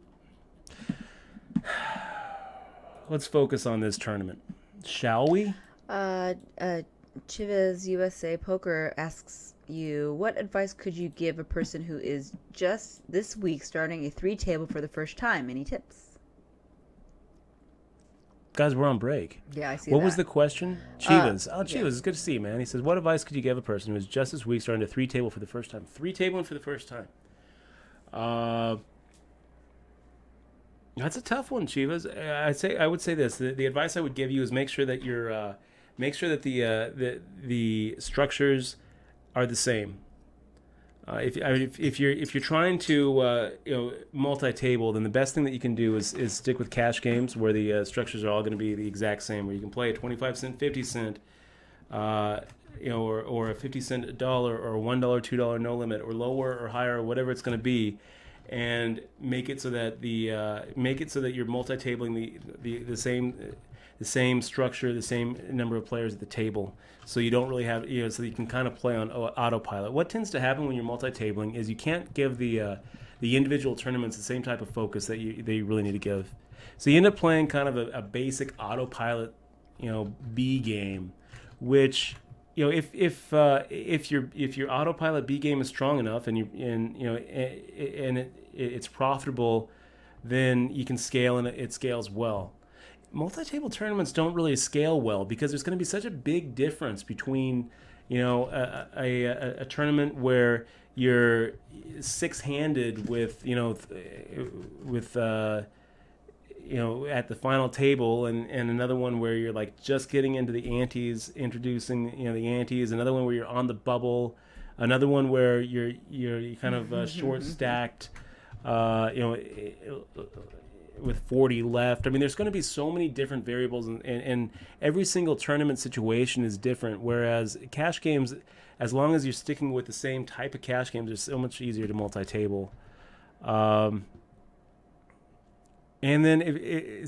Let's focus on this tournament, shall we? Chivas USA Poker asks you, what advice could you give a person who is just this week starting a 3 table for the first time? Any tips? guys, we're on break. Yeah, I see What that. was the question? Chivas. Chivas, yeah. it's good to see you, man. He says, what advice could you give a person who is just this week starting to 3-table for the first time? 3-tabling for the first time. That's a tough one, Chivas. I would say this. The advice I would give you is make sure that the structures are the same. If you're trying to multi-table, then the best thing that you can do is stick with cash games where the structures are all going to be the exact same. Where you can play a 25-cent, 50-cent, or a 50-cent dollar or a $1, $2 no limit, or lower or higher, or whatever it's going to be, and make it so that you're multi-tabling the same structure, the same number of players at the table. So you don't really have, so you can kind of play on autopilot. What tends to happen when you're multi-tabling is you can't give the individual tournaments the same type of focus that you really need to give. So you end up playing kind of a basic autopilot, B game, which if your autopilot B game is strong enough and it's profitable, then you can scale and it scales well. Multi-table tournaments don't really scale well because there's going to be such a big difference between, a tournament where you're six-handed with at the final table, and another one where you're like just getting into the antes, introducing the antes, another one where you're on the bubble, another one where you're kind of short-stacked, with 40 left. I mean, there's going to be so many different variables, and every single tournament situation is different, whereas cash games, as long as you're sticking with the same type of cash games, it's so much easier to multi-table. And then,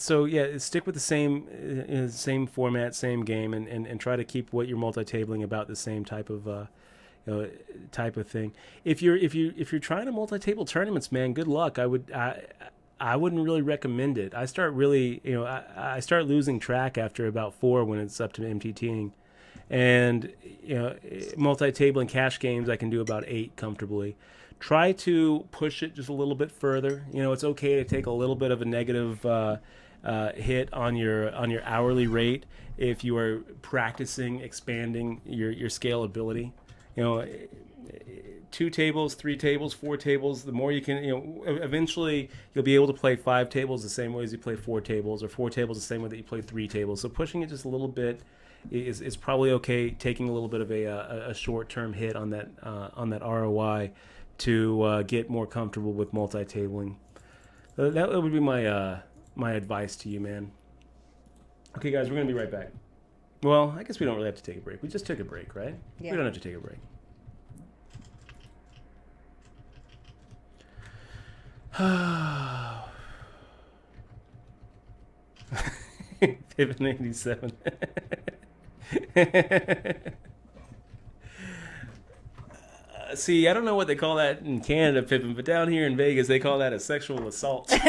stick with the same format, same game, and try to keep what you're multi-tabling about the same type of thing. If you're trying to multi-table tournaments, man, good luck. I wouldn't really recommend it. I start losing track after about 4 when it's up to MTTing, and multi-tabling cash games I can do about 8 comfortably. Try to push it just a little bit further. It's okay to take a little bit of a negative hit on your hourly rate if you are practicing expanding your scalability. 2 tables, 3 tables, 4 tables. The more you can, eventually you'll be able to play 5 tables the same way as you play 4 tables, or 4 tables the same way that you play 3 tables. So pushing it just a little bit is probably okay. Taking a little bit of a short-term hit on that ROI to get more comfortable with multi-tabling. That would be my advice to you, man. Okay, guys, we're gonna be right back. Well, I guess we don't really have to take a break. We just took a break, right? Yeah. We don't have to take a break. Pippin 87. See, I don't know what they call that in Canada, Pippin, but down here in Vegas, they call that a sexual assault. You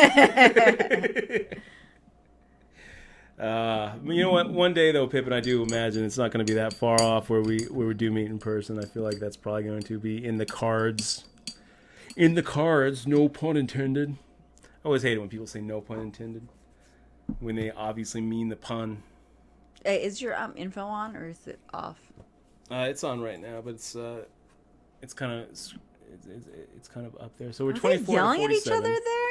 know what? One day, though, Pippin, I do imagine it's not going to be that far off where we do meet in person. I feel like that's probably going to be in the cards. In the cards, no pun intended. I always hate it when people say no pun intended, when they obviously mean the pun. Hey, is your info on, or is it off? It's on right now, but it's kind of up there. So we're Are 24 they yelling to 47. at each other there?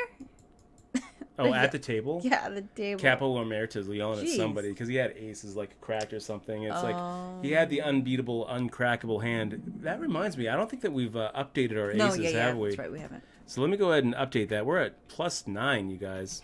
Oh, at the table? Yeah, at the table. Capo Omerta's yelling at somebody because he had aces like cracked or something. It's like he had the unbeatable, uncrackable hand. That reminds me, I don't think that we've updated our aces, have we? That's right, we haven't. So let me go ahead and update that. We're at +9, you guys.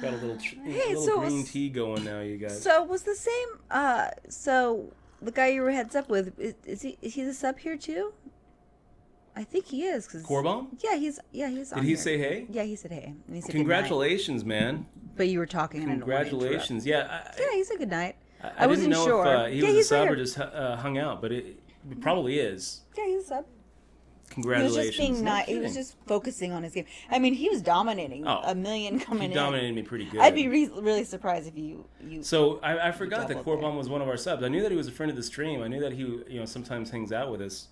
Got a little green tea going now, you guys. So was the same. So the guy you were heads up with, is he the sub here too? I think he is. Corbomb? Yeah, he's on. Did he here. say hey? Yeah, he said hey. And he said congratulations, man. But you were talking. Congratulations. Yeah, he said good night. I wasn't sure if he was a sub or just hung out, but it probably is. Yeah, he's a sub. Congratulations. He was just being nice. He was just focusing on his game. I mean, he was dominating. Oh, a million coming in. He dominated me pretty good. I'd be really surprised if you. So I forgot that Corbon was one of our subs. I knew that he was a friend of the stream. I knew that he sometimes hangs out with us.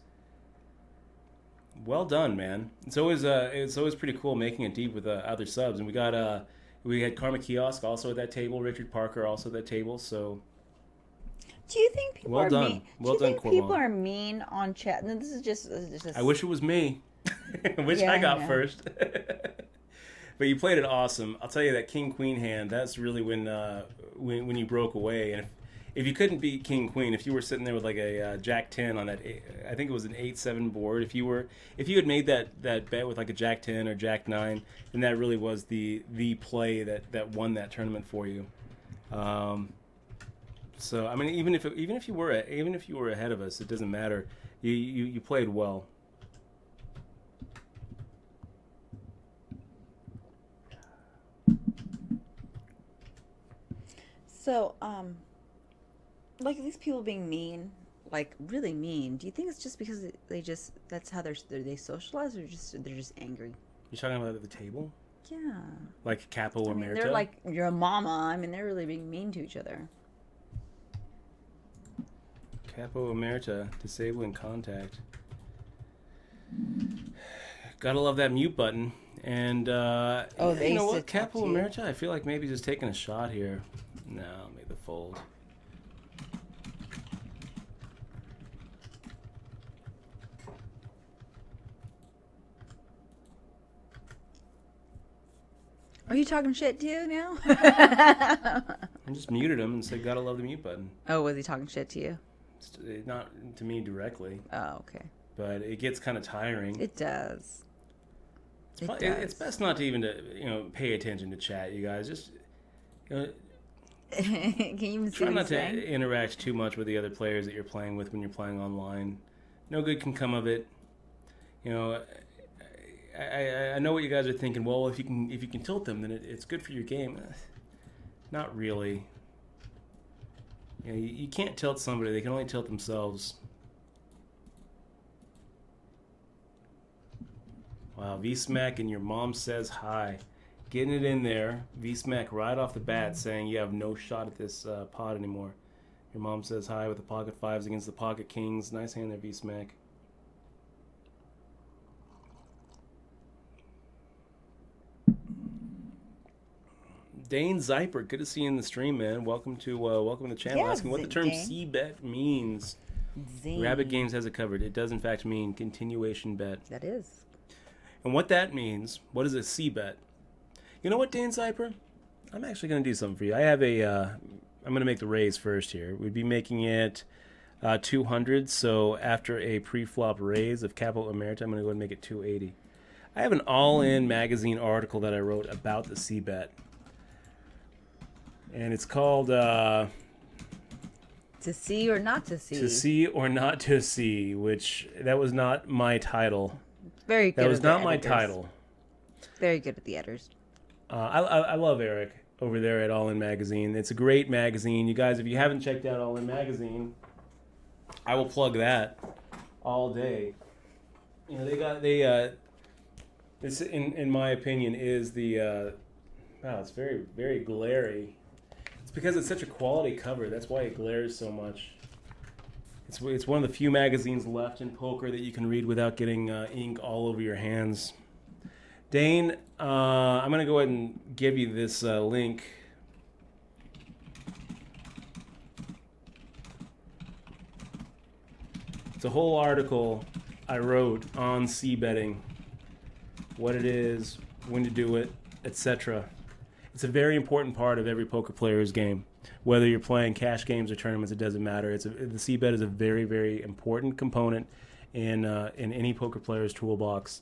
Well done, man. It's always pretty cool making it deep with other subs. And we had Karma Kiosk also at that table. Richard Parker also at that table. So. Do you think people are mean? Well done, Corbon. People are mean on chat? No, this is just. I wish it was me. I wish I got first. But you played it awesome. I'll tell you that King Queen hand. That's really when you broke away. And if you couldn't beat King Queen, if you were sitting there with like a Jack 10 on that, I think it was an 8-7 board. If you had made that bet with like a Jack 10 or Jack 9, then that really was the play that won that tournament for you. So I mean, even if you were ahead of us, it doesn't matter. You played well. So, like these people being mean, like really mean. Do you think it's just because that's how they socialize, or they're just angry? You're talking about at the table? Yeah. Like Capo or Merita? They're like your mama. I mean, they're really being mean to each other. Capo Emerita, disabling contact. Gotta love that mute button. And, you know what? Capo Emerita, I feel like maybe just taking a shot here. No, make the fold. Are you talking shit to you now? I just muted him and said, gotta love the mute button. Oh, was he talking shit to you? Not to me directly. Oh, okay. But it gets kind of tiring. It does. It's best not to even pay attention to chat, you guys. Just Can you try not to interact too much with the other players that you're playing with when you're playing online. No good can come of it. I know what you guys are thinking. Well, if you can tilt them, then it's good for your game. Not really. You can't tilt somebody. They can only tilt themselves. Wow, V-Smack and your mom says hi. Getting it in there. V-Smack right off the bat saying you have no shot at this pot anymore. Your mom says hi with the pocket fives against the pocket kings. Nice hand there, V-Smack. Dane Zyper, good to see you in the stream, man. Welcome to the channel. Asking what the term C-bet means. Rabbit Games has it covered. It does, in fact, mean continuation bet. That is. And what that means, what is a C-bet? You know what, Dane Zyper? I'm actually going to do something for you. I have I'm going to make the raise first here. We'd be making it 200, so after a pre-flop raise of Capo Emerita, I'm going to go ahead and make it 280. I have an All-In magazine article that I wrote about the C-bet. And it's called To See or Not to See. To See or Not to See, which that was not my title. Very good. That was not my title. Very good at the editors. I love Eric over there at All In Magazine. It's a great magazine. You guys, if you haven't checked out All In Magazine, I will plug that all day. This in my opinion is the it's very, very glary. It's because it's such a quality cover. That's why it glares so much. It's one of the few magazines left in poker that you can read without getting ink all over your hands. Dane, I'm going to go ahead and give you this link. It's a whole article I wrote on C-betting, what it is, when to do it, etc. It's a very important part of every poker player's game. Whether you're playing cash games or tournaments, it doesn't matter. The C-bet is a very, very important component in any poker player's toolbox,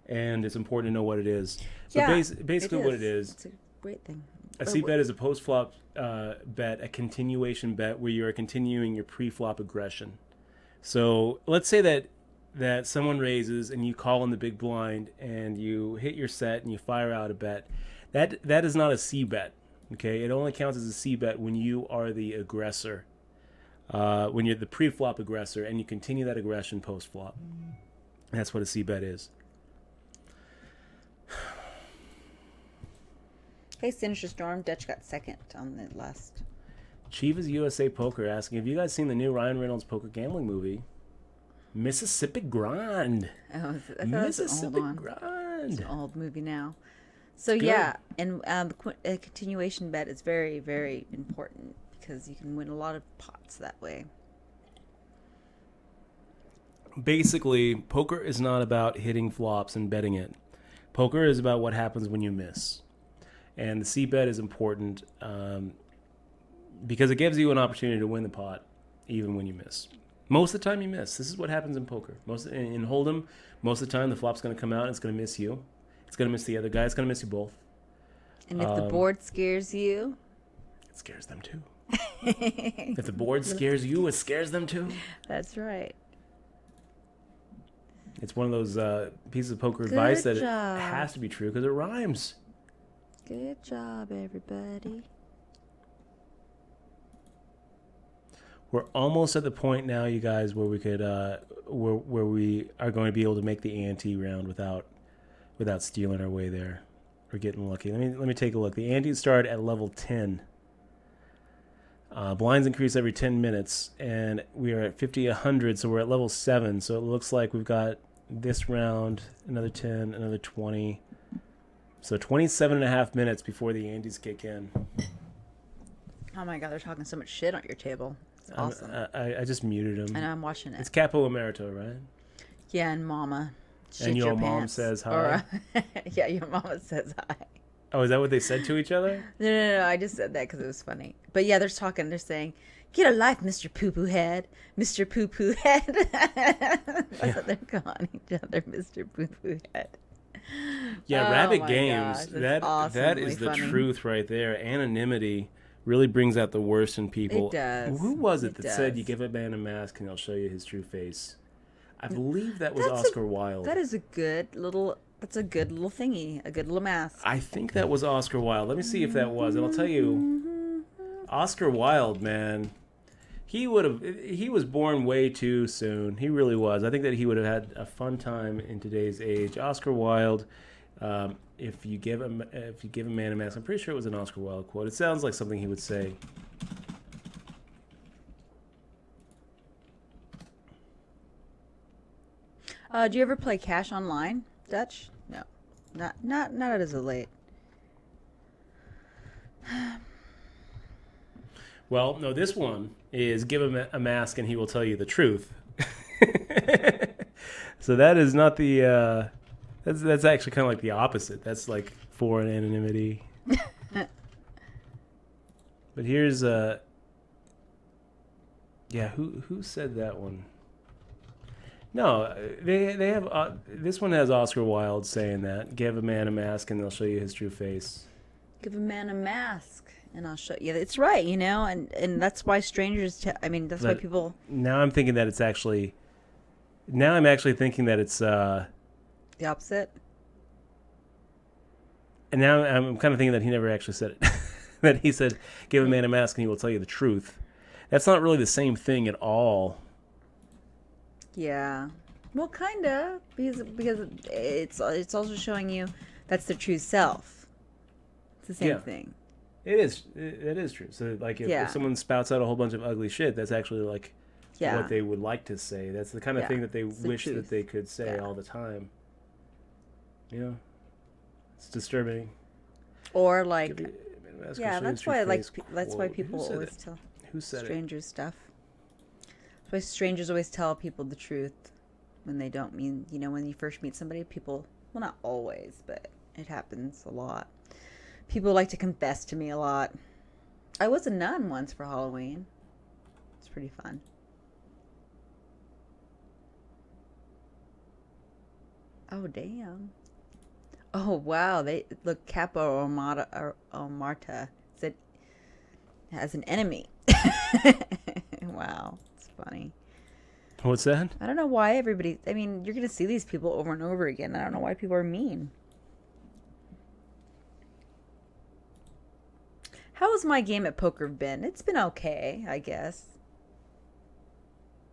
and it's important to know what it is. So basically what it is. It's a great thing. A C-bet is a post-flop bet, a continuation bet where you are continuing your pre-flop aggression. So let's say that someone raises and you call in the big blind and you hit your set and you fire out a bet. That is not a C-bet. Okay, it only counts as a C-bet when you are the aggressor, when you're the pre-flop aggressor, and you continue that aggression post-flop. That's what a c-bet is. Hey, Sinister Storm. Dutch got second on the last. Chivas USA Poker asking, have you guys seen the new Ryan Reynolds poker gambling movie? Mississippi Grind. Oh, I thought Mississippi it was an old one. Grind. It's an old movie now. So Good. yeah, and a continuation bet is very, very important because you can win a lot of pots that way. Basically, poker is not about hitting flops and betting it. Poker is about what happens when you miss. And the c-bet is important because it gives you an opportunity to win the pot even when you miss. Most of the time you miss. This is what happens in poker. In Hold'em, most of the time the flop's going to come out and it's going to miss you. It's going to miss the other guy. It's going to miss you both. And if the board scares you... It scares them too. If the board scares you, it scares them too. That's right. It's one of those pieces of poker advice that it has to be true because it rhymes. Good job, everybody. We're almost at the point now, you guys, where we could, where we are going to be able to make the ante round without stealing our way there or getting lucky. Let me take a look. The ante start at level 10. Blinds increase every 10 minutes, and we are at 50, 100, so we're at level 7. So it looks like we've got this round, another 10, another 20. So 27.5 minutes before the antes kick in. Oh my God, they're talking so much shit on your table. It's awesome. I just muted him. I know, I'm watching it. It's Capo Emerito, right? Yeah, and Mama. And your mom says hi? Yeah, your mama says hi. Oh, is that what they said to each other? No. I just said that because it was funny. But yeah, they're talking. They're saying, "Get a life, Mr. Poo Poo Head, Mr. Poo Poo Head." That's what they're calling each other, Mr. Poo Poo Head. Yeah, Oh Rabbit my Games. Gosh, that is the funny. truth right there. Anonymity really brings out the worst in people. It does. Who was it It that said does. you give a man a mask and he'll show you his true face? I believe that was Oscar Wilde. That is a good little. That's a good little thingy. A good little mask. I think that was Oscar Wilde. Let me see if that was. And I'll tell you, Oscar Wilde, man, he was born way too soon. He really was. I think that he would have had a fun time in today's age. Oscar Wilde, if you give a man a mask, I'm pretty sure it was an Oscar Wilde quote. It sounds like something he would say. Do you ever play Cash Online, Dutch? No, not as of late. Well, no, this one is give him a mask and he will tell you the truth. So that is not the. That's actually kind of like the opposite. That's like for anonymity. But here's yeah, who said that one? No, they have this one has Oscar Wilde saying that. Give a man a mask and they'll show you his true face. Give a man a mask and I'll show you. It's right, you know, and that's why strangers. That's why people. Now I'm thinking that it's actually. Now I'm actually thinking that it's. The opposite. And now I'm kind of thinking that he never actually said it. That he said, "Give a man a mask and he will tell you the truth." That's not really the same thing at all. Yeah, well, kinda, because it's also showing you that's the true self. It's the same thing. It is true. So like if someone spouts out a whole bunch of ugly shit, that's actually like what they would like to say. That's the kind of thing that they wish that they could say all the time. You know, it's disturbing. Or like, that's why people always tell strangers stuff. That's why strangers always tell people the truth when they don't mean, you know, when you first meet somebody, people, well, not always, but it happens a lot. People like to confess to me a lot. I was a nun once for Halloween. It's pretty fun. Oh, damn. Oh, wow. They look, Capo Omarta said has an enemy. Wow. Funny. What's that? I don't know why everybody. I mean, you're gonna see these people over and over again. I don't know why people are mean. How has my game at poker been? It's been okay, I guess.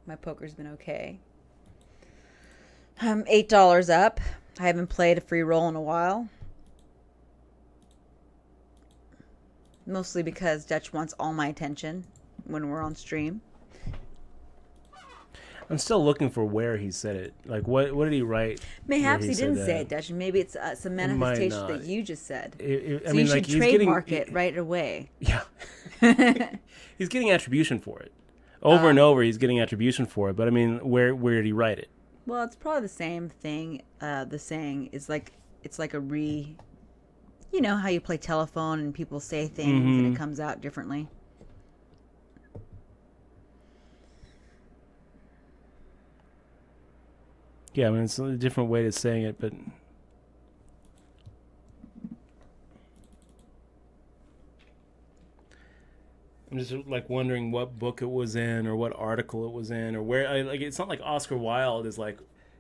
My poker's been okay. I'm $8 up. I haven't played a free roll in a while. Mostly because Dutch wants all my attention when we're on stream. I'm still looking for where he said it. Like, what did he write? Mayhaps he didn't say it, Dutch. Maybe it's some manifestation that you just said. I mean, you should trademark it right away. Yeah. He's getting attribution for it. Over and over, he's getting attribution for it. But, I mean, where did he write it? Well, it's probably the same thing. The saying is like, it's like you know how you play telephone and people say things and it comes out differently. Yeah, I mean, it's a different way of saying it, but... I'm just, like, wondering what book it was in or what article it was in or where... like, it's not like Oscar Wilde is, like,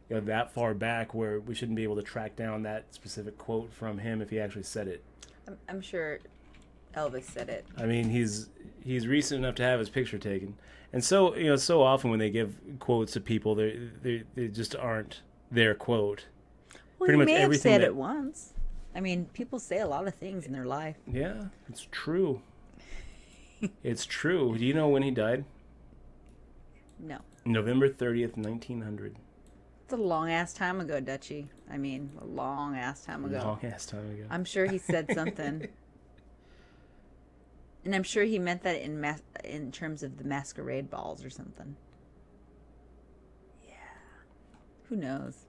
you know, that far back where we shouldn't be able to track down that specific quote from him if he actually said it. I'm sure Elvis said it. I mean, he's recent enough to have his picture taken. And so, you know, so often when they give quotes to people, they just aren't their quote. Well, pretty much may everything have said it once. I mean, people say a lot of things in their life. Yeah, it's true. It's true. Do you know when he died? No. November 30th, 1900. It's a long-ass time ago, Dutchie. I mean, a long-ass time ago. Long-ass time ago. I'm sure he said something. And I'm sure he meant that in terms of the masquerade balls or something. Yeah. Who knows?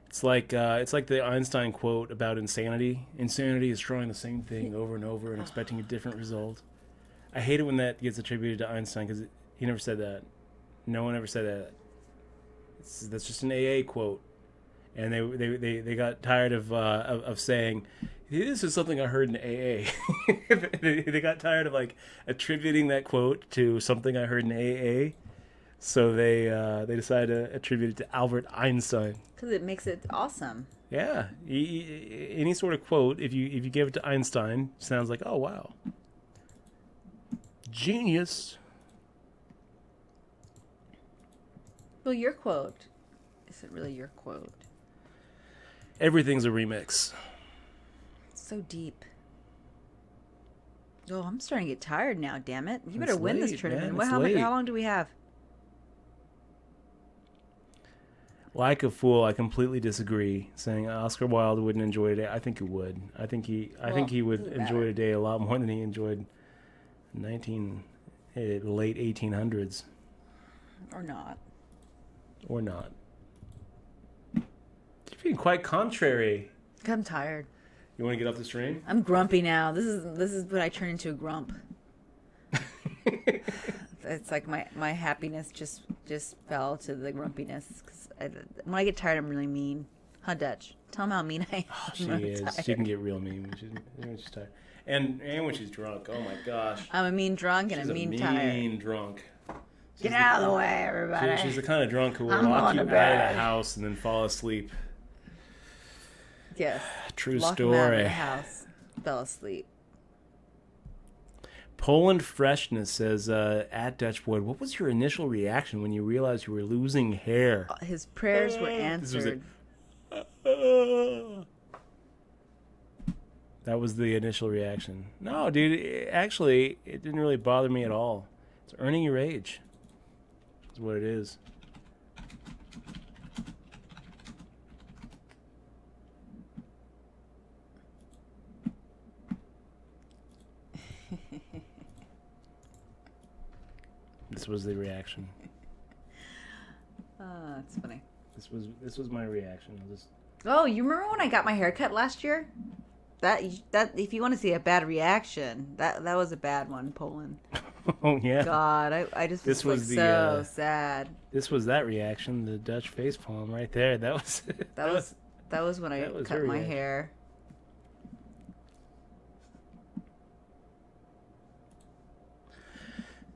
It's like the Einstein quote about insanity. Insanity is trying the same thing over and over and expecting a different result. I hate it when that gets attributed to Einstein because he never said that. No one ever said that. That's just an AA quote, and they got tired of saying, "This is something I heard in AA." They got tired of like attributing that quote to something I heard in AA, so they decided to attribute it to Albert Einstein. Because it makes it awesome. Yeah, any sort of quote, if you give it to Einstein, sounds like, oh wow, genius. Well, your quote isn't really your quote. Everything's a remix. It's so deep. Oh, I'm starting to get tired now, damn it. You better win this tournament. Man, how long do we have? Like a fool, I completely disagree. Saying Oscar Wilde wouldn't enjoy today. I think he would. I think he would enjoy today a lot more than he enjoyed late 1800s. Or not. Or not. You're being quite contrary. I'm tired. You want to get off the stream? I'm grumpy now. This is when I turn into a grump. It's like my happiness just fell to the grumpiness. Cause when I get tired, I'm really mean. Huh, Dutch? Tell them how mean I am. Oh, she is. Tired. She can get real mean when she's tired. And when she's drunk. Oh, my gosh. I'm a mean drunk and a mean tired. Mean drunk. Get out of the way, everybody. She's the kind of drunk who will lock you out of the house and then fall asleep. Yes. True lock story. Him out of the house. Fell asleep. Poland Freshness says, at Dutchwood, what was your initial reaction when you realized you were losing hair? His prayers were answered. That was the initial reaction. No, dude, actually, it didn't really bother me at all. It's earning your age. That's what it is. This was the reaction. That's funny. This was my reaction. Oh, you remember when I got my hair cut last year? That if you want to see a bad reaction, that was a bad one, Poland. Oh yeah. God, I just was so sad. This was that reaction, the Dutch facepalm right there. That was when I cut my hair.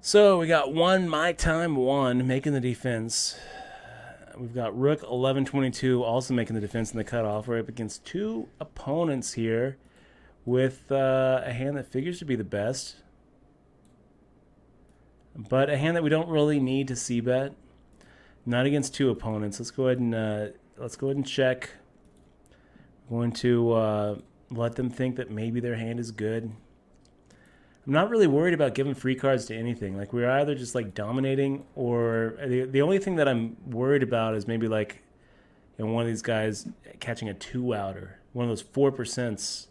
So we got My Time 1 making the defense. We've got Rook 11-22 also making the defense in the cutoff. We're up against two opponents here with a hand that figures to be the best. But a hand that we don't really need to c-bet. Not against two opponents. Let's go ahead and check. I'm going to let them think that maybe their hand is good. I'm not really worried about giving free cards to anything. Like, we're either just like dominating, or the only thing that I'm worried about is maybe like, you know, one of these guys catching a 2-outer, one of those 4%.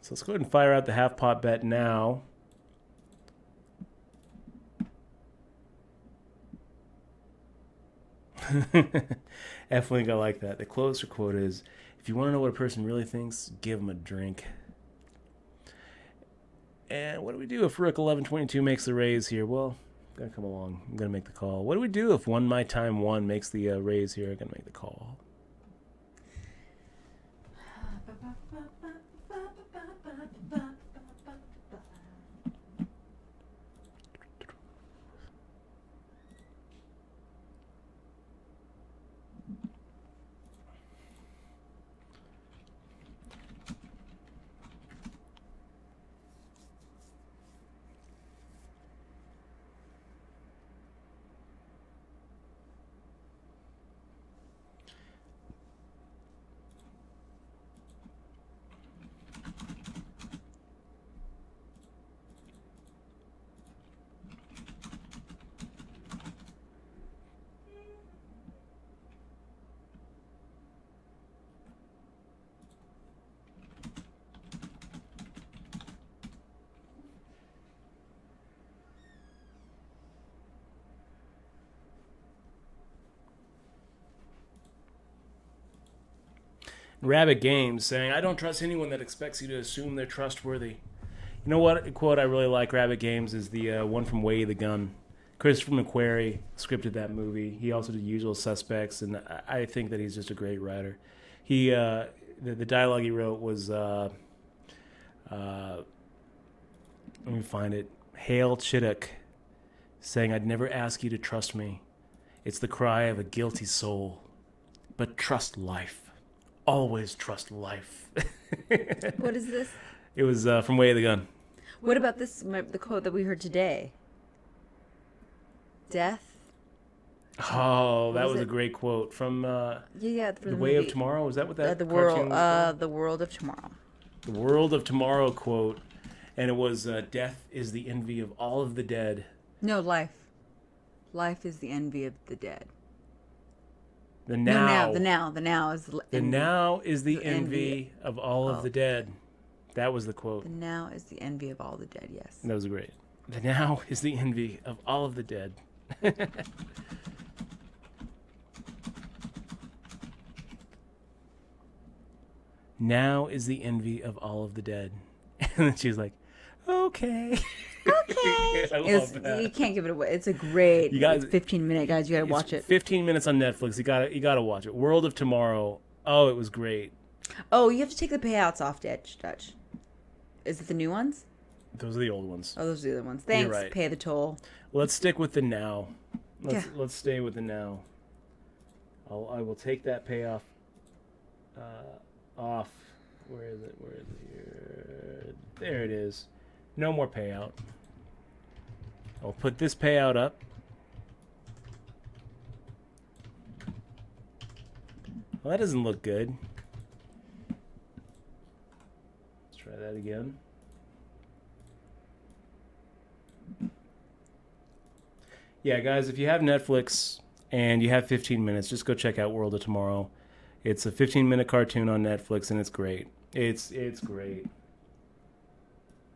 So let's go ahead and fire out the half pot bet now. F-Link, I like that. The closer quote is, if you want to know what a person really thinks, give them a drink. And what do we do if Rook 1122 makes the raise here? Well, I'm going to come along. I'm going to make the call. What do we do if One My Time 1 makes the raise here? I'm going to make the call. Rabbit Games saying, I don't trust anyone that expects you to assume they're trustworthy. You know what? A quote I really like, Rabbit Games, is the one from Way the Gun. Christopher McQuarrie scripted that movie. He also did Usual Suspects, and I think that he's just a great writer. He the dialogue he wrote was, let me find it, Hale Chittock saying, I'd never ask you to trust me. It's the cry of a guilty soul. But trust life. Always trust life. What is this? It was from Way of the Gun. What about this, the quote that we heard today? Death? Oh, that was a great quote from The Way of Tomorrow. Was that what that the cartoon world? was called? The World of Tomorrow. The World of Tomorrow quote, and it was death is the envy of all of the dead. No, life. Life is the envy of the dead. The now. No, the now is the envy. Now is the envy of all of the dead. That was the quote. The now is the envy of all the dead, yes. That was great. The now is the envy of all of the dead. Now is the envy of all of the dead. And then she's like, okay. Okay. I love that. You can't give it away. It's a great. You guys, 15-minute, guys. You got to watch it. 15 minutes on Netflix. You got to watch it. World of Tomorrow. Oh, it was great. Oh, you have to take the payouts off, Dutch. Is it the new ones? Those are the old ones. Oh, those are the other ones. Thanks. You're right. Pay the toll. Let's stick with the now. Let's stay with the now. I will take that payoff off. Where is it here? There it is. No more payout. I'll put this payout up. Well, that doesn't look good. Let's try that again. Yeah, guys, if you have Netflix and you have 15 minutes, just go check out World of Tomorrow. It's a 15-minute cartoon on Netflix, and it's great. It's great.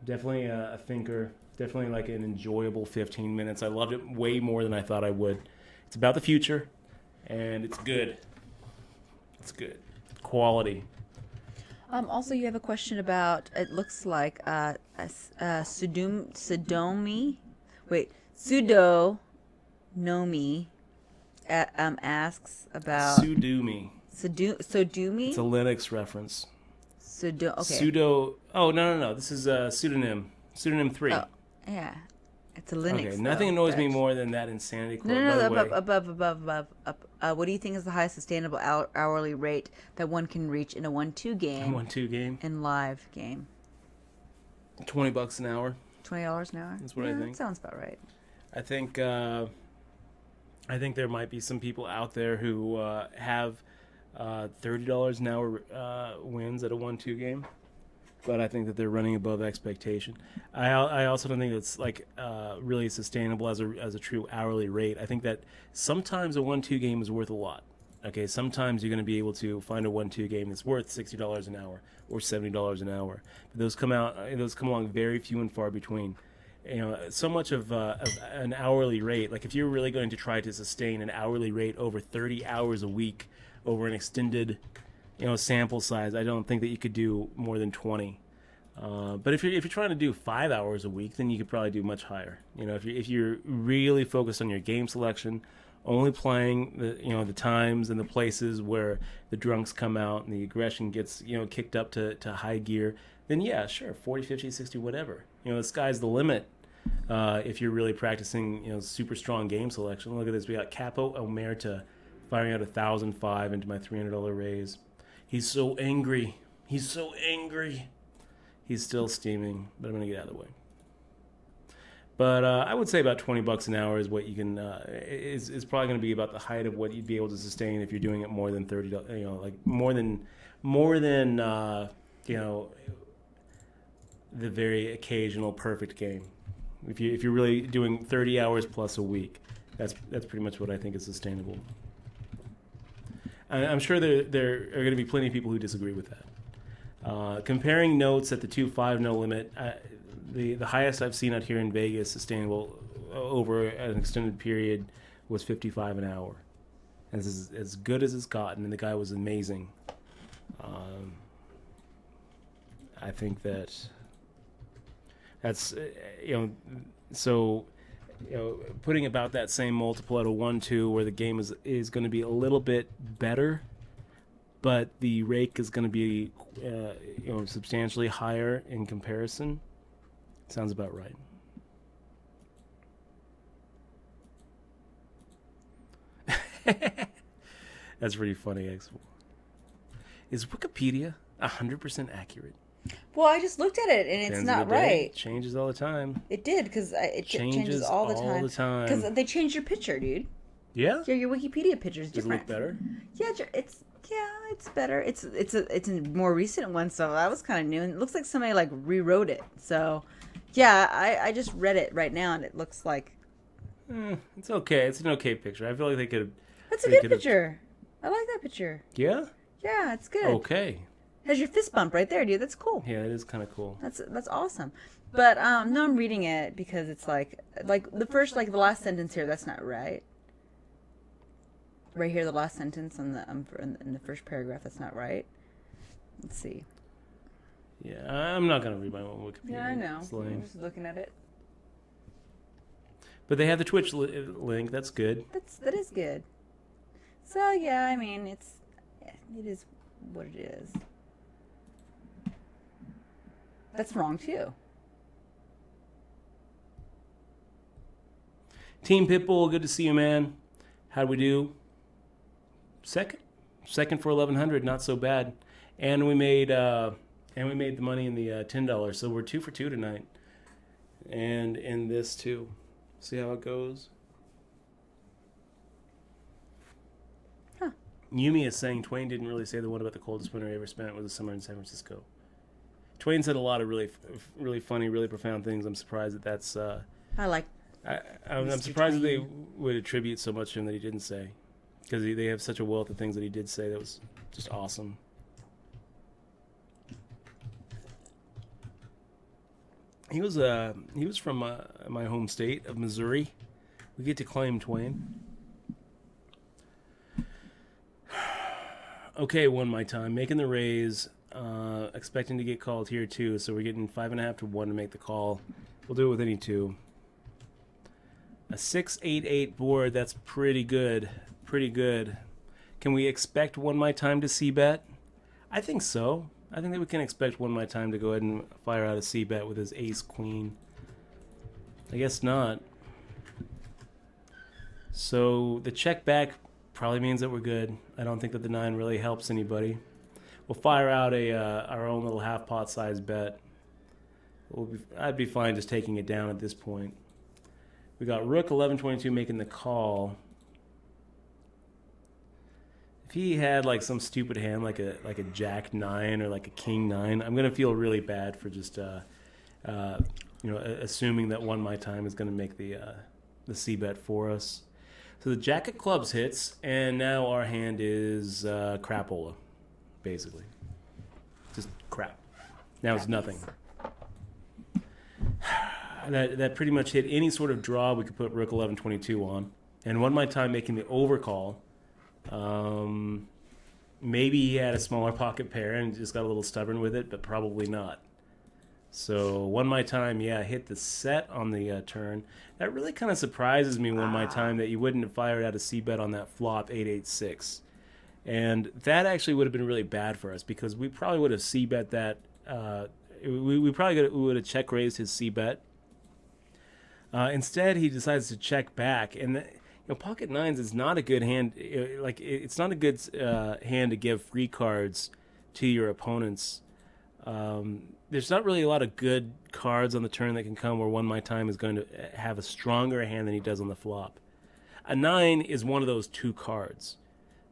Definitely a thinker. Definitely like an enjoyable 15 minutes. I loved it way more than I thought I would. It's about the future, and it's good. It's good. Quality. Also, you have a question about, it looks like Sudomi. Wait, Sudonomi asks about... Sudumi. Sodumi? It's a Linux reference. Okay. Sudo... Oh, no. This is a pseudonym. Pseudonym 3. Oh, yeah. It's a Linux. Okay, nothing annoys me more than that insanity quote. No, above. What do you think is the highest sustainable hourly rate that one can reach in a 1-2 game? A 1-2 game? In live game. $20 an hour. $20 an hour. That's what I think. That sounds about right. I think there might be some people out there who have $30 an hour wins at a 1-2 game, but I think that they're running above expectation. I also don't think it's like really sustainable as a true hourly rate. I think that sometimes a 1-2 game is worth a lot. Okay, sometimes you're going to be able to find a 1-2 game that's worth $60 an hour or $70 an hour. But those come along very few and far between. So much of an hourly rate, like if you're really going to try to sustain an hourly rate over 30 hours a week over an extended, sample size, I don't think that you could do more than 20. But if you're trying to do 5 hours a week, then you could probably do much higher. If you're really focused on your game selection, only playing the times and the places where the drunks come out and the aggression gets kicked up to high gear, then yeah, sure, 40, 50, 60, whatever. The sky's the limit. If you're really practicing, super strong game selection. Look at this. We got Capo Omerta firing out 1,005 into my $300 raise. He's so angry. He's still steaming, but I'm going to get out of the way. But I would say about $20 an hour is what you can is probably going to be about the height of what you'd be able to sustain if you're doing it more than $30. Like more than the very occasional perfect game. If you're really doing 30 hours plus a week, that's pretty much what I think is sustainable. I'm sure there are going to be plenty of people who disagree with that. Comparing notes at the 2.5 no limit, the highest I've seen out here in Vegas sustainable over an extended period was 55 an hour. And this is as good as it's gotten, and the guy was amazing. I think that's putting about that same multiple at a 1-2 where the game is going to be a little bit better, but the rake is going to be substantially higher in comparison. Sounds about right. That's pretty funny, X. Is Wikipedia 100% accurate? Well, I just looked at it, and it's not right. It changes all the time. It did, because it changes all the time. Because they changed your picture, dude. Yeah? Yeah, your Wikipedia picture is different. Does it look better? Yeah, it's better. It's a more recent one, so that was kind of new. And it looks like somebody, rewrote it. So, yeah, I just read it right now, and it looks like... It's okay. It's an okay picture. I feel like they could... That's a good picture. I like that picture. Yeah? Yeah, it's good. Okay. Has your fist bump right there, dude. That's cool. Yeah, it is kind of cool. That's awesome. But no, I'm reading it because it's like the last sentence here. That's not right. Right here, the last sentence in the first paragraph. That's not right. Let's see. Yeah, I'm not gonna read my own Wikipedia. Yeah, I know. I'm just looking at it. But they have the Twitch link. That's good. That is good. So yeah, I mean, it is what it is. That's wrong too. Team Pitbull, good to see you, man. How'd we do? Second for 1,100, not so bad. And we made the money in the $10. So we're 2 for 2 tonight. And in this too. See how it goes. Huh. Yumi is saying Twain didn't really say the one about the coldest winter he ever spent was a summer in San Francisco. Twain said a lot of really funny, really profound things. I'm surprised that that's... I'm surprised that they would attribute so much to him that he didn't say. Because they have such a wealth of things that he did say that was just awesome. He was from my home state of Missouri. We get to claim Twain. Okay, won my time. Making the raise. Expecting to get called here too, so we're getting 5.5 to 1 to make the call. We'll do it with any two. A 6-8-8 board, that's pretty good. Pretty good. Can we expect One My Time to C-bet? I think so. I think that we can expect One My Time to go ahead and fire out a C-bet with his ace-queen. I guess not. So the check back probably means that we're good. I don't think that the 9 really helps anybody. We'll fire out our own little half-pot size bet. I'd be fine just taking it down at this point. We got Rook 11-22 making the call. If he had like some stupid hand, like a Jack 9 or like a King 9, I'm gonna feel really bad for just assuming that one my time is gonna make the C bet for us. So the Jack of Clubs hits, and now our hand is crapola, basically, just crap. Now it's nothing. That pretty much hit any sort of draw we could put Rook 11-22 on, and one my time making the overcall. Maybe he had a smaller pocket pair and just got a little stubborn with it, but probably not. So one my time, hit the set on the turn. That really kind of surprises me one my time that you wouldn't have fired out a C-bet on that flop 8-8-6. And that actually would have been really bad for us because we probably would have C-bet that. We probably would have check raised his C-bet. Instead, he decides to check back, and pocket nines is not a good hand. It's not a good hand to give free cards to your opponents. There's not really a lot of good cards on the turn that can come where one my time is going to have a stronger hand than he does on the flop. A 9 is one of those two cards.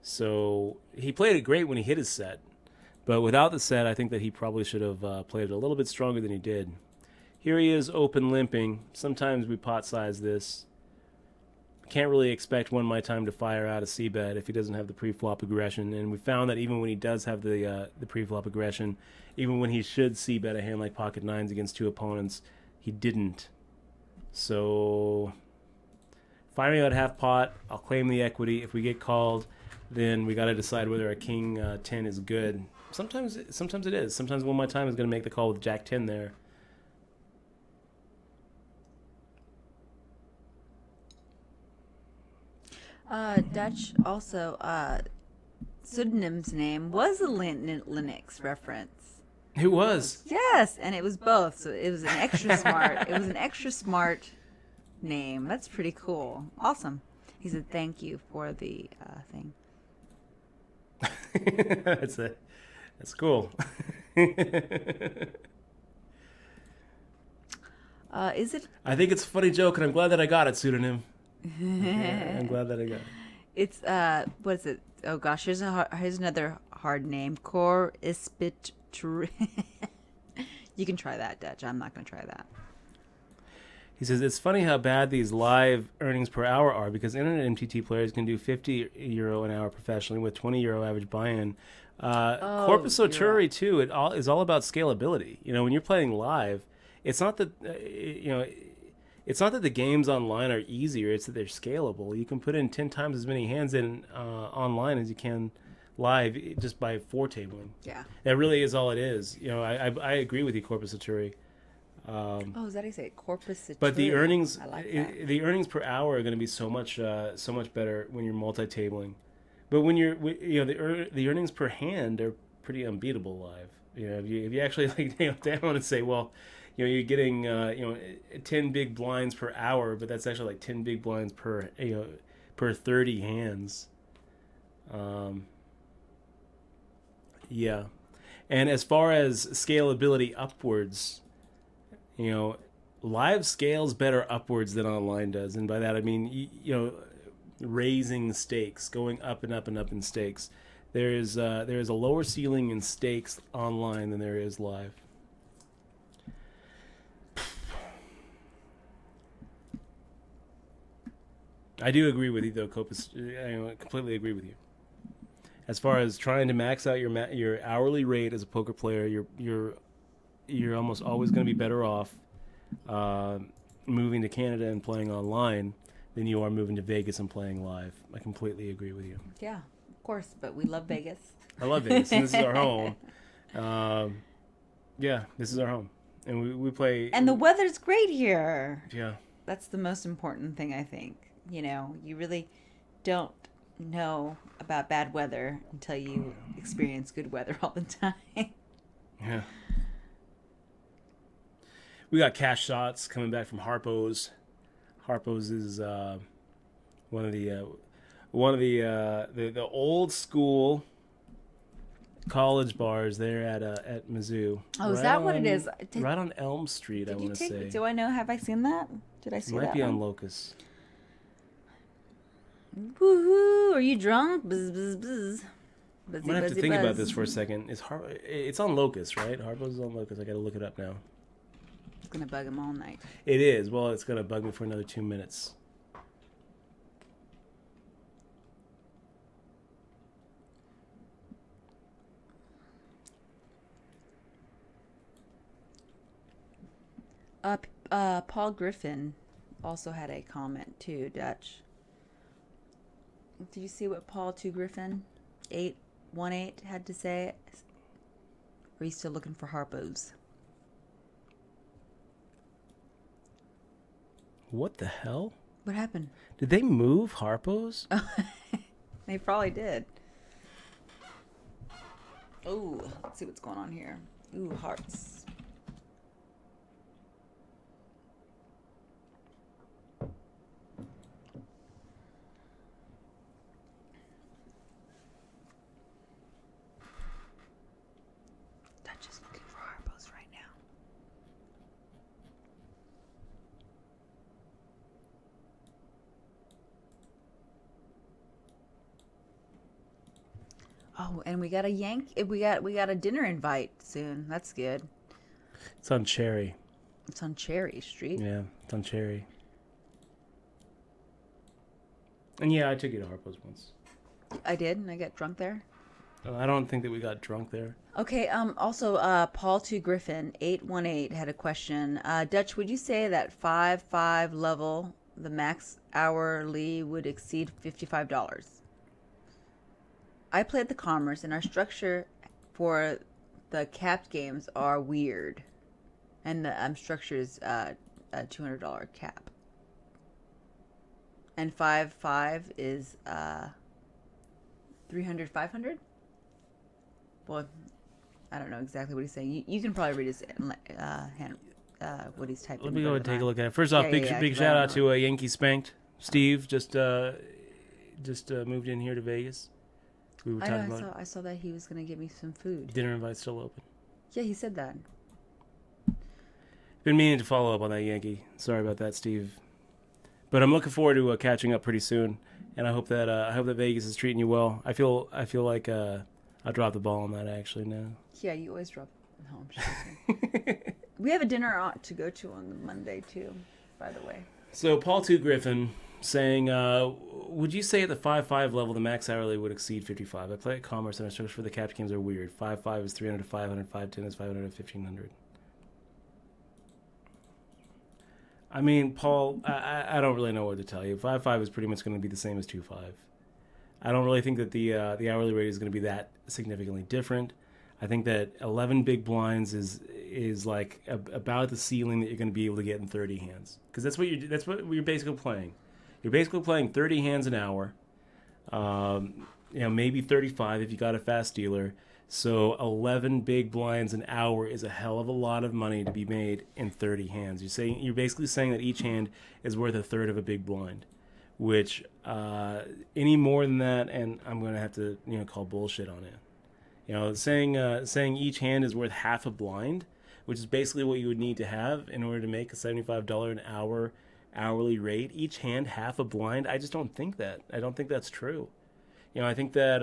So he played it great when he hit his set, but without the set, I think that he probably should have played it a little bit stronger than he did. Here he is open limping. Sometimes we pot size this. Can't really expect one my time to fire out a C-bet if he doesn't have the pre-flop aggression. And we found that even when he does have the pre-flop aggression, even when he should C-bet a hand like pocket nines against two opponents, he didn't. So firing out half pot, I'll claim the equity. If we get called, then we got to decide whether a king 10 is good. Sometimes it is. Sometimes one my time is going to make the call with jack 10 there. Dutch also, pseudonym's name was a Linux reference. It was. Yes, and it was both. So it was an extra smart. It was an extra smart name. That's pretty cool. Awesome. He said thank you for the thing. That's cool. Is it? I think it's a funny joke, and I'm glad that I got it, pseudonym. I'm glad that I got it. It's what is it? Oh gosh, here's another hard name. Core Ispit. You can try that, Dutch. I'm not going to try that. He says, it's funny how bad these live earnings per hour are because internet MTT players can do €50 an hour professionally with €20 average buy-in. Corpus Oturi, too, is all about scalability. When you're playing live, it's not that, it's not that the games online are easier, it's that they're scalable. You can put in 10 times as many hands in online as you can live just by four-tabling. Yeah. That really is all it is. I agree with you, Corpus Oturi. Is that how you say it? Corpus Oturi. But the earnings, I like that. the earnings per hour are going to be so much better when you're multi-tabling. But when you're, the earnings per hand are pretty unbeatable live. If you actually nail down and say, well, you're getting 10 big blinds per hour, but that's actually like 10 big blinds per 30 hands. Yeah. And as far as scalability upwards, live scales better upwards than online does. And by that I mean, raising stakes, going up and up and up in stakes. There is a lower ceiling in stakes online than there is live. I do agree with you, though, Copus. I completely agree with you. As far as trying to max out your hourly rate as a poker player, you're almost always going to be better off moving to Canada and playing online than you are moving to Vegas and playing live. I completely agree with you. Yeah, of course, but we love Vegas. I love Vegas, and this is our home. This is our home, and we play. And the weather's great here. Yeah, that's the most important thing, I think. You really don't know about bad weather until you experience good weather all the time. Yeah. We got cash shots coming back from Harpo's. Harpo's is one of the old school college bars there at Mizzou. Oh, is that what it is? Right on Elm Street, I want to say. Do I know? Have I seen that? Did I see that? Might be on Locust. Woohoo! Are you drunk? Buzz, buzz, buzz. I'm gonna have to think about this for a second. It's on Locust, right? Harpo's is on Locust. I gotta look it up now. It's gonna bug him all night. It is. Well, it's gonna bug me for another 2 minutes. Paul Griffin also had a comment too, Dutch. Did you see what Paul 2 Griffin 818 had to say? Or are you still looking for Harpo's? What the hell? What happened? Did they move Harpo's? They probably did. Oh, let's see what's going on here. Ooh, hearts. Dutch is looking for Harpo's right now. Oh, and we got a dinner invite soon. That's good. It's on Cherry. It's on Cherry Street. Yeah, it's on Cherry. And yeah, I took you to Harpo's once. I did, and I got drunk there. I don't think that we got drunk there. Okay, also, Paul 2 Griffin 818 had a question. Dutch, would you say that 5.5 level, the max hourly would exceed $55? I played the Commerce, and our structure for the capped games are weird. And the structure is a $200 cap. And 5.5 is 300, 500? Well, I don't know exactly what he's saying. You can probably read his what he's typing. Let me go and take a look at it. First off, big shout out to Yankee Spanked. Steve just moved in here to Vegas. We were talking about. I saw that he was going to get me some food. Dinner invite still open. Yeah, he said that. Been meaning to follow up on that, Yankee. Sorry about that, Steve. But I'm looking forward to catching up pretty soon, and I hope that Vegas is treating you well. I feel like I dropped the ball on that actually now. Yeah, you always drop. No, I'm just kidding. We have a dinner to go to on Monday too, by the way. So Paul 2 Griffin saying, would you say at the 5.5 level the max hourly would exceed 55? I play at Commerce and our structure for the capped games are weird. 5.5 is 300 to 500, 5.10 is 500 to 1,500. I mean, Paul, I don't really know what to tell you. 5.5 is pretty much going to be the same as 2.5. I don't really think that the hourly rate is going to be that significantly different. I think that 11 big blinds is like about the ceiling that you're going to be able to get in 30 hands, because that's what you're basically playing. You're basically playing 30 hands an hour, maybe 35 if you got a fast dealer. So 11 big blinds an hour is a hell of a lot of money to be made in 30 hands. You're basically saying that each hand is worth a third of a big blind, which any more than that, and I'm going to have to call bullshit on it. Saying each hand is worth half a blind, which is basically what you would need to have in order to make a $75 an hour hourly rate. Each hand half a blind. I just don't think that. I don't think that's true. I think that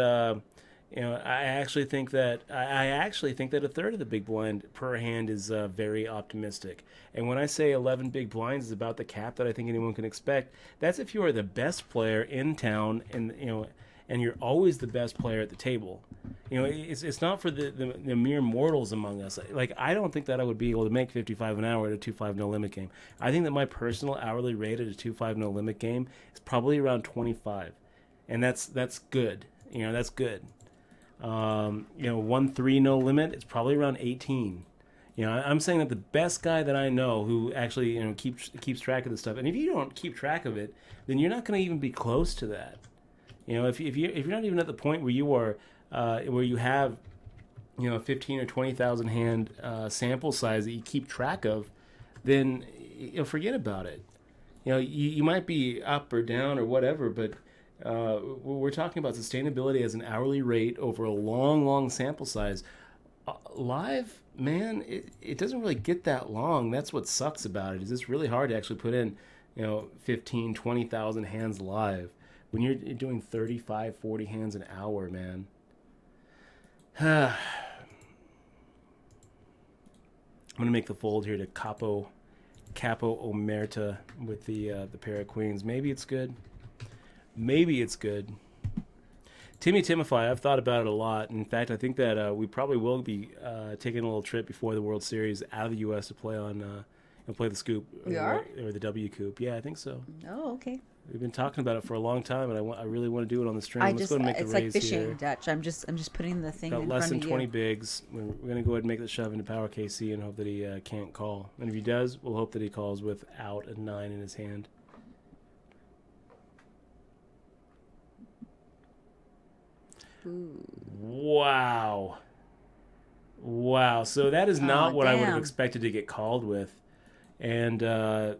I actually think that a third of the big blind per hand is very optimistic. And when I say 11 big blinds is about the cap that I think anyone can expect, that's if you are the best player in town and you're always the best player at the table. It's not for the mere mortals among us. Like, I don't think that I would be able to make 55 an hour at a 2.5 no limit game. I think that my personal hourly rate at a 2.5 no limit game is probably around 25, and that's good. That's good. 1.3 no limit, it's probably around 18. I'm saying that the best guy that I know who actually keeps track of this stuff, and if you don't keep track of it, then you're not going to even be close to that. If you're not even at the point where you are where you have 15 or 20,000 hand sample size that you keep track of, then forget about it. You might be up or down or whatever, but We're talking about sustainability as an hourly rate over a long sample size. Live, man, it doesn't really get that long. That's what sucks about it. Is it's really hard to actually put in, 15, 20,000 hands live when you're doing 35, 40 hands an hour, man. I'm gonna make the fold here to Capo Omerta with the pair of queens. Maybe it's good. Timify, I've thought about it a lot. In fact, I think that we probably will be taking a little trip before the World Series out of the U.S. to play play the Scoop. We are? Or the W Coop. Yeah, I think so. Oh, okay. We've been talking about it for a long time, and I really want to do it on the stream. Let's go and make the raise like fishing, here. Dutch. I'm just putting the thing Got in less front than of 20 you. bigs. We're going to go ahead and make the shove into Power KC and hope that he can't call. And if he does, we'll hope that he calls without a 9 in his hand. Ooh. Wow. So that is not what I would have expected to get called with. And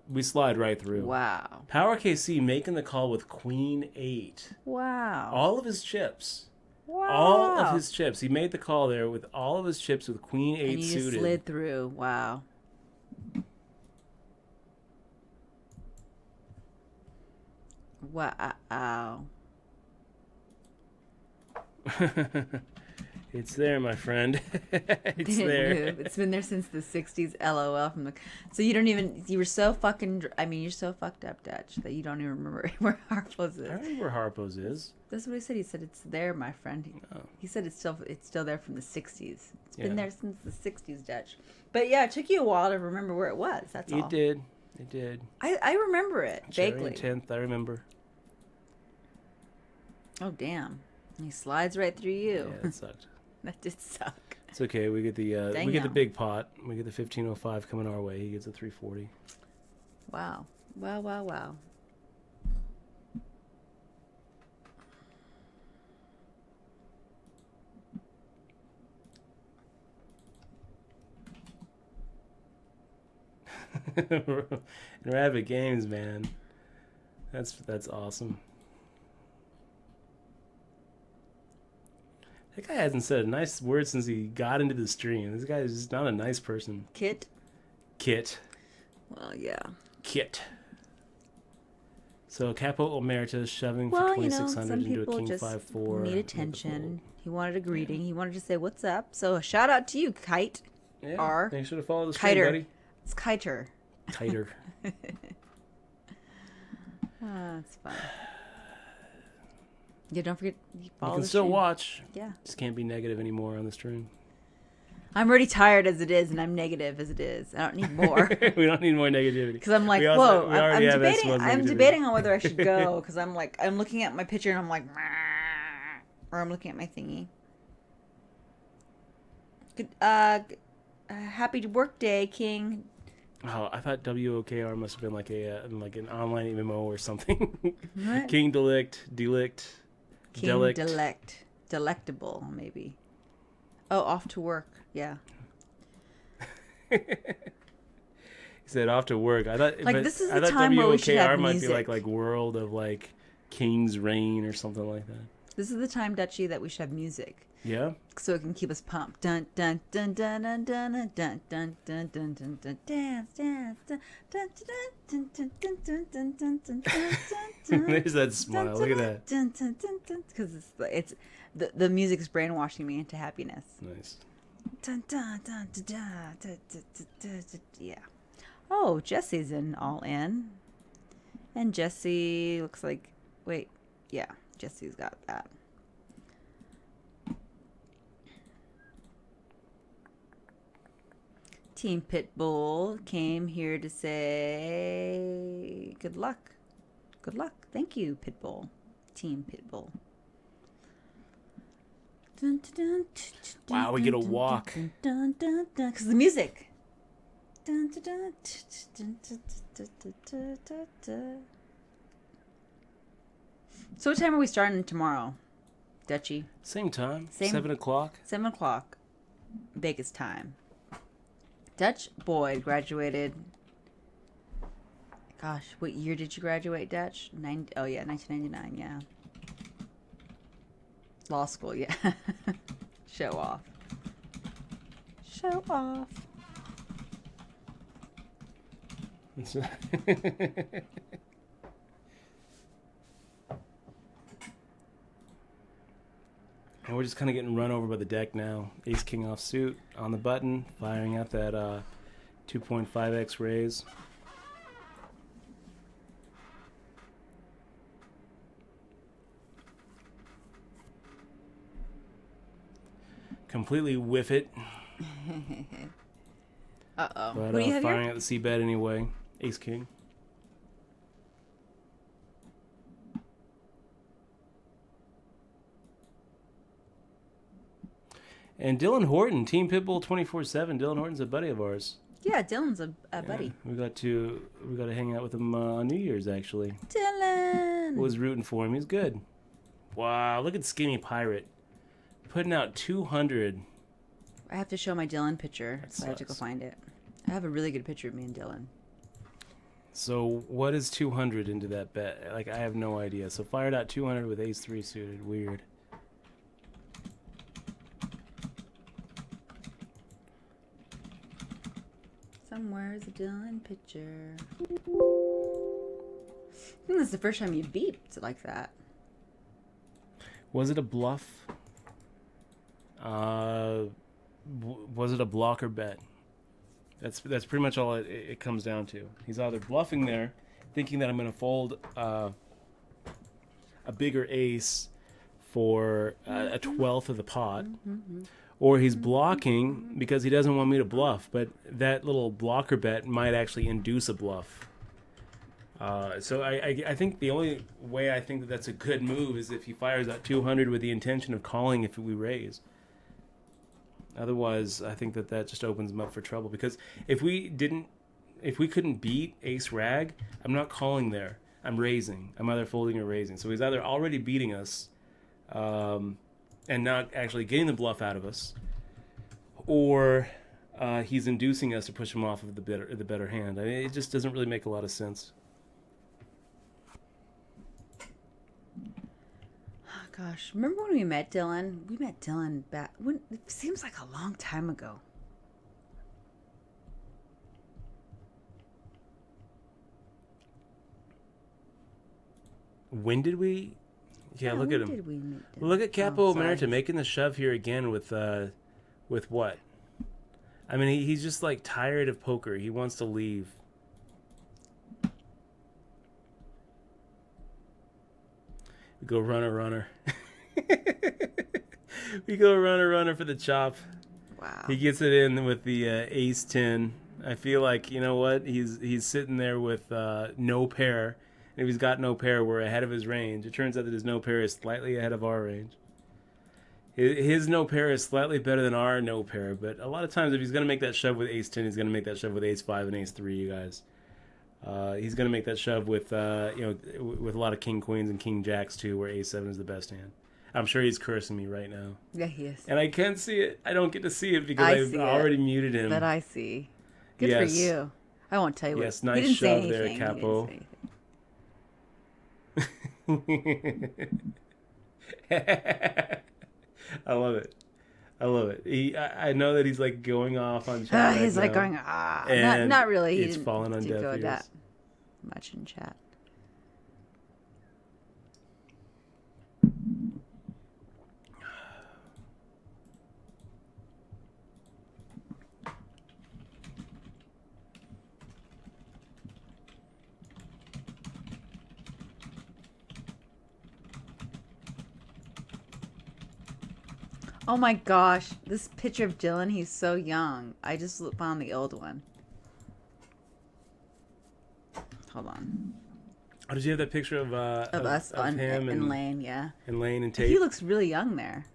we slide right through. Wow. Power KC making the call with Queen 8. Wow. All of his chips. Wow. All of his chips. He made the call there with all of his chips with Queen 8 and you suited. Just slid through. Wow. Wow. It's there, my friend. It's there. It's been there since the 60s. LOL from the. So you don't even. You were so fucking. I mean, you're so fucked up, Dutch, that you don't even remember where Harpo's is. I remember where Harpo's is. That's what he said. He said it's there, my friend. He said it's still there from the 60s. It's been there since the 60s, Dutch. But yeah, it took you a while to remember where it was. That's all. It did. I remember it vaguely. 10th, I remember. Oh damn! He slides right through you. Yeah, that sucked. That did suck. It's okay. We get the big pot. We get the 1505 coming our way. He gets a 340. Wow. Rabbit Games, man. That's awesome. That guy hasn't said a nice word since he got into the stream. This guy is just not a nice person. Kit. Well, yeah. Kit. So Capo Omerta shoving for 2600 into a King 5-4. Need attention. He wanted a greeting. He wanted to say what's up. So a shout out to you, Kite. Yeah. R. Thanks for the follow the stream, buddy. It's Kiter. That's fun. Yeah, don't forget you follow. You can still watch. Yeah. Just can't be negative anymore on the stream. I'm already tired as it is, and I'm negative as it is. I don't need more. We don't need more negativity. Because I'm like, whoa, I'm debating on whether I should go. Because I'm like, I'm looking at my picture and I'm like, or I'm looking at my thingy. Good, happy work day, King. Oh, I thought WOKR must have been like an online MMO or something. What? King Delict. King Delectable, maybe. Oh, off to work. Yeah. He said off to work. I thought this is the time where we should have might music. be like World of like King's Reign or something like that. This is the time, Dutchie, that we should have music. Yeah. So it can keep us pumped. Dun dun dun dun dun dun dun dun dun dun dun dun dun dance dance dun dun dun dun dun dun dun dun dun dun. There's that smile. Look at that. Dun dun dun dun. Because it's the music's brainwashing me into happiness. Nice. Dun dun dun dun dun dun. Yeah. Oh, Jesse's all in. And Jesse looks like. Wait. Yeah. Jesse's got that. Team Pitbull came here to say good luck. Good luck. Thank you, Pitbull. Team Pitbull. Wow, we get a walk. Because the music. So what time are we starting tomorrow, Dutchie? Same time. 7 o'clock. 7 o'clock. Vegas time. Dutch Boyd graduated. Gosh, what year did you graduate, Dutch? 1999, yeah. Law school, yeah. Show off. Show off. And we're just kind of getting run over by the deck now. Ace King off suit on the button, firing out that 2.5x raise. Completely whiff it. Uh-oh. But Who do you have firing here? at the C bet anyway. Ace King. And Dylan Horton, Team Pitbull 24/7. Dylan Horton's a buddy of ours. Yeah, Dylan's a buddy. We got to hang out with him on New Year's actually. Dylan Was rooting for him. He's good. Wow, look at Skinny Pirate putting out 200. I have to show my Dylan picture, so I have to go sucks. find it. I have a really good picture of me and Dylan. So what is 200 into that bet? Like I have no idea. So fired out 200 with Ace 3 suited. Weird. Somewhere's a Dylan picture. I think that's the first time you beeped like that. Was it a bluff? Was it a blocker bet? That's pretty much all it comes down to. He's either bluffing there, thinking that I'm going to fold a bigger ace for a 12th of the pot, or he's blocking because he doesn't want me to bluff, but that little blocker bet might actually induce a bluff. So I think the only way I think that that's a good move is if he fires out 200 with the intention of calling if we raise. Otherwise, I think that just opens him up for trouble, because if we couldn't beat ace rag, I'm not calling there. I'm raising. I'm either folding or raising. So he's either already beating us, and not actually getting the bluff out of us, or he's inducing us to push him off of the better hand. I mean, it just doesn't really make a lot of sense. Gosh, remember when we met Dylan? We met Dylan back when it seems like a long time ago. When did we? Yeah, look at him. Did we meet Dylan? Look at Capo sorry. Emerita making the shove here again with what? I mean, he's just like tired of poker. He wants to leave. We go runner. We go runner for the chop. Wow. He gets it in with the ace 10. I feel like, you know what? He's sitting there with no pair. And if he's got no pair, we're ahead of his range. It turns out that his no pair is slightly ahead of our range. His no pair is slightly better than our no pair, but a lot of times if he's going to make that shove with ace 10, he's going to make that shove with ace 5 and ace 3, you guys. He's going to make that shove with with a lot of king queens and king jacks too, where ace 7 is the best hand. I'm sure he's cursing me right now. Yeah, he is. And I can't see it. I don't get to see it because I've already muted him. But I see. Good for you. I won't tell you what. Yes, nice he didn't say shove there, anything. Capo. He didn't say anything. I love it. I know that he's like going off on chat. He's right like now, going, not really. He It's didn't fallen on deaf go ears. that much in chat. Oh my gosh, this picture of Dylan, he's so young. I just found the old one. Hold on. Oh, did you have that picture of us of on him in Lane, yeah. and Lane and Tate? He looks really young there.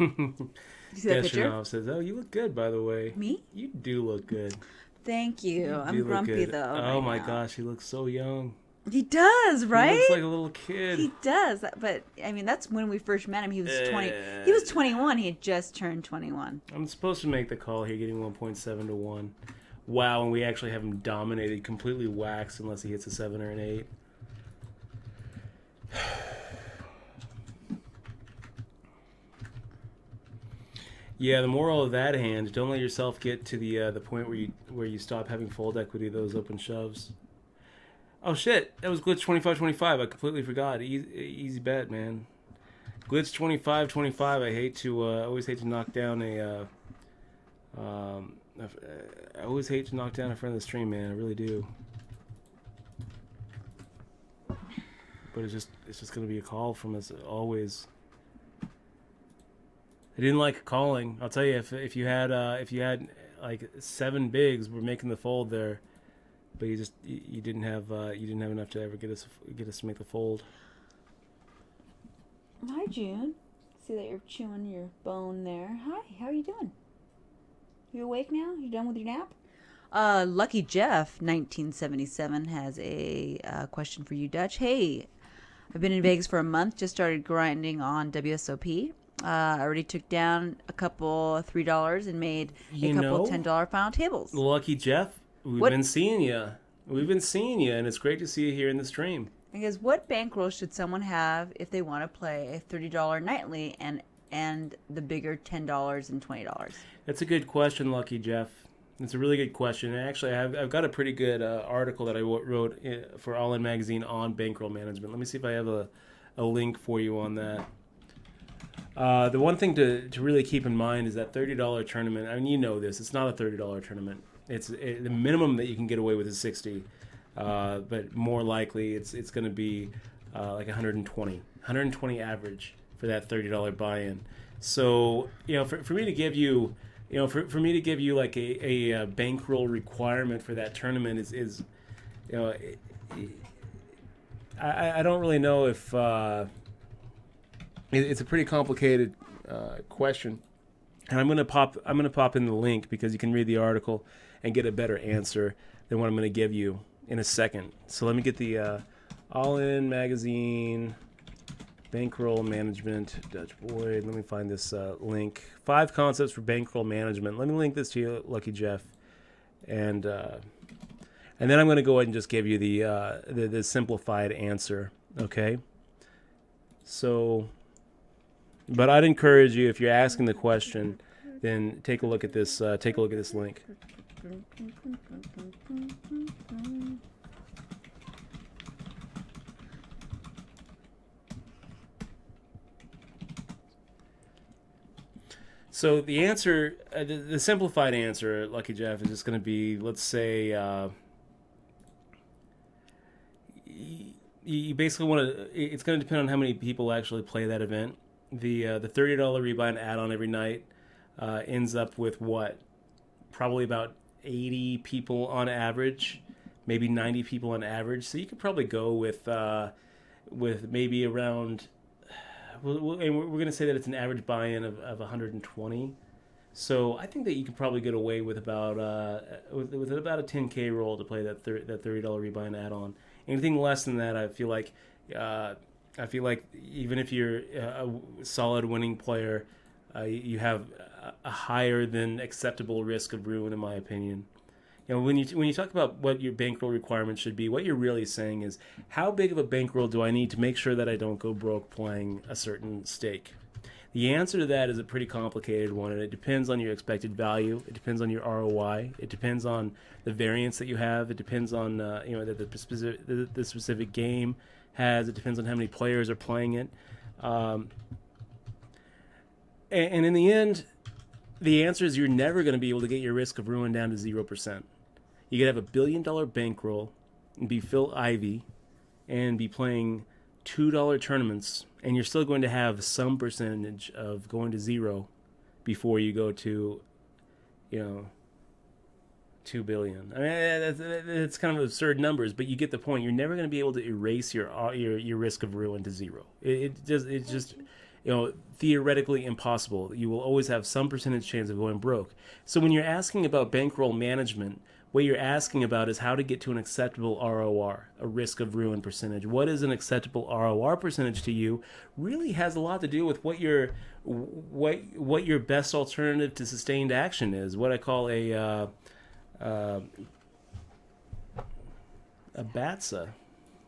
You see that picture? Deshanov says, "Oh, you look good, by the way." Me? You do look good. Thank you. You I'm do look grumpy good. though. Oh right my now. gosh, he looks so young. He does, right? He looks like a little kid. He does, but I mean that's when we first met him. He was 20. He was 21. He had just turned 21. I'm supposed to make the call here, getting 1.7 to 1. Wow, and we actually have him dominated, completely waxed, unless he hits a 7 or an 8. Yeah, the moral of that hand: don't let yourself get to the point where you stop having fold equity of those open shoves. Oh shit, that was glitch 25-25. I completely forgot. Easy bet, man. Glitch 25-25. I always hate to knock down I always hate to knock down a friend of the stream, man. I really do. But it's just gonna be a call from us always. I didn't like calling. I'll tell you, if you had like 7 bigs, we're making the fold there, but you didn't have enough to ever get us to make the fold. Hi, June. See that you're chewing your bone there. Hi, how are you doing? You awake now? You done with your nap? Lucky Jeff 1977 has a question for you, Dutch. Hey, I've been in Vegas for a month. Just started grinding on wsop. I already took down a couple $3 and made a couple $10 final tables. Lucky Jeff, we've been seeing you. We've been seeing you, and it's great to see you here in the stream. Because what bankroll should someone have if they want to play a $30 nightly and the bigger $10 and $20? That's a good question, Lucky Jeff. It's a really good question. And actually, I've got a pretty good article that I wrote for All In Magazine on bankroll management. Let me see if I have a link for you on that. The one thing to really keep in mind is that $30 tournament. I mean, you know this. It's not a $30 tournament. The minimum that you can get away with is $60, but more likely it's going to be like $120 average for that $30 buy-in. So for me to give you for me to give you like a bankroll requirement for that tournament is I don't really know if it's a pretty complicated question, and I'm gonna pop in the link because you can read the article and get a better answer than what I'm gonna give you in a second. So let me get the All In Magazine bankroll management Dutch Boyd. Let me find this link. 5 concepts for bankroll management. Let me link this to you, Lucky Jeff, and then I'm gonna go ahead and just give you the simplified answer. Okay. So. But I'd encourage you, if you're asking the question, then take a look at this. Take a look at this link. So the answer, the simplified answer, Lucky Jeff, is just going to be, let's say, you basically want to. It's going to depend on how many people actually play that event. The $30 rebuy and add-on every night ends up with what? Probably about 80 people on average, maybe 90 people on average. So you could probably go with maybe around. And we're going to say that it's an average buy-in of 120. So I think that you could probably get away with about with about a 10K roll to play that $30 rebuy and add-on. Anything less than that, I feel like even if you're a solid winning player, you have a higher than acceptable risk of ruin, in my opinion. When you talk about what your bankroll requirements should be, what you're really saying is, how big of a bankroll do I need to make sure that I don't go broke playing a certain stake? The answer to that is a pretty complicated one, and it depends on your expected value. It depends on your ROI. It depends on the variance that you have. It depends on the specific game has. It depends on how many players are playing it. And in the end, the answer is you're never going to be able to get your risk of ruin down to 0%. You could have $1 billion bankroll and be Phil Ivey and be playing $2 tournaments, and you're still going to have some percentage of going to 0 before you go to, 2 billion. I mean, it's kind of absurd numbers, but you get the point. You're never going to be able to erase your risk of ruin to 0. It theoretically impossible. You will always have some percentage chance of going broke. So when you're asking about bankroll management, what you're asking about is how to get to an acceptable ROR, a risk of ruin percentage. What is an acceptable ROR percentage to you really has a lot to do with what your best alternative to sustained action is. What I call a BATSA,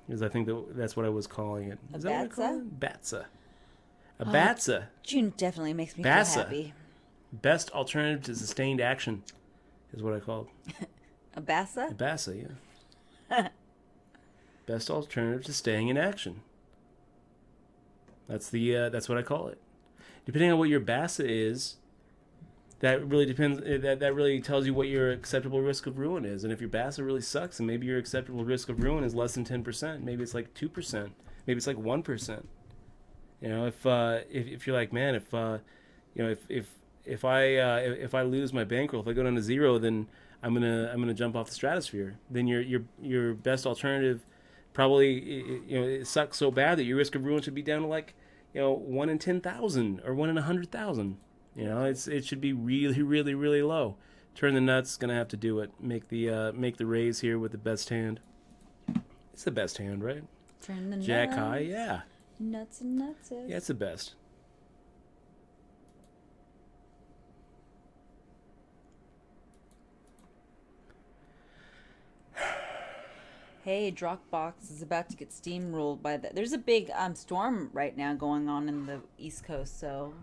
because I think that's what I was calling it. Is that what I call it? BATSA. A BATSA. June definitely makes me feel happy. Best alternative to sustained action is what I called. A BATSA? A BATSA, yeah. Best alternative to staying in action. That's what I call it. Depending on what your BATSA is, that really depends. That really tells you what your acceptable risk of ruin is. And if your BATSA really sucks, and maybe your acceptable risk of ruin is less than 10%, maybe it's like 2%, maybe it's like 1%. If you're like, man, if I lose my bankroll, if I go down to zero, then I'm gonna jump off the stratosphere. Then your best alternative probably it sucks so bad that your risk of ruin should be down to like 1 in 10,000 or 1 in 100,000. It should be really, really, really low. Turn the nuts, gonna have to do it. Make the raise here with the best hand. It's the best hand, right? Turn the Jack nuts. high, yeah. Nuts and nuts. Yeah, it's the best. Hey, Dropbox is about to get steamrolled by there's a big storm right now going on in the East Coast, so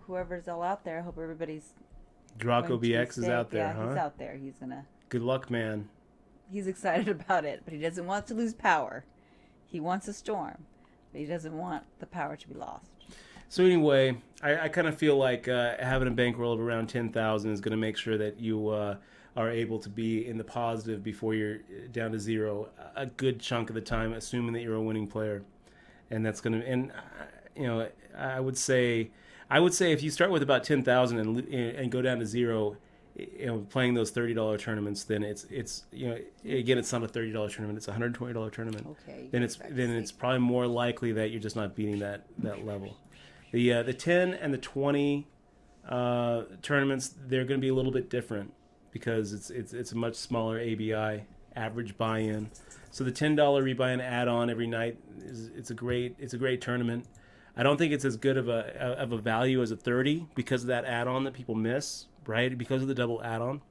whoever's all out there, I hope everybody's Draco BX is out there, yeah, huh? He's out there. He's gonna. Good luck, man. He's excited about it, but he doesn't want to lose power. He wants a storm, but he doesn't want the power to be lost. So anyway, I kind of feel like having a bankroll of around 10,000 is going to make sure that you are able to be in the positive before you're down to zero a good chunk of the time, assuming that you're a winning player. And that's going to, and I would say if you start with about 10,000 and go down to zero, playing those $30 tournaments, then it's again, it's not a $30 tournament, it's a $120 tournament. Okay. Then it's probably more likely that you're just not beating that level. The 10 and the 20 tournaments, they're going to be a little bit different because it's a much smaller ABI, average buy-in. So the $10 rebuy-in add-on every night it's a great tournament. I don't think it's as good of a value as a 30 because of that add-on that people miss, right? Because of the double add-on,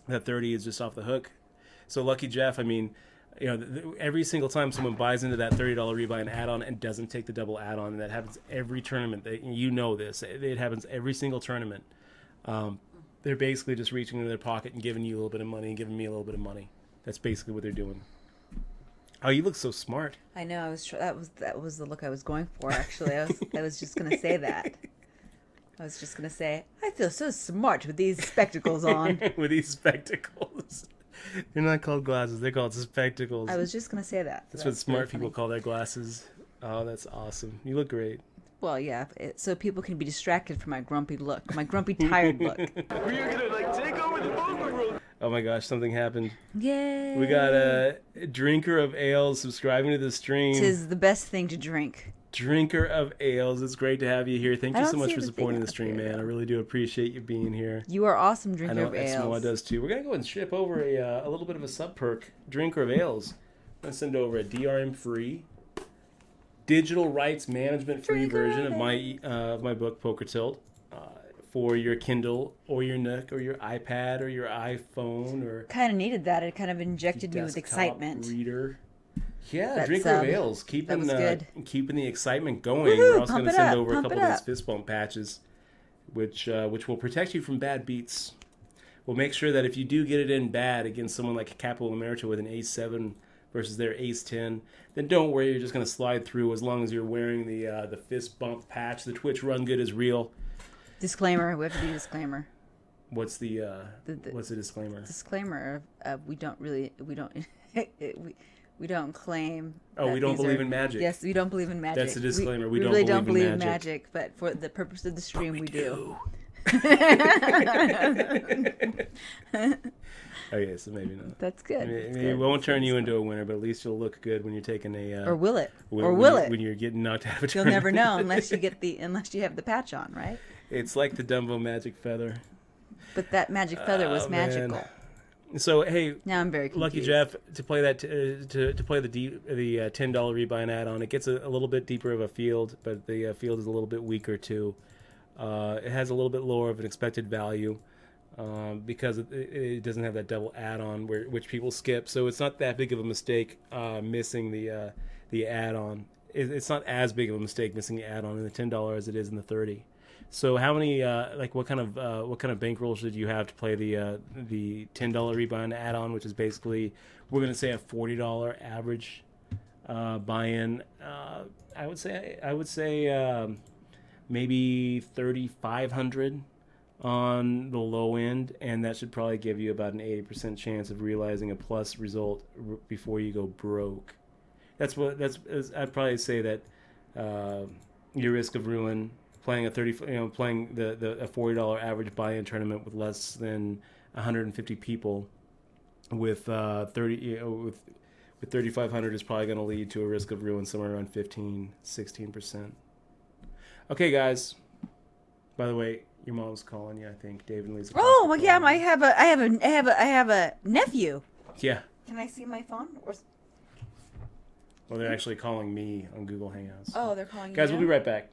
that 30 is just off the hook. So Lucky Jeff, I mean, every single time someone buys into that $30 rebuy-in add-on and doesn't take the double add-on, and that happens every tournament. This. It happens every single tournament. They're basically just reaching into their pocket and giving you a little bit of money and giving me a little bit of money. That's basically what they're doing. Oh, you look so smart. I know. That was the look I was going for. Actually, I was just gonna say that. I was just gonna say I feel so smart with these spectacles on. With these spectacles. They're not called glasses. They're called spectacles. I was just gonna say that. That's what smart people call their glasses. Oh, that's awesome. You look great. Well, yeah, so people can be distracted from my grumpy look, my grumpy, tired look. We're gonna take over the boat world. Oh my gosh, something happened. Yay! We got a drinker of ales subscribing to the stream. 'Tis the best thing to drink. Drinker of ales, it's great to have you here. Thank you so much for supporting the stream, man. I really do appreciate you being here. You are awesome, drinker of ales. I know Exmoa does too. We're gonna go and ship over a little bit of a sub perk, drinker of ales. I'm gonna send over a DRM free, digital rights management free version of my book Poker Tilt. For your Kindle or your Nook or your iPad or your iPhone or kind of needed that. It kind of injected me with excitement. Reader. Yeah, drinker of ales, keeping the excitement going. Woo-hoo, we're also going to send over a couple of those fist bump patches, which will protect you from bad beats. We'll make sure that if you do get it in bad against someone like Capital America with an ace-7 versus their ace-10, then don't worry, you're just going to slide through as long as you're wearing the fist bump patch. The Twitch run good is real. Disclaimer. We have to do a disclaimer. What's the disclaimer? Disclaimer of we don't claim. Oh, we don't believe in magic. Yes, we don't believe in magic. That's a disclaimer. We really don't believe in magic. but for the purpose of the stream, we do. Okay, so maybe not. That's good. It won't turn you into a winner, but at least you'll look good when you're taking a. Or will it? When you're getting knocked out of a You'll tournament. never know unless you have the patch on, right? It's like the Dumbo magic feather. But that magic feather was magical. Man. So hey, now I'm very confused. Lucky Jeff, to play that to play the $10 rebuy add-on, it gets a little bit deeper of a field, but the field is a little bit weaker too. It has a little bit lower of an expected value. Because it doesn't have that double add-on which people skip, so it's not that big of a mistake missing the add-on. It's not as big of a mistake missing the add-on in the $10 as it is in the $30. So how many what kind of bankroll should you have to play the $10 rebuy add-on, which is basically we're going to say a $40 average buy-in. I would say maybe 3,500. On the low end, and that should probably give you about an 80% chance of realizing a plus result before you go broke. I'd probably say that your risk of ruin playing a playing a $40 average buy-in tournament with less than 150 people with 3,500 is probably going to lead to a risk of ruin somewhere around 15-16%. Okay, guys. By the way, your mom's calling you, I think. David and Lisa. Oh, well, yeah. I have a nephew. Yeah. Can I see my phone? Well, they're actually calling me on Google Hangouts. Oh, they're calling you. Guys, we'll be right back.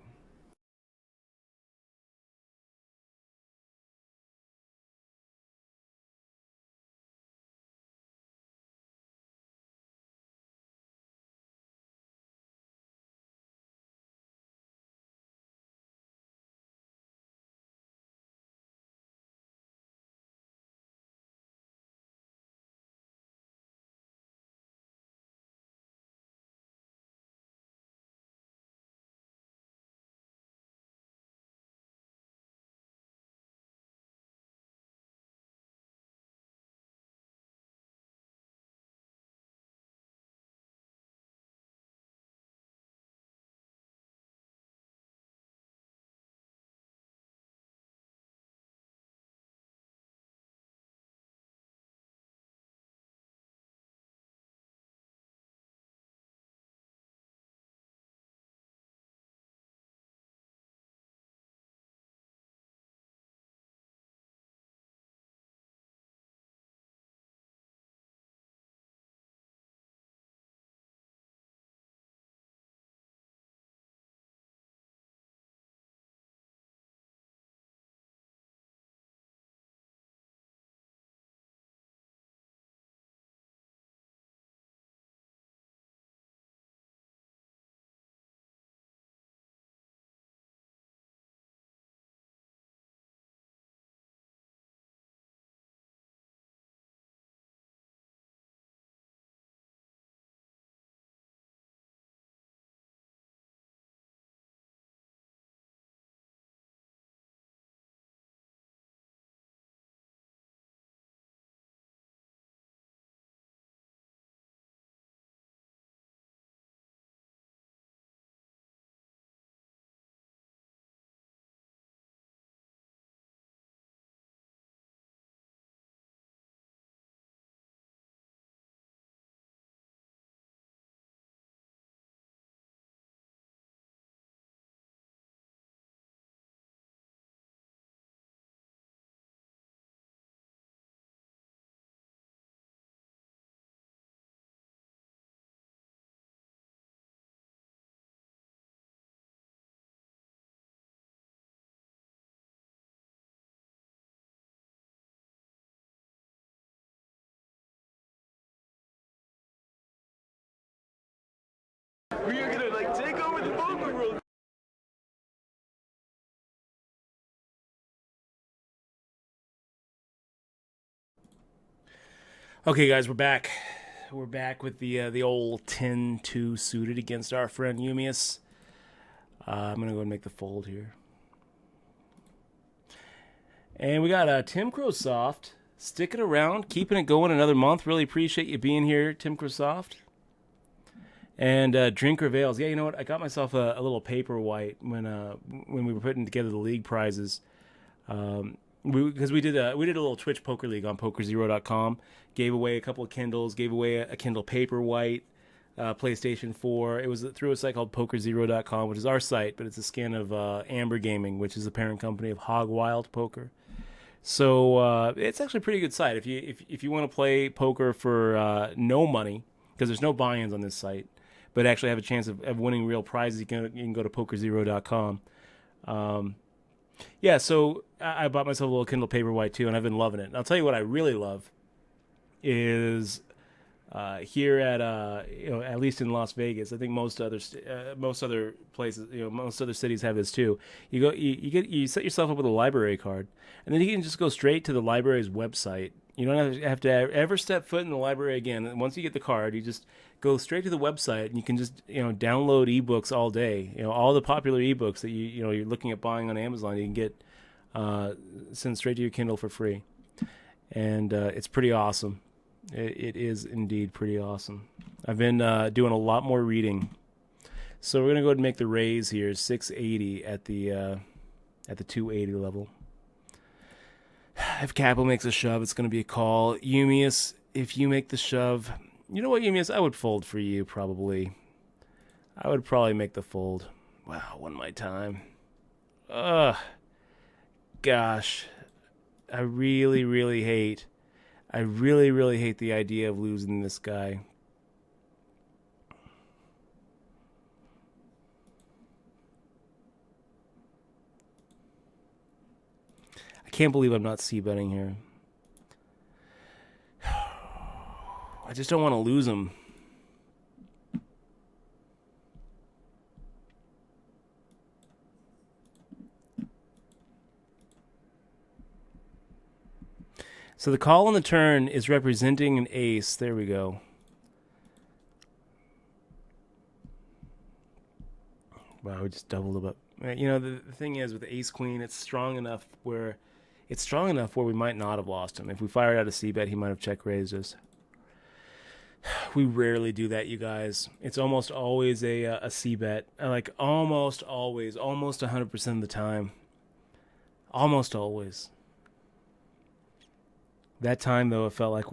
We are gonna like take over the poker world. Okay, guys, we're back. We're back with the old 10-2 suited against our friend Eumius. I'm gonna go and make the fold here. And we got Tim Crowsoft sticking around, keeping it going another month. Really appreciate you being here, Tim Crowsoft. And Drinker Vales. Yeah, you know what? I got myself a little paper white when we were putting together the league prizes. Because we did a little Twitch poker league on pokerzero.com. Gave away a couple of Kindles. Gave away a Kindle Paperwhite, PlayStation 4. It was through a site called pokerzero.com, which is our site, but it's a skin of Amber Gaming, which is the parent company of Hog Wild Poker. So it's actually a pretty good site if you want to play poker for no money, because there's no buy-ins on this site, but actually have a chance of winning real prizes. You can go to pokerzero.com. Yeah, so I bought myself a little Kindle Paperwhite too, and I've been loving it. And I'll tell you what I really love is here at at least in Las Vegas. I think most other places, most other cities have this too. You set yourself up with a library card, and then you can just go straight to the library's website. You don't have to ever step foot in the library again. And once you get the card, you just go straight to the website, and you can just download ebooks all day. All the popular ebooks that you're looking at buying on Amazon, you can get sent straight to your Kindle for free, and it's pretty awesome. It is indeed pretty awesome. I've been doing a lot more reading, so we're gonna go ahead and make the raise here 680 at the 280 level. If Capo makes a shove, it's going to be a call. Eumius, if you make the shove, you know what, Eumius? I would fold for you, probably. I would probably make the fold. Wow, won my time. Ugh. Gosh. I really, really hate the idea of losing this guy. I can't believe I'm not c-betting here. I just don't want to lose him. So the call on the turn is representing an ace. There we go. Wow, we just doubled it up. The thing is, with ace queen, it's strong enough where we might not have lost him. If we fired out a c-bet, he might have check raised us. We rarely do that, you guys. It's almost always a c-bet. Like almost always, almost 100% of the time. Almost always. That time, though, it felt like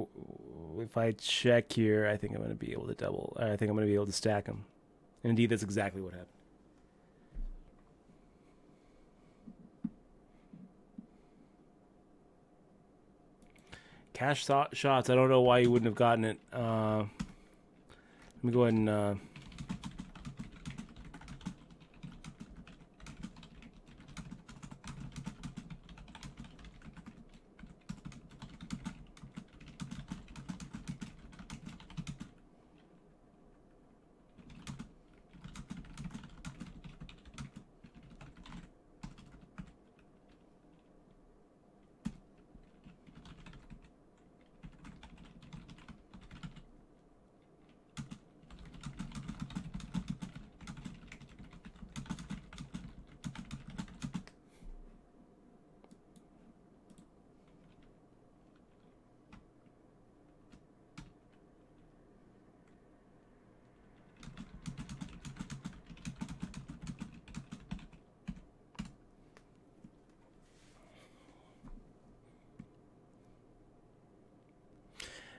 if I check here, I think I'm going to be able to double. I think I'm going to be able to stack him. And indeed, that's exactly what happened. Cash shots, I don't know why you wouldn't have gotten it. Let me go ahead and...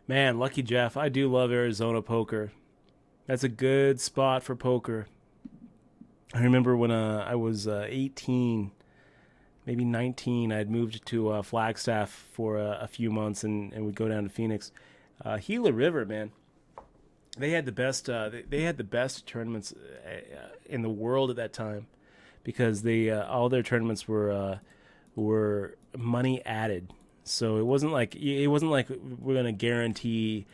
Man, lucky Jeff. I do love Arizona poker. That's a good spot for poker. I remember when I was 18, maybe 19, I'd moved to Flagstaff for a few months and would go down to Phoenix. Gila River, man. They had the best. They had the best tournaments in the world at that time, because all their tournaments were money added. So it wasn't like we're gonna guarantee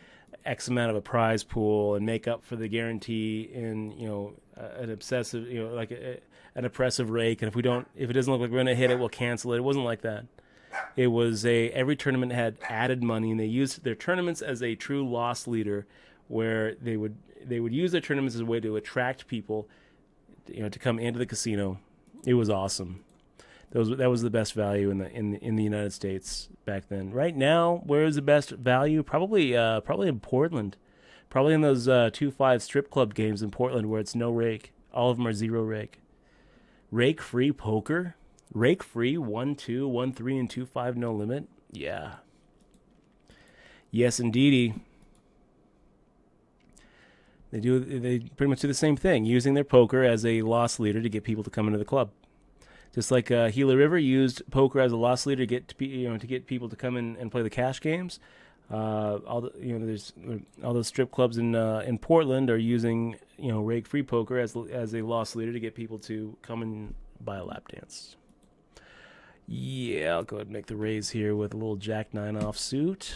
X amount of a prize pool and make up for the guarantee in an obsessive an oppressive rake, and if it doesn't look like we're gonna hit it, we'll cancel it. It wasn't like that. It was every tournament had added money, and they used their tournaments as a true loss leader, where they would use their tournaments as a way to attract people, to come into the casino. It was awesome. That was the best value in the United States back then. Right now, where is the best value? Probably in Portland. Probably in those 2-5 strip club games in Portland where it's no rake. All of them are zero rake. Rake free poker? Rake free, 1-2, 1-3, and 2-5, no limit. Yeah. Yes, indeedy. They pretty much do the same thing, using their poker as a loss leader to get people to come into the club. Just like Gila River used poker as a loss leader to get people to come in and play the cash games. There's all those strip clubs in Portland are using rake free poker as a loss leader to get people to come and buy a lap dance. Yeah, I'll go ahead and make the raise here with a little Jack 9 offsuit.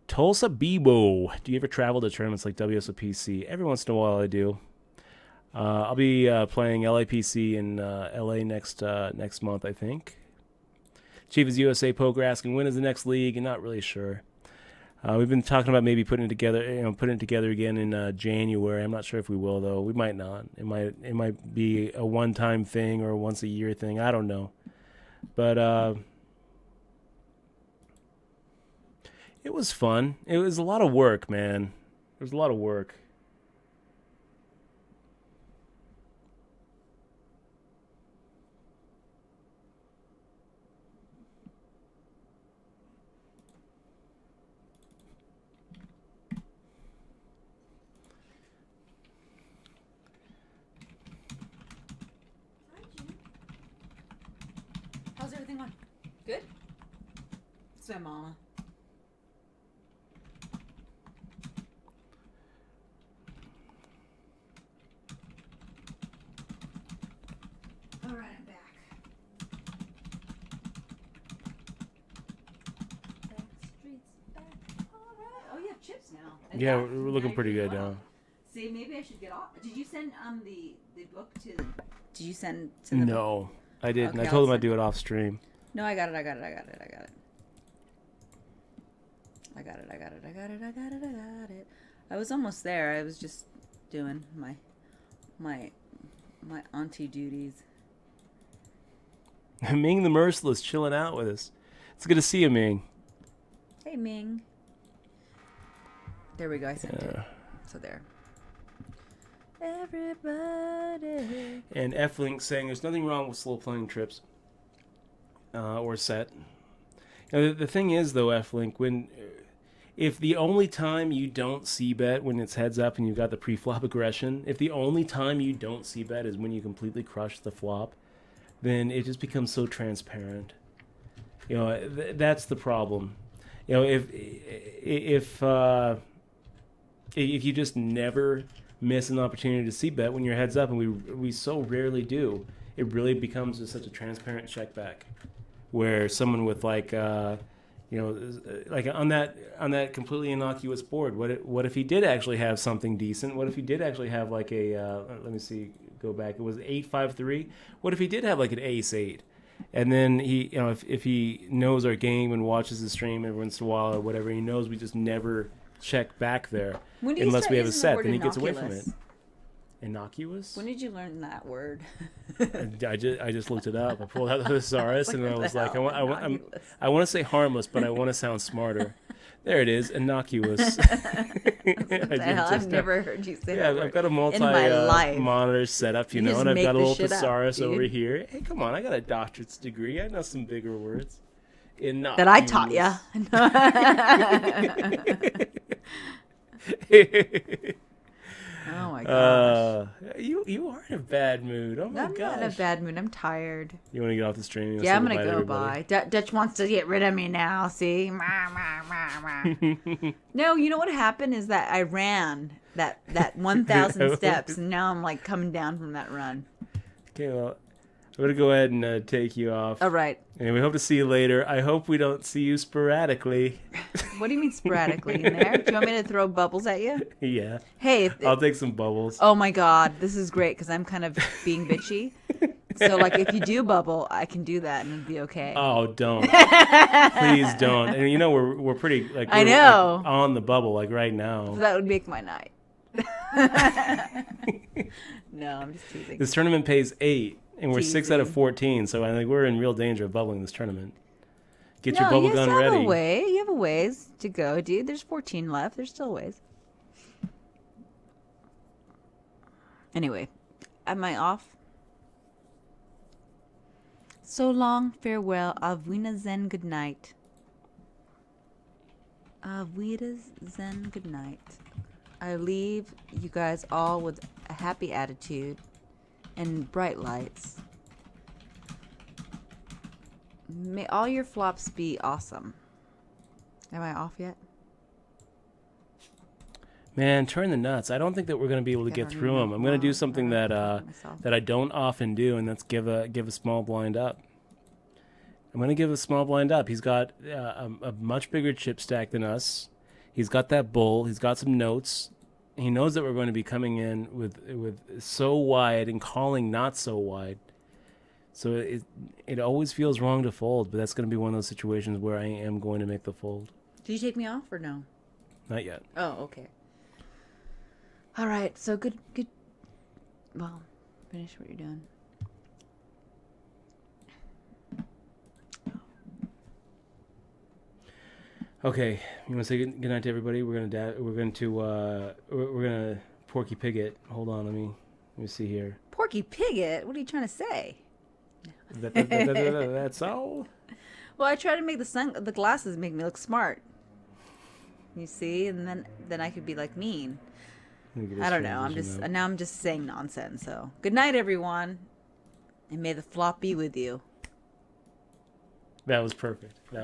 Tulsa Bebo. Do you ever travel to tournaments like wsop? Every once in a while I do. I'll be playing LAPC in LA next month, I think. Chief is USA Poker asking when is the next league, and not really sure. We've been talking about maybe putting it together again in January. I'm not sure if we will though. We might not. It might be a one-time thing or a once-a-year thing. I don't know. But it was fun. It was a lot of work, man. It was a lot of work. How's everything going? Good? It's my mama. All right, I'm back. Backstreet's back. All right. Oh, you have chips now. And Yeah, that- we're looking pretty good now. See, maybe I should get off. Did you send the book to the? Did you send to the? No, I didn't. Okay, I told I'll him I'd do it off stream. No, I got it. I got it. I was almost there. I was just doing my auntie duties. Ming the Merciless chilling out with us. It's good to see you, Ming. Hey, Ming. There we go. I sent it. So there. Everybody. And F-Link saying there's nothing wrong with slow playing trips or set. The thing is, though, F-Link, if the only time you don't c-bet when it's heads up and you've got the pre-flop aggression, if the only time you don't c-bet is when you completely crush the flop, then it just becomes so transparent. That's the problem. If you just never miss an opportunity to c-bet when you're heads up, and we so rarely do, it really becomes just such a transparent check back, where someone with like on that completely innocuous board, what if he did actually have something decent? What if he did actually have like a let me see, go back, it was 8-5-3. What if he did have like an ace-8? And then he, if he knows our game and watches the stream every once in a while or whatever, he knows we just never check back there unless we have a set, then he gets away from it. Innocuous? When did you learn that word? I just looked it up. I pulled out the thesaurus and I was like, I want to say harmless, but I want to sound smarter. There it is, innocuous. I've never heard you say that word. I've got a monitor set up, and I've got a little thesaurus over here. Hey, come on, I got a doctorate's degree. I know some bigger words. Innocuous. That I taught you. Oh my gosh. You are in a bad mood. Oh my gosh. I'm not in a bad mood. I'm tired. You want to get off the stream? Yeah, I'm going to go bye. Dutch wants to get rid of me now, see? No, you know what happened is that I ran that 1,000 steps, and now I'm like coming down from that run. Okay, well, I'm going to go ahead and take you off. All right. And we hope to see you later. I hope we don't see you sporadically. What do you mean sporadically in there? Do you want me to throw bubbles at you? Yeah. Hey. I'll take some bubbles. Oh, my God. This is great because I'm kind of being bitchy. So, like, if you do bubble, I can do that and it'll be okay. Oh, don't. Please don't. And, we're pretty, like, I know. Like, on the bubble, like, right now. That would make my night. No, I'm just teasing. This tournament pays 8. And we're 6 out of 14, so I think we're in real danger of bubbling this tournament. Get your bubble gun ready. You have a ways to go, dude. There's 14 left. There's still a ways. Anyway, am I off? So long, farewell, auf Wiedersehen, good night. Auf Wiedersehen, good night. I leave you guys all with a happy attitude and bright lights. May all your flops be awesome. Am I off yet? Man, turn the nuts. I don't think that we're going to be able to get through them. I'm going to do something that I don't often do, and that's give a small blind up. I'm going to give a small blind up. He's got a much bigger chip stack than us. He's got that bull. He's got some notes. He knows that we're going to be coming in with so wide and calling not so wide. So it always feels wrong to fold, but that's going to be one of those situations where I am going to make the fold. Did you take me off or no? Not yet. Oh, okay. All right, so good. Well, finish what you're doing. Okay, you want to say good night to everybody? We're gonna Porky Pig it. Hold on, let me see here. Porky Pigget? What are you trying to say? That's all. Well, I try to make the glasses make me look smart. You see, and then I could be like mean. I don't know. I'm just saying nonsense. So good night, everyone, and may the flop be with you. That was perfect. I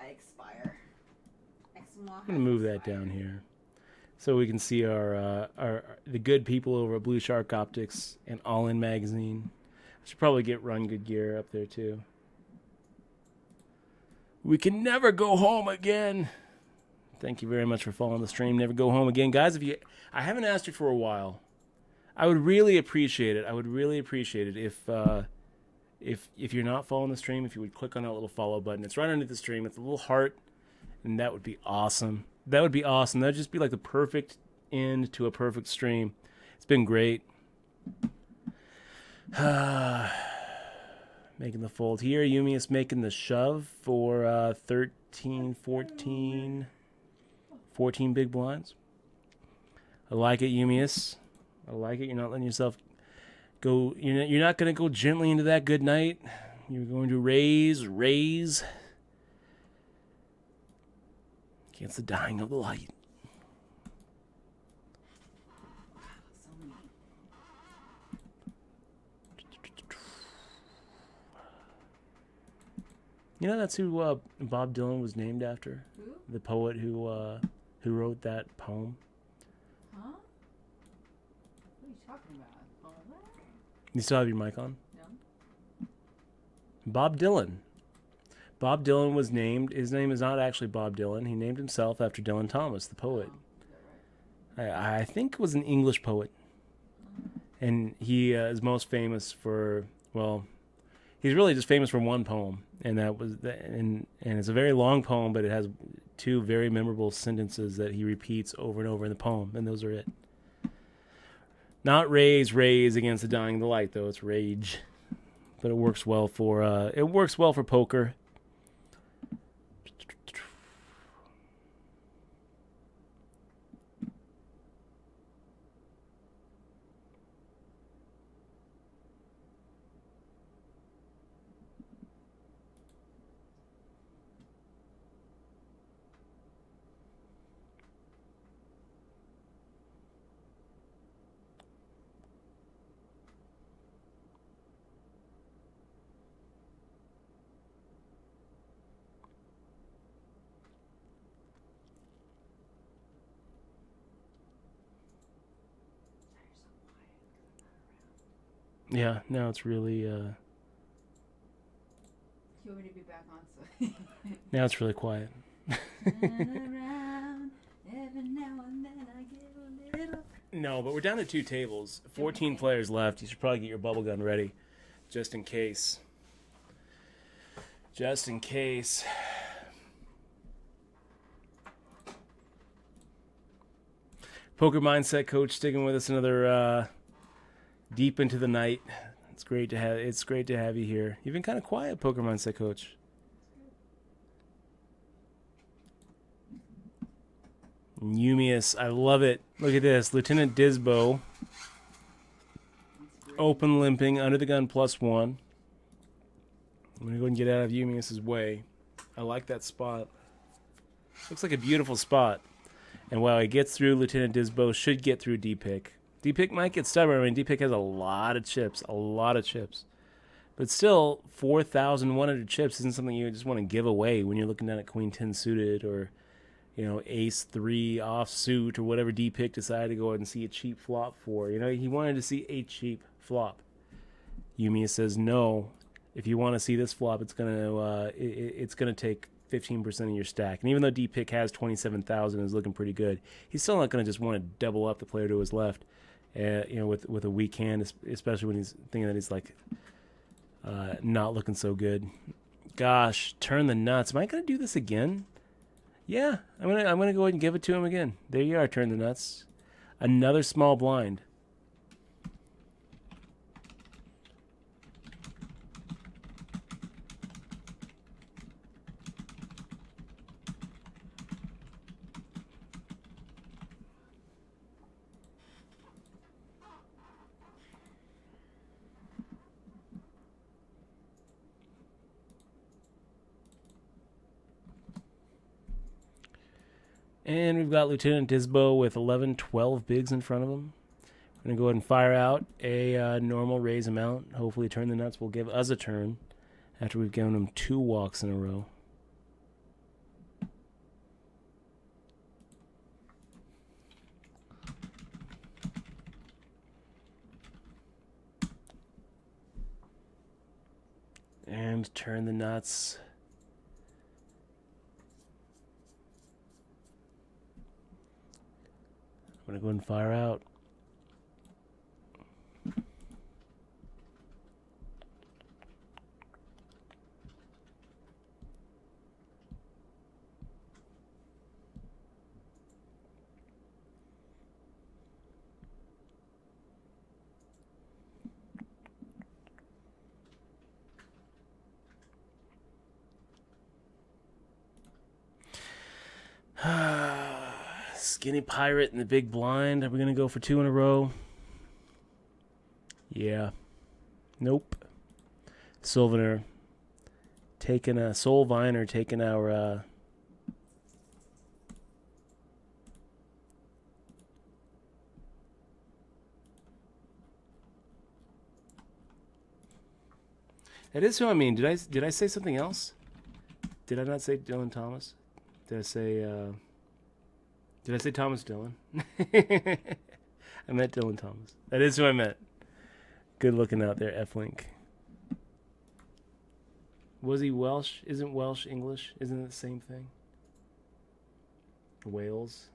expire. I'm gonna move that down here, so we can see our the good people over at Blue Shark Optics and All In Magazine. I should probably get Run Good Gear up there too. We can never go home again. Thank you very much for following the stream. Never go home again, guys. I haven't asked you for a while. I would really appreciate it. If you're not following the stream, if you would click on that little follow button. It's right under the stream. It's a little heart, and that would be awesome. That'd just be like the perfect end to a perfect stream. It's been great. Making the fold here. Yumi is making the shove for 13, 14 big blinds. I like it, Yumius. I like it. You're not letting yourself go. You're not going to go gently into that good night. You're going to raise against the dying of the light. You know that's who Bob Dylan was named after? Who? The poet who wrote that poem. Huh? What are you talking about? You still have your mic on? No. Bob Dylan. Bob Dylan was named. His name is not actually Bob Dylan. He named himself after Dylan Thomas, the poet. Oh, is that right? I think was an English poet, and he is most famous for he's really just famous for one poem, and that was and it's a very long poem, but it has two very memorable sentences that he repeats over and over in the poem, and those are it. Not raise against the dying of the light, though. It's rage, but it works well for poker. Yeah, now it's really You want me to be back on? So now it's really quiet. No, but we're down to 2 tables. 14 players left. You should probably get your bubble gun ready, just in case. Just in case. Poker Mindset Coach sticking with us another deep into the night. It's great to have you here. You've been kind of quiet, Poker Mindset Coach. Eumeus, I love it. Look at this. Lieutenant Disbo. Open limping, under the gun +1. I'm going to go and get out of Eumeus's way. I like that spot. Looks like a beautiful spot. And while he gets through, Lieutenant Disbo should get through D-Pick. D-Pick might get stubborn. I mean, D-Pick has a lot of chips. But still, 4,100 chips isn't something you just want to give away when you're looking down at Queen 10 suited or, Ace 3 offsuit or whatever D-Pick decided to go ahead and see a cheap flop for. He wanted to see a cheap flop. Yumiya says, no, if you want to see this flop, it's gonna take 15% of your stack. And even though D-Pick has 27,000 and is looking pretty good, he's still not going to just want to double up the player to his left, with a weak hand, especially when he's thinking that he's not looking so good. Gosh, turn the nuts. Am I going to do this again? Yeah, I'm gonna go ahead and give it to him again. There you are, turn the nuts. Another small blind. And we've got Lieutenant Disbo with 11, 12 bigs in front of him. We're going to go ahead and fire out a normal raise amount. Hopefully Turn the Nuts will give us a turn after we've given him 2 walks in a row. And Turn the Nuts. I'm going to go ahead and fire out. Skinny Pirate in the big blind. Are we going to go for 2 in a row? Yeah. Nope. Sylvaner taking a Soul Viner, taking our that is who I mean. Did I say something else? Did I not say Dylan Thomas? Did I say Thomas Dillon? I meant Dylan Thomas. That is who I meant. Good looking out there, F-Link. Was he Welsh? Isn't Welsh English? Isn't it the same thing? Wales.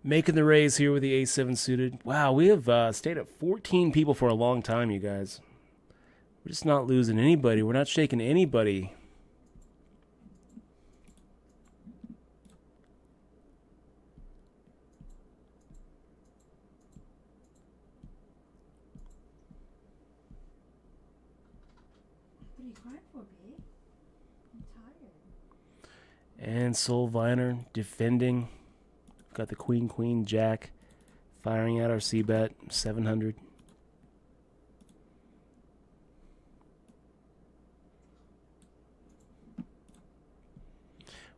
Making the raise here with the A7 suited. Wow, we have stayed at 14 people for a long time, you guys. We're just not losing anybody. We're not shaking anybody. What are you crying for, babe? I'm tired. And Soul Viner defending. Got the Queen, Jack, firing out our C-bet, 700.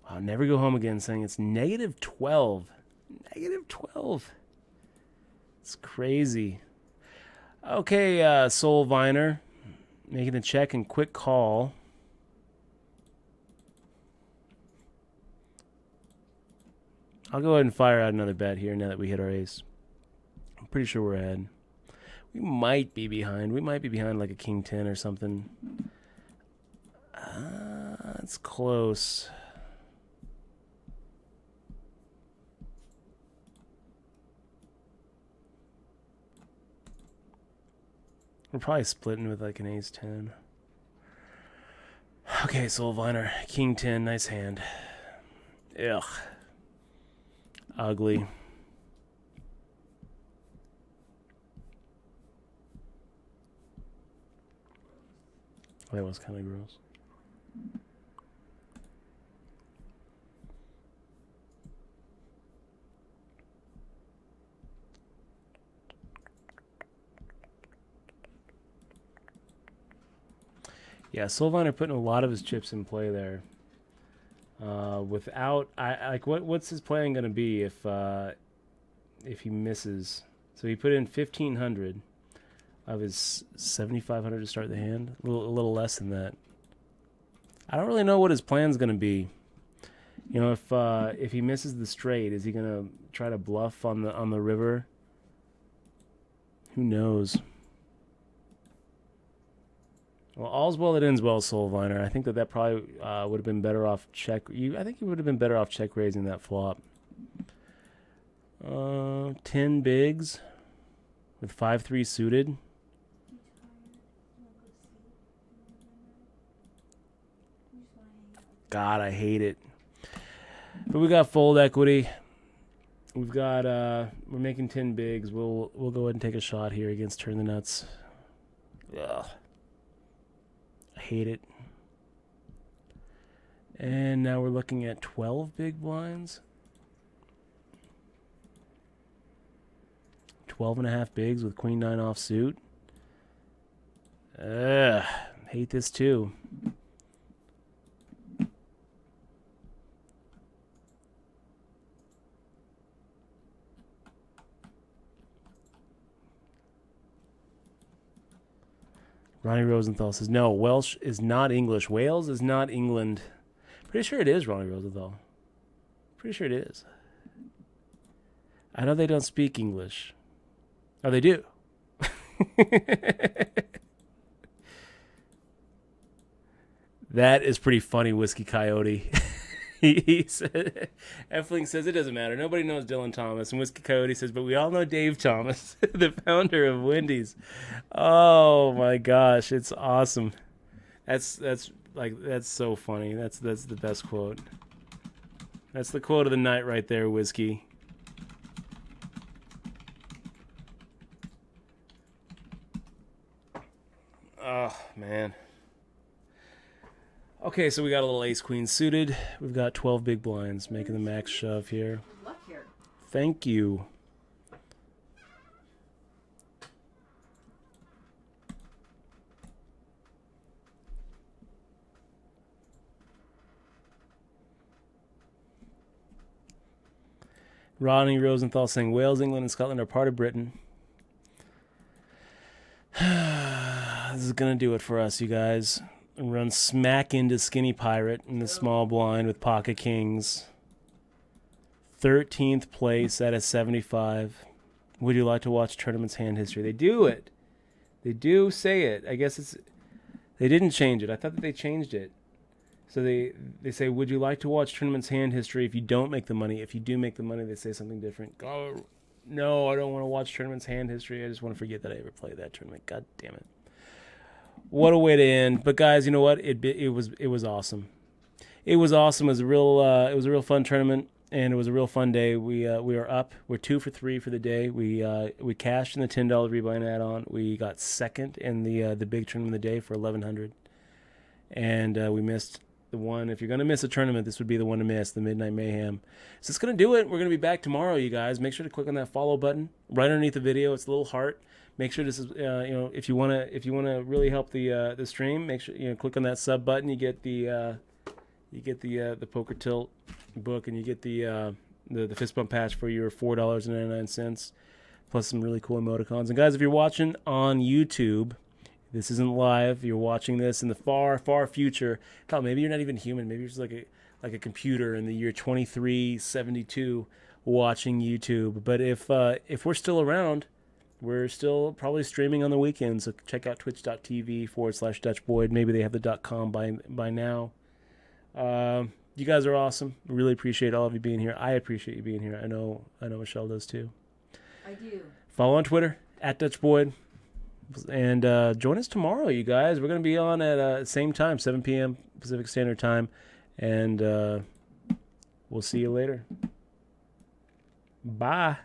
Wow, Never Go Home Again saying it's -12. -12. It's crazy. Okay, Soul Viner. Making the check and quick call. I'll go ahead and fire out another bet here now that we hit our ace. I'm pretty sure we're ahead. We might be behind. We might be behind like a king 10 or something. It's close. We're probably splitting with like an ace 10. Okay, Soul Viner. King 10, nice hand. Ugh. Ugly. That was kind of gross. Yeah, Soulviner putting a lot of his chips in play there. Without, what's his plan going to be if he misses? So he put in 1,500 of his 7,500 to start the hand. A little less than that. I don't really know what his plan's going to be. You know, if he misses the straight, is he going to try to bluff on the river? Who knows? Well, all's well that ends well, Soulviner. I think that probably would have been better off check. I think you would have been better off check raising that flop. 10 bigs with 5-3 suited. God, I hate it. But we got fold equity. We've got we're making 10 bigs. We'll go ahead and take a shot here against Turn the Nuts. Ugh. I hate it. And now we're looking at 12 big blinds. 12.5 bigs with Queen 9 offsuit. Ugh. Hate this too. Ronnie Rosenthal says, no, Welsh is not English. Wales is not England. Pretty sure it is, Ronnie Rosenthal. Pretty sure it is. I know they don't speak English. Oh, they do. That is pretty funny, Whiskey Coyote. He said, Effling says it doesn't matter. Nobody knows Dylan Thomas. And Whiskey Coyote says, but we all know Dave Thomas, the founder of Wendy's. Oh my gosh, it's awesome. That's so funny. That's the best quote. That's the quote of the night right there, Whiskey. Oh man. Okay, so we got a little ace-queen suited. We've got 12 big blinds, making the max shove here. Good luck here. Thank you. Ronnie Rosenthal saying Wales, England, and Scotland are part of Britain. This is going to do it for us, you guys. Run smack into Skinny Pirate in the small blind with Pocket Kings. 13th place at a 75. Would you like to watch Tournament's hand history? They do it. They do say it. I guess they didn't change it. I thought that they changed it. So they say, would you like to watch Tournament's hand history if you don't make the money? If you do make the money, they say something different. Oh, no, I don't want to watch Tournament's hand history. I just want to forget that I ever played that tournament. God damn it. What a way to end! But guys, you know what? It was awesome. It was awesome. It was a real fun tournament, and it was a real fun day. We are up. We're 2 for 3 for the day. We cashed in the $10 rebuy add-on. We got second in the big tournament of the day for 1,100, and we missed the one. If you're gonna miss a tournament, this would be the one to miss. The Midnight Mayhem. So it's gonna do it. We're gonna be back tomorrow, you guys. Make sure to click on that follow button right underneath the video. It's a little heart. Make sure this is, if you wanna really help the stream, make sure click on that sub button. You get the You get the Poker Tilt book, and you get the fist bump patch for your $4.99, plus some really cool emoticons. And guys, if you're watching on YouTube, this isn't live. You're watching this in the far, far future. Hell, maybe you're not even human. Maybe you're just like a computer in the year 2372 watching YouTube. But if we're still around, we're still probably streaming on the weekends. So check out twitch.tv/DutchBoyd. Maybe they have the .com by now. You guys are awesome. Really appreciate all of you being here. I appreciate you being here. I know Michelle does too. I do. Follow on Twitter @DutchBoyd. And join us tomorrow, you guys. We're going to be on at same time, 7 p.m. Pacific Standard Time. And we'll see you later. Bye.